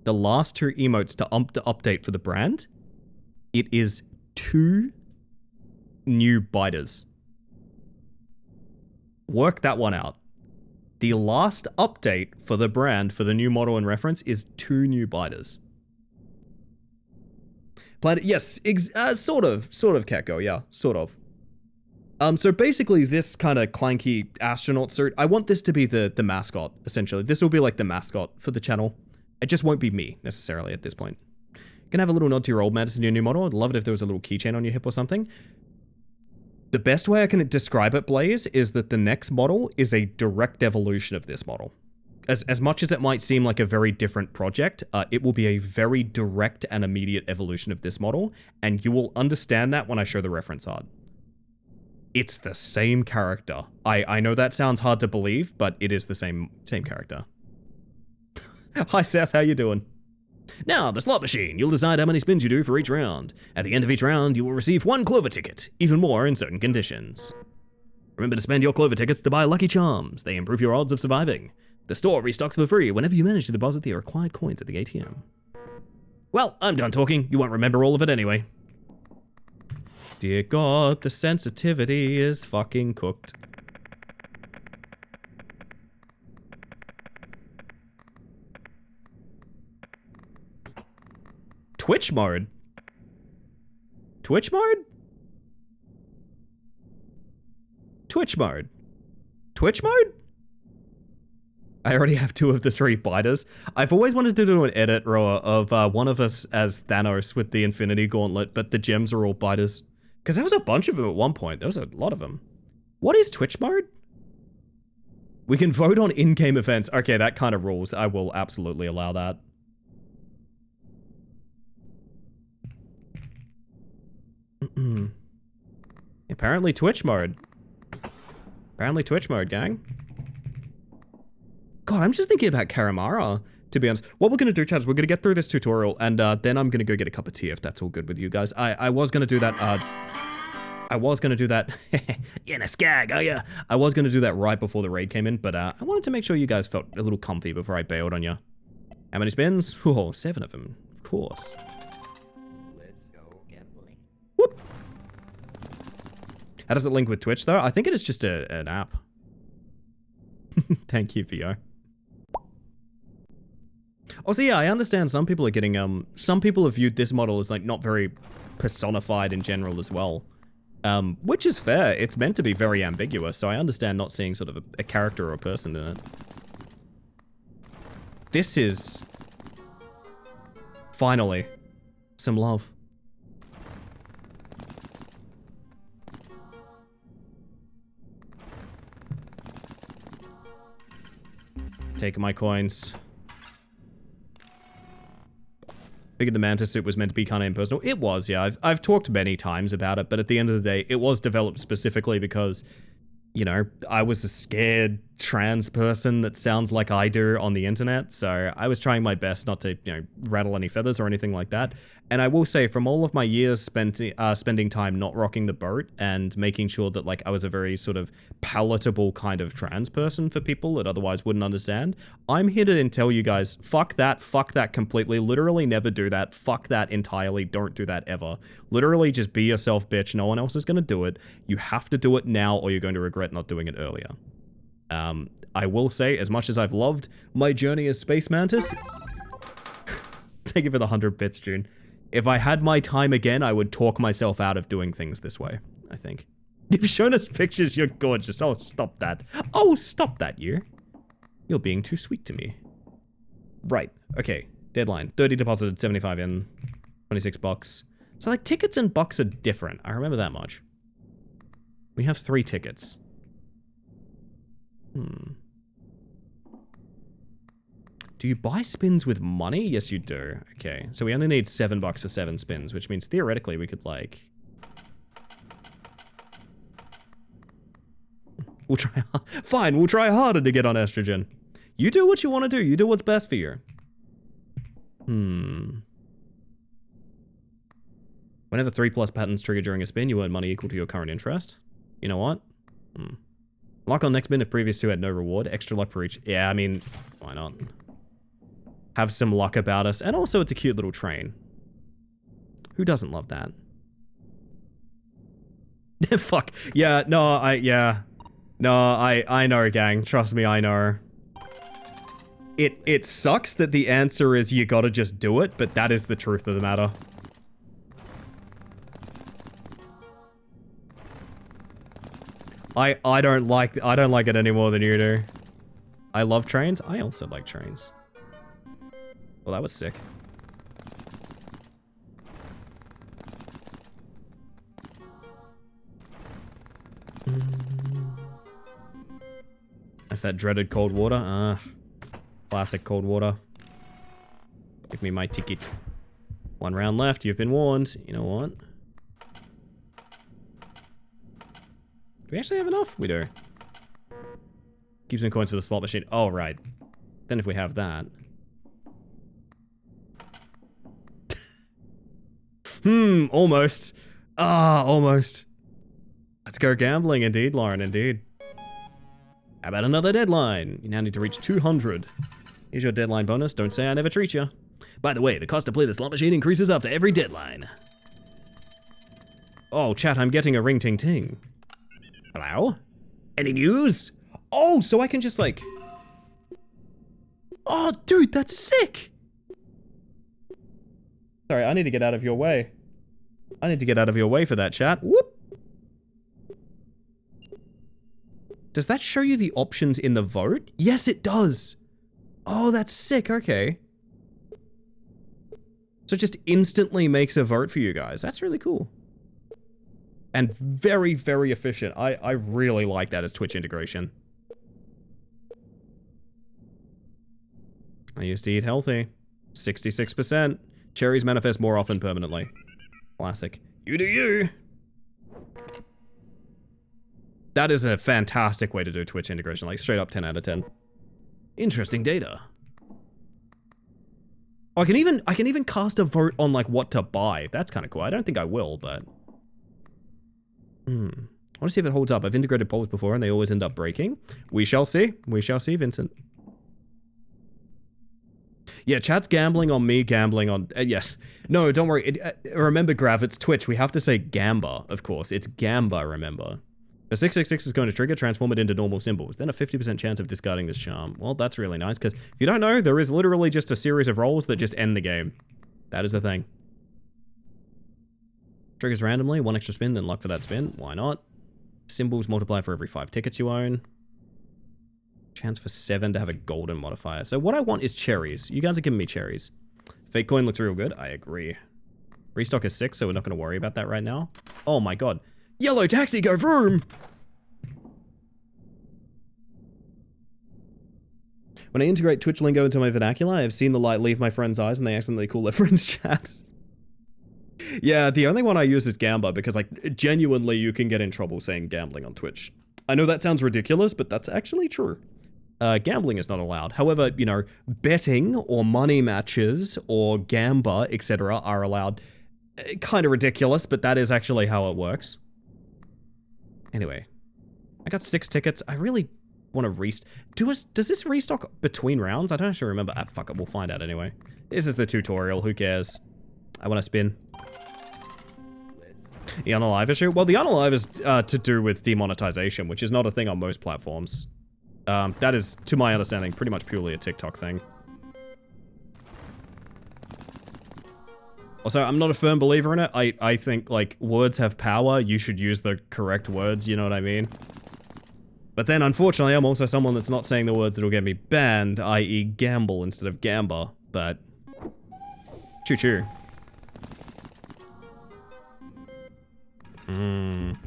to update for the brand, it is 2 new biters. Work that one out. The last update for the brand for the new model and reference is 2 new biters. Yes, sort of Ketgo, yeah, sort of. So basically this kind of clanky astronaut suit, I want this to be the mascot, essentially. This will be like the mascot for the channel. It just won't be me, necessarily, at this point. You can have a little nod to your old man as a new model. I'd love it if there was a little keychain on your hip or something. The best way I can describe it, Blaze, is that the next model is a direct evolution of this model. As much as it might seem like a very different project, it will be a very direct and immediate evolution of this model, and you will understand that when I show the reference art. It's the same character. I know that sounds hard to believe, but it is the same character. Hi Seth, how you doing? Now, the slot machine. You'll decide how many spins you do for each round. At the end of each round, you will receive 1 Clover ticket, even more in certain conditions. Remember to spend your Clover tickets to buy Lucky Charms. They improve your odds of surviving. The store restocks for free whenever you manage to deposit the required coins at the ATM. Well, I'm done talking. You won't remember all of it anyway. Dear God, the sensitivity is fucking cooked. Twitch mode? Twitch mode? Twitch mode? Twitch mode? I already have 2 of the 3 biters. I've always wanted to do an edit, Roa, of one of us as Thanos with the Infinity Gauntlet, but the gems are all biters. Because there was a bunch of them at one point. There was a lot of them. What is Twitch mode? We can vote on in-game events. Okay, that kind of rules. I will absolutely allow that. Apparently Twitch mode. Apparently Twitch mode, gang. God, I'm just thinking about Karamara, to be honest. What we're going to do, Chad, is we're going to get through this tutorial, and then I'm going to go get a cup of tea, if that's all good with you guys. I was going to do that, I was going to do that. In a skag, oh yeah. I was going to do that right before the raid came in, but I wanted to make sure you guys felt a little comfy before I bailed on you. How many spins? Oh, 7 of them, of course. Let's go gambling. Whoop. How does it link with Twitch, though? I think it is just an app. Thank you, Theo. Also, yeah, I understand some people are getting, some people have viewed this model as, like, not very personified in general as well. Which is fair. It's meant to be very ambiguous, so I understand not seeing sort of a character or a person in it. This is... finally, some love. Taking my coins. Figured the Mantis suit was meant to be kind of impersonal. It was, yeah. I've talked many times about it, but at the end of the day, it was developed specifically because, you know, I was a scared trans person that sounds like I do on the internet, so I was trying my best not to, you know, rattle any feathers or anything like that. And I will say, from all of my years spending time not rocking the boat and making sure that, like, I was a very sort of palatable kind of trans person for people that otherwise wouldn't understand, I'm here to tell you guys, fuck that completely, literally never do that, fuck that entirely, don't do that ever. Literally just be yourself, bitch, no one else is gonna do it. You have to do it now or you're going to regret not doing it earlier. I will say, as much as I've loved my journey as Space Mantis... Thank you for the 100 bits, June. If I had my time again, I would talk myself out of doing things this way, I think. You've shown us pictures, you're gorgeous. Oh, stop that. Oh, stop that, you. You're being too sweet to me. Right, okay. Deadline. 30 deposited, 75 in, 26 bucks. So, like, tickets and bucks are different. I remember that much. We have 3 tickets. Do you buy spins with money? Yes, you do. Okay, so we only need $7 for 7 spins, which means theoretically we could, like... We'll try... Fine, we'll try harder to get on estrogen. You do what you want to do. You do what's best for you. Whenever 3+ patterns trigger during a spin, you earn money equal to your current interest. You know what? Luck on next spin if previous 2 had no reward. Extra luck for each. Yeah, I mean, why not? Have some luck about us. And also, it's a cute little train. Who doesn't love that? Fuck. Yeah, no, I know, gang. Trust me, I know. It sucks that the answer is you gotta just do it, but that is the truth of the matter. I don't like it any more than you do. I love trains. I also like trains. Well, that was sick. That's that dreaded cold water. Classic cold water. Give me my ticket. 1 round left. You've been warned. You know what? Do we actually have enough? We do. Keep some coins for the slot machine. Oh, right. Then if we have that. Almost. Almost. Let's go gambling, indeed, Lauren, indeed. How about another deadline? You now need to reach 200. Here's your deadline bonus. Don't say I never treat you. By the way, the cost to play the slot machine increases after every deadline. Oh, chat, I'm getting a ring ting ting. Hello? Any news? Oh, so I can just like... Oh, dude, that's sick! Sorry, I need to get out of your way. I need to get out of your way for that, chat. Whoop! Does that show you the options in the vote? Yes, it does! Oh, that's sick, okay. So it just instantly makes a vote for you guys. That's really cool. And very, very efficient. I really like that as Twitch integration. I used to eat healthy. 66%. Cherries manifest more often permanently. Classic. You do you! That is a fantastic way to do Twitch integration, like straight up 10 out of 10. Interesting data. Oh, I can even cast a vote on like what to buy. That's kind of cool. I don't think I will, but I want to see if it holds up. I've integrated polls before and they always end up breaking. We shall see. We shall see, Vincent. Yeah, chat's gambling on me, gambling on... yes. No, don't worry. Remember, Grav, it's Twitch. We have to say Gamba, of course. It's Gamba, remember. The 666 is going to trigger, transform it into normal symbols. Then a 50% chance of discarding this charm. Well, that's really nice, because if you don't know, there is literally just a series of rolls that just end the game. That is the thing. Triggers randomly, 1 extra spin, then luck for that spin. Why not? Symbols multiply for every 5 tickets you own. Chance for 7 to have a golden modifier. So what I want is cherries. You guys are giving me cherries. Fake coin looks real good. I agree. Restock is 6, so we're not going to worry about that right now. Oh my god. Yellow taxi, go vroom! When I integrate Twitch lingo into my vernacular, I've seen the light leave my friends' eyes and they accidentally call their friends chats. Yeah, the only one I use is Gamba because, like, genuinely you can get in trouble saying gambling on Twitch. I know that sounds ridiculous, but that's actually true. Gambling is not allowed. However, you know, betting or money matches or gamba, etc. are allowed. Kind of ridiculous, but that is actually how it works. Anyway, I got 6 tickets. I really want to restock. Does this restock between rounds? I don't actually remember. Ah, fuck it. We'll find out anyway. This is the tutorial. Who cares? I want to spin. The unalive issue? Well, the unalive is to do with demonetization, which is not a thing on most platforms. That is, to my understanding, pretty much purely a TikTok thing. Also, I'm not a firm believer in it. I think, like, words have power. You should use the correct words, you know what I mean? But then, unfortunately, I'm also someone that's not saying the words that'll get me banned, i.e. gamble instead of gamba, but... Choo-choo. Ding.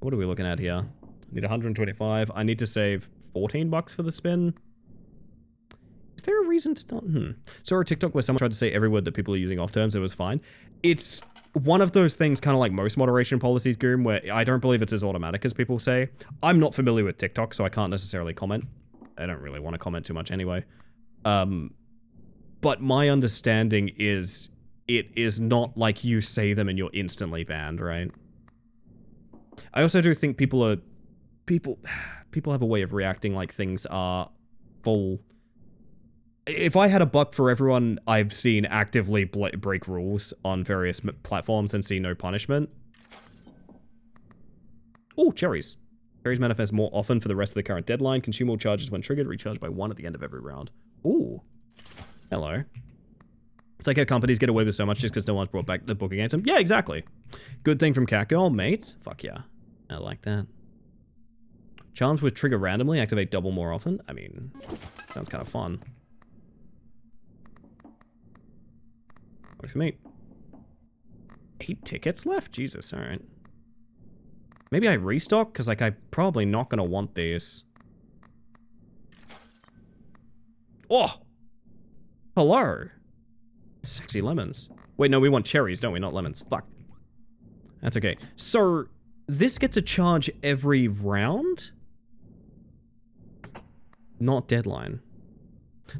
What are we looking at here? I need 125. I need to save 14 bucks for the spin. Is there a reason to not? Saw a TikTok where someone tried to say every word that people are using off terms. It was fine. It's one of those things, kind of like most moderation policies, Goom, where I don't believe it's as automatic as people say. I'm not familiar with TikTok, so I can't necessarily comment. I don't really want to comment too much anyway. But my understanding is it is not like you say them and you're instantly banned, right? I also do think people have a way of reacting like things are full. If I had a buck for everyone I've seen actively break rules on various platforms and see no punishment. Oh, cherries. Cherries manifest more often for the rest of the current deadline. Consumable charges when triggered, recharged by 1 at the end of every round. Ooh. Hello. It's like how companies get away with so much just because no one's brought back the book against them. Yeah, exactly. Good thing from Catgirl, mates. Fuck yeah. I like that. Charms with trigger randomly, activate double more often. I mean, sounds kind of fun. Works for me. 8 tickets left? Jesus, alright. Maybe I restock? Because, like, I'm probably not going to want these. Oh! Hello! Sexy lemons. Wait, no, we want cherries, don't we? Not lemons. Fuck. That's okay. So, this gets a charge every round? Not deadline.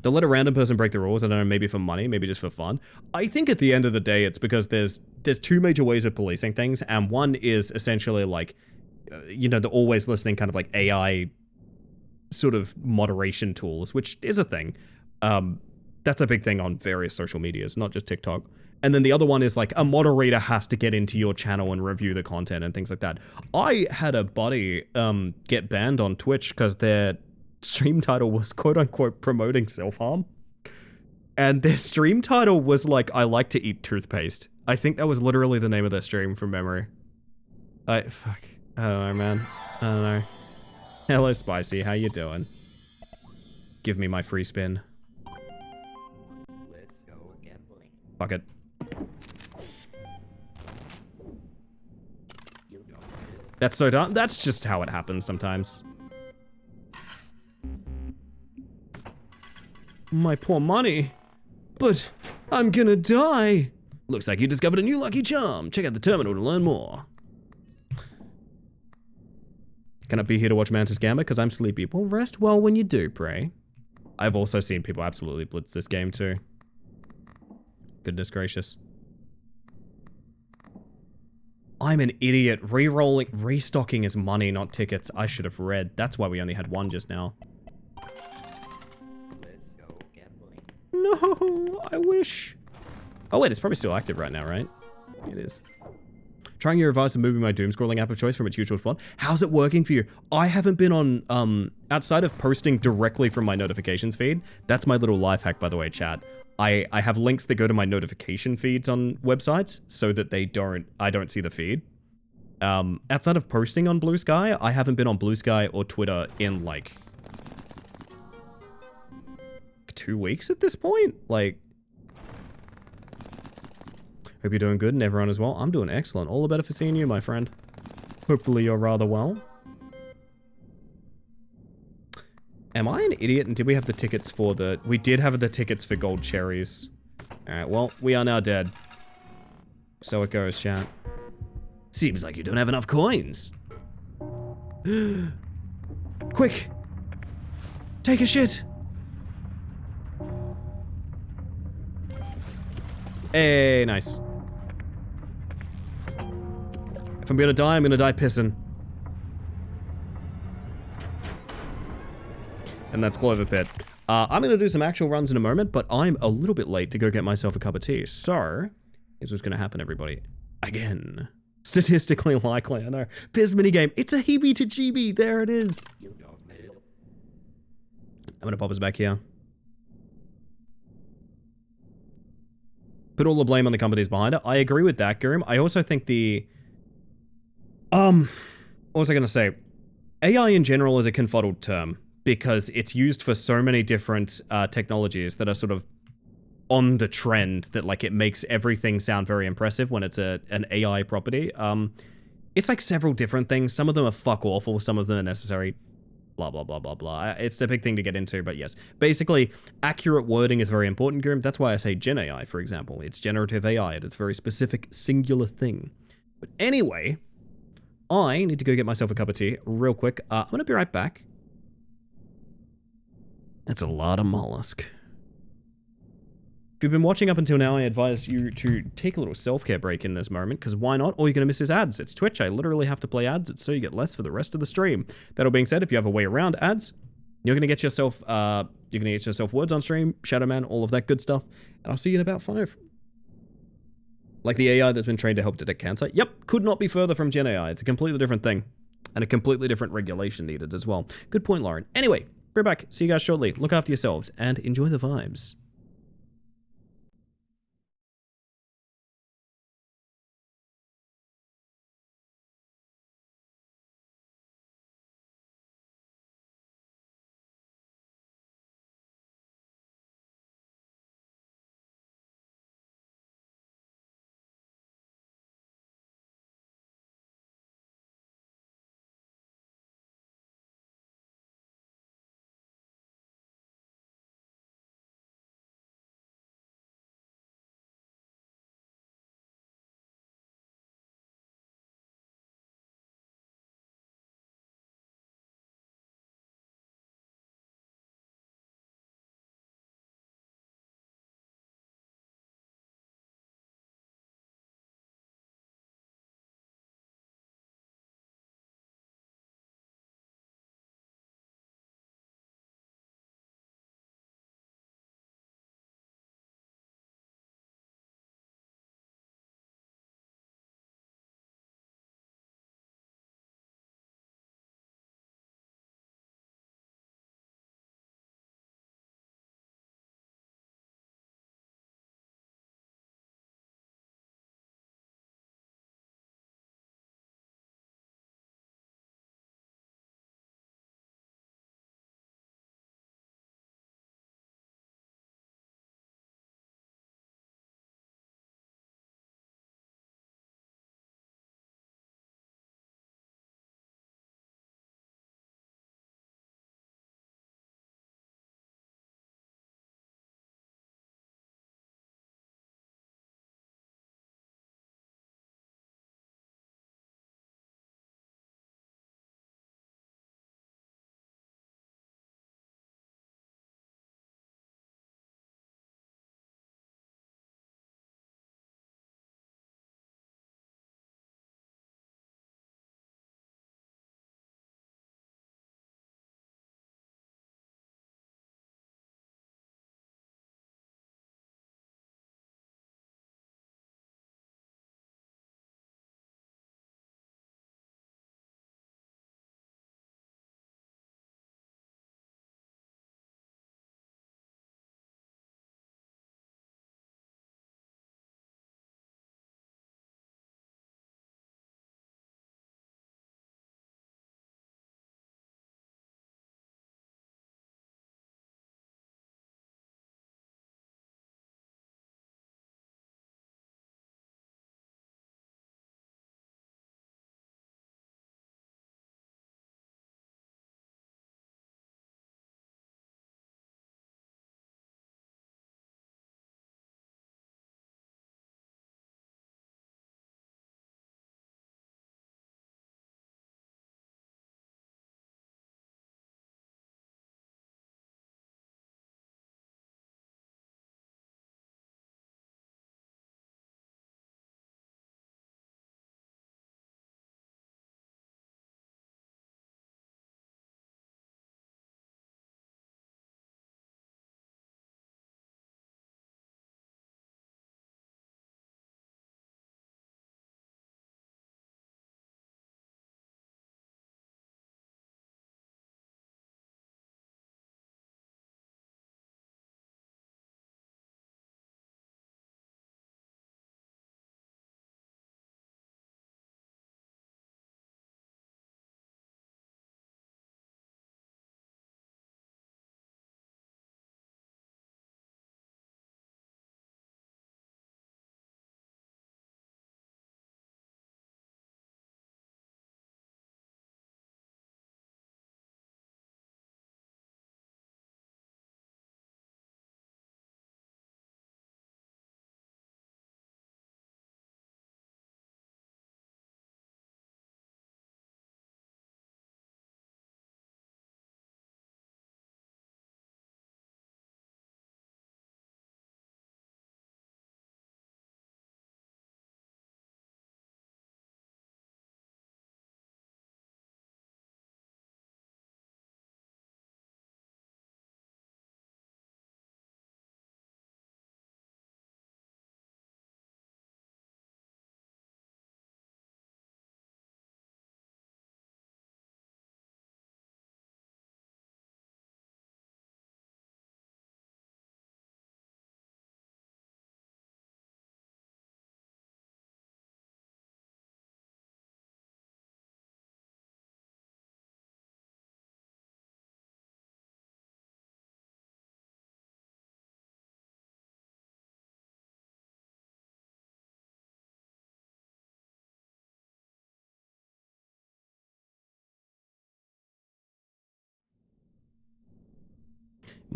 They'll let a random person break the rules, I don't know, maybe for money, maybe just for fun. I think at the end of the day, it's because there's 2 major ways of policing things, and one is essentially like, you know, the always listening kind of like AI sort of moderation tools, which is a thing. That's a big thing on various social medias, not just TikTok. And then the other one is like a moderator has to get into your channel and review the content and things like that. I had a buddy get banned on Twitch because their stream title was quote unquote promoting self-harm. And their stream title was like, I like to eat toothpaste. I think that was literally the name of their stream from memory. Fuck. I don't know, man. I don't know. Hello, Spicy. How you doing? Give me my free spin. Let's go gambling. Fuck it. That's so dumb. That's just how it happens sometimes. My poor money. But I'm gonna die. Looks like you discovered a new lucky charm. Check out the terminal to learn more. Can I be here to watch Mantis Gamba? Because I'm sleepy. Well, rest well when you do, pray. I've also seen people absolutely blitz this game too. Goodness gracious. I'm an idiot. Restocking is money, not tickets. I should have read. That's why we only had one just now. Let's go gambling. No, I wish. Oh wait, it's probably still active right now, right? It is. Trying your advice on moving my doom scrolling app of choice from its usual spot. How's it working for you? I haven't been on, outside of posting directly from my notifications feed. That's my little life hack, by the way, chat. I have links that go to my notification feeds on websites so that I don't see the feed. Outside of posting on Blue Sky, I haven't been on Blue Sky or Twitter in like 2 weeks at this point. Like, hope you're doing good and everyone as well. I'm doing excellent. All the better for seeing you, my friend. Hopefully you're rather well. Am I an idiot? And did we have the tickets for the... We did have the tickets for gold cherries. Alright, well, we are now dead. So it goes, chat. Seems like you don't have enough coins. Quick! Take a shit! Hey, nice. If I'm gonna die, I'm gonna die pissing. And that's Clover Pit. I'm going to do some actual runs in a moment, but I'm a little bit late to go get myself a cup of tea. So, here's what's going to happen, everybody. Again. Statistically likely, I know. Piss minigame. It's a heebie-to-jeebie. There it is. You don't know. I'm going to pop us back here. Put all the blame on the companies behind it. I agree with that, Gurum. I also think the... What was I going to say? AI in general is a confuddled term, because it's used for so many different technologies that are sort of on the trend that like it makes everything sound very impressive when it's an AI property. It's like several different things. Some of them are fuck awful, some of them are necessary, blah, blah, blah, blah, blah. It's a big thing to get into, but yes. Basically, accurate wording is very important, Grim. That's why I say Gen AI, for example. It's generative AI. It's a very specific, singular thing. But anyway, I need to go get myself a cup of tea real quick. I'm going to be right back. That's a lot of mollusk. If you've been watching up until now, I advise you to take a little self-care break in this moment, because why not? All you're going to miss is ads. It's Twitch. I literally have to play ads. It's so you get less for the rest of the stream. That all being said, if you have a way around ads, you're going to get yourself, words on stream, Shadow Man, all of that good stuff, and I'll see you in about 5. Like the AI that's been trained to help detect cancer. Yep, could not be further from Gen AI. It's a completely different thing, and a completely different regulation needed as well. Good point, Lauren. Anyway, we're back. See you guys shortly. Look after yourselves and enjoy the vibes.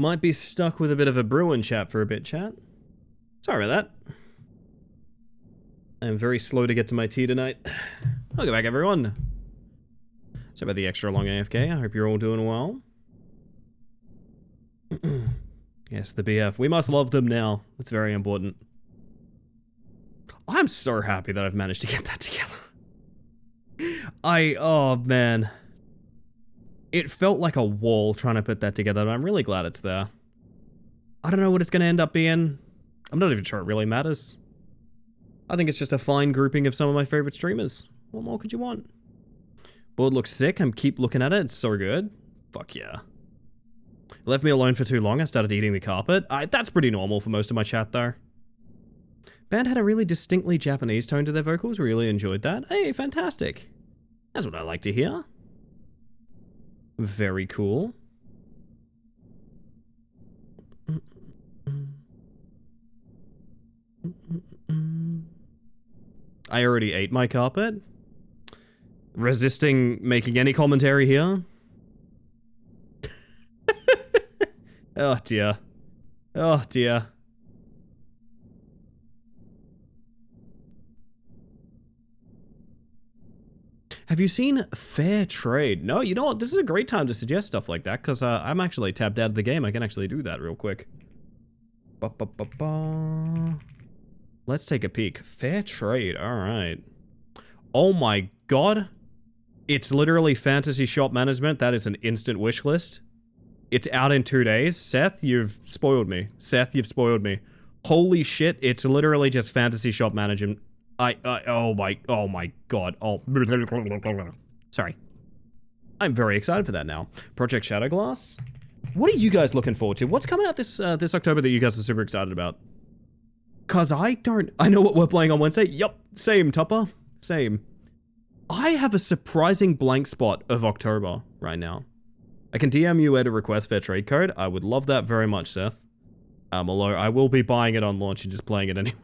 Might be stuck with a bit of a Bruin chat for a bit, chat. Sorry about that. I'm very slow to get to my tea tonight. Welcome back, everyone. Sorry about the extra long AFK. I hope you're all doing well. Yes, the BF. We must love them now. That's very important. I'm so happy that I've managed to get that together. Oh man. It felt like a wall trying to put that together, but I'm really glad it's there. I don't know what it's going to end up being. I'm not even sure it really matters. I think it's just a fine grouping of some of my favorite streamers. What more could you want? Board looks sick. I'm keep looking at it. It's so good. Fuck yeah. It left me alone for too long. I started eating the carpet. That's pretty normal for most of my chat, though. Band had a really distinctly Japanese tone to their vocals. Really enjoyed that. Hey, fantastic. That's what I like to hear. Very cool. I already ate my carpet. Resisting making any commentary here. Oh dear. Oh dear. Have you seen Fair Trade? No, you know what? This is a great time to suggest stuff like that, because I'm actually tapped out of the game. I can actually do that real quick. Let's take a peek. Fair Trade, alright. Oh my god. It's literally Fantasy Shop Management. That is an instant wish list. It's out in 2 days. Seth, you've spoiled me. Seth, you've spoiled me. Holy shit, it's literally just Fantasy Shop Management. Oh my god. Oh, sorry. I'm very excited for that now. Project Shadowglass? What are you guys looking forward to? What's coming out this October that you guys are super excited about? Cause I know what we're playing on Wednesday. Yup, same, Tupper. Same. I have a surprising blank spot of October right now. I can DM you where to request Fair Trade code. I would love that very much, Seth. Although I will be buying it on launch and just playing it anyway.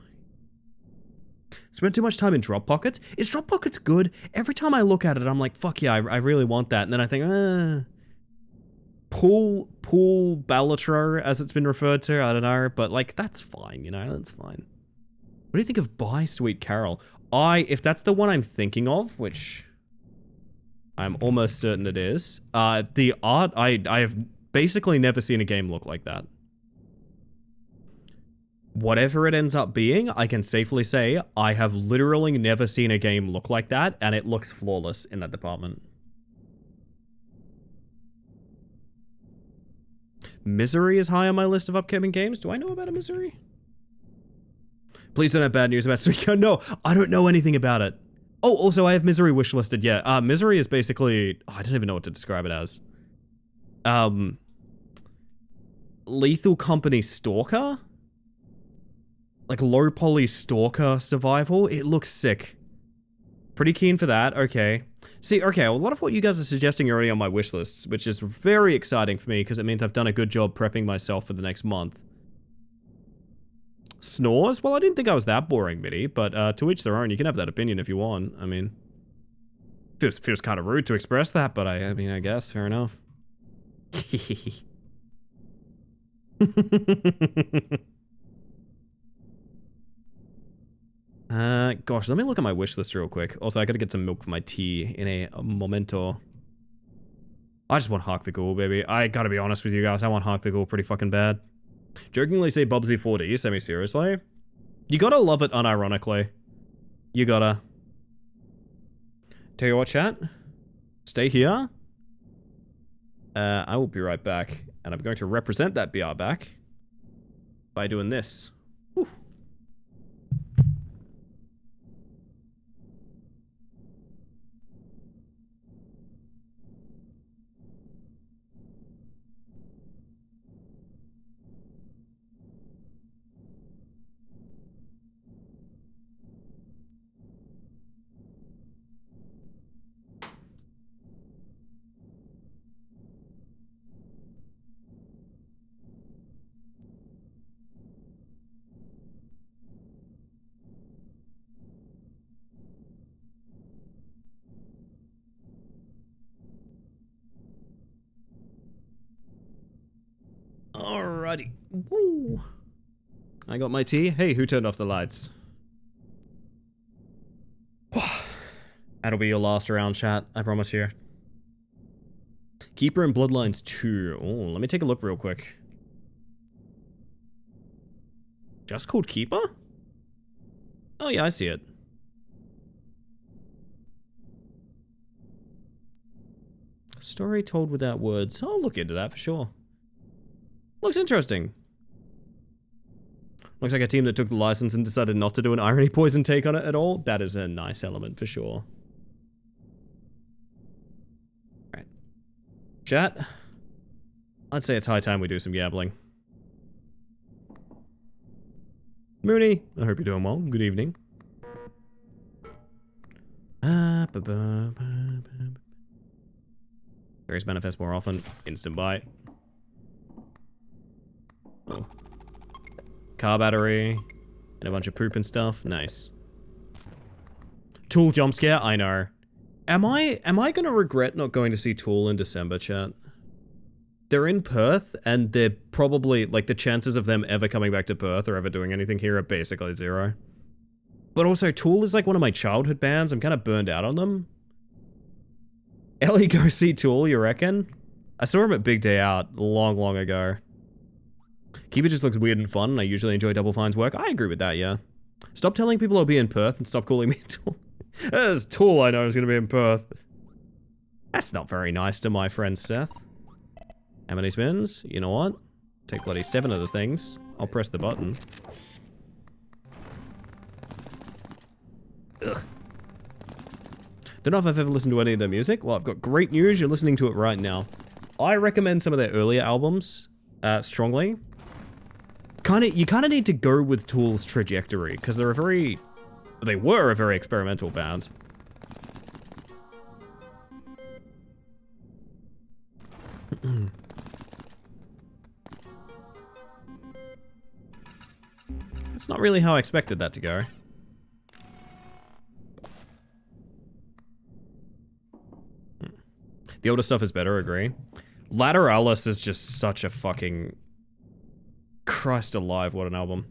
Spent too much time in Drop Pockets? Is Drop Pockets good? Every time I look at it, I'm like, fuck yeah, I really want that. And then I think, Pool Balatro, as it's been referred to, I don't know. But, like, that's fine, you know, that's fine. What do you think of Bye Sweet Carol? If that's the one I'm thinking of, which I'm almost certain it is, the art, I have basically never seen a game look like that. Whatever it ends up being, I can safely say I have literally never seen a game look like that, and it looks flawless in that department. Misery is high on my list of upcoming games. Do I know about a Misery? Please don't have bad news about Suikoden. No, I don't know anything about it. Oh, also I have Misery wishlisted. Yeah, Misery is basically... I don't even know what to describe it as. Lethal Company Stalker? Like low poly Stalker survival? It looks sick. Pretty keen for that, okay. See, okay, a lot of what you guys are suggesting are already on my wish lists, which is very exciting for me because it means I've done a good job prepping myself for the next month. Snores? Well, I didn't think I was that boring, Mitty, but to each their own. You can have that opinion if you want. I mean, feels kind of rude to express that, but I mean, I guess, fair enough. Gosh, let me look at my wish list real quick. Also, I gotta get some milk for my tea in a momento. I just want Hark the Ghoul, baby. I gotta be honest with you guys, I want Hark the Ghoul pretty fucking bad. Jokingly say Bubsy 4D, semi-seriously. You gotta love it unironically. You gotta. Tell you what, chat. Stay here. I will be right back. And I'm going to represent that BR back by doing this. Whew. Alrighty. Woo. I got my tea. Hey, who turned off the lights? That'll be your last round, chat. I promise you. Keeper and Bloodlines 2. Oh, let me take a look real quick. Just called Keeper? Oh yeah, I see it. Story told without words. I'll look into that for sure. Looks interesting. Looks like a team that took the license and decided not to do an irony poison take on it at all. That is a nice element for sure. Alright. Chat. I'd say it's high time we do some gambling. Mooney, I hope you're doing well. Good evening. Various manifest more often. Instant buy. Oh. Car battery. And a bunch of poop and stuff. Nice. Tool jump scare? I know. Am I gonna regret not going to see Tool in December, chat? They're in Perth, and they're probably, like, the chances of them ever coming back to Perth or ever doing anything here are basically zero. But also, Tool is like one of my childhood bands. I'm kind of burned out on them. Ellie, go see Tool, you reckon? I saw him at Big Day Out long, long ago. Keeper just looks weird and fun, and I usually enjoy Double Fine's work. I agree with that, yeah. Stop telling people I'll be in Perth and stop calling me Tool. There's Tool I know is going to be in Perth. That's not very nice to my friend Seth. How many spins? You know what? Take bloody 7 of the things. I'll press the button. Ugh. Don't know if I've ever listened to any of their music. Well, I've got great news. You're listening to it right now. I recommend some of their earlier albums strongly. You kind of need to go with Tool's trajectory because they were a very experimental band. It's not really how I expected that to go. The older stuff is better, agree. Lateralis is just such a fucking... Christ alive, what an album.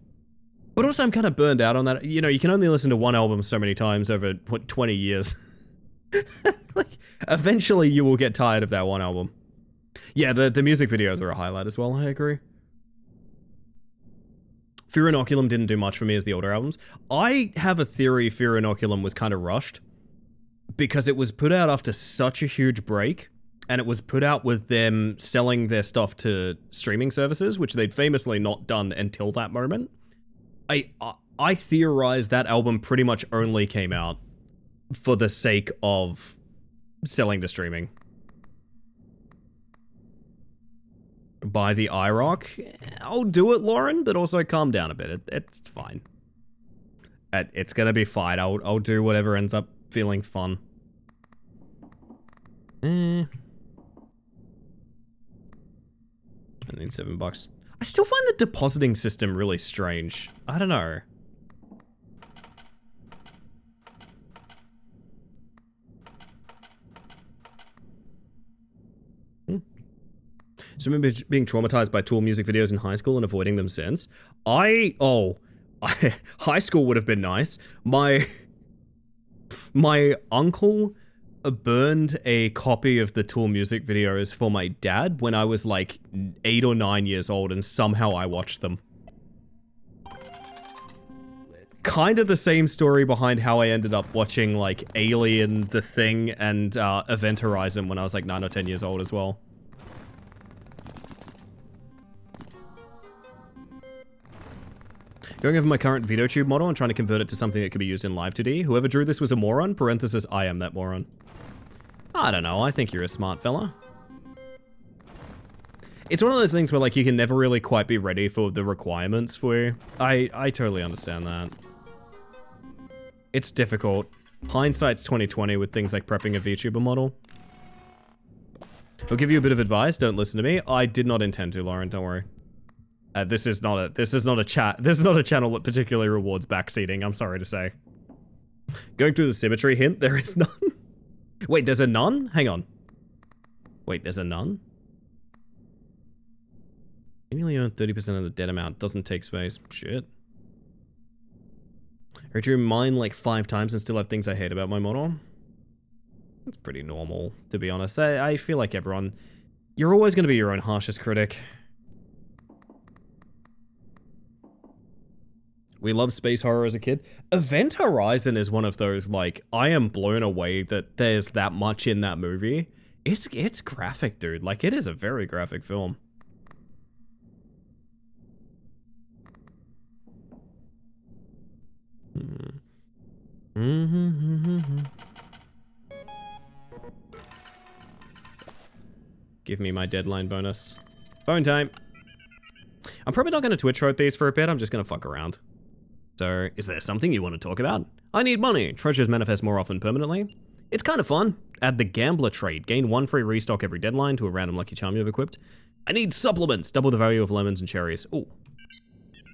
But also I'm kind of burned out on that. You know, you can only listen to one album so many times over, what, 20 years. Like, eventually you will get tired of that one album. Yeah, the music videos are a highlight as well, I agree. Fear Inoculum didn't do much for me as the older albums. I have a theory Fear Inoculum was kind of rushed. Because it was put out after such a huge break, and it was put out with them selling their stuff to streaming services, which they'd famously not done until that moment. I theorize that album pretty much only came out for the sake of selling to streaming. Buy the iRock? I'll do it, Lauren, but also calm down a bit. It's fine. It's gonna be fine. I'll do whatever ends up feeling fun. I need $7. I still find the depositing system really strange. I don't know. So I remember being traumatized by Tool music videos in high school and avoiding them since. High school would have been nice. My uncle burned a copy of the Tool music videos for my dad when I was like 8 or 9 years old, and somehow I watched them. Kind of the same story behind how I ended up watching like Alien, The Thing, and Event Horizon when I was like 9 or 10 years old as well. Going over my current VideoTube model and trying to convert it to something that could be used in Live 2D. Whoever drew this was a moron, parenthesis, I am that moron. I don't know, I think you're a smart fella. It's one of those things where like you can never really quite be ready for the requirements for you. I totally understand that. It's difficult. Hindsight's 2020 with things like prepping a VTuber model. I'll give you a bit of advice, don't listen to me. I did not intend to, Lauren, don't worry. This is not a channel that particularly rewards backseating, I'm sorry to say. Going through the symmetry hint, there is none. Wait, there's a none? Hang on. Wait, there's a none? Annually earn 30% of the debt amount. Doesn't take space. Shit. I drew mine like 5 times and still have things I hate about my model. That's pretty normal, to be honest. I feel like everyone... You're always going to be your own harshest critic. We loved space horror as a kid. Event Horizon is one of those, like, I am blown away that there's that much in that movie. It's graphic, dude. Like, it is a very graphic film. Give me my deadline bonus. Phone time. I'm probably not going to Twitch vote these for a bit. I'm just going to fuck around. So, is there something you want to talk about? I need money. Treasures manifest more often permanently. It's kind of fun. Add the Gambler trait. Gain 1 free restock every deadline to a random lucky charm you've equipped. I need supplements. Double the value of lemons and cherries. Ooh.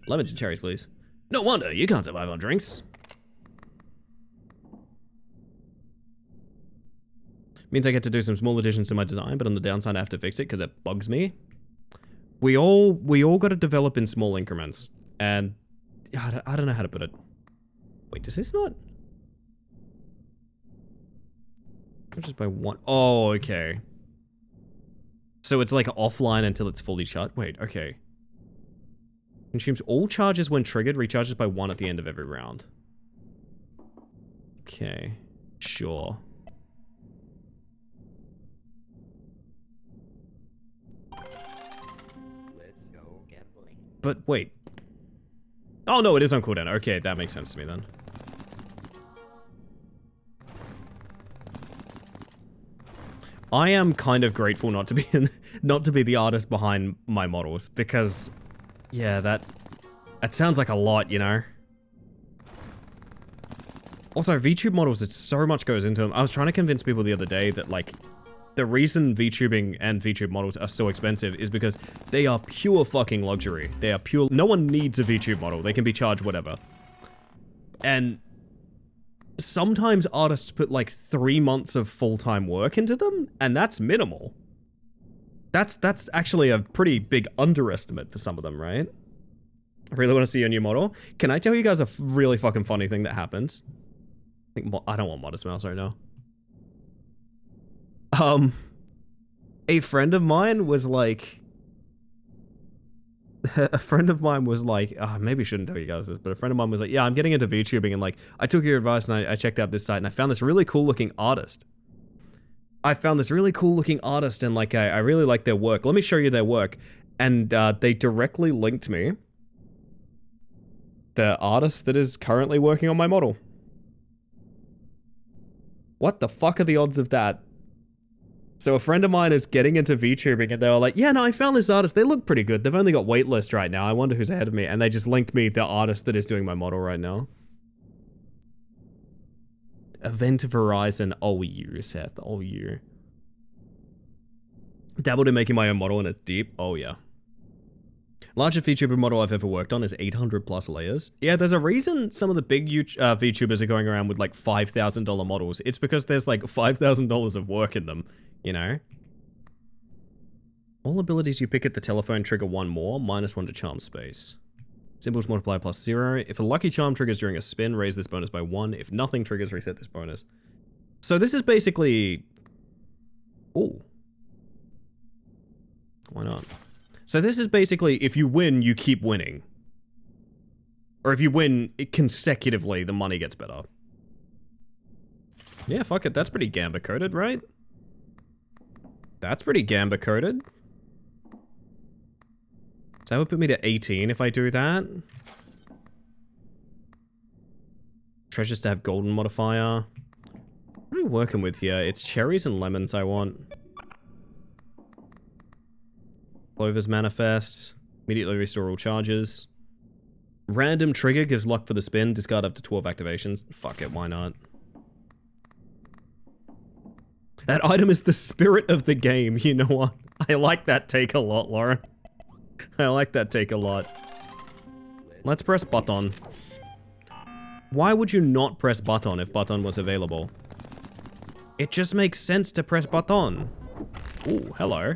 Lemons and cherries, please. No wonder you can't survive on drinks. Means I get to do some small additions to my design, but on the downside I have to fix it because it bugs me. We all got to develop in small increments, and I don't know how to put it. Wait, does this not? Just by 1. Oh, okay. So it's like offline until it's fully shut. Wait, okay. Consumes all charges when triggered. Recharges by 1 at the end of every round. Okay, sure. Let's go gambling. But wait. Oh no, it is on cooldown. Okay, that makes sense to me then. I am kind of grateful not to be the artist behind my models because, yeah, that sounds like a lot, you know. Also, VTube models, it's so much goes into them. I was trying to convince people the other day that, like, the reason VTubing and VTube models are so expensive is because they are pure fucking luxury. They are pure... No one needs a VTube model. They can be charged whatever. And sometimes artists put like 3 months of full-time work into them, and that's minimal. That's actually a pretty big underestimate for some of them, right? I really want to see a new model. Can I tell you guys a really fucking funny thing that happened? I don't want Modest Mouse right now. A friend of mine was like... maybe I shouldn't tell you guys this, but a friend of mine was like, yeah, I'm getting into VTubing, and like, I took your advice and I checked out this site and I found this really cool looking artist. And like, I really like their work. Let me show you their work. And they directly linked me the artist that is currently working on my model. What the fuck are the odds of that? So a friend of mine is getting into VTubing and they were like, yeah, no, I found this artist. They look pretty good. They've only got waitlist right now. I wonder who's ahead of me. And they just linked me the artist that is doing my model right now. Event Horizon. Oh, you, Seth. Oh, you. Dabbled in making my own model and it's deep. Oh, yeah. Largest VTuber model I've ever worked on is 800 plus layers. Yeah, there's a reason some of the big VTubers are going around with like $5,000 models. It's because there's like $5,000 of work in them, you know? All abilities you pick at the telephone trigger 1 more, -1 to charm space. Symbols multiply +0. If a lucky charm triggers during a spin, raise this bonus by 1. If nothing triggers, reset this bonus. So this is basically... Ooh. Why not? So this is basically, if you win, you keep winning. Or if you win consecutively, the money gets better. Yeah, fuck it, that's pretty Gamba coded, right? That's pretty Gamba coded. So that would put me to 18 if I do that. Treasures to have golden modifier. What are we working with here? It's cherries and lemons I want. Clover's manifest. Immediately restore all charges. Random trigger gives luck for the spin. Discard up to 12 activations. Fuck it, why not? That item is the spirit of the game. You know what? I like that take a lot, Lauren. I like that take a lot. Let's press button. Why would you not press button if button was available? It just makes sense to press button. Ooh, hello.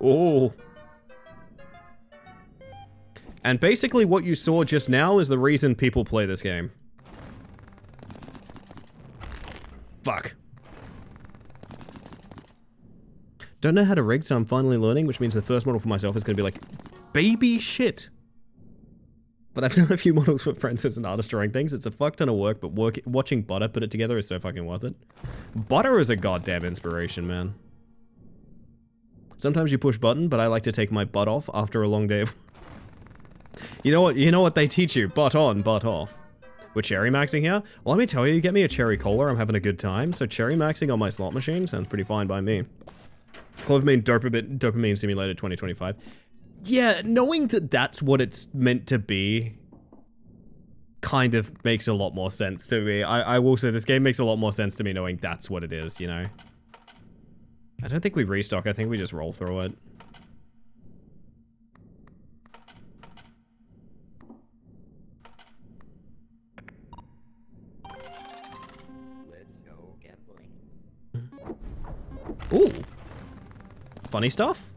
Oh. And basically what you saw just now is the reason people play this game. Fuck. Don't know how to rig, so I'm finally learning, which means the first model for myself is going to be like baby shit. But I've done a few models for friends as an artist drawing things. It's a fuck ton of work, but watching Butter put it together is so fucking worth it. Butter is a goddamn inspiration, man. Sometimes you push button, but I like to take my butt off after a long day of... You know what they teach you? Butt on, butt off. We're cherry maxing here? Well, let me tell you, you get me a cherry cola, I'm having a good time. So cherry maxing on my slot machine sounds pretty fine by me. Clovamine Dopamine Simulator 2025. Yeah, knowing that that's what it's meant to be kind of makes a lot more sense to me. I will say this game makes a lot more sense to me knowing that's what it is, you know? I don't think we restock, I think we just roll through it. Let's go gambling. Ooh. Funny stuff?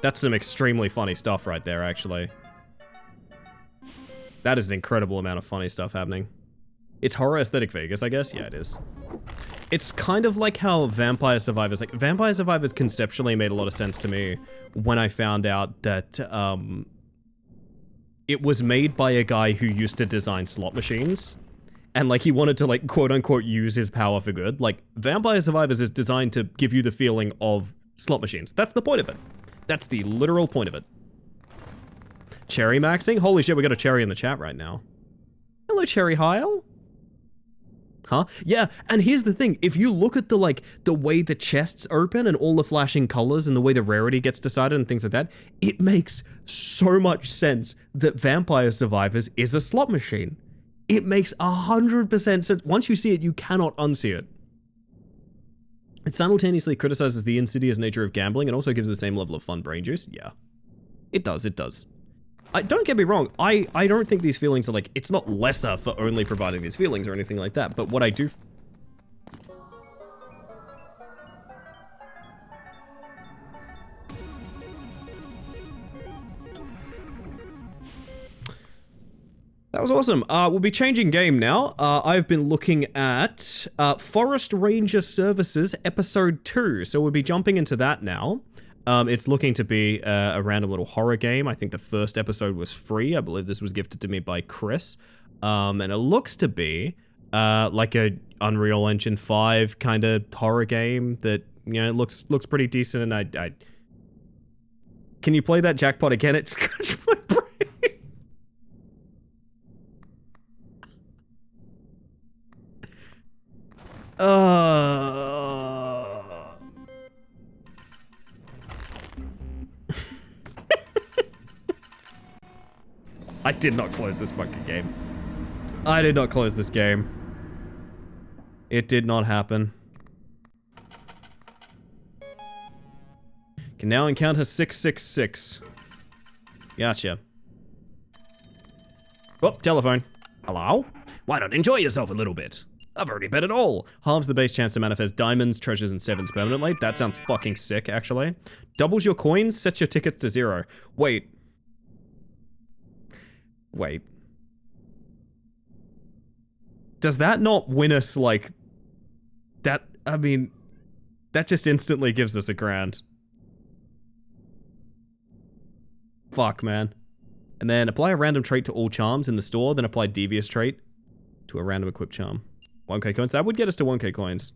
That's some extremely funny stuff right there, actually. That is an incredible amount of funny stuff happening. It's horror aesthetic Vegas, I guess? Yeah, it is. It's kind of like how Vampire Survivors... Like, Vampire Survivors conceptually made a lot of sense to me when I found out that, it was made by a guy who used to design slot machines. And, like, he wanted to, like, quote-unquote use his power for good. Like, Vampire Survivors is designed to give you the feeling of slot machines. That's the point of it. That's the literal point of it. Cherry maxing? Holy shit, we got a cherry in the chat right now. Hello, Cherry Heil. Huh? Yeah, and here's the thing. If you look at the, like, the way the chests open and all the flashing colors and the way the rarity gets decided and things like that, it makes so much sense that Vampire Survivors is a slot machine. It makes 100% sense. Once you see it, you cannot unsee it. It simultaneously criticizes the insidious nature of gambling and also gives the same level of fun brain juice. Yeah. It does, it does. Don't get me wrong, I don't think these feelings are like, it's not lesser for only providing these feelings or anything like that, but what I do... That was awesome. We'll be changing game now. I've been looking at Forest Ranger Services Episode 2, so we'll be jumping into that now. It's looking to be a random little horror game. I think the first episode was free. I believe this was gifted to me by Chris. And it looks to be like a Unreal Engine 5 kind of horror game that, you know, looks pretty decent. And I can you play that jackpot again? It scratched my brain. I did not close this fucking game. I did not close this game. It did not happen. Can now encounter 666. Gotcha. Oh, telephone. Hello? Why not enjoy yourself a little bit? I've already bet it all. Halves the base chance to manifest diamonds, treasures, and sevens permanently. That sounds fucking sick, actually. Doubles your coins, sets your tickets to 0. Wait. Does that not win us, like... That, I mean... That just instantly gives us a grand. Fuck, man. And then apply a random trait to all charms in the store, then apply devious trait to a random equipped charm. 1k coins. That would get us to 1k coins.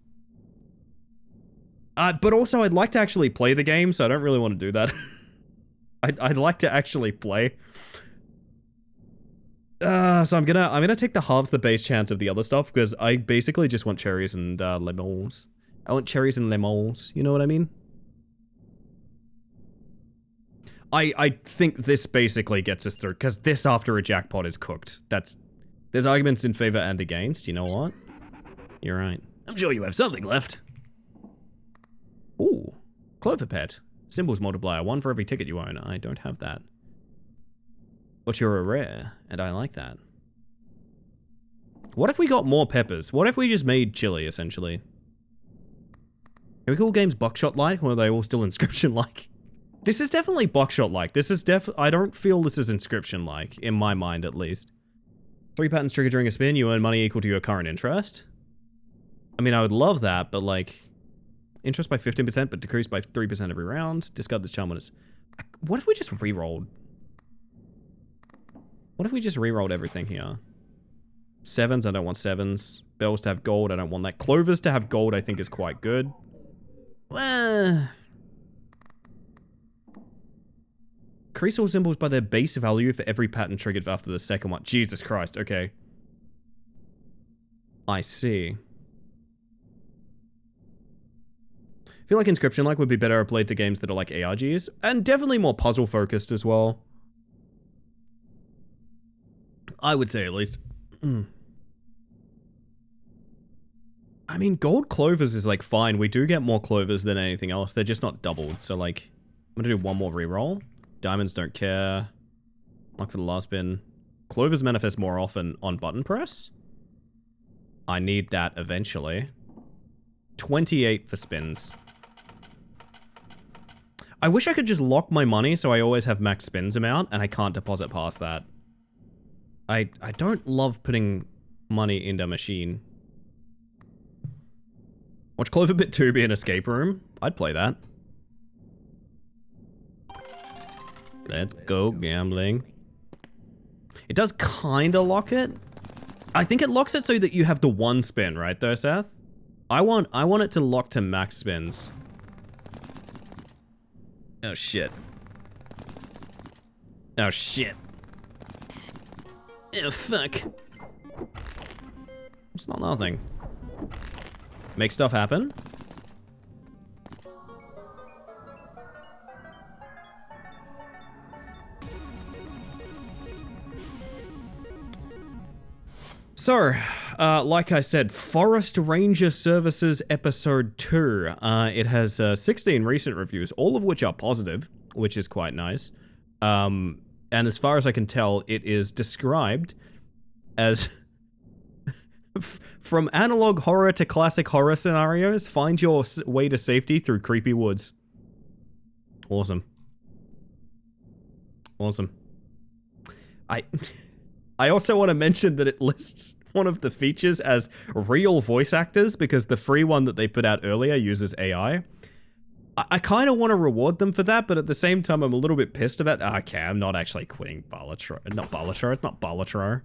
But also, I'd like to actually play the game, so I don't really want to do that. I'd like to actually play. So I'm gonna take the halves the base chance of the other stuff, because I basically just want cherries and lemons. I want cherries and lemons, you know what I mean? I think this basically gets us through, because this after a jackpot is cooked. There's arguments in favor and against, you know what? You're right. I'm sure you have something left. Ooh, Clover Pet. Symbols multiplier, 1 for every ticket you own. I don't have that. But you're a rare, and I like that. What if we got more peppers? What if we just made chili, essentially? Can we call games Buckshot-like, or are they all still Inscription-like? This is definitely Buckshot-like. This is I don't feel this is Inscription-like, in my mind at least. 3 patterns trigger during a spin, you earn money equal to your current interest. I mean, I would love that, but like... Interest by 15%, but decreased by 3% every round. Discard this charm when it's... What if we just re-rolled? What if we just re-rolled everything here? 7s, I don't want 7s. Bells to have gold, I don't want that. Clovers to have gold, I think is quite good. Increase all symbols by their base value for every pattern triggered after the second one. Jesus Christ, okay. I see. I feel like Inscription-like would be better applied to games that are like ARGs, and definitely more puzzle-focused as well. I would say, at least. I mean, gold clovers is, like, fine. We do get more clovers than anything else. They're just not doubled, so, like... I'm gonna do one more reroll. Diamonds don't care. Luck for the last bin. Clovers manifest more often on button press. I need that eventually. 28 for spins. I wish I could just lock my money so I always have max spins amount and I can't deposit past that. I don't love putting money into a machine. Watch Cloverbit 2 be an escape room. I'd play that. Let's go gambling. It does kinda lock it. I think it locks it so that you have the 1 spin, right though, Seth? I want it to lock to max spins. Oh shit. Oh shit. Oh fuck. It's not nothing. Make stuff happen. So, like I said, Forest Ranger Services Episode 2. It has 16 recent reviews, all of which are positive, which is quite nice. And as far as I can tell, it is described as... From analog horror to classic horror scenarios, find your way to safety through creepy woods. Awesome. Awesome. I also want to mention that it lists one of the features as real voice actors because the free one that they put out earlier uses AI. I kind of want to reward them for that, but at the same time, I'm a little bit pissed about... Okay, I'm not actually quitting Balatro. Not Balatro, it's not Balatro.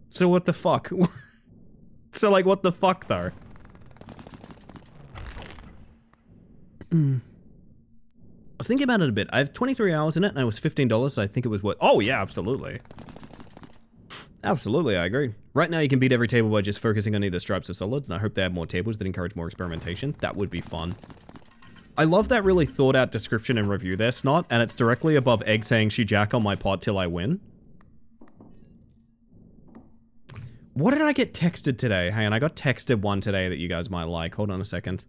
So what the fuck? So like, what the fuck, though? I was thinking about it a bit. I have 23 hours in it, and it was $15, so I think it was worth... Oh, yeah, absolutely. Absolutely, I agree. Right now, you can beat every table by just focusing on either stripes or solids, and I hope they have more tables that encourage more experimentation. That would be fun. I love that really thought-out description and review there, Snot, and it's directly above Egg saying, "She jack on my pot till I win." What did I get texted today? Hang on, I got texted one today that you guys might like. Hold on a second.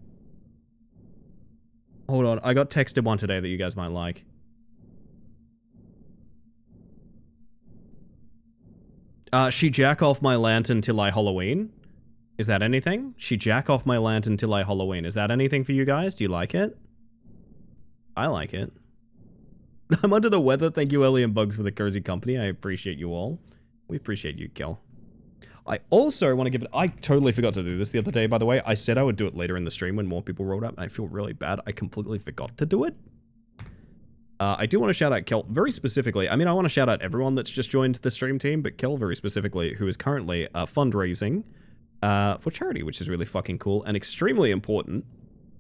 Hold on, I got texted one today that you guys might like. She jack off my lantern till I Halloween. Is that anything? She jack off my lantern till I Halloween. Is that anything for you guys? Do you like it? I like it. I'm under the weather. Thank you, Ellie and Bugs, for the cozy company. I appreciate you all. We appreciate you, Kel. I also want to give it... I totally forgot to do this the other day, by the way. I said I would do it later in the stream when more people rolled up, and I feel really bad. I completely forgot to do it. I do want to shout out Kel very specifically. I mean, I want to shout out everyone that's just joined the stream team, but Kel very specifically, who is currently fundraising for charity, which is really fucking cool and extremely important.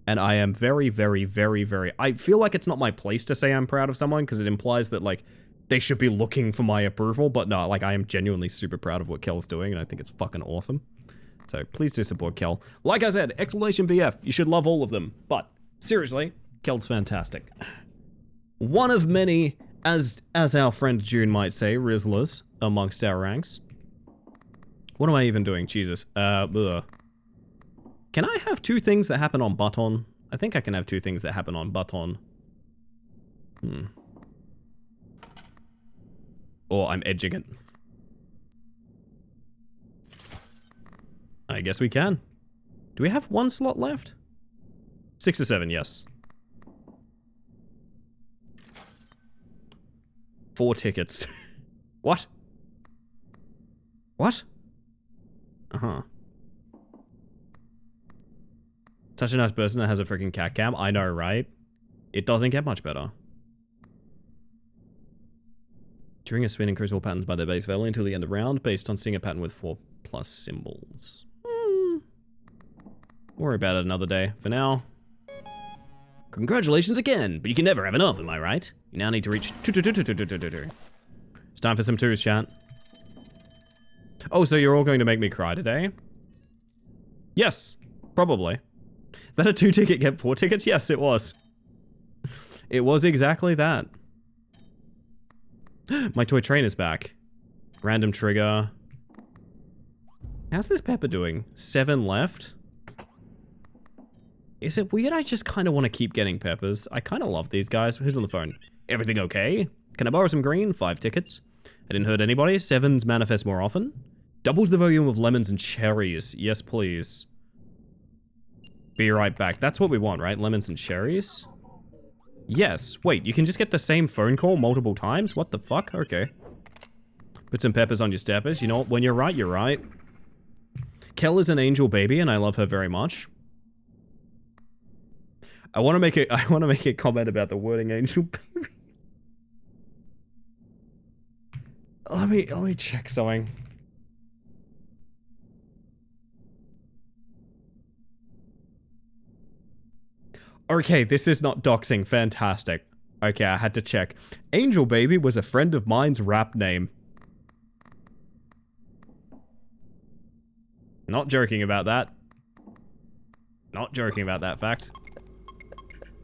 And I am very, very, very, very... I feel like it's not my place to say I'm proud of someone, because it implies that, like, they should be looking for my approval, but no, like, I am genuinely super proud of what Kel's doing, and I think it's fucking awesome. So, please do support Kel. Like I said, exclamation BF, you should love all of them, but, seriously, Kel's fantastic. One of many, as our friend June might say, Rizzlers amongst our ranks. What am I even doing? Jesus. Can I have 2 things that happen on Button? I think I can have 2 things that happen on Button. Or I'm edging it. I guess we can. Do we have 1 slot left? 6 or 7, yes. 4 tickets. What? What? Uh-huh. Such a nice person that has a freaking cat cam. I know, right? It doesn't get much better. During a spin, increase all patterns by their base value until the end of round, based on seeing a pattern with 4+ symbols. Worry about it another day. For now, congratulations again, but you can never have enough, am I right? You now need to reach 2. It's time for some 2s, chat. Oh, so you're all going to make me cry today? Yes, probably. That a 2 ticket get 4 tickets? Yes, it was. It was exactly that. My toy train is back. Random trigger. How's this Pepper doing? 7 left? Is it weird I just kind of want to keep getting Peppers? I kind of love these guys. Who's on the phone? Everything okay? Can I borrow some green? 5 tickets. I didn't hurt anybody. 7s manifest more often. Doubles the volume of lemons and cherries. Yes, please. Be right back. That's what we want, right? Lemons and cherries? Yes. Wait, you can just get the same phone call multiple times? What the fuck? Okay. Put some peppers on your steppers. You know what? When you're right, you're right. Kel is an angel baby, and I love her very much. I want to make a comment about the wording angel baby. Let me check something. Okay, this is not doxing. Fantastic. Okay, I had to check. Angel Baby was a friend of mine's rap name. Not joking about that. Not joking about that fact.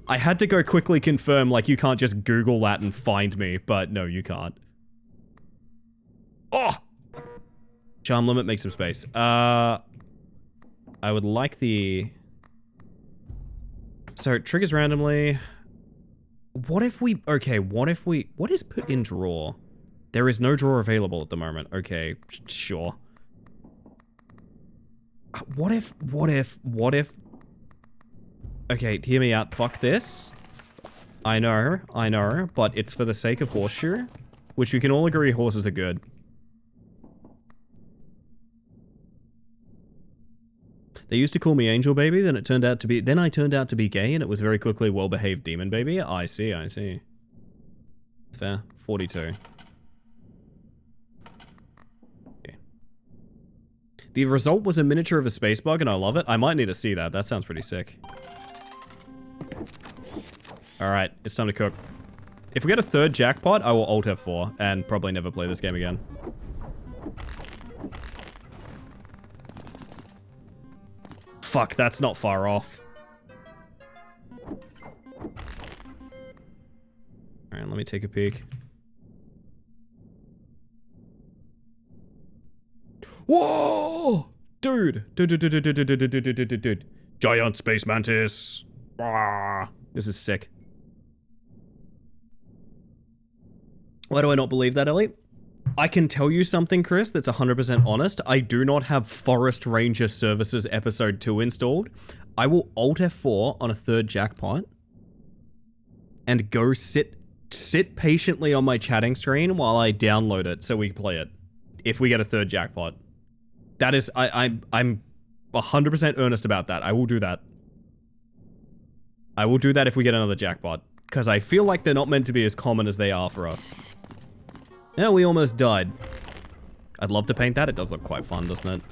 I had to go quickly confirm, like, you can't just Google that and find me, but no, you can't. Oh! Charm limit, make some space. I would like the... So, it triggers randomly. What if we... Okay, what if we... What is put in drawer? There is no drawer available at the moment. Okay, sure. What if... Okay, hear me out. Fuck this. I know, but it's for the sake of horseshoe, which we can all agree horses are good. They used to call me Angel Baby, then I turned out to be gay, and it was very quickly well-behaved Demon Baby. I see. It's fair. 42. Okay. The result was a miniature of a space bug, and I love it. I might need to see that. That sounds pretty sick. Alright, it's time to cook. If we get a 3rd jackpot, I will Alt F4, and probably never play this game again. Fuck, that's not far off. Alright, let me take a peek. Whoa! Dude! Dude. Giant space mantis! Ah, this is sick. Why do I not believe that, Ellie? I can tell you something, Chris, that's 100% honest. I do not have Forest Ranger Services Episode 2 installed. I will Alt F4 on a 3rd jackpot and go sit patiently on my chatting screen while I download it so we play it. If we get a 3rd jackpot. That is, I'm 100% earnest about that. I will do that. I will do that if we get another jackpot. Because I feel like they're not meant to be as common as they are for us. Yeah, we almost died. I'd love to paint that. It does look quite fun, doesn't it?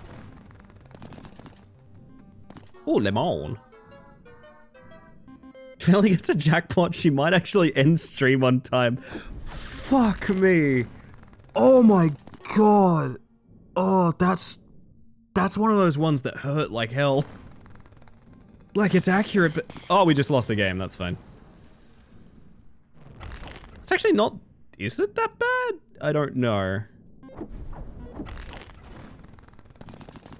Oh, lemon. If Ellie gets a jackpot, she might actually end stream on time. Fuck me. Oh my god. Oh, that's one of those ones that hurt like hell. Like, it's accurate, but... Oh, we just lost the game. That's fine. It's actually not... Is it that bad? I don't know.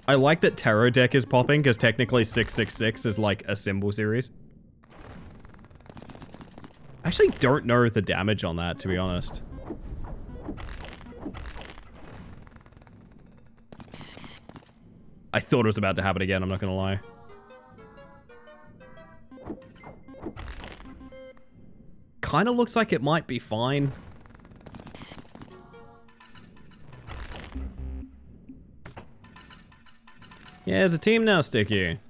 I like that Tarot Deck is popping, because technically 666 is like a symbol series. I actually don't know the damage on that, to be honest. I thought it was about to happen again, I'm not gonna lie. kind of looks like it might be fine. Yeah, there's a team now, Sticky.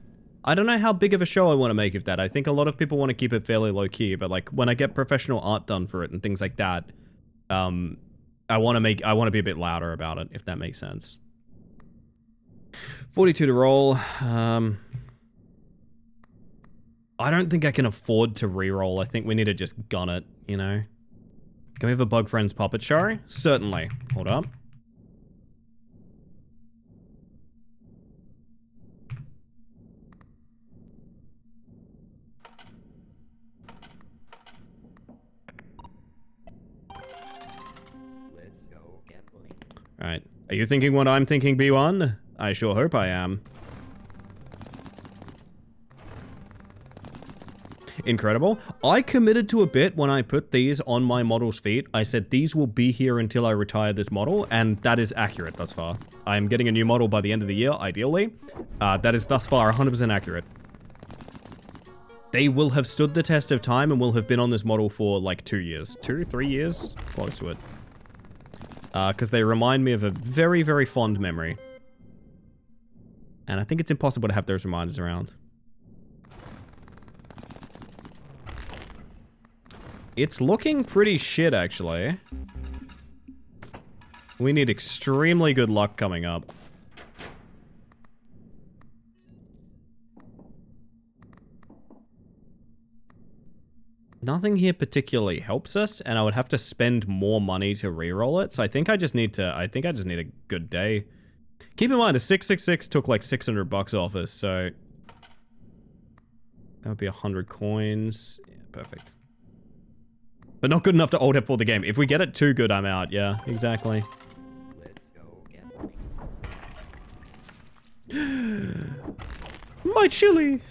I don't know how big of a show I want to make of that. I think a lot of people want to keep it fairly low-key, but like when I get professional art done for it and things like that, I want to be a bit louder about it, if that makes sense. 42 to roll. I don't think I can afford to re-roll. I think we need to just gun it, you know? Can we have a Bug Friends puppet show? Certainly. Hold up. Let's go gambling. Alright. Are you thinking what I'm thinking, B1? I sure hope I am. Incredible. I committed to a bit when I put these on my model's feet. I said these will be here until I retire this model, and that is accurate thus far. I am getting a new model by the end of the year, ideally. That is thus far 100% accurate. They will have stood the test of time and will have been on this model for like 2 years. 2, 3 years? Close to it. Because they remind me of a very, very fond memory. And I think it's impossible to have those reminders around. It's looking pretty shit, actually. We need extremely good luck coming up. Nothing here particularly helps us, and I would have to spend more money to reroll it. So I think I just need a good day. Keep in mind, a 666 took like $600 off us, so that would be 100 coins. Yeah, perfect. But not good enough to alt F4 the game. If we get it too good, I'm out. Yeah, exactly. Let's go gambling. My chili!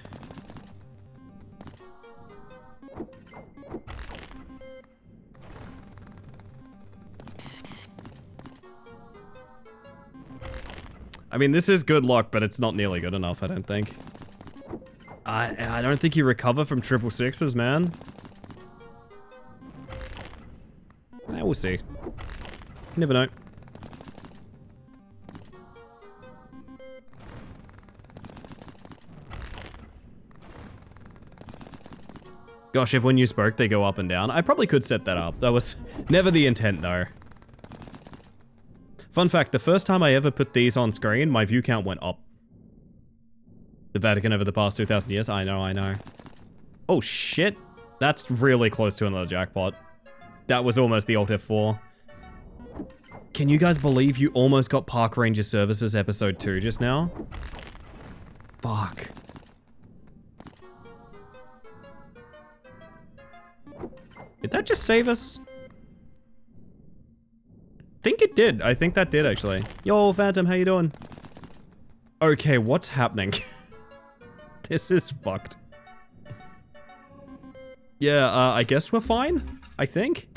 I mean, this is good luck, but it's not nearly good enough, I don't think. I don't think you recover from 666s, man. We'll see. You never know. Gosh, if when you spoke, they go up and down. I probably could set that up. That was never the intent, though. Fun fact, the first time I ever put these on screen, my view count went up. The Vatican over the past 2,000 years? I know. Oh, shit. That's really close to another jackpot. That was almost the Alt F4. Can you guys believe you almost got Park Ranger Services episode 2 just now? Fuck. Did that just save us? I think it did. I think that did, actually. Yo, Phantom, how you doing? Okay, what's happening? This is fucked. Yeah, I guess we're fine. I think.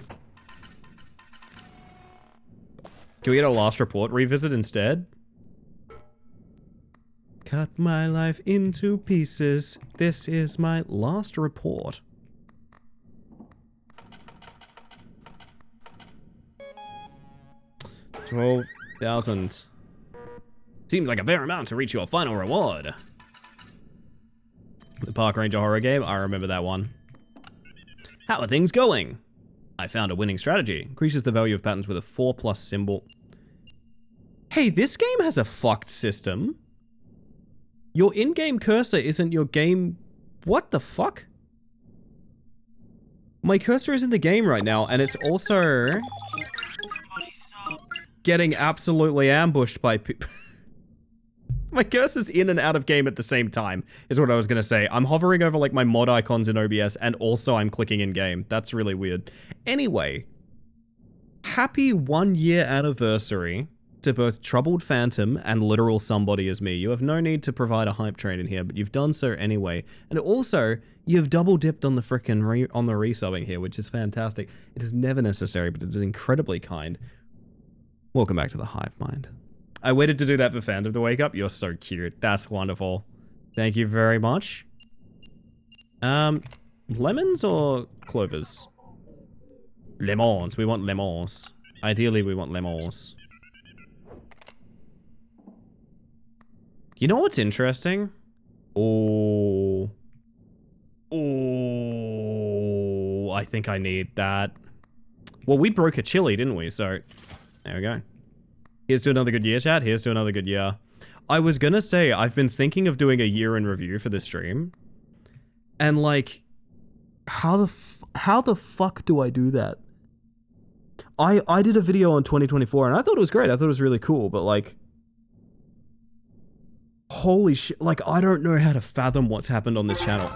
Can we get a last report revisit instead? Cut my life into pieces. This is my last report. $12,000. Seems like a fair amount to reach your final reward. The Park Ranger horror game, I remember that one. How are things going? I found a winning strategy. Increases the value of patterns with a 4+ symbol. Hey, this game has a fucked system. Your in-game cursor isn't your game... What the fuck? My cursor is in the game right now, and it's also... getting absolutely ambushed by people. My cursor's in and out of game at the same time, is what I was gonna say. I'm hovering over like my mod icons in OBS, and also I'm clicking in game. That's really weird. Anyway, happy 1-year anniversary to both Troubled Phantom and Literal Somebody as Me. You have no need to provide a hype train in here, but you've done so anyway. And also, you've double dipped on the frickin' resubbing here, which is fantastic. It is never necessary, but it is incredibly kind. Welcome back to the Hive Mind. I waited to do that for Phantom to wake up. You're so cute. That's wonderful. Thank you very much. Lemons or clovers? Lemons. We want lemons. Ideally, we want lemons. You know what's interesting? Oh. Oh. I think I need that. Well, we broke a chili, didn't we? So, there we go. Here's to another good year, chat. Here's to another good year. I was gonna say, I've been thinking of doing a year in review for this stream. And, like, how the fuck do I do that? I did a video on 2024, and I thought it was great. I thought it was really cool, but, like... Holy shit. Like, I don't know how to fathom what's happened on this channel.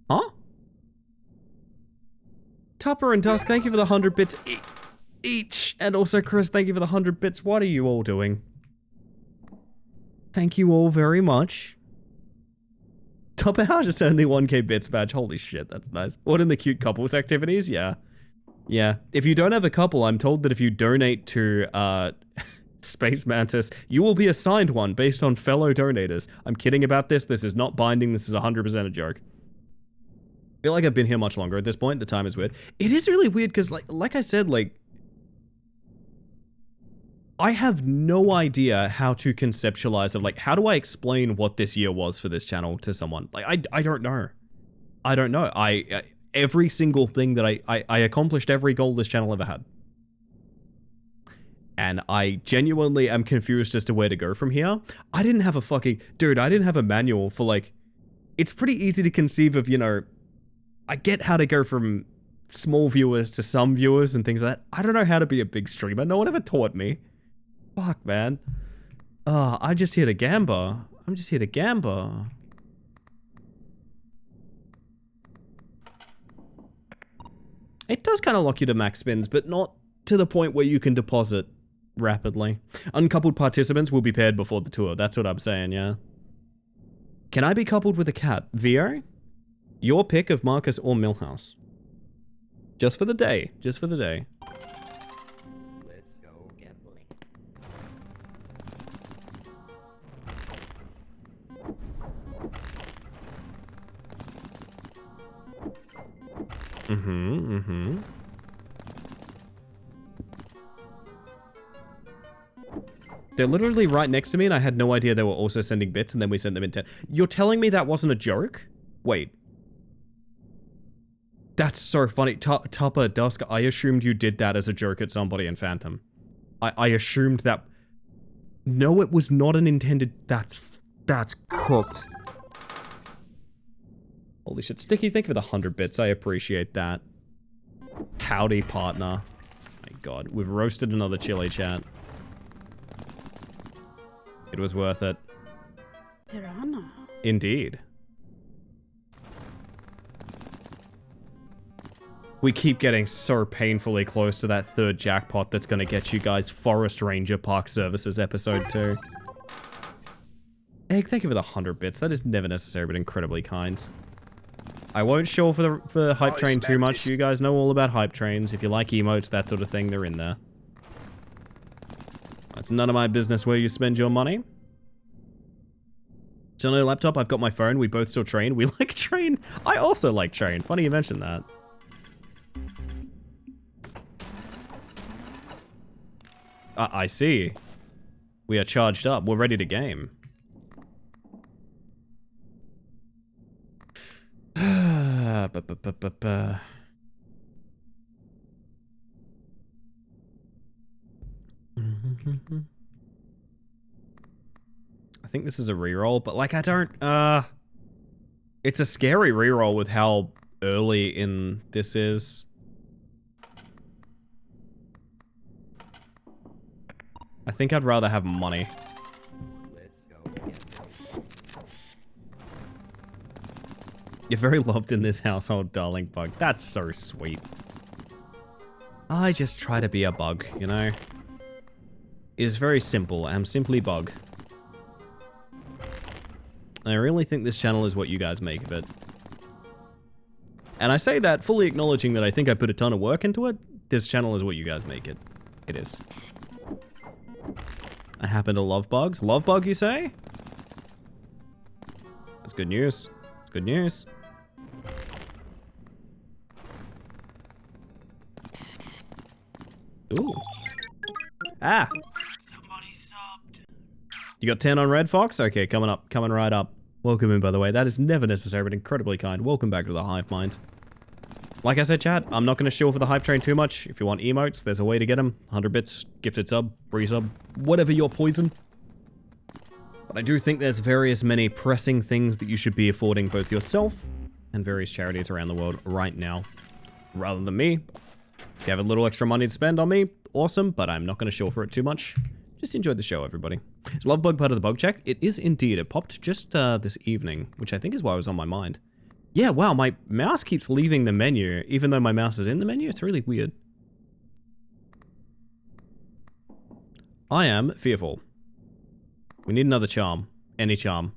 Huh? Tupper and Dusk, thank you for the 100 bits each. And also, Chris, thank you for the 100 bits. What are you all doing? Thank you all very much. Tupper House just earned the 1k bits badge. Holy shit, that's nice. What in the cute couples activities? Yeah. Yeah. If you don't have a couple, I'm told that if you donate to, Space Mantis, you will be assigned one based on fellow donators. I'm kidding about this. This is not binding. This is 100% a joke. I feel like I've been here much longer at this point. The time is weird. It is really weird because, like I said, like, I have no idea how to conceptualize it. Like, how do I explain what this year was for this channel to someone? Like, I don't know. I don't know. Every single thing that I accomplished every goal this channel ever had. And I genuinely am confused as to where to go from here. I didn't have a fucking... Dude, I didn't have a manual for, like... It's pretty easy to conceive of, you know... I get how to go from small viewers to some viewers and things like that. I don't know how to be a big streamer. No one ever taught me. Fuck, man. I'm just here to gamba. I'm just here to gamba. It does kind of lock you to max spins, but not to the point where you can deposit rapidly. Uncoupled participants will be paired before the tour. That's what I'm saying, yeah. Can I be coupled with a cat? Vio? Your pick of Marcus or Milhouse. Just for the day. Just for the day. Let's go gambling. They're literally right next to me and I had no idea they were also sending bits and then we sent them in 10. You're telling me that wasn't a joke? Wait. That's so funny. Tupper, Dusk, I assumed you did that as a joke at somebody in Phantom. I assumed that... No, it was not an intended... That's cooked. Holy shit. Sticky, thank you for the 100 bits. I appreciate that. Howdy, partner. My god. We've roasted another chili, chat. It was worth it. Piranha. Indeed. We keep getting so painfully close to that third jackpot that's gonna get you guys Forest Ranger Park Services episode 2. Egg, thank you for the 100 bits. That is never necessary, but incredibly kind. I won't show for the hype train too much. You guys know all about hype trains. If you like emotes, that sort of thing, they're in there. It's none of my business where you spend your money. Still no laptop, I've got my phone. We both still train. We like train. I also like train. Funny you mentioned that. I see. We are charged up. We're ready to game. I think this is a reroll, but like I don't, it's a scary reroll with how early in this is. I think I'd rather have money. Let's go gambling. You're very loved in this household, darling bug. That's so sweet. I just try to be a bug, you know? It is very simple. I'm simply bug. I really think this channel is what you guys make of it. And I say that fully acknowledging that I think I put a ton of work into it. This channel is what you guys make it. It is. I happen to love bugs. Love bug, you say? That's good news. That's good news. Ooh. Ah! Somebody subbed. You got 10 on Red Fox? Okay, coming up. Coming right up. Welcome in, by the way. That is never necessary, but incredibly kind. Welcome back to the Hive Mind. Like I said, chat, I'm not going to shill for the hype train too much. If you want emotes, there's a way to get them. 100 bits, gifted sub, free sub, whatever your poison. But I do think there's many pressing things that you should be affording both yourself and various charities around the world right now. Rather than me. If you have a little extra money to spend on me, awesome, but I'm not going to shill for it too much. Just enjoyed the show, everybody. Is Love Bug part of the bug check? It is indeed. It popped just this evening, which I think is why it was on my mind. Yeah, wow, my mouse keeps leaving the menu, even though my mouse is in the menu. It's really weird. I am fearful. We need another charm. Any charm.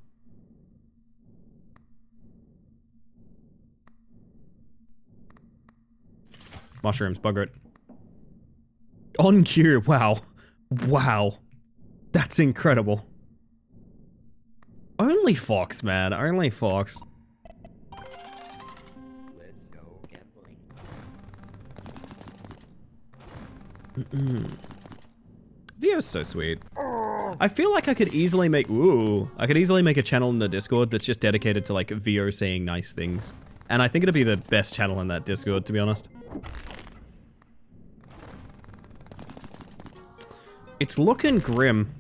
Mushrooms, bugger it. On cue, wow. Wow. That's incredible. Only Fox, man. Only Fox. Let's go gambling. Vio's so sweet. I feel like I could easily make a channel in the Discord that's just dedicated to like Vio saying nice things. And I think it'd be the best channel in that Discord, to be honest. It's looking grim.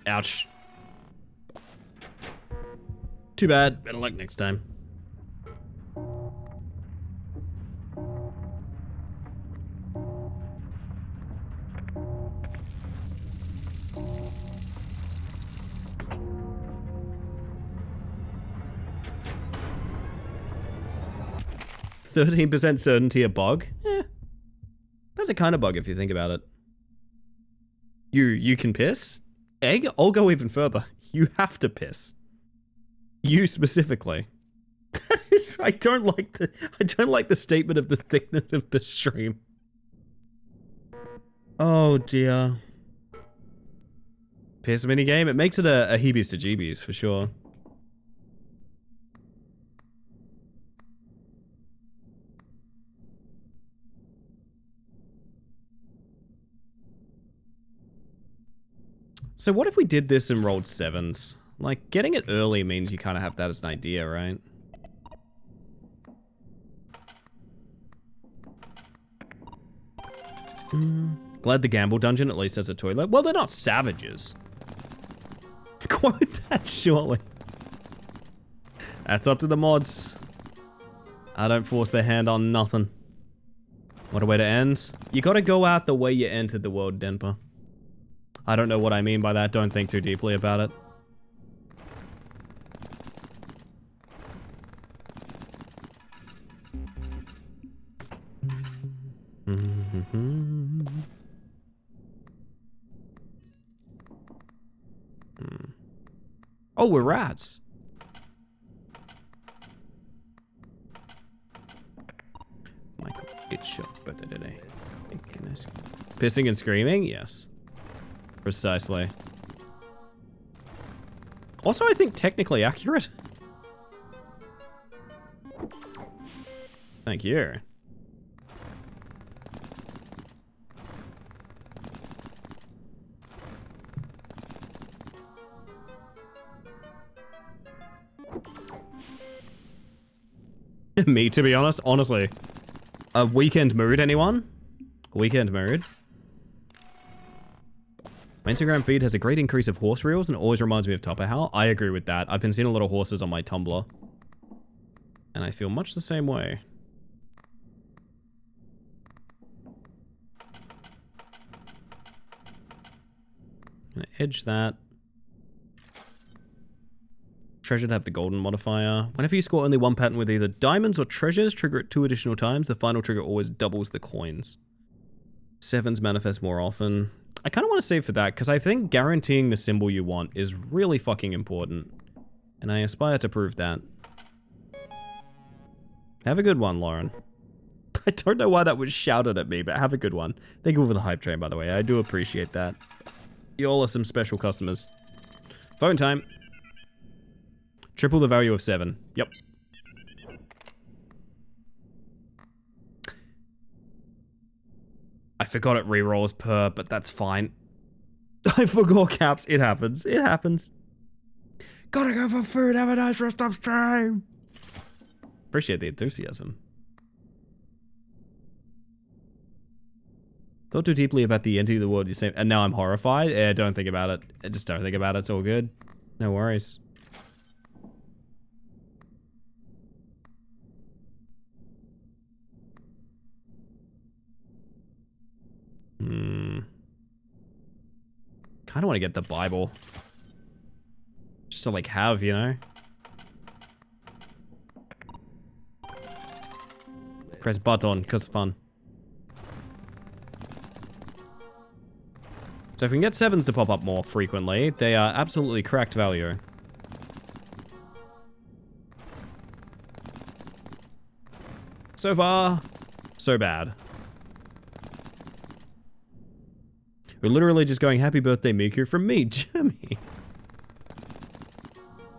Ouch. Too bad. Better luck next time. %13% certainty a bug? Eh. That's a kind of bug if you think about it. You can piss? Egg? I'll go even further. You have to piss. You specifically. I don't like the statement of the thickness of the stream. Oh dear. Piss minigame? It makes it a heebies to jeebies for sure. So what if we did this and rolled 7s? Like, getting it early means you kind of have that as an idea, right? Glad the gamble dungeon at least has a toilet. Well, they're not savages. Quote that, surely. That's up to the mods. I don't force their hand on nothing. What a way to end. You gotta go out the way you entered the world, Denpa. I don't know what I mean by that. Don't think too deeply about it. Oh, we're rats. Michael, it's your birthday today. Pissing and screaming? Yes. Precisely. Also, I think technically accurate. Thank you. Me, to be honest, honestly. A weekend mood, anyone? Weekend mood? My Instagram feed has a great increase of horse reels and always reminds me of Topper Howl. I agree with that. I've been seeing a lot of horses on my Tumblr. And I feel much the same way. I'm gonna edge that. Treasure to have the golden modifier. Whenever you score only one pattern with either diamonds or treasures, trigger it 2 additional times. The final trigger always doubles the coins. 7s manifest more often. I kind of want to save for that, because I think guaranteeing the symbol you want is really fucking important. And I aspire to prove that. Have a good one, Lauren. I don't know why that was shouted at me, but have a good one. Thank you for the hype train, by the way. I do appreciate that. You all are some special customers. Phone time. Triple the value of 7. Yep. I forgot it rerolls per, but that's fine. I forgot caps. It happens. It happens. Gotta go for food. Have a nice rest of stream. Appreciate the enthusiasm. Thought too deeply about the entity of the world you say, and now I'm horrified. Yeah, don't think about it. Just don't think about it. It's all good. No worries. Kind of want to get the Bible. Just to, like, have, you know? Press button, because it's fun. So if we can get 7s to pop up more frequently, they are absolutely correct value. So far, so bad. We're literally just going, happy birthday, Miku, from me, Jimmy.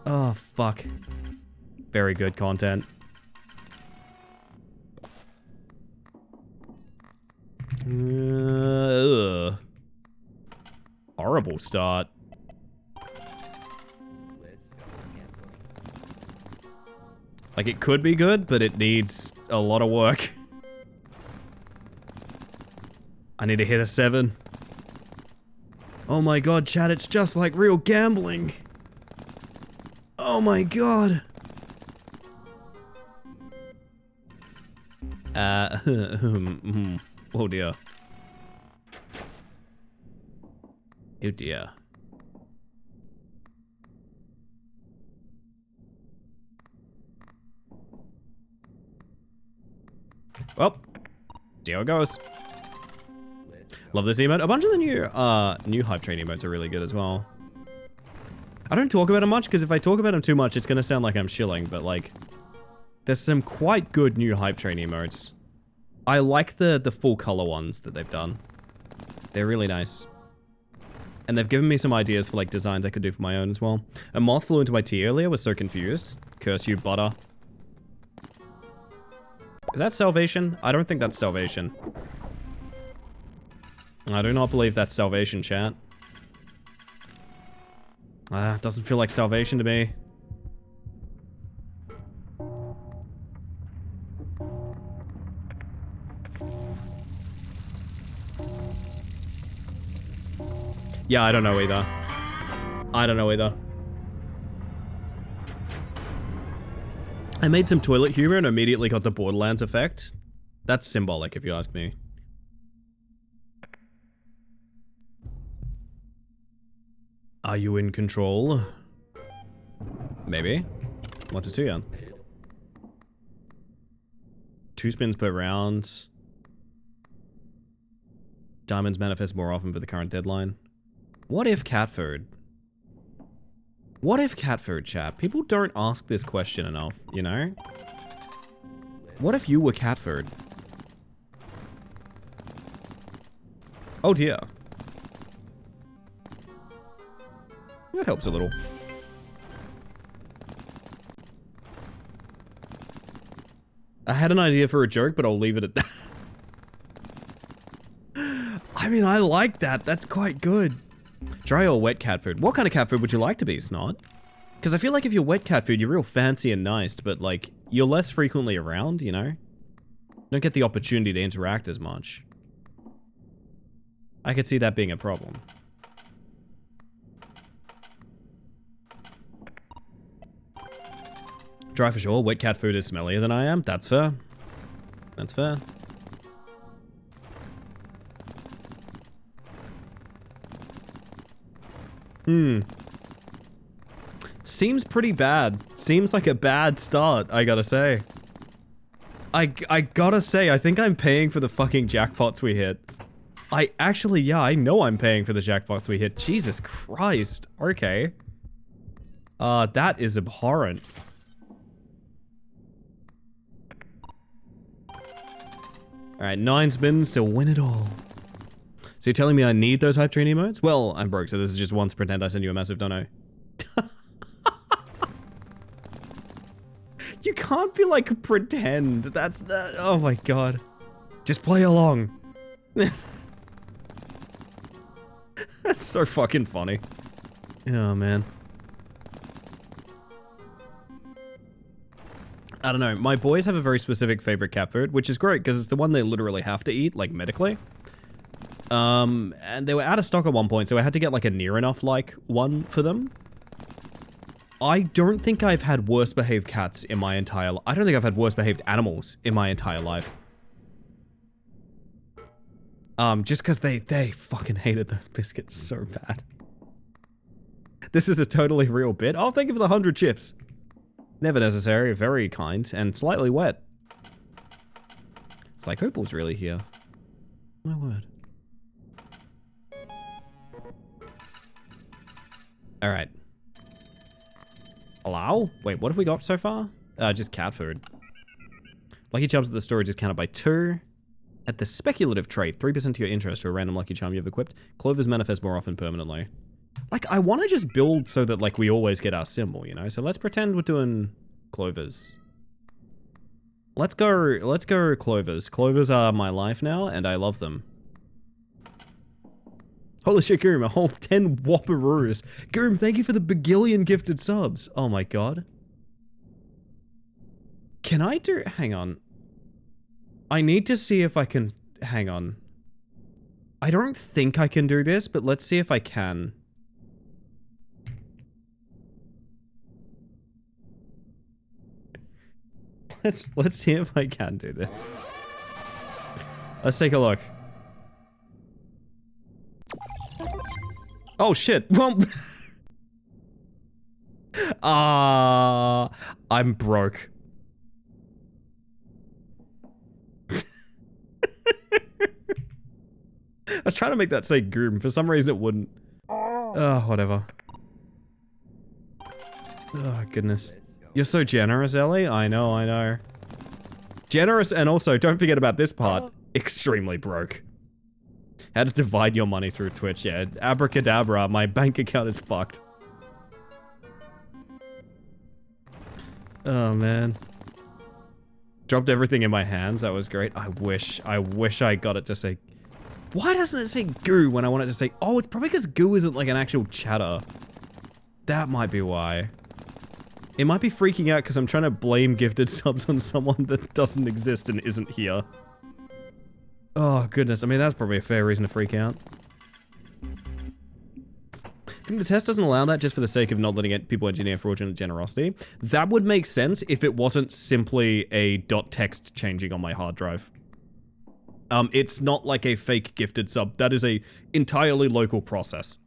Oh, fuck. Very good content. Horrible start. Like, it could be good, but it needs a lot of work. I need to hit a 7. Oh my god, chat, it's just like real gambling. Oh my god. Oh dear. Oh dear. Well, see how it goes. Love this emote. A bunch of the new hype train emotes are really good as well. I don't talk about them much, because if I talk about them too much, it's gonna sound like I'm shilling, but like, there's some quite good new hype train emotes. I like the full color ones that they've done. They're really nice. And they've given me some ideas for like designs I could do for my own as well. A moth flew into my tea earlier, was so confused. Curse you, butter. Is that salvation? I don't think that's salvation. I do not believe that's salvation, chat. Doesn't feel like salvation to me. Yeah, I don't know either. I don't know either. I made some toilet humor and immediately got the Borderlands effect. That's symbolic, if you ask me. Are you in control? Maybe. What's it 2 gun? 2 spins per round. Diamonds manifest more often for the current deadline. What if cat food? What if cat food, chat? People don't ask this question enough, you know? What if you were cat food? Oh dear. That helps a little. I had an idea for a joke, but I'll leave it at that. I mean, I like that. That's quite good. Dry or wet cat food? What kind of cat food would you like to be, Snot? Because I feel like if you're wet cat food, you're real fancy and nice, but like, you're less frequently around, you know? Don't get the opportunity to interact as much. I could see that being a problem. Dry for sure. Wet cat food is smellier than I am. That's fair. That's fair. Seems pretty bad. Seems like a bad start, I gotta say. I gotta say, I think I'm paying for the fucking jackpots we hit. I know I'm paying for the jackpots we hit. Jesus Christ. Okay. That is abhorrent. Alright, 9 spins to win it all. So you're telling me I need those hype train emotes? Well, I'm broke, so this is just one to pretend I send you a massive dono. You can't be like, pretend. That's, oh my god. Just play along. That's so fucking funny. Oh, man. I don't know. My boys have a very specific favorite cat food, which is great because it's the one they literally have to eat, like medically. And they were out of stock at one point, so I had to get like a near enough like one for them. I don't think I've had worse behaved cats in my entire life. I don't think I've had worse behaved animals in my entire life. Just because they fucking hated those biscuits so bad. This is a totally real bit. Oh, thank you for the 100 chips. Never necessary, very kind, and slightly wet. It's like Opal's really here. My word. Alright. Allow? Wait, what have we got so far? Just cat food. Lucky charms at the store discounted by 2. At the speculative trait, 3% to your interest to a random lucky charm you've equipped. Clovers manifest more often permanently. Like, I want to just build so that, like, we always get our symbol, you know? So let's pretend we're doing clovers. Let's go clovers. Clovers are my life now, and I love them. Holy shit, Goom, a whole 10 whopperoos. Goom, thank you for the bagillion gifted subs. Oh my god. Can I do... Hang on. I need to see if I can... Hang on. I don't think I can do this, but let's see if I can. Let's see if I can do this. Let's take a look. Oh shit. Well, I'm broke. I was trying to make that say Goom. For some reason it wouldn't. Oh, whatever. Oh, goodness. You're so generous, Ellie. I know, I know. Generous, and also, don't forget about this part. Extremely broke. How to divide your money through Twitch. Yeah, abracadabra, my bank account is fucked. Oh, man. Dropped everything in my hands. That was great. I wish I got it to say... Why doesn't it say goo when I want it to say... Oh, it's probably because goo isn't like an actual chatter. That might be why. It might be freaking out because I'm trying to blame gifted subs on someone that doesn't exist and isn't here. Oh, goodness. I mean, that's probably a fair reason to freak out. I think the test doesn't allow that just for the sake of not letting people engineer fraudulent generosity. That would make sense if it wasn't simply a .text changing on my hard drive. It's not like a fake gifted sub. That is a entirely local process.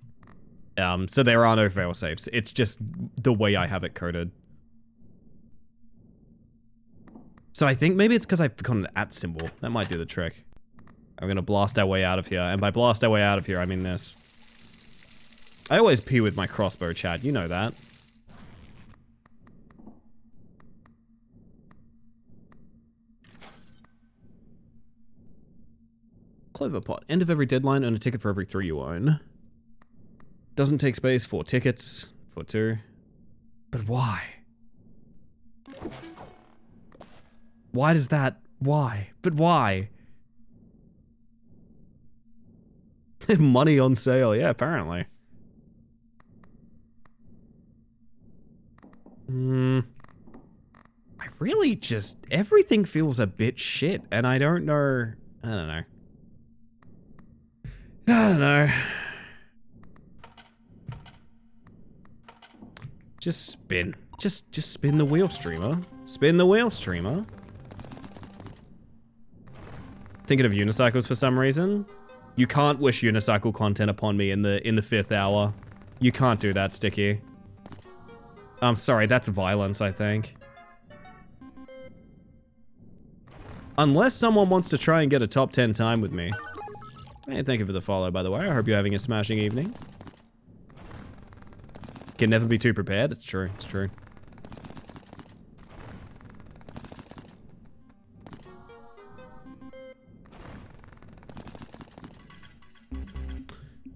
So there are no failsafes. It's just the way I have it coded. So I think maybe it's because I've forgotten an @ symbol. That might do the trick. I'm gonna blast our way out of here. And by blast our way out of here, I mean this. I always pee with my crossbow, chat. You know that. Cloverpot. End of every deadline, earn a ticket for every 3 you own. Doesn't take space, 4 tickets. For 2. But why? Why does that... Why? But why? Money on sale. Yeah, apparently. I really just... Everything feels a bit shit, and I don't know... I don't know. I don't know. Just spin. Just spin the wheel, streamer. Spin the wheel, streamer. Thinking of unicycles for some reason. You can't wish unicycle content upon me in the 5th hour. You can't do that, Sticky. I'm sorry, that's violence, I think. Unless someone wants to try and get a top 10 time with me. Hey, thank you for the follow, by the way. I hope you're having a smashing evening. Can never be too prepared. It's true. It's true.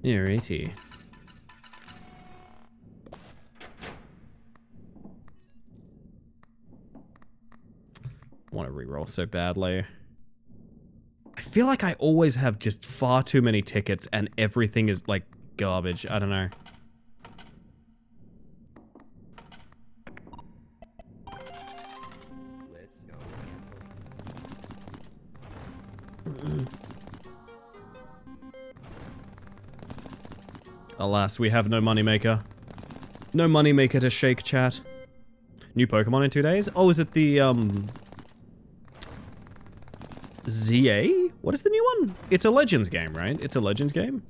Alrighty. I want to reroll so badly. I feel like I always have just far too many tickets and everything is like garbage. I don't know. Let's go Alas, we have no moneymaker. No moneymaker to shake, chat. New Pokemon in 2 days? Oh, is it the, ZA? What is the new one? It's a Legends game, right? It's a Legends game?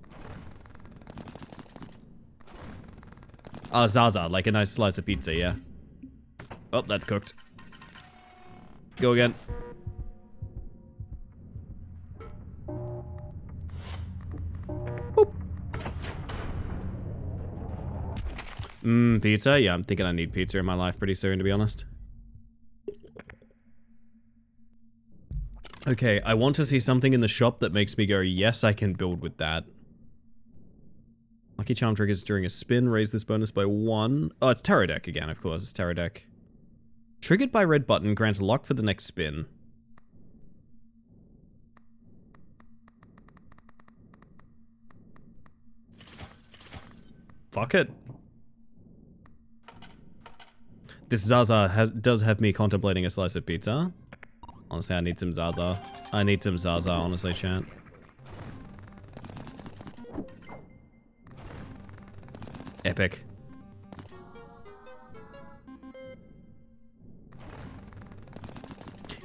Zaza, like a nice slice of pizza, yeah. Oh, that's cooked. Go again. Boop. Pizza? Yeah, I'm thinking I need pizza in my life pretty soon, to be honest. Okay, I want to see something in the shop that makes me go, yes, I can build with that. Lucky Charm triggers during a spin. Raise this bonus by 1. Oh, it's Tarot Deck again, of course. It's Tarot Deck. Triggered by red button. Grants luck for the next spin. Fuck it. This Zaza does have me contemplating a slice of pizza. Honestly, I need some Zaza. I need some Zaza, honestly, chat. Epic.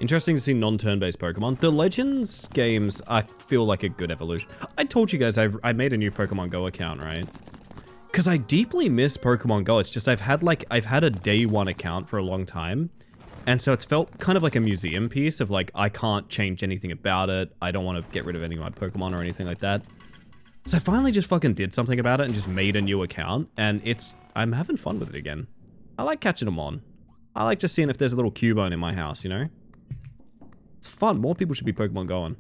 Interesting to see non-turn-based Pokemon. The Legends games, I feel like a good evolution. I told you guys I made a new Pokemon Go account, right? Because I deeply miss Pokemon Go. It's just I've had a day one account for a long time. And so it's felt kind of like a museum piece of like, I can't change anything about it. I don't want to get rid of any of my Pokemon or anything like that. So I finally just fucking did something about it and just made a new account. And I'm having fun with it again. I like catching them on. I like just seeing if there's a little Cubone in my house, you know? It's fun. More people should be Pokemon going.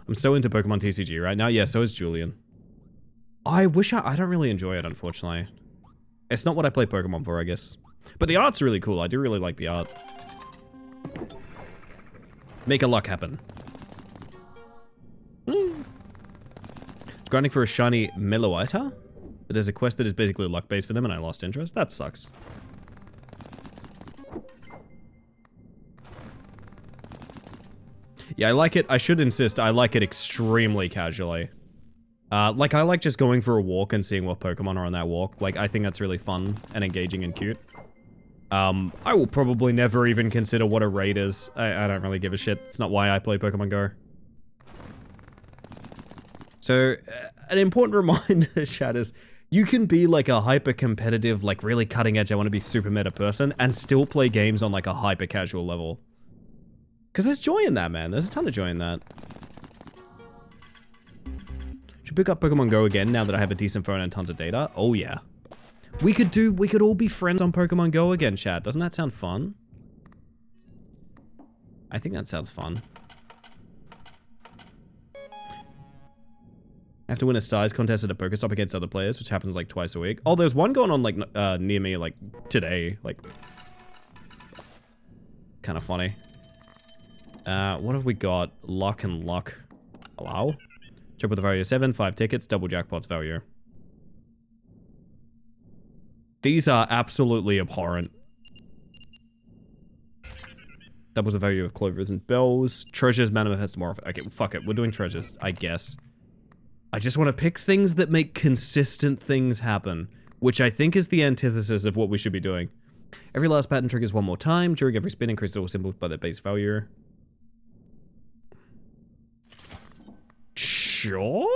I'm so into Pokemon TCG right now. Yeah, so is Julian. I wish I don't really enjoy it, unfortunately. It's not what I play Pokemon for, I guess. But the art's really cool. I do really like the art. Make a luck happen. Grinding for a shiny Meloita? But there's a quest that is basically luck-based for them and I lost interest. That sucks. Yeah, I like it. I should insist, I like it extremely casually. Like, I like just going for a walk and seeing what Pokemon are on that walk. Like, I think that's really fun and engaging and cute. I will probably never even consider what a raid is. I don't really give a shit. It's not why I play Pokemon Go. So, an important reminder, chat, is you can be like a hyper-competitive, like really cutting-edge, I want to be super meta person, and still play games on like a hyper-casual level. Because there's joy in that, man. There's a ton of joy in that. Should pick up Pokemon Go again now that I have a decent phone and tons of data. Oh yeah. We could all be friends on Pokemon Go again, chat. Doesn't that sound fun? I think that sounds fun. I have to win a size contest at a Pokestop against other players, which happens like twice a week. Oh, there's one going on like near me like today. Like, kind of funny. What have we got? Luck and luck. Allow? Trip with the value of 7, 5 tickets, double jackpots value. These are absolutely abhorrent. Doubles the value of clovers and bells. Treasures manifest more often. Okay, fuck it. We're doing treasures, I guess. I just want to pick things that make consistent things happen, which I think is the antithesis of what we should be doing. Every last pattern triggers one more time. During every spin, increase all symbols by their base value. Sure?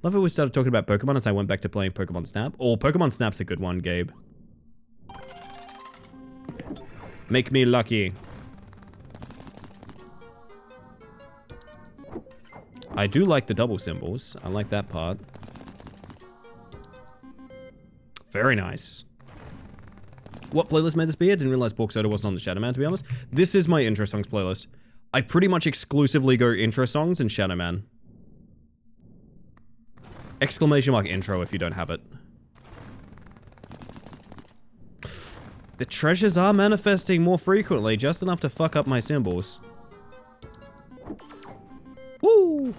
Love how we started talking about Pokemon as I went back to playing Pokemon Snap. Oh, Pokemon Snap's a good one, Gabe. Make me lucky. I do like the double symbols. I like that part. Very nice. What playlist made this be? I didn't realize Pork Soda wasn't on the Shadow Man, to be honest. This is my intro songs playlist. I pretty much exclusively go intro songs and Shadow Man. Exclamation mark intro if you don't have it. The treasures are manifesting more frequently, just enough to fuck up my symbols. Woo!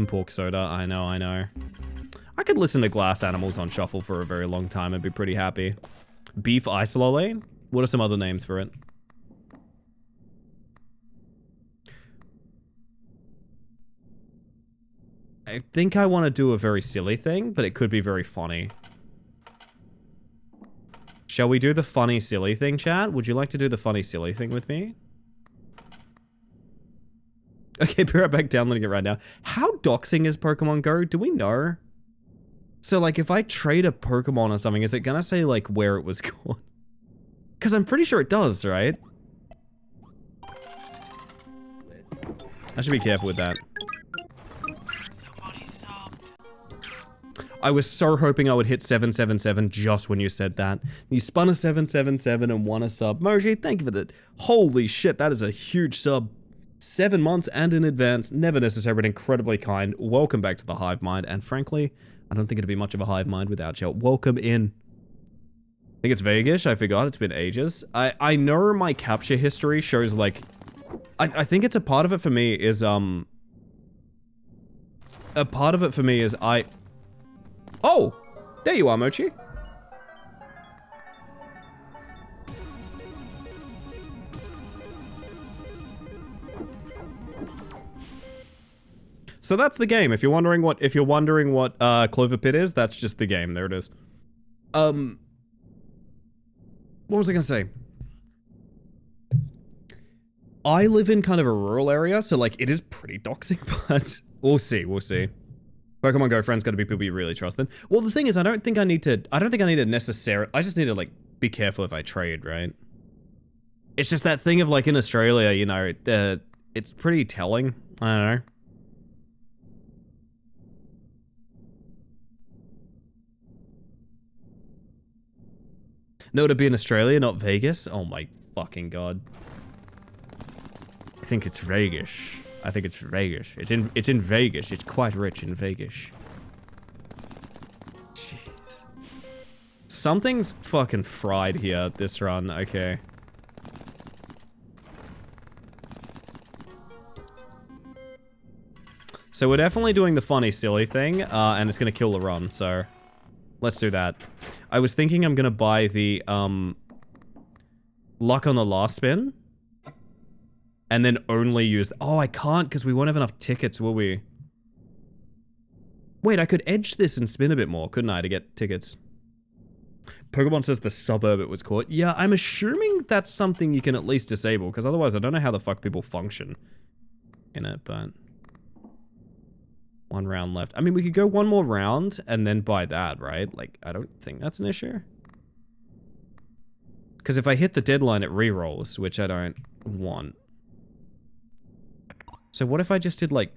Pork Soda, I know, I know. I could listen to Glass Animals on shuffle for a very long time and be pretty happy. Beef Ice Lolly? What are some other names for it? I think I want to do a very silly thing, but it could be very funny. Shall we do the funny silly thing, chat? Would you like to do the funny silly thing with me? Okay, be right back, downloading it right now. How doxing is Pokemon Go? Do we know? So, like, if I trade a Pokemon or something, is it gonna say, like, where it was caught? Because I'm pretty sure it does, right? I should be careful with that. I was so hoping I would hit 777 just when you said that. You spun a 777 and won a sub. Moji, thank you for that. Holy shit, that is a huge sub. 7 months and in advance. Never necessary, but incredibly kind. Welcome back to the Hive Mind. And frankly, I don't think it'd be much of a Hive Mind without you. Welcome in. I think it's Vegas. I forgot. It's been ages. I know my capture history shows, like... I think it's a part of it for me is, A part of it for me is Oh! There you are, Mochi. So that's the game. If you're wondering what Clover Pit is, that's just the game. There it is. What was I gonna say? I live in kind of a rural area, so like it is pretty doxing, but we'll see, we'll see. Pokemon Go friends got to be people you really trust then. Well, the thing is, I don't think I need to necessarily, I just need to like be careful if I trade, right? It's just that thing of like in Australia, you know, it's pretty telling. I don't know. No, to be in Australia, not Vegas? Oh my fucking god. I think it's Vegas. I think it's Vegas. It's in Vegas. It's quite rich in Vegas. Jeez. Something's fucking fried here this run. Okay. So we're definitely doing the funny silly thing, and it's gonna kill the run, so let's do that. I was thinking I'm gonna buy the luck on the last spin. And then only use... Oh, I can't because we won't have enough tickets, will we? Wait, I could edge this and spin a bit more, couldn't I, to get tickets? Pokemon says the suburb it was caught. Yeah, I'm assuming that's something you can at least disable, because otherwise I don't know how the fuck people function in it, but... 1 round left. I mean, we could go 1 more round and then buy that, right? Like, I don't think that's an issue. Because if I hit the deadline, it re-rolls, which I don't want. So what if I just did like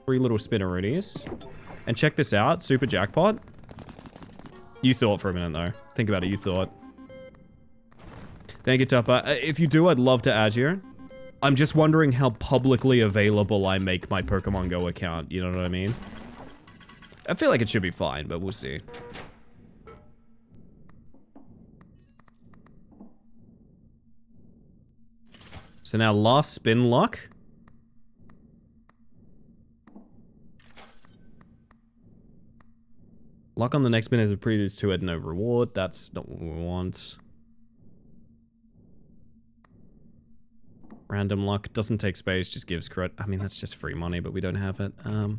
3 little spinneroonies? And check this out, super jackpot. You thought for a minute though. Think about it, you thought. Thank you, Tupper. If you do, I'd love to add you. I'm just wondering how publicly available I make my Pokemon Go account, you know what I mean? I feel like it should be fine, but we'll see. So now last spin luck. Luck on the next spin is a previous to it, no reward. That's not what we want. Random luck doesn't take space, just gives credit. I mean, that's just free money, but we don't have it. Are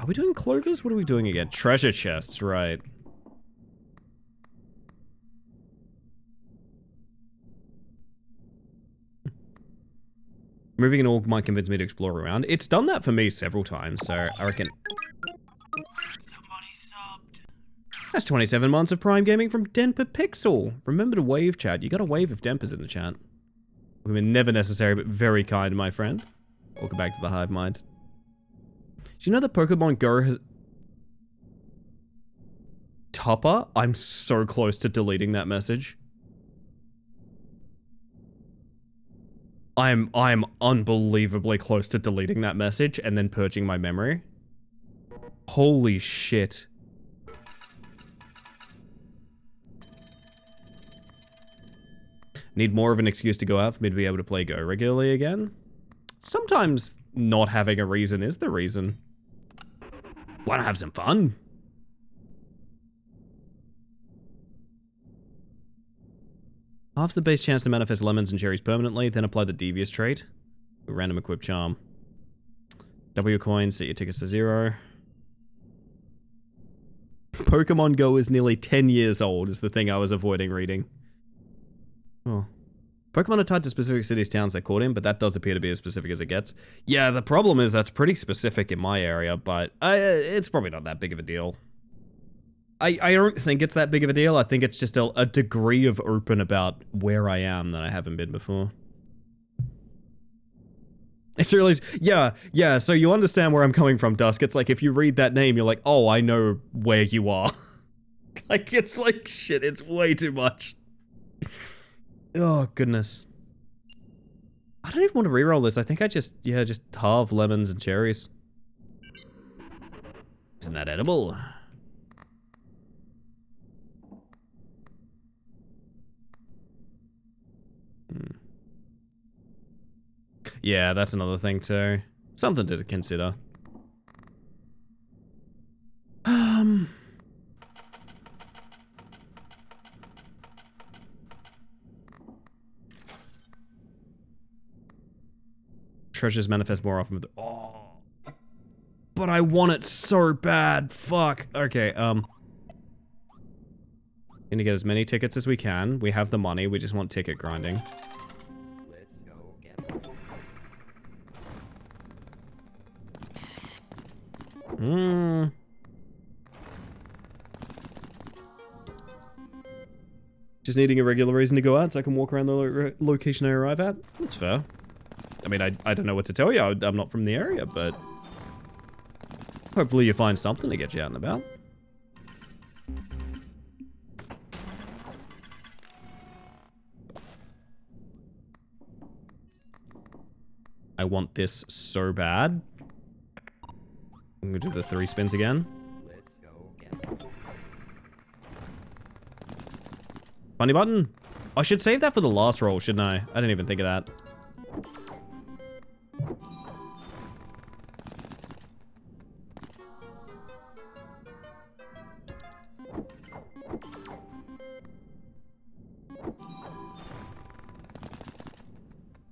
we doing clovers? What are we doing again? Treasure chests, right. Moving an org might convince me to explore around. It's done that for me several times, so I reckon... Somebody subbed. That's 27 months of Prime Gaming from Denper Pixel. Remember to wave, chat. You got a wave if Denper's in the chat. Women never necessary, but very kind, my friend. Welcome back to the Hive Mind. Do you know that Pokemon Go has... Tupper? I'm so close to deleting that message. I'm unbelievably close to deleting that message and then purging my memory. Holy shit. Need more of an excuse to go out for me to be able to play Go regularly again? Sometimes not having a reason is the reason. Wanna have some fun? Half the base chance to manifest lemons and cherries permanently, then apply the devious trait. A random equip charm. Double your coins, set your tickets to 0. Pokemon Go is nearly 10 years old, is the thing I was avoiding reading. Oh. Pokemon are tied to specific cities, towns they caught in, but that does appear to be as specific as it gets. Yeah, the problem is that's pretty specific in my area, but it's probably not that big of a deal. I don't think it's that big of a deal. I think it's just a degree of open about where I am that I haven't been before. It's really... Yeah, so you understand where I'm coming from, Dusk. It's like, if you read that name, you're like, oh, I know where you are. Like, it's like, shit, it's way too much. Oh, goodness. I don't even want to reroll this. I think I just halve lemons and cherries. Isn't that edible? Yeah, that's another thing too. Something to consider. Treasures manifest more often with... Oh. But I want it so bad. Fuck. Okay, Gonna get as many tickets as we can. We have the money, we just want ticket grinding. Let's go gamble. Just needing a regular reason to go out so I can walk around the location I arrive at. That's fair. I mean, I don't know what to tell you. I'm not from the area, but... hopefully you find something to get you out and about. I want this so bad. I'm gonna do the 3 spins again. Let's go gamble. Funny button. I should save that for the last roll, shouldn't I? I didn't even think of that.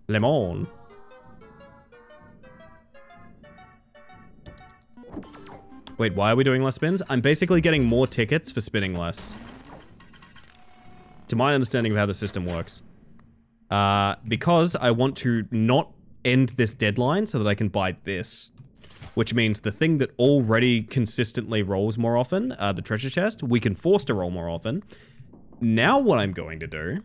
Lemon. Wait, why are we doing less spins? I'm basically getting more tickets for spinning less. To my understanding of how the system works. Because I want to not end this deadline so that I can buy this. Which means the thing that already consistently rolls more often, the treasure chest, we can force to roll more often. Now what I'm going to do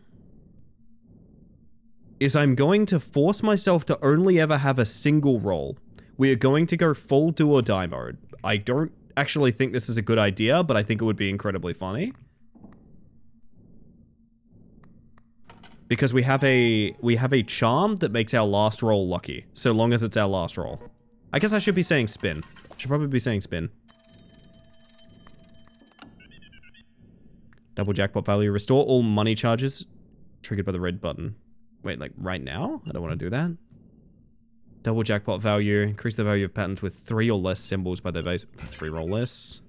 is I'm going to force myself to only ever have a single roll. We are going to go full do or die mode. I don't actually think this is a good idea, but I think it would be incredibly funny. Because we have a charm that makes our last roll lucky, so long as it's our last roll. I guess I should be saying spin. I should probably be saying spin. Double jackpot value. Restore all money charges triggered by the red button. Wait, like right now? I don't want to do that. Double jackpot value. Increase the value of patterns with 3 or less symbols by their base. Let's reroll this.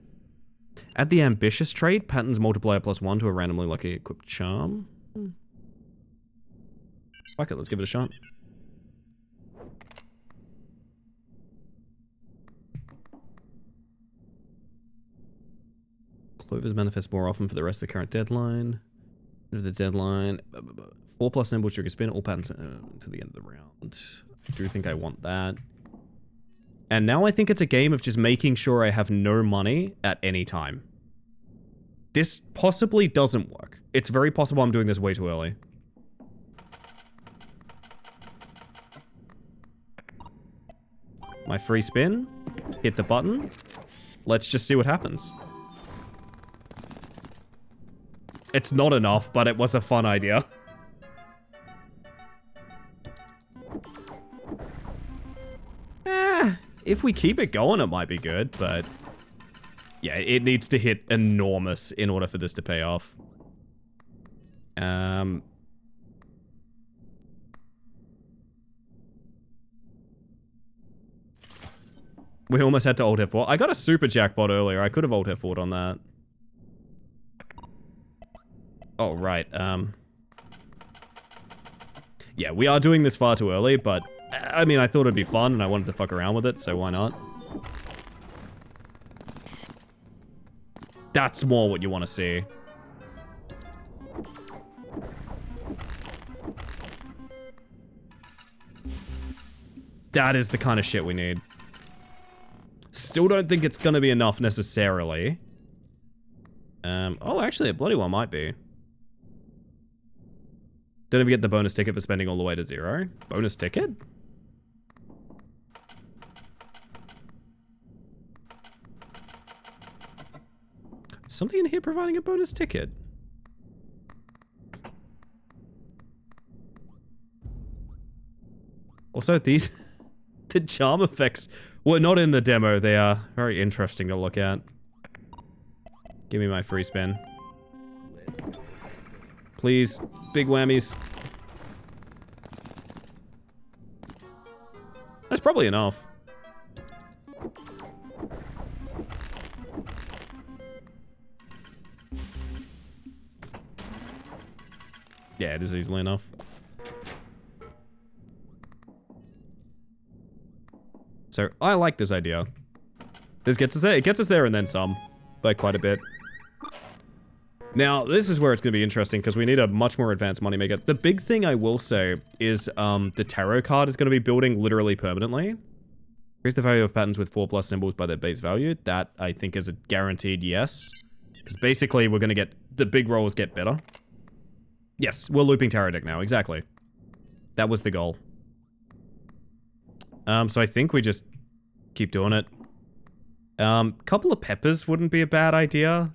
Add the ambitious trait. Patterns multiplier +1 to a randomly lucky equipped charm. Fuck it, let's give it a shot. Clovers manifest more often for the rest of the current deadline. End of the deadline. 4+ symbols trigger spin all patterns to the end of the round. do think I want that. And now I think it's a game of just making sure I have no money at any time. This possibly doesn't work. It's very possible I'm doing this way too early. My free spin. Hit the button. Let's just see what happens. It's not enough, but it was a fun idea. If we keep it going, it might be good, but... yeah, it needs to hit enormous in order for this to pay off. We almost had to Alt F4. I got a super jackpot earlier. I could have Alt F4'd on that. Oh, right. Yeah, we are doing this far too early, but... I mean, I thought it'd be fun, and I wanted to fuck around with it, so why not? That's more what you want to see. That is the kind of shit we need. Still don't think it's gonna be enough necessarily. Oh, actually, it bloody well might be. Don't even get the bonus ticket for spending all the way to 0. Bonus ticket? Something in here providing a bonus ticket. Also, these... the charm effects were not in the demo. They are very interesting to look at. Give me my free spin. Please. Big whammies. That's probably enough. Yeah, it is easily enough. So, I like this idea. This gets us there. It gets us there and then some. By quite a bit. Now, this is where it's going to be interesting, because we need a much more advanced moneymaker. The big thing I will say is the tarot card is going to be building literally permanently. Increase the value of patterns with 4+ symbols by their base value. That, I think, is a guaranteed yes. Because basically, we're going to get... the big rolls get better. Yes, we're looping tarot deck now. Exactly. That was the goal. So I think we just keep doing it. Couple of peppers wouldn't be a bad idea.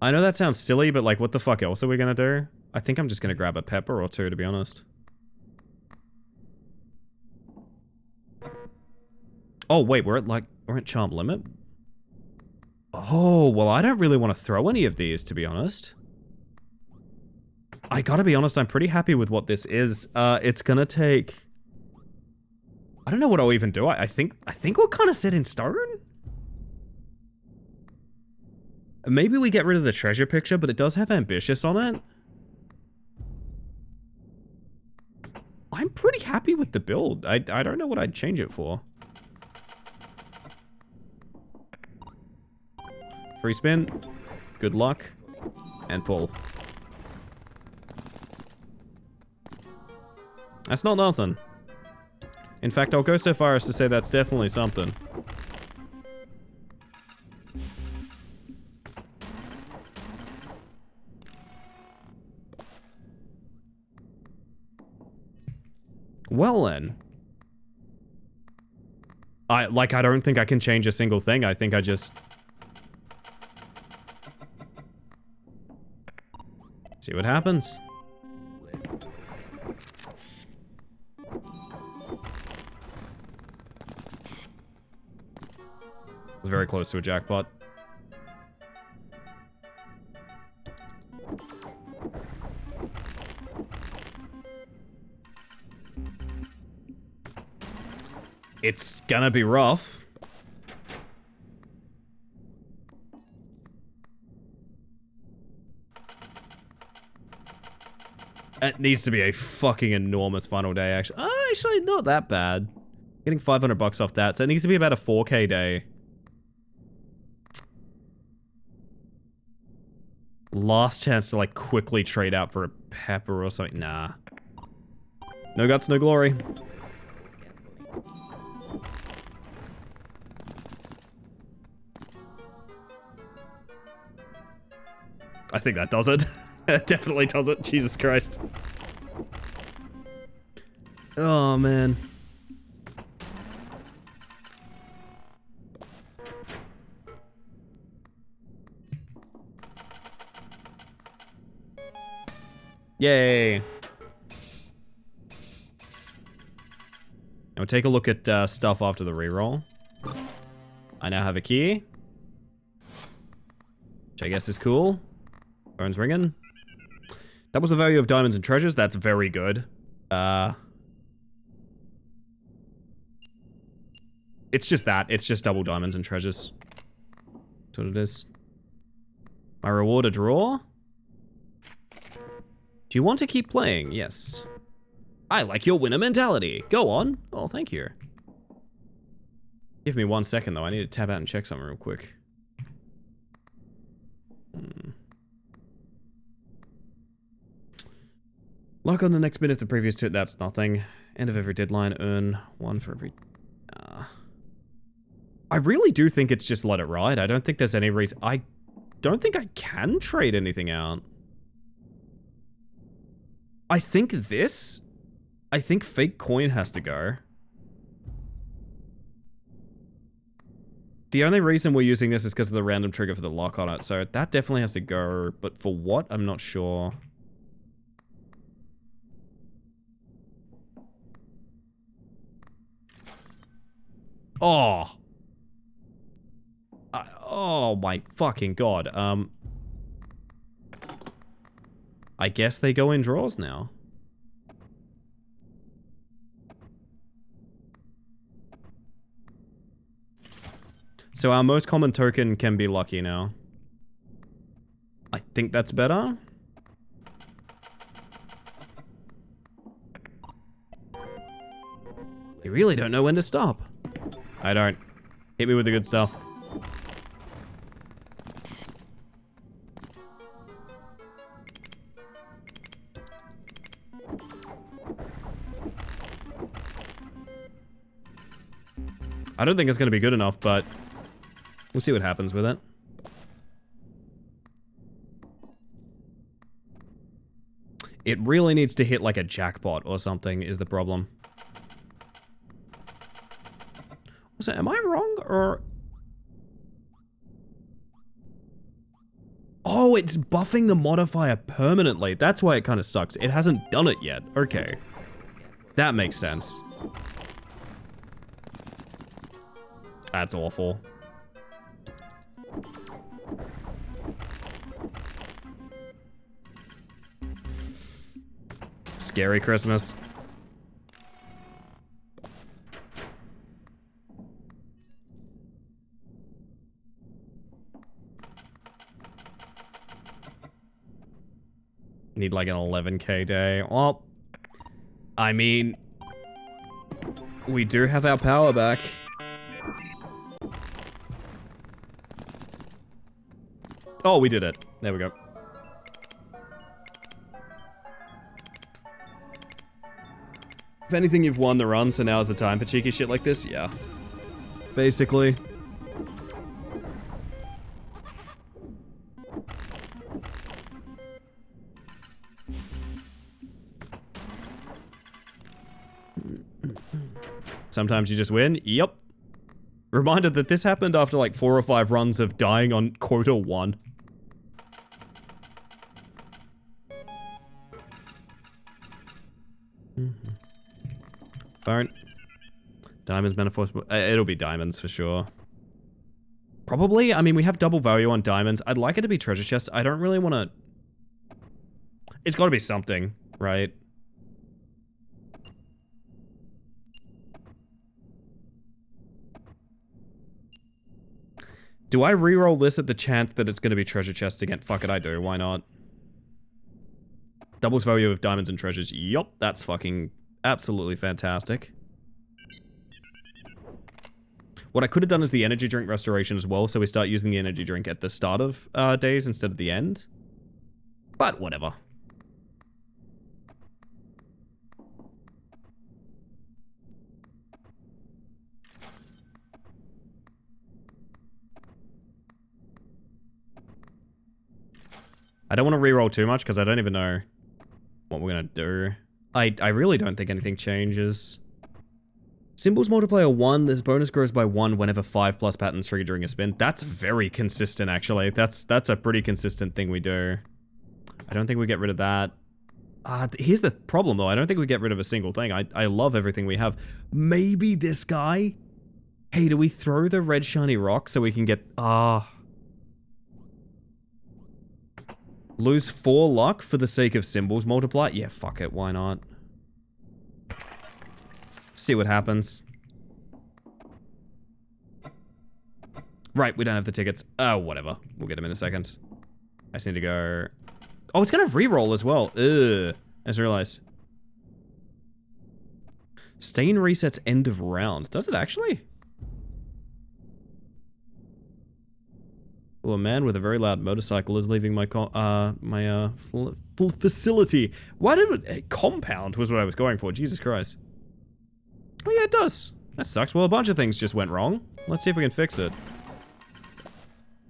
I know that sounds silly, but like, what the fuck else are we gonna do? I think I'm just gonna grab a pepper or two, to be honest. Oh, wait, we're at charm limit? Oh, well, I don't really want to throw any of these, to be honest. I gotta be honest, I'm pretty happy with what this is. It's gonna take... I don't know what I'll even do. I think we're kind of set in stone? Maybe we get rid of the treasure picture, but it does have ambitious on it. I'm pretty happy with the build. I don't know what I'd change it for. Free spin. Good luck. And pull. That's not nothing. In fact, I'll go so far as to say that's definitely something. Well then. I don't think I can change a single thing. I think I just... see what happens. It's very close to a jackpot. It's gonna be rough. It needs to be a fucking enormous final day, actually. Oh, actually, not that bad. Getting 500 bucks off that, so it needs to be about a 4K day. Last chance to, like, quickly trade out for a pepper or something. Nah. No guts, no glory. I think that does it. It definitely does it. Jesus Christ. Oh, man. Yay. Now we'll take a look at stuff after the reroll. I now have a key, which I guess is cool. Phone's ringing. That was the value of diamonds and treasures. That's very good. It's just that. It's just double diamonds and treasures. That's what it is. My reward, a draw. Do you want to keep playing? Yes. I like your winner mentality. Go on. Oh, thank you. Give me 1 second, though. I need to tab out and check something real quick. Luck on the next bit of the previous two. That's nothing. End of every deadline. Earn 1 for every... I really do think it's just let it ride. I don't think there's any reason... I don't think I can trade anything out. I think this... I think fake coin has to go. The only reason we're using this is because of the random trigger for the lock on it, so that definitely has to go, but for what? I'm not sure. Oh. Oh my fucking god. I guess they go in draws now. So our most common token can be lucky now. I think that's better. You really don't know when to stop. I don't. Hit me with the good stuff. I don't think it's going to be good enough, but we'll see what happens with it. It really needs to hit like a jackpot or something is the problem. So am I wrong or... Oh, it's buffing the modifier permanently. That's why it kind of sucks. It hasn't done it yet. Okay. That makes sense. That's awful. Scary Christmas. Need like an 11k day. Well, I mean, we do have our power back. Oh, we did it. There we go. If anything, you've won the run, so now is the time for cheeky shit like this? Yeah. Basically. Sometimes you just win. Yep. Reminded that this happened after like 4 or 5 runs of dying on quota 1. Phone. Diamonds, metaphors. It'll be diamonds for sure. Probably. I mean, we have double value on diamonds. I'd like it to be treasure chests. I don't really want to... It's got to be something, right? Do I reroll this at the chance that it's going to be treasure chests again? Fuck it, I do. Why not? Doubles value of diamonds and treasures. Yup, that's fucking absolutely fantastic. What I could have done is the energy drink restoration as well, so we start using the energy drink at the start of days instead of the end. But whatever. I don't want to reroll too much because I don't even know what we're going to do. I really don't think anything changes. Symbols multiplier 1, this bonus grows by 1 whenever 5+ patterns trigger during a spin. That's very consistent, actually. That's a pretty consistent thing we do. I don't think we get rid of that. Here's the problem, though. I don't think we get rid of a single thing. I love everything we have. Maybe this guy? Hey, do we throw the red shiny rock so we can get... Lose 4 luck for the sake of symbols multiply? Yeah, fuck it. Why not? See what happens. Right, we don't have the tickets. Oh, whatever. We'll get them in a second. I just need to go... Oh, it's gonna re-roll as well. Ugh. I just realized. Stain resets end of round. Does it actually? Oh, a man with a very loud motorcycle is leaving my facility. Why did it... compound was what I was going for. Jesus Christ. Oh yeah, it does. That sucks. Well, a bunch of things just went wrong. Let's see if we can fix it.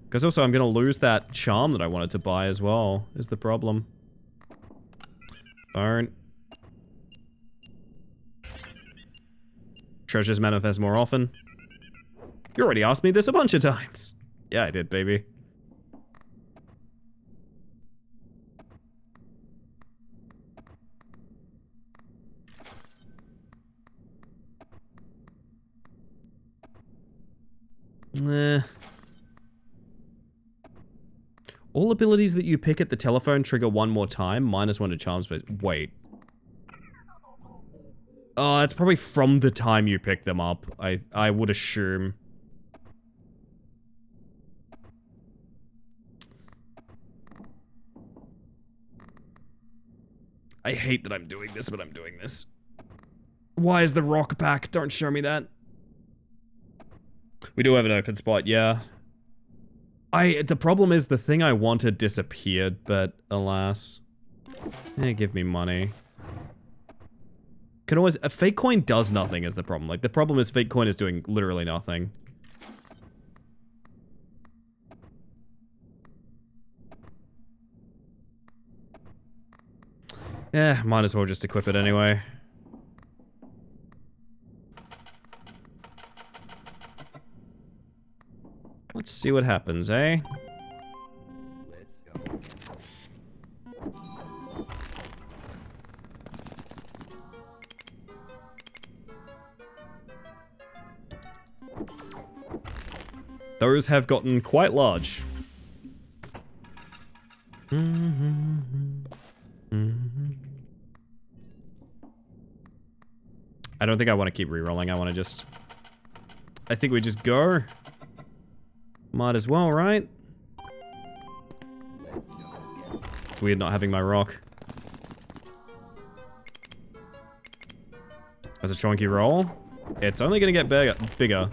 Because also I'm going to lose that charm that I wanted to buy as well, is the problem. Phone. Treasures manifest more often. You already asked me this a bunch of times. Yeah, I did, baby. All abilities that you pick at the telephone trigger 1 more time, -1 to charm space. Wait. Oh, it's probably from the time you pick them up, I would assume. I hate that I'm doing this, but I'm doing this. Why is the rock back? Don't show me that. We do have an open spot, yeah. The problem is the thing I wanted disappeared, but alas. Give me money. Can always... A fake coin does nothing is the problem. Like, the problem is fake coin is doing literally nothing. Might as well just equip it anyway. Let's see what happens, eh? Let's go. Those have gotten quite large. I don't think I want to keep re-rolling. I want to just... I think we just go. Might as well, right? It's weird not having my rock. As a chonky roll, it's only going to get bigger.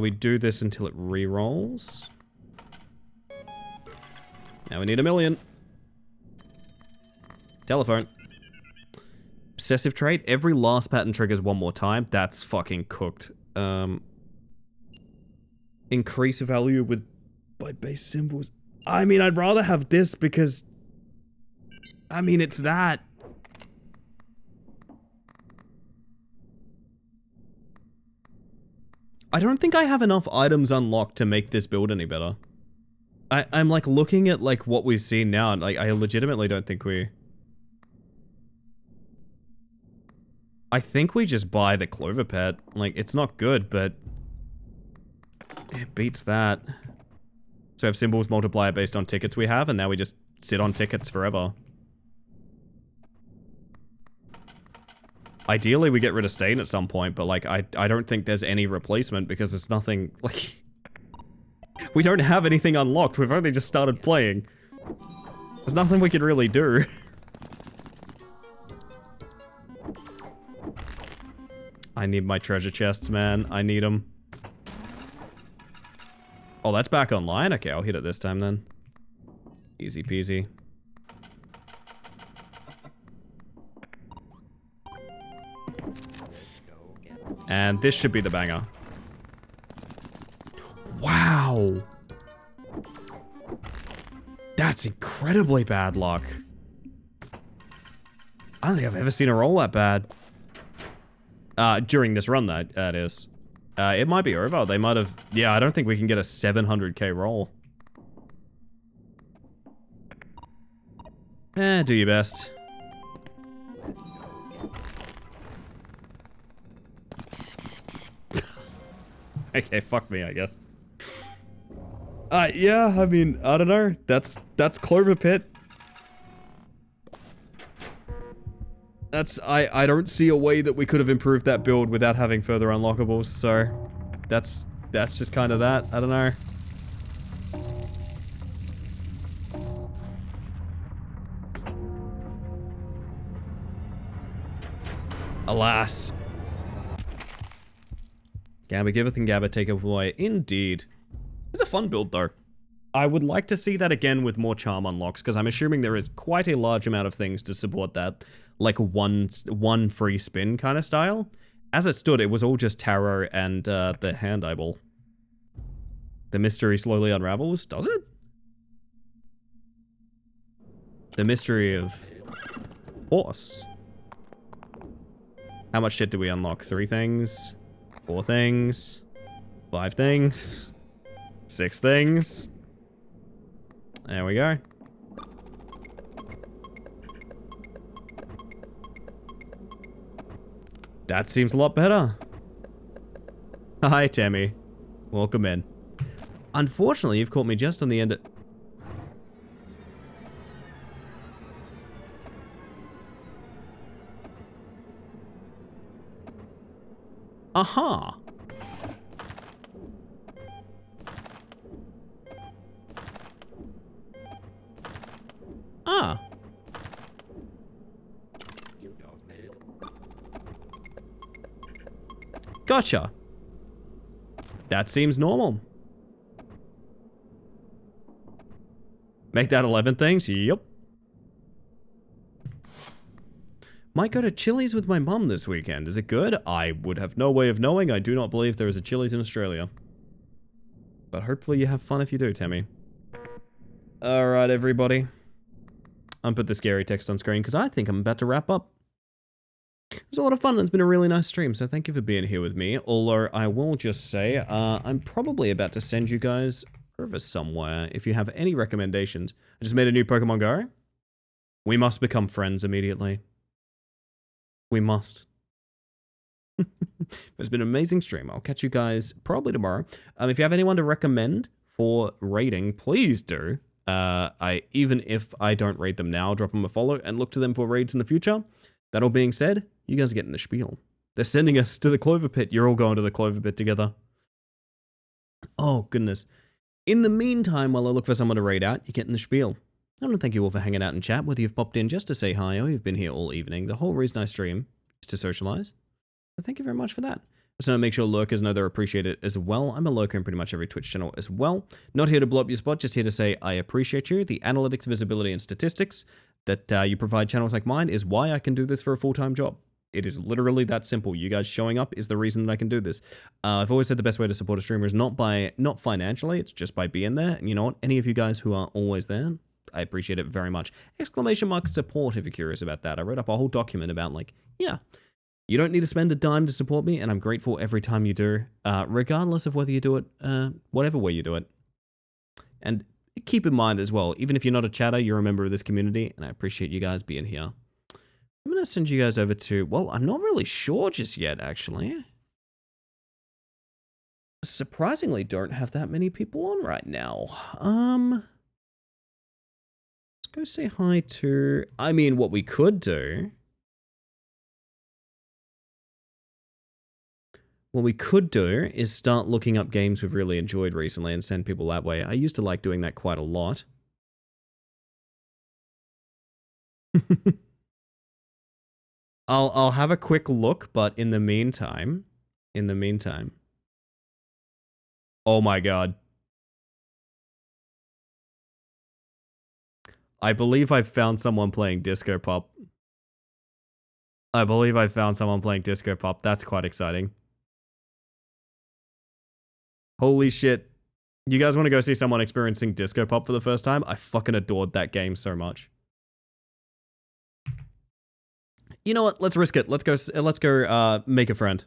We do this until it re-rolls. Now we need 1 million. Telephone. Obsessive trait. Every last pattern triggers 1 more time. That's fucking cooked. Increase value by base symbols. I mean, I'd rather have this because... I mean, it's that. I don't think I have enough items unlocked to make this build any better. I'm like looking at like what we've seen now and like I legitimately don't think we... I think we just buy the Clover Pet. Like, it's not good, but... it beats that. So we have symbols multiplier based on tickets we have, and now we just sit on tickets forever. Ideally, we get rid of Stain at some point, but like, I don't think there's any replacement because there's nothing, like... we don't have anything unlocked, we've only just started playing. There's nothing we can really do. I need my treasure chests, man. I need them. Oh, that's back online? Okay, I'll hit it this time then. Easy peasy. And this should be the banger. Wow. That's incredibly bad luck. I don't think I've ever seen a roll that bad. During this run, that is. It might be over. They might have... Yeah, I don't think we can get a 700k roll. Do your best. Okay, fuck me, I guess. Yeah, I mean, I don't know. That's Clover Pit. I don't see a way that we could have improved that build without having further unlockables, so that's just kind of that. I don't know. Alas. Gabba giveth and Gabba taketh away. Indeed. It's a fun build, though. I would like to see that again with more charm unlocks, because I'm assuming there is quite a large amount of things to support that. Like one free spin kind of style. As it stood, it was all just tarot and the hand eyeball. The mystery slowly unravels. Does it? The mystery of horse. How much shit do we unlock? 3 things? 4 things? 5 things? 6 things? There we go. That seems a lot better. Hi, Tammy. Welcome in. Unfortunately, you've caught me just on the end of... Aha! Ah. Gotcha. That seems normal. Make that 11 things? Yep. Might go to Chili's with my mum this weekend. Is it good? I would have no way of knowing. I do not believe there is a Chili's in Australia. But hopefully you have fun if you do, Tammy. Alright, everybody. I'll put the scary text on screen because I think I'm about to wrap up. It was a lot of fun and it's been a really nice stream, so thank you for being here with me. Although I will just say, I'm probably about to send you guys over somewhere if you have any recommendations. I just made a new Pokemon Go. We must become friends immediately. We must. It's been an amazing stream. I'll catch you guys probably tomorrow. If you have anyone to recommend for raiding, please do. Even if I don't raid them now, drop them a follow and look to them for raids in the future. That all being said, you guys are getting the spiel. They're sending us to the Clover Pit. You're all going to the Clover Pit together. Oh, goodness. In the meantime, while I look for someone to raid out, you're getting the spiel. I want to thank you all for hanging out in chat, whether you've popped in just to say hi or you've been here all evening. The whole reason I stream is to socialize. So thank you very much for that. Just want to make sure lurkers know they're appreciated as well. I'm a lurker in pretty much every Twitch channel as well. Not here to blow up your spot, just here to say I appreciate you. The analytics, visibility, and statistics that you provide channels like mine is why I can do this for a full-time job. It is literally that simple. You guys showing up is the reason that I can do this. I've always said the best way to support a streamer is not financially, it's just by being there. And you know what? Any of you guys who are always there, I appreciate it very much. Exclamation mark support if you're curious about that. I wrote up a whole document about like, yeah, you don't need to spend a dime to support me, and I'm grateful every time you do, regardless of whether you do it, whatever way you do it. And keep in mind as well, even if you're not a chatter, you're a member of this community, and I appreciate you guys being here. I'm going to send you guys over to, well, I'm not really sure just yet, actually. Surprisingly, don't have that many people on right now. Let's go say hi to, I mean, what we could do. What we could do is start looking up games we've really enjoyed recently and send people that way. I used to like doing that quite a lot. I'll have a quick look, but in the meantime, oh my god. I believe I've found someone playing Disco Pop. That's quite exciting. Holy shit. You guys want to go see someone experiencing Disco Pop for the first time? I fucking adored that game so much. You know what? Let's risk it. Let's go make a friend.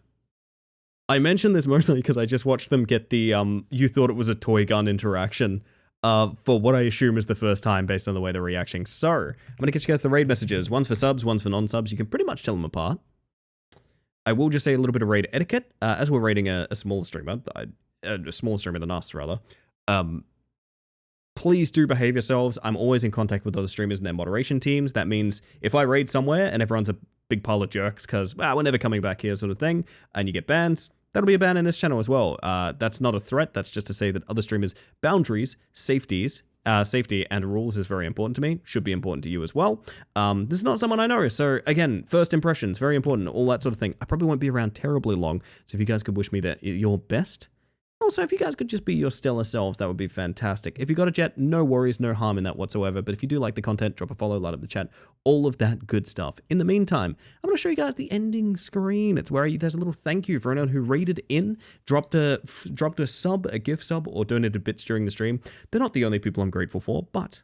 I mentioned this mostly because I just watched them get the you thought it was a toy gun interaction for what I assume is the first time based on the way they're reacting. So, I'm going to get you guys the raid messages. One's for subs, one's for non-subs. You can pretty much tell them apart. I will just say a little bit of raid etiquette. As we're raiding a smaller streamer, a smaller streamer than us, rather, please do behave yourselves. I'm always in contact with other streamers and their moderation teams. That means if I raid somewhere and everyone's a big pile of jerks because, we're never coming back here sort of thing, and you get banned, that'll be a ban in this channel as well. That's not a threat. That's just to say that other streamers' boundaries, safety and rules is very important to me. Should be important to you as well. This is not someone I know. So again, first impressions, very important. All that sort of thing. I probably won't be around terribly long. So if you guys could wish me that your best. Also, if you guys could just be your stellar selves, that would be fantastic. If you got a jet, no worries, no harm in that whatsoever. But if you do like the content, drop a follow, light up the chat, all of that good stuff. In the meantime, I'm going to show you guys the ending screen. It's where there's a little thank you for anyone who raided in, dropped a sub, a gift sub, or donated bits during the stream. They're not the only people I'm grateful for, but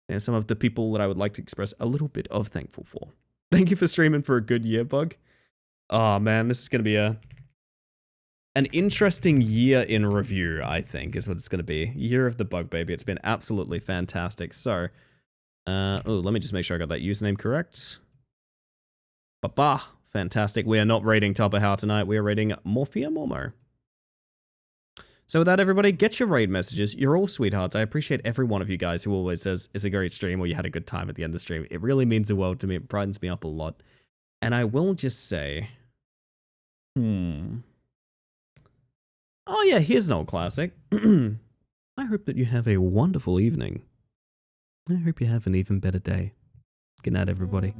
they're some of the people that I would like to express a little bit of thankful for. Thank you for streaming for a good year, Bug. Oh man, this is going to be an interesting year in review, I think, is what it's going to be. Year of the Bug Baby. It's been absolutely fantastic. So, let me just make sure I got that username correct. Ba-ba. Fantastic. We are not raiding Tupperhouse tonight. We are raiding Morphia Momo. So with that, everybody, get your raid messages. You're all sweethearts. I appreciate every one of you guys who always says, it's a great stream or you had a good time at the end of the stream. It really means the world to me. It brightens me up a lot. And I will just say, oh yeah, here's an old classic. I hope that you have a wonderful evening. I hope you have an even better day. Good night, everybody.